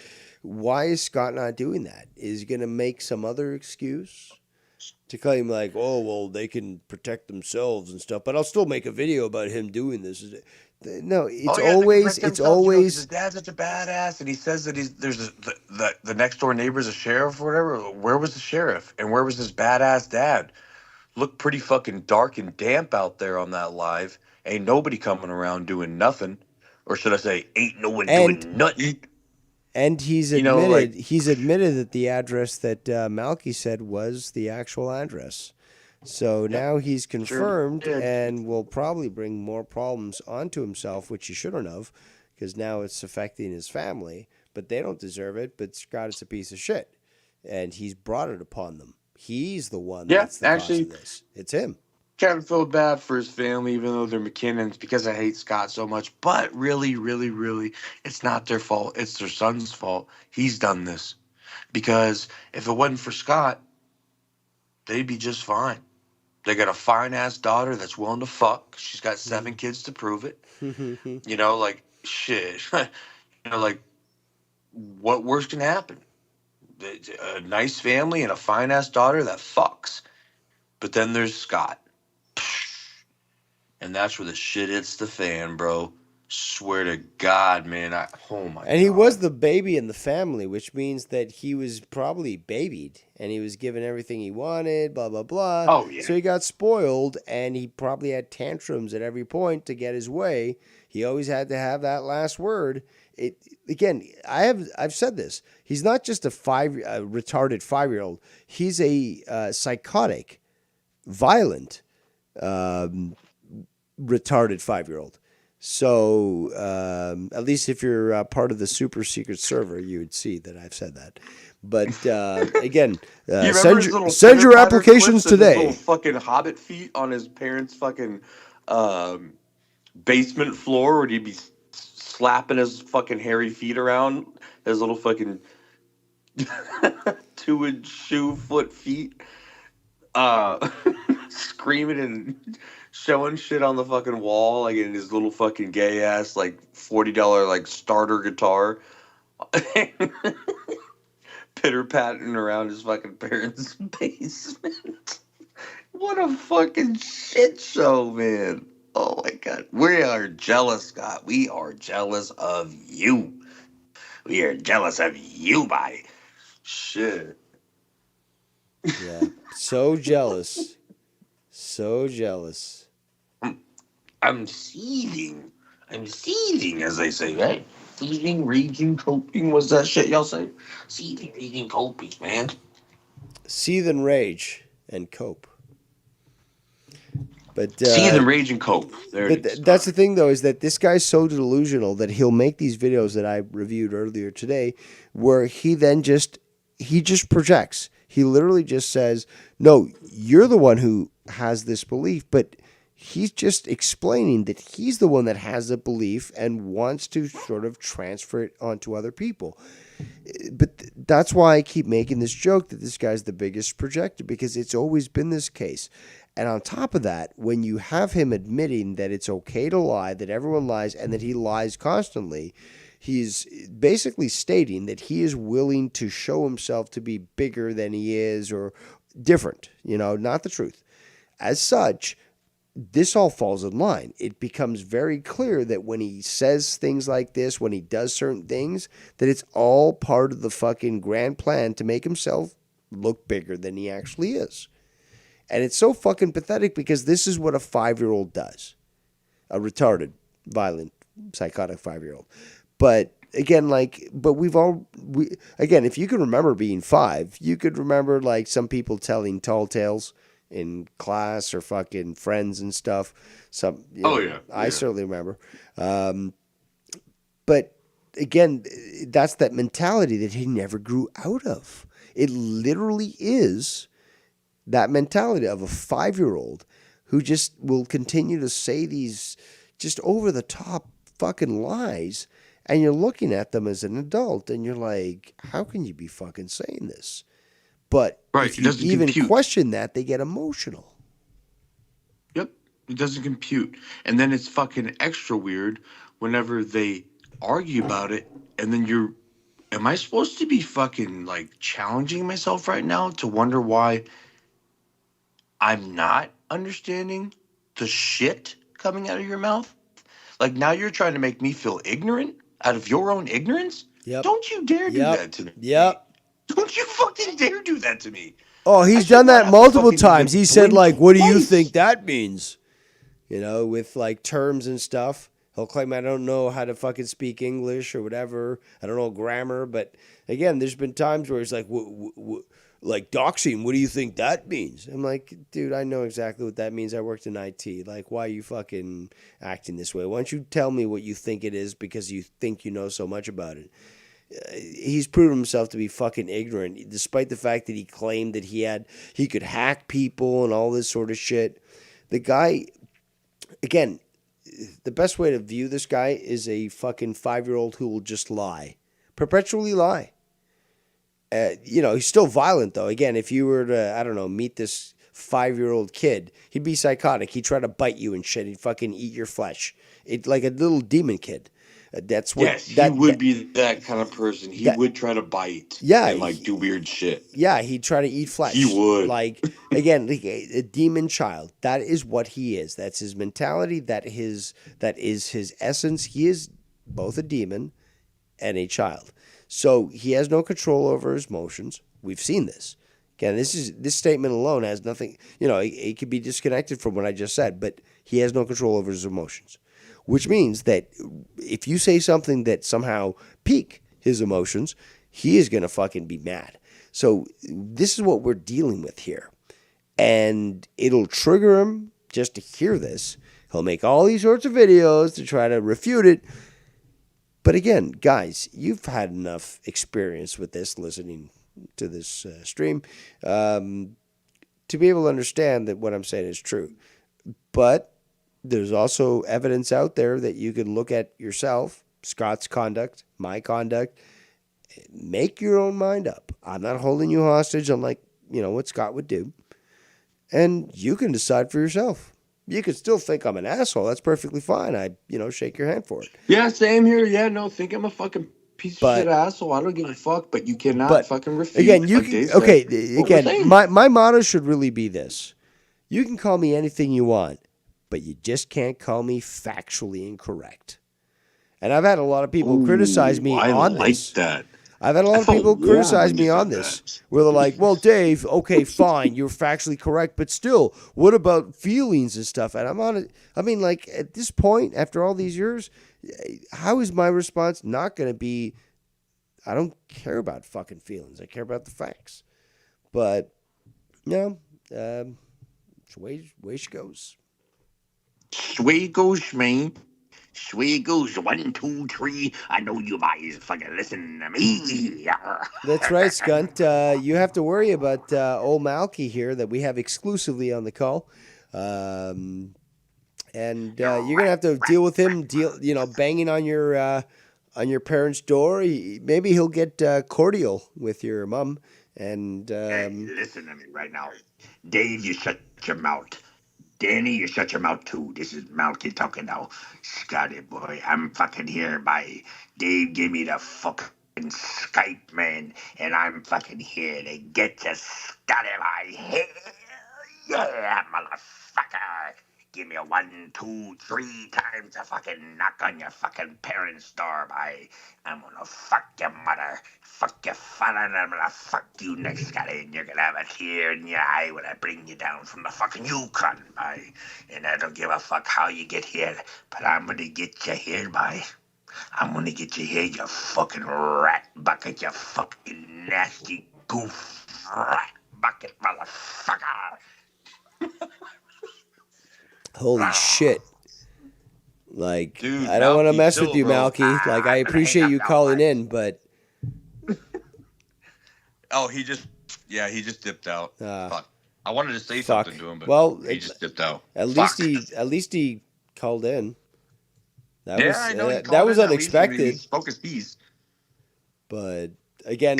Speaker 2: why is Scott not doing that? Is he gonna make some other excuse to claim like, oh well, they can protect themselves and stuff, but I'll still make a video about him doing this. No, it's
Speaker 6: Oh, yeah,
Speaker 2: always
Speaker 6: they can protect
Speaker 2: it's
Speaker 6: themselves, 'cause
Speaker 2: always
Speaker 6: his dad's such a badass, and he says that the next door neighbor's a sheriff or whatever. Where was the sheriff, and where was his badass dad? Looked pretty fucking dark and damp out there on that live. Ain't nobody coming around doing nothing, or should I say, ain't no one doing nothing.
Speaker 2: And he's
Speaker 6: You know,
Speaker 2: admitted
Speaker 6: like-
Speaker 2: he's admitted that the address that Malky said was the actual address. So now he's confirmed
Speaker 6: did.
Speaker 2: and will probably bring more problems onto himself, which he shouldn't have, because now it's affecting his family. But they don't deserve it. But Scott is a piece of shit, and he's brought it upon them. He's the one
Speaker 6: Yeah,
Speaker 2: that's the
Speaker 6: actually-
Speaker 2: cause of this. It's him.
Speaker 6: Kind of feel bad for his family, even though they're McKinnons, because I hate Scott so much. But really, really, really, it's not their fault. It's their son's fault. He's done this. Because if it wasn't for Scott, they'd be just fine. They got a fine-ass daughter that's willing to fuck. She's got 7 kids to prove it. You know, like, shit. Like, what worse can happen? A nice family and a fine-ass daughter that fucks. But then there's Scott. And that's where the shit hits the fan, bro. Swear to God, man. Oh my
Speaker 2: And he was the baby in the family, which means that he was probably babied and he was given everything he wanted, blah, blah, blah.
Speaker 6: Oh, yeah.
Speaker 2: So he got spoiled and he probably had tantrums at every point to get his way. He always had to have that last word. Again, I've said this. He's not just a retarded 5-year-old. He's a psychotic, violent, retarded 5-year-old. So at least if you're part of the super secret server, you would see that I've said that. But again, send your applications today.
Speaker 6: Little fucking hobbit feet on his parents' fucking basement floor, where he'd be slapping his fucking hairy feet around, his little fucking 2-inch shoe foot feet, screaming and showing shit on the fucking wall, like in his little fucking gay ass, like $40 like starter guitar, pitter patting around his fucking parents' basement. What a fucking shit show, man. Oh my God. We are jealous, Scott. We are jealous of you. We are jealous of you, buddy. Shit.
Speaker 2: Yeah. So jealous. So jealous.
Speaker 6: I'm seething. I'm seething, as they say, right? Seething, raging, coping. What's that shit y'all say? Seething, raging, coping, man.
Speaker 2: Seethe and rage and cope. But
Speaker 6: Seethe and rage and cope. There it is.
Speaker 2: that's the thing, though, is that this guy's so delusional that he'll make these videos that I reviewed earlier today, where he just projects. He literally just says, "No, you're the one who has this belief," but he's just explaining that he's the one that has the belief and wants to sort of transfer it onto other people. But that's why I keep making this joke that this guy's the biggest projector, because it's always been this case. And on top of that, when you have him admitting that it's okay to lie, that everyone lies, and that he lies constantly, he's basically stating that he is willing to show himself to be bigger than he is or different, not the truth. As such, this all falls in line. It becomes very clear that when he says things like this, when he does certain things, that it's all part of the fucking grand plan to make himself look bigger than he actually is. And it's so fucking pathetic, because this is what a 5-year-old does. A retarded, violent, psychotic 5-year-old. But again, if you can remember being 5, you could remember like some people telling tall tales, in class or fucking friends and stuff. I certainly remember. But again, that's that mentality that he never grew out of. It literally is that mentality of a 5-year-old who just will continue to say these just over the top fucking lies, and you're looking at them as an adult and you're like, how can you be fucking saying this? But if you even question that, they get emotional.
Speaker 13: Yep, it doesn't compute. And then it's fucking extra weird whenever they argue about it, and then am I supposed to be fucking like challenging myself right now to wonder why I'm not understanding the shit coming out of your mouth? Like now you're trying to make me feel ignorant out of your own ignorance?
Speaker 2: Yep.
Speaker 13: Don't you dare do that to me.
Speaker 2: Yep.
Speaker 13: Don't you fucking dare do that to me.
Speaker 2: Oh, he's done that multiple times. He said, like, what do you think that means? You know, with like terms and stuff. He'll claim, I don't know how to fucking speak English or whatever. I don't know grammar. But again, there's been times where he's like, like doxing, what do you think that means? I'm like, dude, I know exactly what that means. I worked in IT. Like, why are you fucking acting this way? Why don't you tell me what you think it is because you think you know so much about it? He's proven himself to be fucking ignorant, despite the fact that he claimed that he could hack people and all this sort of shit. The guy, again, the best way to view this guy is a fucking 5-year-old who will just lie, perpetually lie. He's still violent though. Again, if you were to, I don't know, meet this 5-year-old kid, he'd be psychotic. He'd try to bite you and shit. He'd fucking eat your flesh. It's like a little demon kid. That's what.
Speaker 13: Yes, he would be that kind of person. He would try to bite. And like do weird shit.
Speaker 2: Yeah, he'd try to eat flesh.
Speaker 13: He would.
Speaker 2: Like again, like a demon child. That is what he is. That's his mentality. That is his essence. He is both a demon and a child. So he has no control over his emotions. We've seen this. Again, this statement alone has nothing. It could be disconnected from what I just said, but he has no control over his emotions. Which means that if you say something that somehow pique his emotions, he is going to fucking be mad. So this is what we're dealing with here. And it'll trigger him just to hear this. He'll make all these sorts of videos to try to refute it. But again, guys, you've had enough experience with this, listening to this stream, to be able to understand that what I'm saying is true. But there's also evidence out there that you can look at yourself, Scott's conduct, my conduct, make your own mind up. I'm not holding you hostage unlike, what Scott would do. And you can decide for yourself. You could still think I'm an asshole. That's perfectly fine. I, shake your hand for it.
Speaker 13: Yeah, same here. Yeah, no, think I'm a fucking piece of shit asshole. I don't give a fuck, but you cannot fucking refuse.
Speaker 2: Again, my motto should really be this. You can call me anything you want, but you just can't call me factually incorrect. And I've had a lot of people criticize me on this.
Speaker 13: That.
Speaker 2: I've had a lot of people criticize me on this, where they're like, well, Dave, okay, fine, you're factually correct, but still, what about feelings and stuff? And I'm on it. I mean, like, at this point, after all these years, how is my response not going to be, I don't care about fucking feelings. I care about the facts. But, it's the way she goes.
Speaker 6: Sway goes, man. Sway goes 1, 2, 3. I know you guys fucking listen to me.
Speaker 2: That's right, Skunt. You have to worry about old Malky here that we have exclusively on the call. And you're gonna have to deal with him, banging on your parents' door. Maybe he'll get cordial with your mom. And
Speaker 6: hey, listen to me right now, Dave. You shut your mouth. Danny, you shut your mouth too. This is Malky talking now. Scotty boy, I'm fucking here by Dave gave me the fucking Skype, man, and I'm fucking here to get you, Scotty boy. Hell yeah, motherfucker. Give me a 1, 2, 3 times to fucking knock on your fucking parents' door, boy. I'm gonna fuck your mother, fuck your father, and I'm gonna fuck you next, Scotty, and you're gonna have a tear in your eye when I bring you down from the fucking Yukon, boy. And I don't give a fuck how you get here, but I'm gonna get you here, boy. I'm gonna get you here, you fucking rat bucket, you fucking nasty goof rat bucket, motherfucker.
Speaker 2: Holy shit. Like,
Speaker 13: Dude,
Speaker 2: I don't want to
Speaker 13: Malky,
Speaker 2: mess with
Speaker 13: chill,
Speaker 2: you,
Speaker 13: bro.
Speaker 2: Malky. Like, I appreciate you calling in, but
Speaker 13: Oh, he just dipped out. Fuck. I wanted to say
Speaker 2: fuck.
Speaker 13: something to him, but
Speaker 2: Well,
Speaker 13: he just dipped out.
Speaker 2: At
Speaker 13: Fuck.
Speaker 2: least he called in. That
Speaker 13: Yeah,
Speaker 2: was
Speaker 13: I know. He
Speaker 2: that
Speaker 13: called
Speaker 2: was
Speaker 13: in, at least he
Speaker 2: unexpected.
Speaker 13: spoke his piece.
Speaker 2: But again,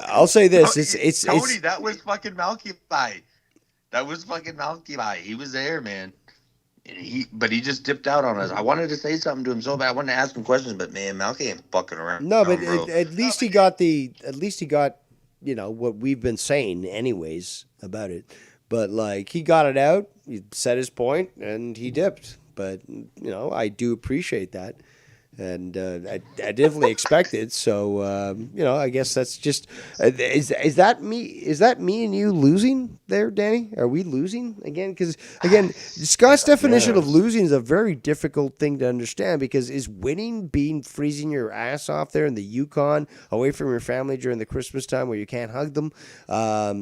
Speaker 2: I'll say this: it's
Speaker 13: Tony. That was fucking Malky Pie. That was fucking Malky Pie. He was there, man. But he just dipped out on us. I wanted to say something to him so bad. I wanted to ask him questions, but man, Malky ain't fucking around.
Speaker 2: No, but
Speaker 13: bro.
Speaker 2: at least he got what we've been saying anyways about it. But like he got it out, he said his point, and he dipped. But I do appreciate that, and I definitely expect it. So I guess that's just is that me? Is that me and you losing there, Danny? Are we losing again? Because again, Scott's definition of losing is a very difficult thing to understand. Because is winning being freezing your ass off there in the Yukon, away from your family during the Christmas time where you can't hug them?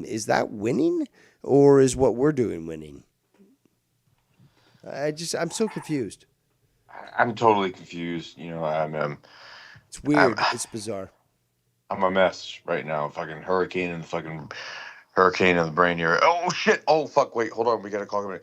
Speaker 2: Is that winning, or is what we're doing winning? I'm so confused.
Speaker 14: I'm totally confused.
Speaker 2: It's weird. It's bizarre.
Speaker 14: I'm a mess right now. Fucking hurricane in the brain here. Oh shit! Oh fuck! Wait, hold on. We gotta call him.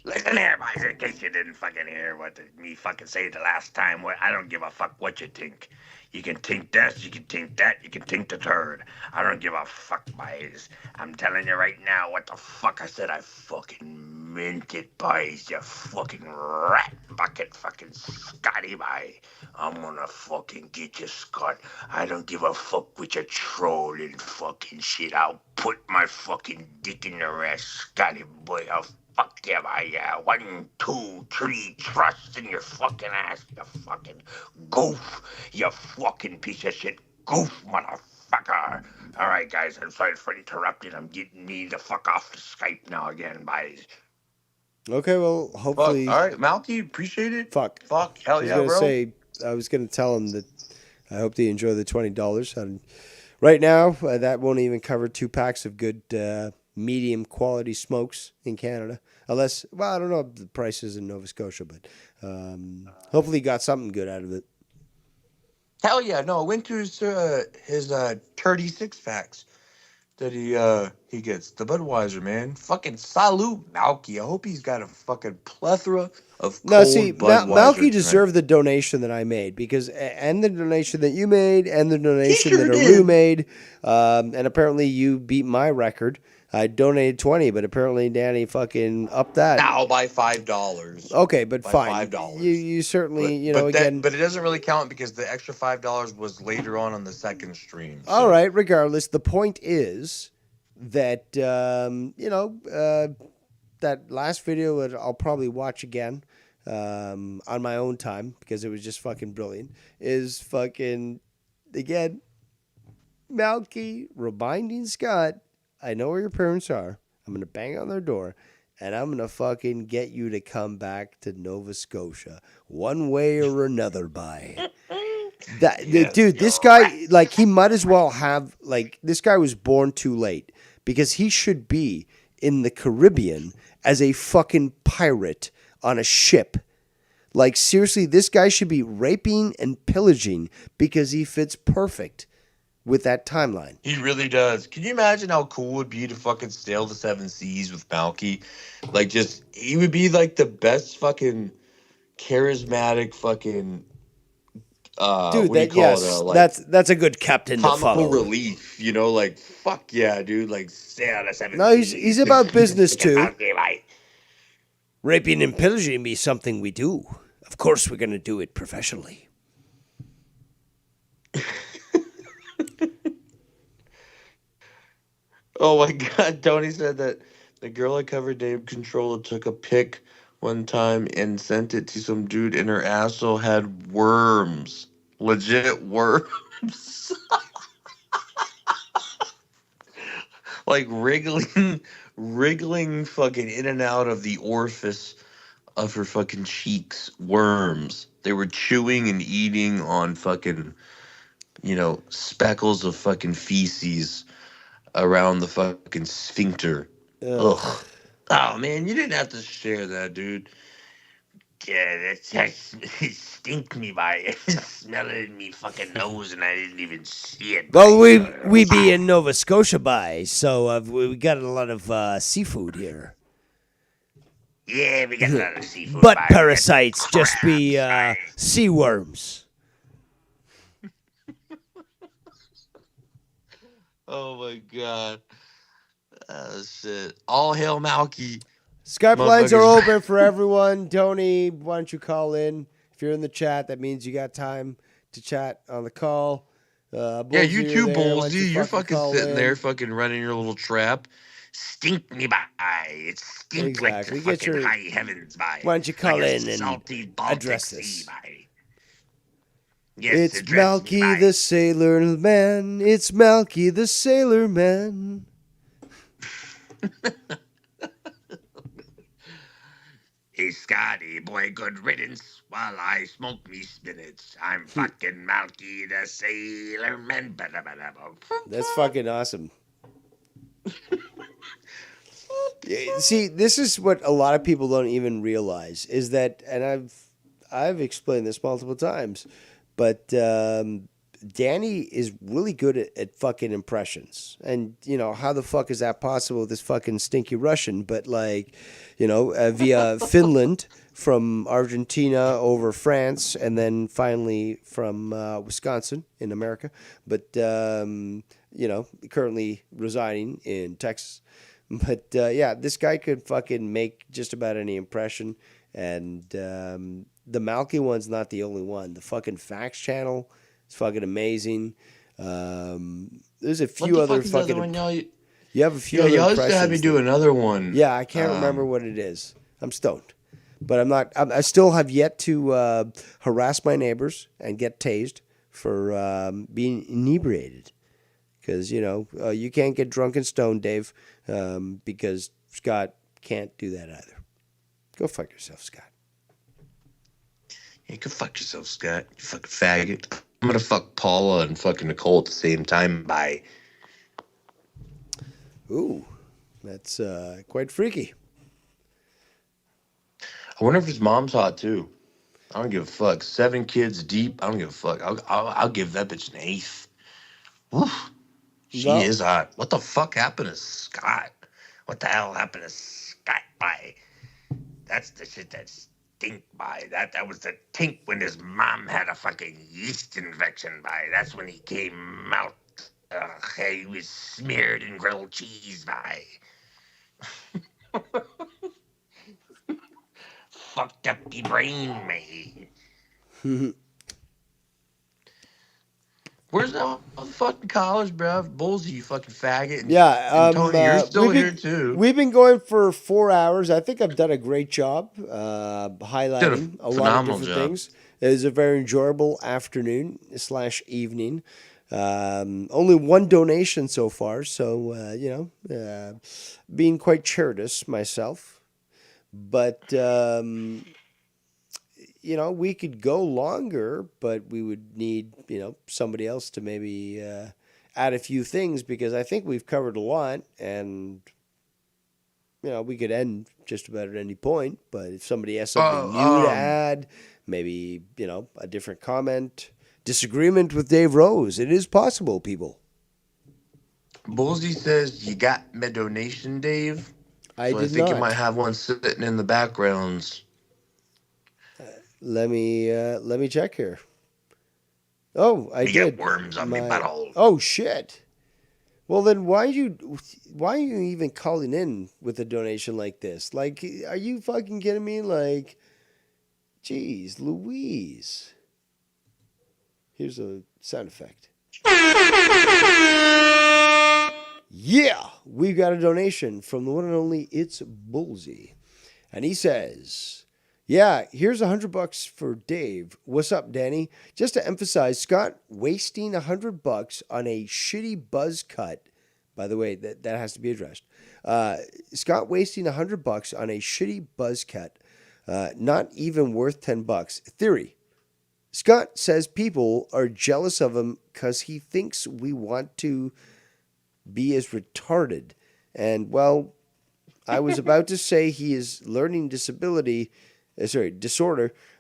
Speaker 6: Listen here, boys, in case you didn't fucking hear what me fucking say the last time. I don't give a fuck what you think. You can think this, you can think that, you can think the third. I don't give a fuck, boys. I'm telling you right now what the fuck I said. I fucking meant it, boys. You fucking rat bucket fucking Scotty, boy. I'm gonna fucking get you, Scott. I don't give a fuck with your trolling fucking shit. I'll put my fucking dick in your ass, Scotty, boy. I'll fuck you, boy. Yeah. 1, 2, 3, thrust in your fucking ass, you fucking goof. You fucking piece of shit goof, motherfucker. All right, guys, I'm sorry for interrupting. I'm getting me the fuck off the Skype now again, boys.
Speaker 2: Okay, well, hopefully.
Speaker 13: Fuck. All right, Malky, appreciate it.
Speaker 2: Fuck.
Speaker 13: Hell yeah, bro.
Speaker 2: I was gonna tell him that I hope they enjoy the $20. And right now, that won't even cover 2 packs of good medium quality smokes in Canada. Unless, well, I don't know the prices in Nova Scotia, but hopefully he got something good out of it.
Speaker 13: Hell yeah, no, I went to his 36 packs that he gets. The Budweiser, man. Fucking salute, Malky. I hope he's got a fucking plethora of cold Budweiser.
Speaker 2: Malky deserved the donation that I made and the donation that you made and the donation that Aru made. And apparently you beat my record. I donated 20, but apparently Danny fucking upped that.
Speaker 13: Now by $5.
Speaker 2: Okay, but
Speaker 13: by
Speaker 2: fine.
Speaker 13: $5.
Speaker 2: You certainly,
Speaker 13: but
Speaker 2: again.
Speaker 13: But it doesn't really count because the extra $5 was later on the second stream. So.
Speaker 2: All right, regardless, the point is that, that last video that I'll probably watch again on my own time because it was just fucking brilliant, is fucking, again, Malky reminding Scott, I know where your parents are. I'm going to bang on their door, and I'm going to fucking get you to come back to Nova Scotia one way or another, by. This guy, like, he might as well have, like, this guy was born too late because he should be in the Caribbean as a fucking pirate on a ship. Like, seriously, this guy should be raping and pillaging because he fits perfect with that timeline.
Speaker 13: He really does. Can you imagine how cool it would be to fucking sail the 7 seas with Malky? Like, he would be like the best fucking charismatic fucking
Speaker 2: that's a good captain to follow.
Speaker 13: Comical relief, like, fuck yeah, dude, like, sail the 7
Speaker 2: seas.
Speaker 13: No,
Speaker 2: he's about business too. Raping and pillaging be something we do. Of course we're going to do it professionally.
Speaker 13: Oh my God, Tony said that the girl at Cover Dave Controller took a pic one time and sent it to some dude and her asshole had worms. Legit worms. Like wriggling fucking in and out of the orifice of her fucking cheeks. Worms. They were chewing and eating on fucking, speckles of fucking feces around the fucking sphincter. Ugh.
Speaker 5: Oh man, you didn't have to share that, dude. Yeah, that's it stink me by it. Smell it in me fucking nose, and I didn't even see it.
Speaker 9: Well, we be in Nova Scotia by, so we got a lot of seafood here.
Speaker 5: Yeah, we got a lot of seafood.
Speaker 9: Butt
Speaker 5: by.
Speaker 9: parasites just be sea worms.
Speaker 5: Oh my god. Oh shit. All hail Malky.
Speaker 2: Skype lines are
Speaker 5: Motherfuckers.
Speaker 2: open for everyone. Tony, why don't you call in? If you're in the chat, that means you got time to chat on the call.
Speaker 5: Yeah,
Speaker 2: Bullsy,
Speaker 5: you
Speaker 2: you're
Speaker 5: too,
Speaker 2: there. Why don't
Speaker 5: Ballsy. You're fucking
Speaker 2: call
Speaker 5: sitting
Speaker 2: in?
Speaker 5: there, fucking running your little trap. Stink me by. It stink like the
Speaker 2: Exactly. Get
Speaker 5: fucking
Speaker 2: your-
Speaker 5: high heavens by.
Speaker 2: Why don't you call
Speaker 5: like a
Speaker 2: in and
Speaker 5: salty Baltic
Speaker 2: address
Speaker 5: sea
Speaker 2: this?
Speaker 5: by. Yes,
Speaker 2: It's
Speaker 5: address me
Speaker 2: Malky
Speaker 5: by.
Speaker 2: the Sailor Man. It's Malky the Sailor Man.
Speaker 5: Hey, Scotty, boy, good riddance while I smoke me spinach. I'm fucking Malky the Sailor Man.
Speaker 2: That's fucking awesome. Yeah, see, this is what a lot of people don't even realize is that, and I've explained this multiple times, but Danny is really good at fucking impressions. And, you know, how the fuck is that possible with this fucking stinky Russian? But, like, you know, via Finland, from Argentina over France, and then finally from Wisconsin in America. But, you know, currently residing in Texas. But, yeah, this guy could fucking make just about any impression. And the Malky one's not the only one. The fucking Facts channel is fucking amazing. There's a few other fucking... You have a few other
Speaker 5: y'all used
Speaker 2: impressions.
Speaker 5: to have me do another one.
Speaker 2: Yeah, I can't remember what it is. I'm stoned. But I'm not... I still have yet to harass my neighbors and get tased for being inebriated. Because, you know, you can't get drunk and stoned, Dave, because Scott can't do that either. Go fuck yourself, Scott.
Speaker 5: Yeah, go fuck yourself, Scott. You fucking faggot. I'm gonna fuck Paula and fucking Nicole at the same time. Bye.
Speaker 2: Ooh, that's quite freaky.
Speaker 5: I wonder if his mom's hot too. I don't give a fuck. 7 kids deep. I don't give a fuck. I'll give that bitch an 8th. Oof. She
Speaker 2: No.
Speaker 5: is hot. What the fuck happened to Scott? What the hell happened to Scott? By that's the shit that stink by. That was the tink when his mom had a fucking yeast infection by. That's when he came out. He was smeared in grilled cheese by. Fucked up your brain, mate. Where's that fucking college, bruv? Bullsy, you fucking faggot. And,
Speaker 2: Yeah,
Speaker 5: and Tony, you're still here too.
Speaker 2: We've been going for 4 hours. I think I've done a great job highlighting a lot of different things. It was a very enjoyable afternoon / evening. Only one donation so far, so you know, being quite charitous myself. But you know, we could go longer, but we would need, you know, somebody else to maybe add a few things, because I think we've covered a lot, and you know, we could end just about at any point. But if somebody has something new to add, maybe, you know, a different comment, disagreement with Dave Rose, it is possible, people.
Speaker 5: Bullsy says you got my donation, Dave.
Speaker 2: I
Speaker 5: think
Speaker 2: not.
Speaker 5: you might have one sitting in the backgrounds.
Speaker 2: Let me check here. Oh, I
Speaker 5: you
Speaker 2: did.
Speaker 5: Get worms on my butthole.
Speaker 2: Oh shit. Well then, why are you even calling in with a donation like this? Like, are you fucking kidding me? Like, geez, Louise. Here's a sound effect. Yeah, we've got a donation from the one and only It's Bullsy, and he says, yeah, here's $100 for Dave. What's up, Danny? Just to emphasize, Scott wasting $100 on a shitty buzz cut. By the way, that has to be addressed. Scott wasting $100 on a shitty buzz cut, not even worth $10. Theory: Scott says people are jealous of him because he thinks we want to be as retarded. And, well, I was about to say he is learning disorder,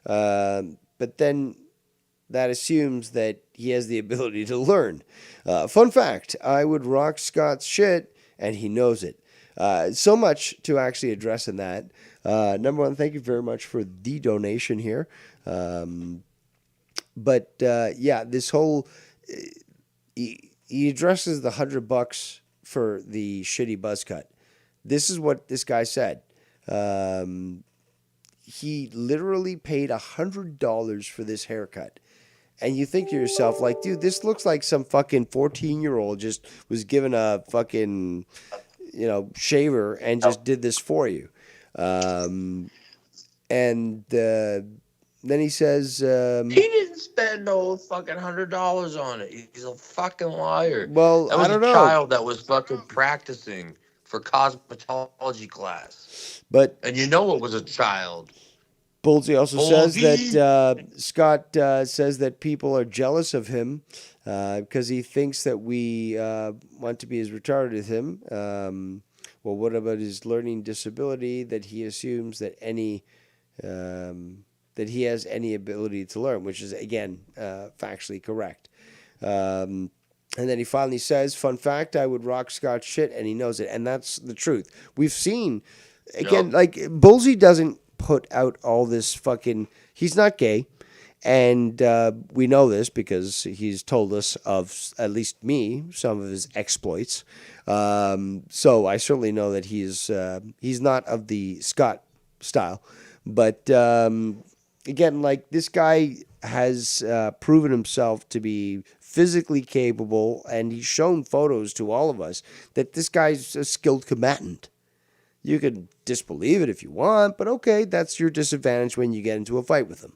Speaker 2: but then that assumes that he has the ability to learn. Fun fact, I would rock Scott's shit, and he knows it. So much to actually address in that. Number one, thank you very much for the donation here. But this whole... He addresses the $100 for the shitty buzz cut. This is what this guy said. He literally paid $100 for this haircut. And you think to yourself, like, dude, this looks like some fucking 14-year-old just was given a fucking, shaver and just did this for you. And then he says...
Speaker 5: he didn't spend no fucking $100 on it. He's a fucking liar.
Speaker 2: Well,
Speaker 5: that was
Speaker 2: I don't
Speaker 5: a
Speaker 2: know.
Speaker 5: child that was fucking practicing for cosmetology class. And you know it was a child.
Speaker 2: Bullseye also says that Scott says that people are jealous of him because he thinks that we want to be as retarded as him. Well, what about his learning disability that he assumes that that he has any ability to learn, which is, again, factually correct. And then he finally says, fun fact, I would rock Scott's shit, and he knows it. And that's the truth. We've seen, again, like, Bullseye doesn't put out all this fucking... He's not gay, and we know this because he's told us of, at least me, some of his exploits. So I certainly know that he's not of the Scott style. But... again, like, this guy has proven himself to be physically capable, and he's shown photos to all of us that this guy's a skilled combatant. You can disbelieve it if you want, but okay, that's your disadvantage when you get into a fight with him.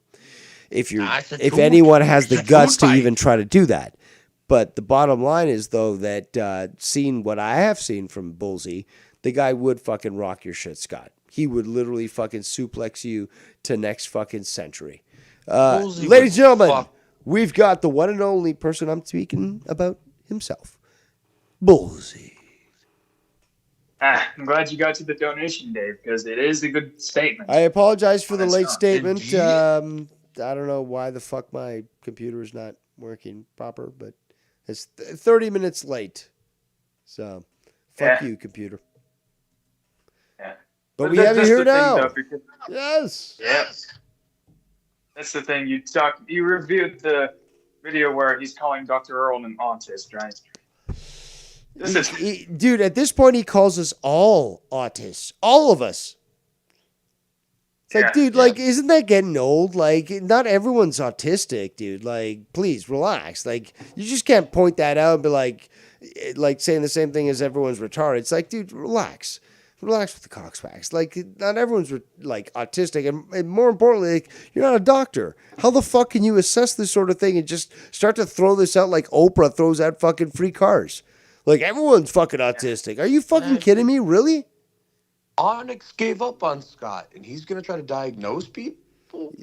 Speaker 2: If anyone has the guts to even try to do that. But the bottom line is, though, that seeing what I have seen from Bullseye, the guy would fucking rock your shit, Scott. He would literally fucking suplex you to next fucking century. Ladies and gentlemen, we've got the one and only person I'm speaking about himself. Bullseye.
Speaker 15: I'm glad you got to the donation, Dave, because it is a good statement.
Speaker 2: I apologize for the late statement. I don't know why the fuck my computer is not working proper, but it's 30 minutes late. So, fuck you, computer.
Speaker 15: Yeah.
Speaker 2: But we have you here now.
Speaker 15: Though, because,
Speaker 2: yes.
Speaker 15: Yes. That's the thing. You reviewed the video where he's calling Dr. Earl an autist, right?
Speaker 2: Dude, at this point, he calls us all autists. All of us. It's like, dude, like, isn't that getting old? Like, not everyone's autistic, dude. Like, please, relax. Like, you just can't point that out and be like saying the same thing as everyone's retarded. It's like, dude, relax. Relax with the coxpacks. Like, not everyone's, like, autistic. And more importantly, like, you're not a doctor. How the fuck can you assess this sort of thing and just start to throw this out like Oprah throws out fucking free cars? Like, everyone's fucking autistic. Are you fucking kidding me? Really?
Speaker 5: Onyx gave up on Scott, and he's going to try to diagnose people?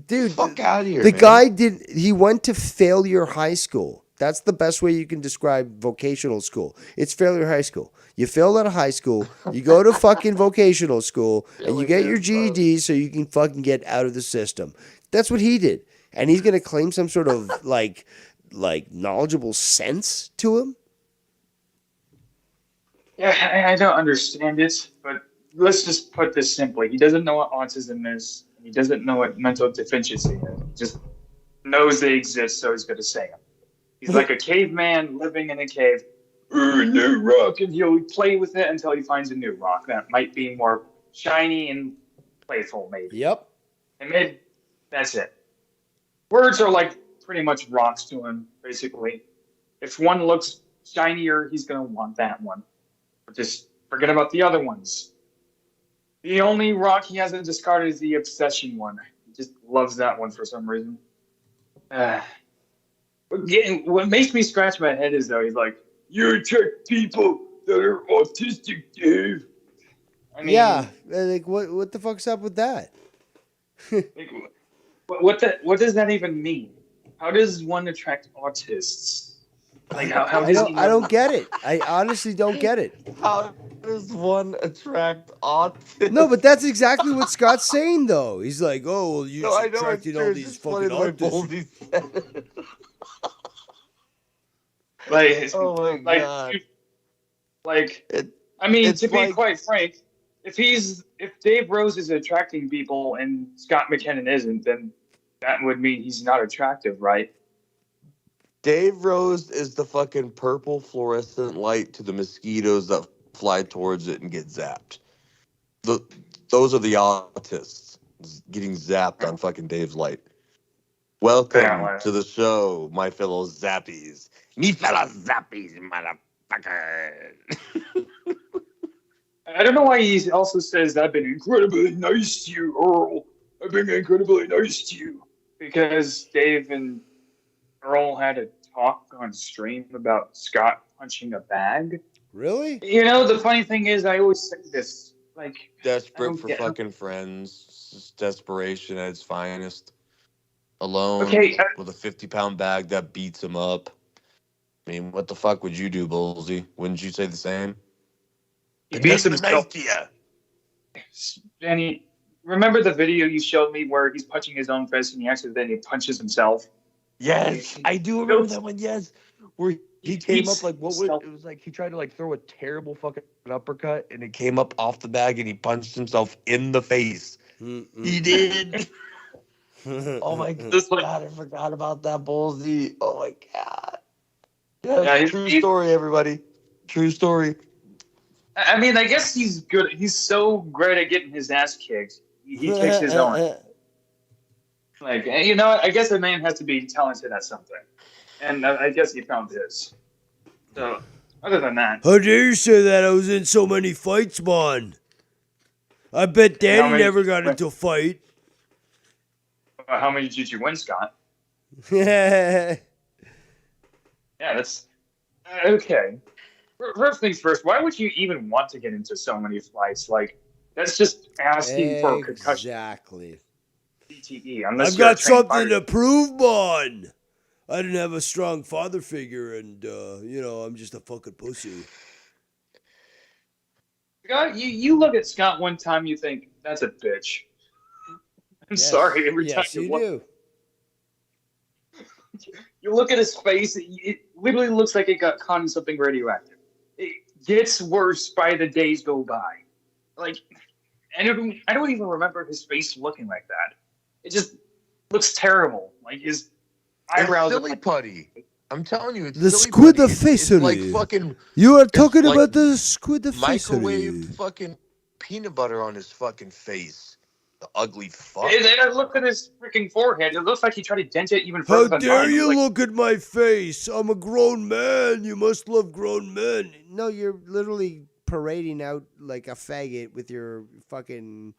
Speaker 2: Dude,
Speaker 5: fuck out of here,
Speaker 2: the
Speaker 5: man.
Speaker 2: guy he went to failure high school. That's the best way you can describe vocational school. It's failure high school. You fail out of high school, you go to fucking vocational school, and you get your GED so you can fucking get out of the system. That's what he did. And he's going to claim some sort of, like knowledgeable sense to him?
Speaker 15: Yeah, I don't understand it, but let's just put this simply. He doesn't know what autism is. He doesn't know what mental deficiency is. He just knows they exist, so he's going to say them. He's like a caveman living in a cave. New rock, and he'll play with it until he finds a new rock that might be more shiny and playful, maybe.
Speaker 2: Yep.
Speaker 15: And maybe that's it. Words are like pretty much rocks to him, basically. If one looks shinier, he's going to want that one. But just forget about the other ones. The only rock he hasn't discarded is the obsession one. He just loves that one for some reason. What makes me scratch my head is, though, he's like, you attack people that are autistic, Dave. I mean,
Speaker 2: yeah, like, what the fuck's up with that?
Speaker 15: Like, what does that even mean? How does one attract autists? Like how
Speaker 2: I don't get it. I honestly don't get it.
Speaker 13: How does one attract autism?
Speaker 2: No, but that's exactly what Scott's saying, though. He's like, oh, well, you're
Speaker 13: No, I know it's
Speaker 2: attracting
Speaker 13: true.
Speaker 2: all
Speaker 13: It's
Speaker 2: these
Speaker 13: just funny
Speaker 2: fucking
Speaker 13: the way
Speaker 2: autists.
Speaker 13: Bolsey said it.
Speaker 15: like,
Speaker 13: my God.
Speaker 15: I mean,
Speaker 13: it's
Speaker 15: to be
Speaker 13: like-
Speaker 15: quite frank, if Dave Rose is attracting people and Scott McKinnon isn't, then that would mean he's not attractive, right?
Speaker 13: Dave Rose is the fucking purple fluorescent light to the mosquitoes that fly towards it and get zapped. Those are the autists getting zapped on fucking Dave's light. Welcome to the show, my fellow zappies. Me fellow zappies, motherfucker.
Speaker 15: I don't know why he also says, I've been incredibly nice to you, Earl. I've been incredibly nice to you. Because Dave and Earl had a talk on stream about Scott punching a bag.
Speaker 2: Really?
Speaker 15: You know, the funny thing is, I always say this, like...
Speaker 13: Desperate for fucking friends. It's desperation at its finest. Alone with a 50-pound bag that beats him up. I mean, what the fuck would you do, Bullsy? Wouldn't you say the same?
Speaker 15: He beats himself.
Speaker 13: Nice to you.
Speaker 15: And remember the video you showed me where he's punching his own fist and he accidentally punches himself?
Speaker 13: Yes, I do remember that one. Yes, where he came up like it was like he tried to like throw a terrible fucking uppercut and it came up off the bag and he punched himself in the face. He did. Oh my God, I forgot about that, Bullsy. Oh my God. Yeah, true story, everybody. True story.
Speaker 15: I mean, I guess he's good. He's so great at getting his ass kicked. He takes his own. Like, you know, I guess a man has to be talented at something. And I guess he found his. So, other than that.
Speaker 9: How dare you say that? I was in so many fights, man. I bet Danny never got into a fight.
Speaker 15: How many did you win, Scott?
Speaker 2: Yeah,
Speaker 15: that's... Okay. First things first, why would you even want to get into so many fights? Like, that's just asking for a concussion.
Speaker 2: Exactly.
Speaker 15: CTE.
Speaker 9: I've got something to prove, man. I didn't have a strong father figure, and, I'm just a fucking pussy.
Speaker 15: Scott, you look at Scott one time, you think, that's a bitch. I'm sorry, every time
Speaker 2: you do.
Speaker 15: You look at his face, it literally looks like it got caught in something radioactive. It gets worse by the days go by. Like, I don't even remember his face looking like that. It just looks terrible. Like his eyebrows.
Speaker 13: It's silly putty. I'm telling you, it's
Speaker 9: the
Speaker 13: silly
Speaker 9: squid
Speaker 13: putty.
Speaker 9: of facery.
Speaker 13: It's like fucking.
Speaker 9: You are talking
Speaker 13: like
Speaker 9: about the squid of
Speaker 13: microwave
Speaker 9: facery.
Speaker 13: fucking peanut butter on his fucking face. The ugly fuck.
Speaker 15: And then I look at his freaking forehead. It looks like he tried to dent it even
Speaker 9: How
Speaker 15: further than
Speaker 9: dare
Speaker 15: mine.
Speaker 9: you
Speaker 15: Like,
Speaker 9: look at my face? I'm a grown man. You must love grown men.
Speaker 2: No, you're literally parading out like a faggot with your fucking,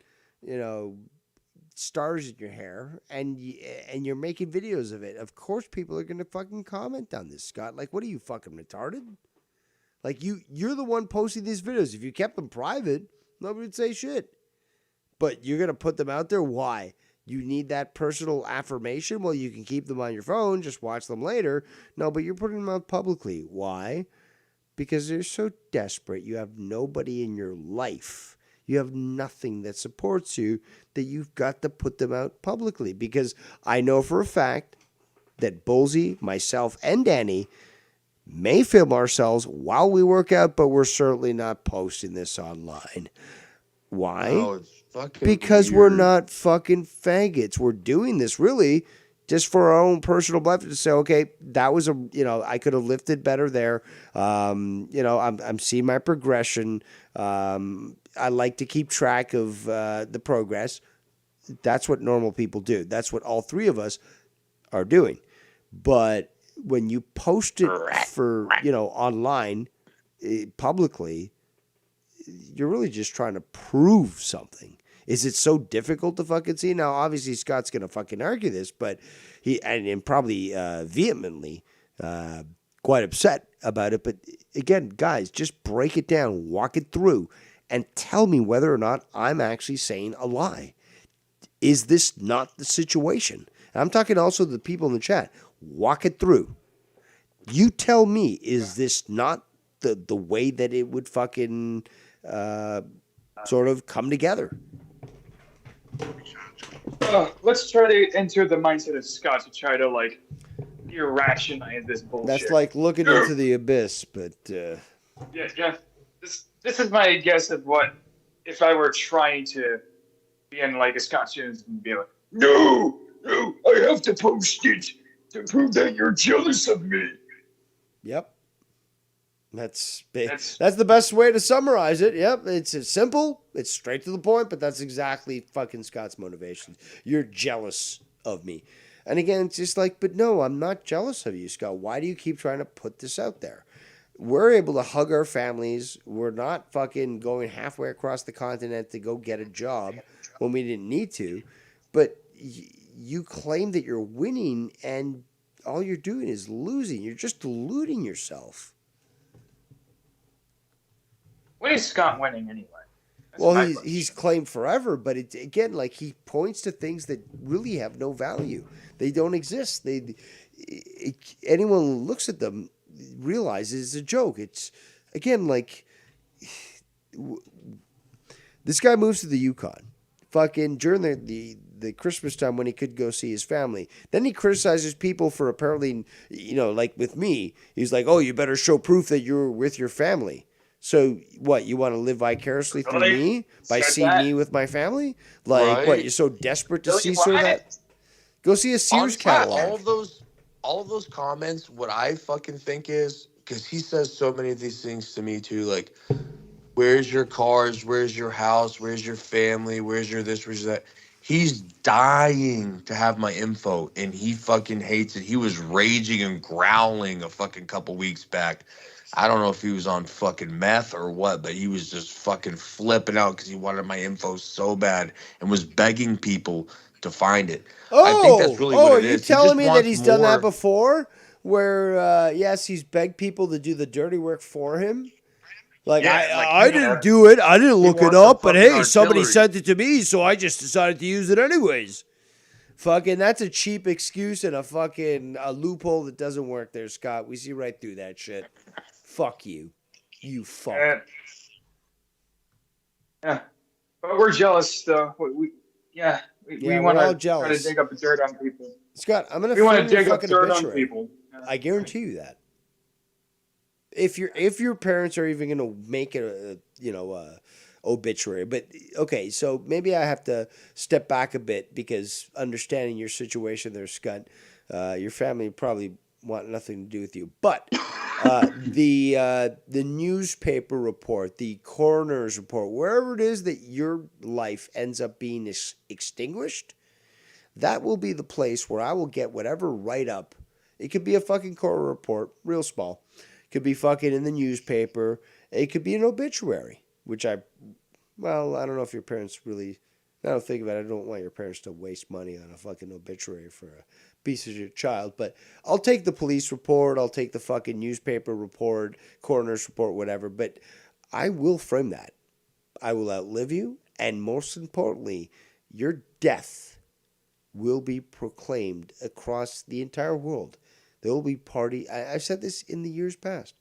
Speaker 2: stars in your hair, and you're making videos of it. Of course, people are gonna fucking comment on this, Scott. Like, what are you, fucking retarded? Like, you're the one posting these videos. If you kept them private, nobody would say shit. But you're gonna put them out there. Why? You need that personal affirmation? Well, you can keep them on your phone. Just watch them later. No, but you're putting them out publicly. Why? Because they're so desperate. You have nobody in your life. You have nothing that supports you, that you've got to put them out publicly. Because I know for a fact that Bullsy, myself, and Danny may film ourselves while we work out, but we're certainly not posting this online. Why?
Speaker 13: No, it's fucking
Speaker 2: Because
Speaker 13: weird.
Speaker 2: we're not fucking faggots. We're doing this really just for our own personal benefit, to say, okay, that was I could have lifted better there. I'm seeing my progression. I like to keep track of the progress. That's what normal people do. That's what all three of us are doing. But when you post it for, online, publicly, you're really just trying to prove something. Is it so difficult to fucking see? Now, obviously, Scott's going to fucking argue this, but and probably vehemently quite upset about it. But again, guys, just break it down, walk it through, and tell me whether or not I'm actually saying a lie. Is this not the situation? And I'm talking also to the people in the chat. Walk it through. You tell me, is this not the way that it would fucking sort of come together?
Speaker 15: Let's try to enter the mindset of Scott to try to like irrationize this bullshit.
Speaker 2: That's like looking into the abyss, but
Speaker 15: Yeah. This is my guess of what if I were trying to be in like a Scott Jones and be like,
Speaker 6: No, I have to post it to prove that you're jealous of me.
Speaker 2: yep. That's the best way to summarize it. Yep, it's simple, it's straight to the point, but that's exactly fucking Scott's motivation. You're jealous of me. And again, it's just like, but no, I'm not jealous of you, Scott. Why do you keep trying to put this out there? We're able to hug our families. We're not fucking going halfway across the continent to go get a job when we didn't need to. But you claim that you're winning, and all you're doing is losing. You're just deluding yourself.
Speaker 15: when is Scott winning anyway?
Speaker 2: Well, he's claimed forever, but again, like he points to things that really have no value. They don't exist. Anyone who looks at them realizes it's a joke. It's again like this guy moves to the Yukon, fucking during the Christmas time when he could go see his family. Then he criticizes people for apparently, like with me, he's like, "Oh, you better show proof that you're with your family." So what, you want to live vicarously through me by seeing me with my family? Like
Speaker 14: Right.
Speaker 2: what, you're so desperate to see sort of that? Go see a Sears
Speaker 14: Honestly,
Speaker 2: catalog.
Speaker 13: all of those comments, what I fucking think is, because he says so many of these things to me too, like, where's your cars, where's your house, where's your family, where's your this, where's that? He's dying to have my info, and he fucking hates it. He was raging and growling a fucking couple weeks back. I don't know if he was on fucking meth or what, but he was just fucking flipping out because he wanted my info so bad and was begging people to find it. I think that's really what it is.
Speaker 2: Are you telling me that
Speaker 13: wants
Speaker 2: he's done that
Speaker 13: more-
Speaker 2: before? Where yes, he's begged people to do the dirty work for him. Like I didn't do it. I didn't look it
Speaker 13: wants some
Speaker 2: up, but
Speaker 13: fucking
Speaker 2: hey, somebody
Speaker 13: artillery.
Speaker 2: sent it to me, so I just decided to use it anyways. Fucking, that's a cheap excuse and a loophole that doesn't work there, Scott. We see right through that shit. Fuck you. You fuck.
Speaker 15: Yeah, but we're jealous though. We want
Speaker 2: we're all
Speaker 15: to try
Speaker 2: jealous.
Speaker 15: to dig up dirt on people.
Speaker 2: Scott, I'm gonna
Speaker 15: We want
Speaker 2: frame
Speaker 15: to
Speaker 2: your
Speaker 15: dig up
Speaker 2: fucking
Speaker 15: dirt on
Speaker 2: obituary.
Speaker 15: people.
Speaker 2: I guarantee you that. If your parents are even gonna make it a obituary, but okay, so maybe I have to step back a bit because understanding your situation there, Scott, your family probably want nothing to do with you, but the newspaper report, the coroner's report, wherever it is that your life ends up being extinguished, that will be the place where I will get whatever write-up. It could be a fucking coroner report, real small. It could be fucking in the newspaper. It could be an obituary, which I don't know if your parents really... Now that I think about it, I don't want your parents to waste money on a fucking obituary for a piece of your child. But I'll take the police report. I'll take the fucking newspaper report, coroner's report, whatever. But I will frame that. I will outlive you. And most importantly, your death will be proclaimed across the entire world. There will be party. I've said this in the years past,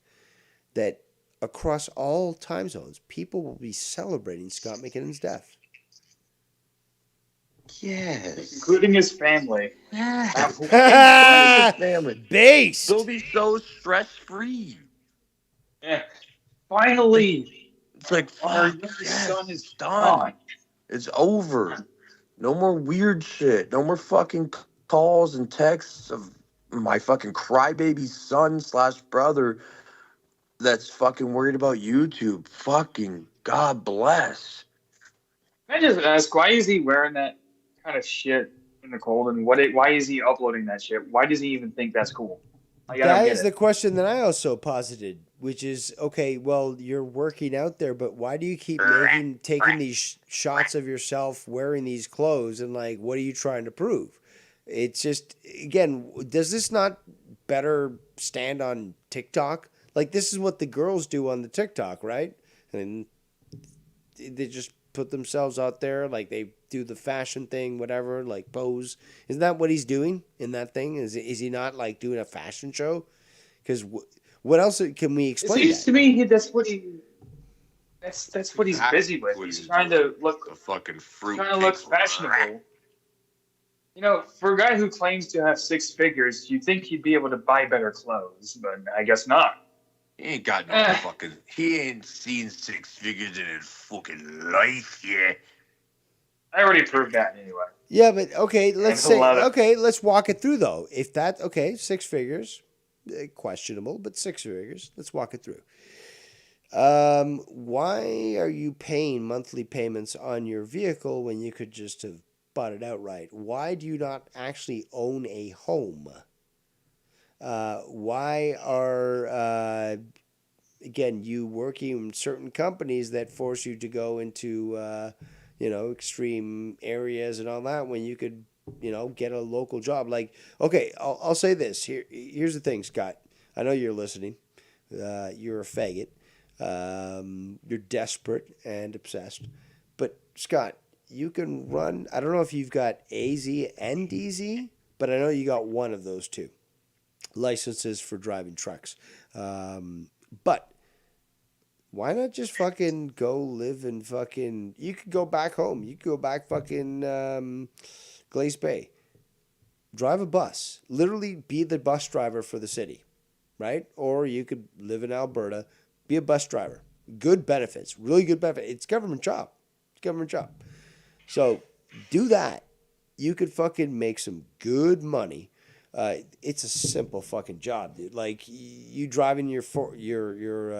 Speaker 2: that across all time zones, people will be celebrating Scott McKinnon's death.
Speaker 13: Yes.
Speaker 15: Including his family.
Speaker 13: Yeah. family.
Speaker 2: Based.
Speaker 13: They'll be so stress-free.
Speaker 15: Yeah. Finally.
Speaker 13: It's like,
Speaker 15: Our
Speaker 13: fuck,
Speaker 15: youngest
Speaker 13: yes,
Speaker 15: son is
Speaker 13: done.
Speaker 15: gone.
Speaker 13: It's over. No more weird shit. No more fucking calls and texts of my fucking crybaby son / brother that's fucking worried about YouTube. Fucking God bless.
Speaker 15: Can I just ask, why is he wearing that kind of shit in the cold? And why is he uploading that shit? Why does he even think that's cool? Like, I don't
Speaker 2: That
Speaker 15: get
Speaker 2: is
Speaker 15: it.
Speaker 2: the question that I also posited, which is, okay, well, you're working out there, but why do you keep taking these shots of yourself wearing these clothes, and like, what are you trying to prove? It's just, again, does this not better stand on TikTok? Like, this is what the girls do on the TikTok, right? And they just put themselves out there, like they do the fashion thing, whatever, like pose. Isn't that what he's doing in that thing? Is he not like doing a fashion show? Because what else can we
Speaker 15: It
Speaker 2: explain
Speaker 15: seems
Speaker 2: that?
Speaker 15: to me that's what he's busy with.
Speaker 14: What
Speaker 15: He's
Speaker 14: he's
Speaker 15: trying
Speaker 14: doing.
Speaker 15: to look
Speaker 14: The fucking fruit.
Speaker 15: trying to look fashionable. You know, for a guy who claims to have 6 figures, you'd think he'd be able to buy better clothes, but I guess not.
Speaker 14: He ain't got no fucking. He ain't seen 6 figures in his fucking life yet.
Speaker 15: I already proved that anyway.
Speaker 2: Yeah, but okay, let's
Speaker 15: There's a lot of-
Speaker 2: let's walk it through though. If that, okay, 6 figures, questionable, but 6 figures. Let's walk it through. Why are you paying monthly payments on your vehicle when you could just have bought it outright? Why do you not actually own a home? Why are again you working in certain companies that force you to go into extreme areas and all that when you could get a local job? Like, okay, I'll say this. Here's the thing, Scott. I know you're listening. You're a faggot. You're desperate and obsessed. But Scott, you can run. I don't know if you've got AZ and DZ, but I know you got one of those two licenses for driving trucks. But why not just fucking go live in fucking... You could go back home. You could go back fucking Glace Bay. Drive a bus. Literally be the bus driver for the city, right? Or you could live in Alberta, be a bus driver. Good benefits. Really good benefits. It's a government job. It's a government job. So do that. You could fucking make some good money. It's a simple fucking job, dude. Like, you driving your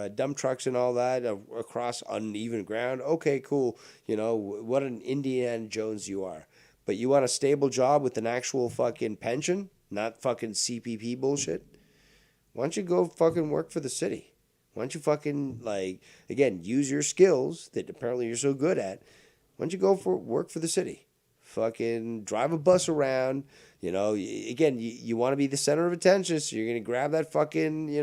Speaker 2: dump trucks and all that across uneven ground. Okay, cool. What an Indiana Jones you are. But you want a stable job with an actual fucking pension, not fucking CPP bullshit? Why don't you go fucking work for the city? Why don't you fucking, again, use your skills that apparently you're so good at. Why don't you go work for the city? Fucking drive a bus around. Again, you want to be the center of attention, so you're going to grab that fucking,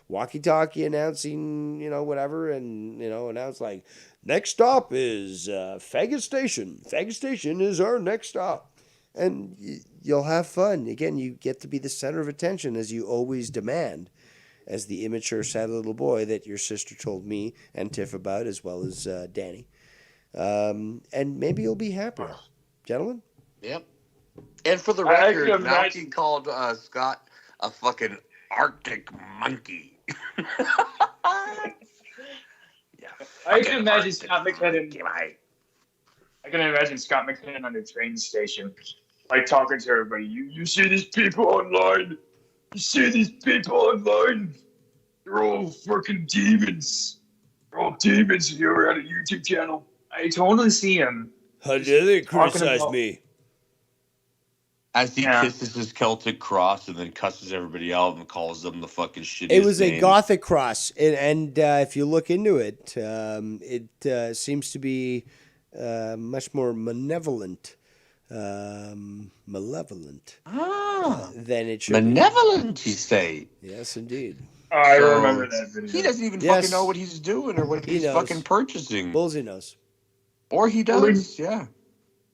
Speaker 2: walkie-talkie announcing, whatever, and, announce like, next stop is Faggot Station. Faggot Station is our next stop. And you'll have fun. Again, you get to be the center of attention as you always demand, as the immature, sad little boy that your sister told me and Tiff about, as well as Danny. And maybe you'll be happier. Gentlemen?
Speaker 14: Yep. And for the
Speaker 15: I
Speaker 14: record,
Speaker 15: can
Speaker 14: now
Speaker 15: imagine-
Speaker 14: he called Scott a fucking Arctic monkey.
Speaker 15: I can imagine Scott McKinnon. I can imagine Scott McKinnon on the train station, talking to everybody. You see these people online? You see these people online? They're all fucking demons. They're all demons here at a YouTube channel. I totally see him.
Speaker 9: How dare they
Speaker 15: talking
Speaker 9: criticize
Speaker 15: about-
Speaker 9: me?
Speaker 14: As he kisses his Celtic cross and then cusses everybody out and calls them the fucking shittiest
Speaker 2: It was a
Speaker 14: names.
Speaker 2: Gothic cross, and if you look into it, it seems to be much more malevolent than it should
Speaker 14: Malevolent, you say?
Speaker 2: be. Yes, indeed.
Speaker 15: I remember that video.
Speaker 14: He doesn't even
Speaker 2: Yes.
Speaker 14: fucking know what he's doing or what
Speaker 2: He
Speaker 14: he's
Speaker 2: knows.
Speaker 14: fucking purchasing.
Speaker 2: Bullseye knows.
Speaker 14: Or he does, yeah.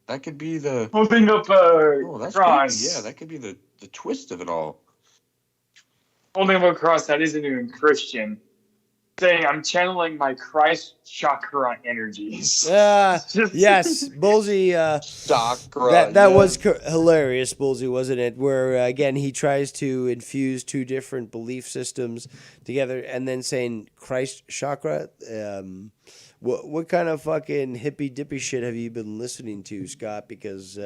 Speaker 14: That could be the...
Speaker 15: Holding up
Speaker 14: that's
Speaker 15: cross.
Speaker 14: creepy. Yeah, that could be the twist of it all.
Speaker 15: Holding up a cross that isn't even Christian. Saying, I'm channeling my Christ chakra energies.
Speaker 2: Yes, Bullseye.
Speaker 14: Chakra.
Speaker 2: That was hilarious, Bullseye, wasn't it? Where again he tries to infuse two different belief systems together, and then saying Christ chakra. What kind of fucking hippy dippy shit have you been listening to, Scott? Because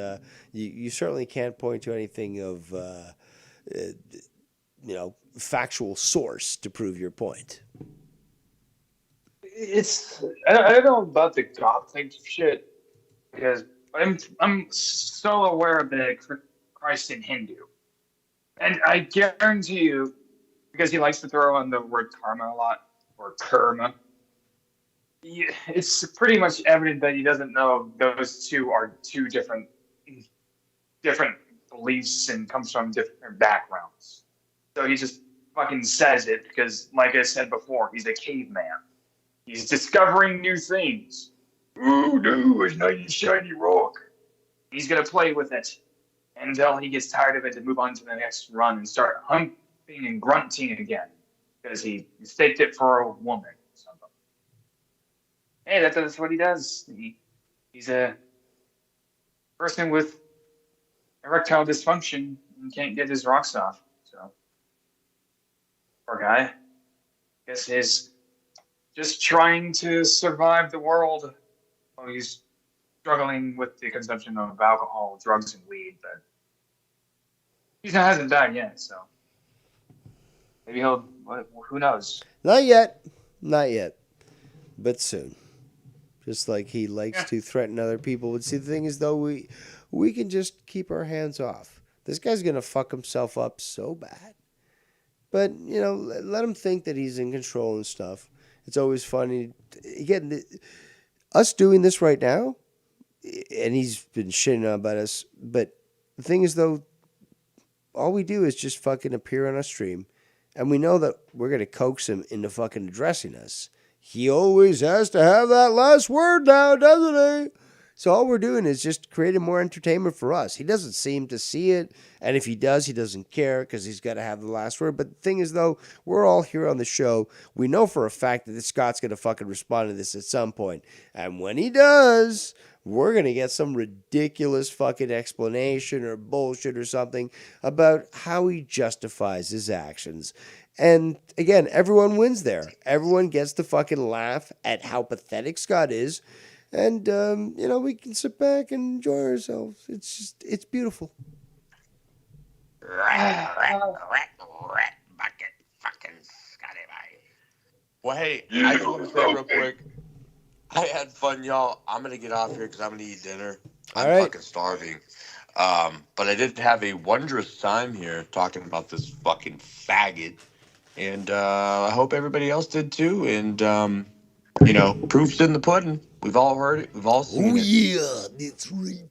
Speaker 2: you certainly can't point to anything of factual source to prove your point.
Speaker 15: I don't know about the Gothic shit because I'm so aware of the Christ in Hindu, and I guarantee you, because he likes to throw in the word karma a lot, or karma. It's pretty much evident that he doesn't know those two are two different beliefs and comes from different backgrounds. So he just fucking says it because, like I said before, he's a caveman. He's discovering new things. Ooh, no, it's not a shiny rock. He's gonna play with it until he gets tired of it to move on to the next run and start being and grunting again because he staked it for a woman or something. Hey, that's what he does. He's a person with erectile dysfunction and can't get his rocks off. So, poor guy. Guess he's just trying to survive the world while he's struggling with the consumption of alcohol, drugs, and weed. But he hasn't died yet, so maybe he'll. Who knows?
Speaker 2: Not yet. Not yet. But soon. Just like he likes to threaten other people. But see, the thing is, though, we can just keep our hands off. This guy's going to fuck himself up so bad. But, you know, let him think that he's in control and stuff. It's always funny. Again, us doing this right now, and he's been shitting on about us. But the thing is, though, all we do is just fucking appear on a stream. And we know that we're going to coax him into fucking addressing us. He always has to have that last word now, doesn't he? So all we're doing is just creating more entertainment for us. He doesn't seem to see it. And if he does, he doesn't care because he's got to have the last word. But the thing is, though, we're all here on the show. We know for a fact that Scott's going to fucking respond to this at some point. And when he does, we're going to get some ridiculous fucking explanation or bullshit or something about how he justifies his actions. And again, everyone wins there. Everyone gets to fucking laugh at how pathetic Scott is. And, you know, we can sit back and enjoy ourselves. It's beautiful.
Speaker 14: Well, hey, I just want to say real quick, I had fun, y'all. I'm going to get off here because I'm going to eat dinner. I'm fucking starving. But I did have a wondrous time here talking about this fucking faggot. And I hope everybody else did too. And, you know, proof's in the pudding. We've all heard it. We've all seen it.
Speaker 9: Oh, yeah, that's right.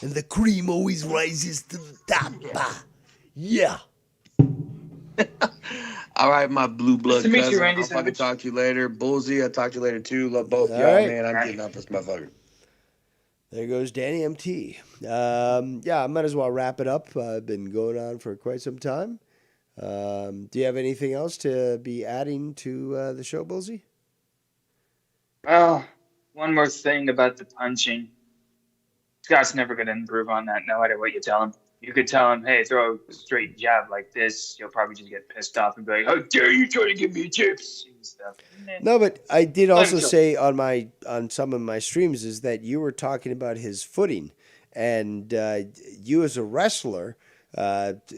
Speaker 9: And the cream always rises to the top. Yeah.
Speaker 14: All right, my blue blood
Speaker 15: Nice to meet you,
Speaker 14: cousin.
Speaker 15: Randy
Speaker 14: I'll fucking
Speaker 15: Savage.
Speaker 14: talk to you later. Bullseye, I'll talk to you later too. Love both
Speaker 2: All
Speaker 14: y'all,
Speaker 2: right.
Speaker 14: man. I'm getting off this motherfucker.
Speaker 2: There goes Danny MT. Yeah, I might as well wrap it up. I've been going on for quite some time. Do you have anything else to be adding to the show, Bullseye?
Speaker 15: Well, one more thing about the punching. Scott's never going to improve on that, no matter what you tell him. You could tell him, hey, throw a straight jab like this. He'll probably just get pissed off and be like, how dare you try to give me chips and stuff.
Speaker 2: No, but I did also
Speaker 15: Let him
Speaker 2: say on some of my streams is that you were talking about his footing, and you as a wrestler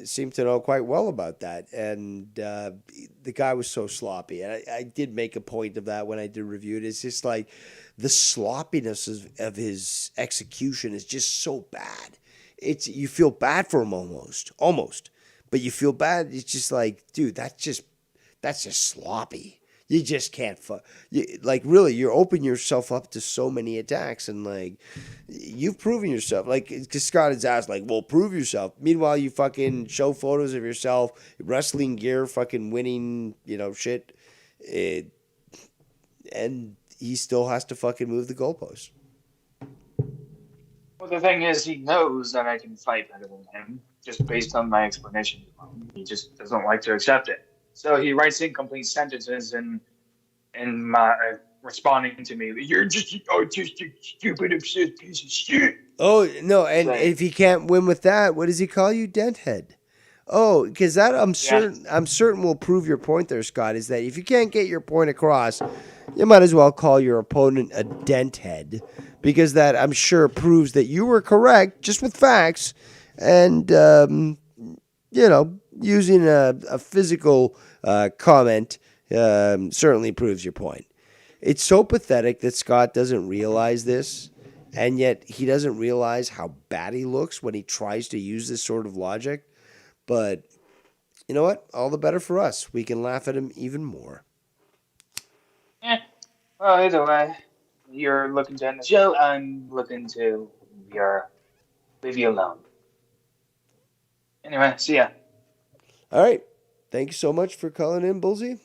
Speaker 2: seem to know quite well about that. And the guy was so sloppy, and I did make a point of that when I did review it. It's just like the sloppiness of his execution is just so bad. You feel bad for him almost, but you feel bad. It's just like, dude, that's just sloppy. You just can't like really. You're opening yourself up to so many attacks, and like you've proven yourself. Like, because Scott is asked, like, well, prove yourself. Meanwhile, you fucking show photos of yourself, wrestling gear, fucking winning, you know, shit, and he still has to fucking move the goalposts.
Speaker 15: Well, the thing is, he knows that I can fight better than him, just based on my explanation. He just doesn't like to accept it. So he writes incomplete sentences and my responding to me, you're just an autistic, stupid, obsessed piece of shit.
Speaker 2: Oh, no, and
Speaker 15: Like,
Speaker 2: if he can't win with that, what does he call you? Denthead. Oh, because that I'm certain will prove your point there, Scott, is that if you can't get your point across, you might as well call your opponent a denthead, because that, I'm sure, proves that you were correct, just with facts, and, you know, using a physical comment certainly proves your point. It's so pathetic that Scott doesn't realize this, and yet he doesn't realize how bad he looks when he tries to use this sort of logic. But you know what? All the better for us. We can laugh at him even more.
Speaker 15: Well, either way, you're looking to end the show. I'm looking to leave you alone. Anyway, see ya.
Speaker 2: All right. Thank you so much for calling in, Bullseye.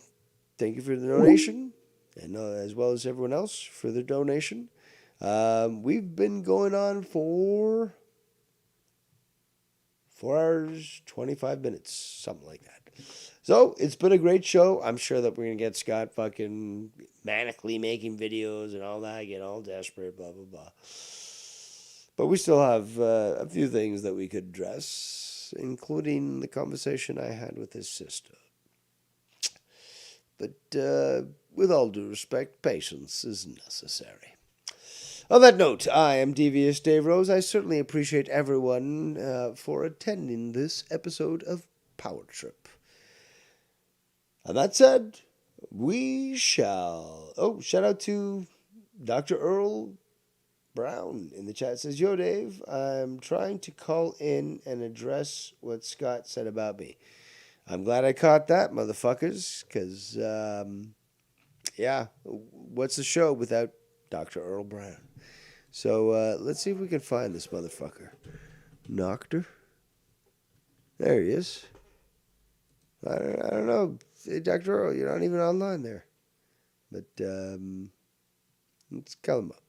Speaker 2: Thank you for the donation, and as well as everyone else for their donation. We've been going on for 4 hours, 25 minutes, something like that. So it's been a great show. I'm sure that we're going to get Scott fucking manically making videos and all that, get all desperate, blah, blah, blah. But we still have a few things that we could address, including the conversation I had with his sister. But with all due respect, patience is necessary. On that note, I am Devious Dave Rose. I certainly appreciate everyone for attending this episode of Power Trip. And that said, we shall... Oh, shout out to Dr. Earl Brown in the chat. Says, yo, Dave, I'm trying to call in and address what Scott said about me. I'm glad I caught that, motherfuckers, because, yeah, what's the show without Dr. Earl Brown? So let's see if we can find this motherfucker. Doctor? There he is. I don't know. Hey, Dr. Earl, you're not even online there. But let's call him up.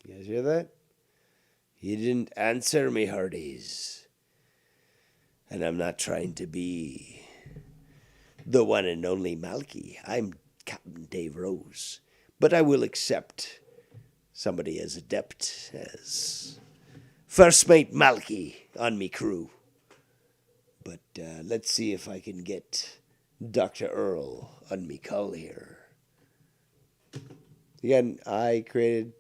Speaker 2: You guys hear that? He didn't answer me, hearties. And I'm not trying to be the one and only Malky. I'm Captain Dave Rose. But I will accept somebody as adept as First Mate Malky on me crew. But let's see if I can get Dr. Earl on me call here. Again, I created...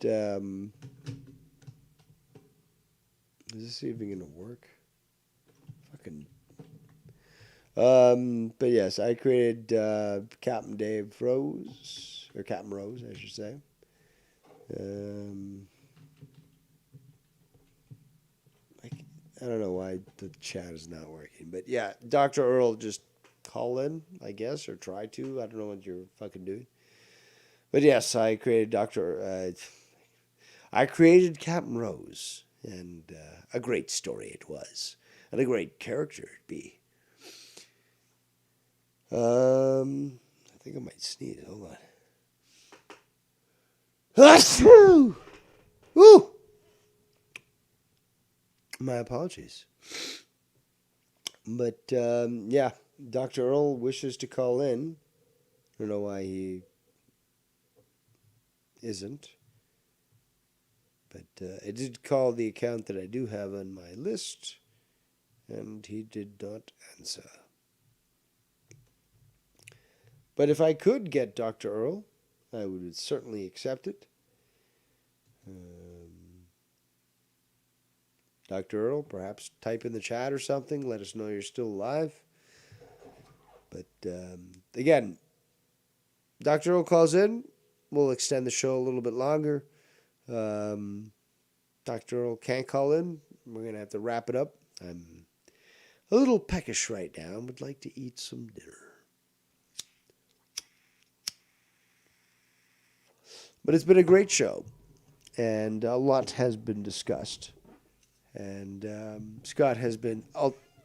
Speaker 2: is this even going to work? Fucking... but yes, I created Captain Dave Rose, or Captain Rose, I should say. I don't know why the chat is not working, but yeah, Dr. Earl, just call in, I guess, or try to. I don't know what you're fucking doing. But yes, I created I created Captain Rose, and a great story it was, and a great character it'd be. I think I might sneeze. Hold on. Achoo! Woo! My apologies. But yeah, Dr. Earl wishes to call in. I don't know why he isn't. But I did call the account that I do have on my list, and he did not answer. But if I could get Dr. Earl, I would certainly accept it. Dr. Earl, perhaps type in the chat or something. Let us know you're still alive. But again, Dr. Earl calls in. We'll extend the show a little bit longer. Dr. Earl can't call in. We're going to have to wrap it up. I'm a little peckish right now and would like to eat some dinner. But it's been a great show, and a lot has been discussed. And Scott has been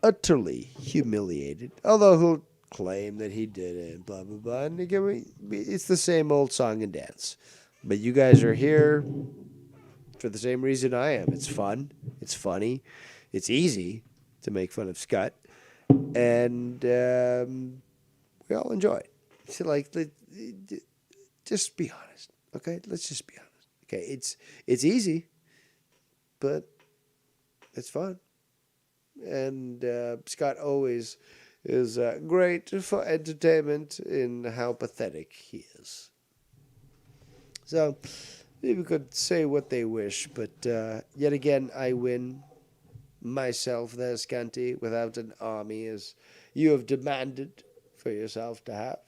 Speaker 2: utterly humiliated, although he'll claim that he did it, blah, blah, blah. And again, it's the same old song and dance. But you guys are here for the same reason I am. It's fun. It's funny. It's easy to make fun of Scott. And we all enjoy it. So, like, just be honest. Okay, let's just be honest. Okay, it's easy, but it's fun. And Scott always is great for entertainment in how pathetic he is. So people could say what they wish, but yet again, I win myself there, Scanty, without an army, as you have demanded for yourself to have.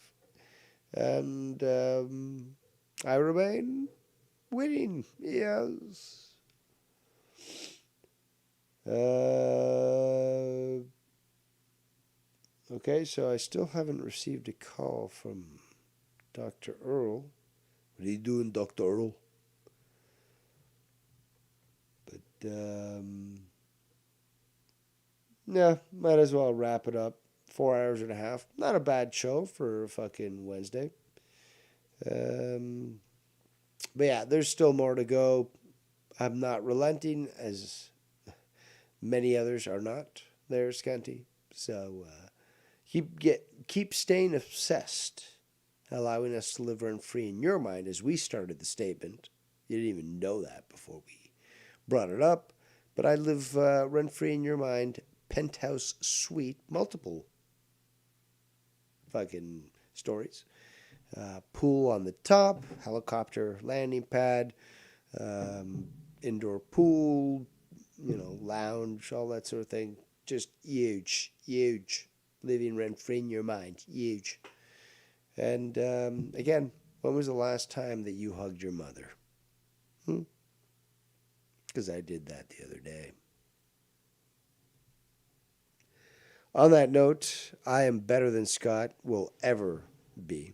Speaker 2: And I remain winning, yes. Okay, so I still haven't received a call from Dr. Earl. What are you doing, Dr. Earl? But, yeah, might as well wrap it up. 4 hours and a half. Not a bad show for fucking Wednesday. But yeah, there's still more to go. I'm not relenting, as many others are not there, Scanty. So keep staying obsessed, allowing us to live rent free in your mind as we started the statement. You didn't even know that before we brought it up. But I live rent free in your mind, penthouse suite, multiple fucking stories. Pool on the top, helicopter landing pad, indoor pool, lounge, all that sort of thing. Just huge, huge. Living rent free in your mind, huge. And again, when was the last time that you hugged your mother? Because I did that the other day. On that note, I am better than Scott will ever be.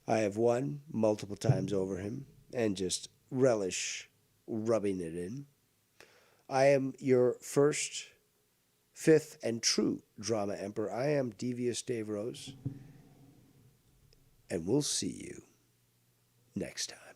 Speaker 2: I have won multiple times over him and just relish rubbing it in. I am your first, fifth, and true drama emperor. I am Devious Dave Rose. And we'll see you next time.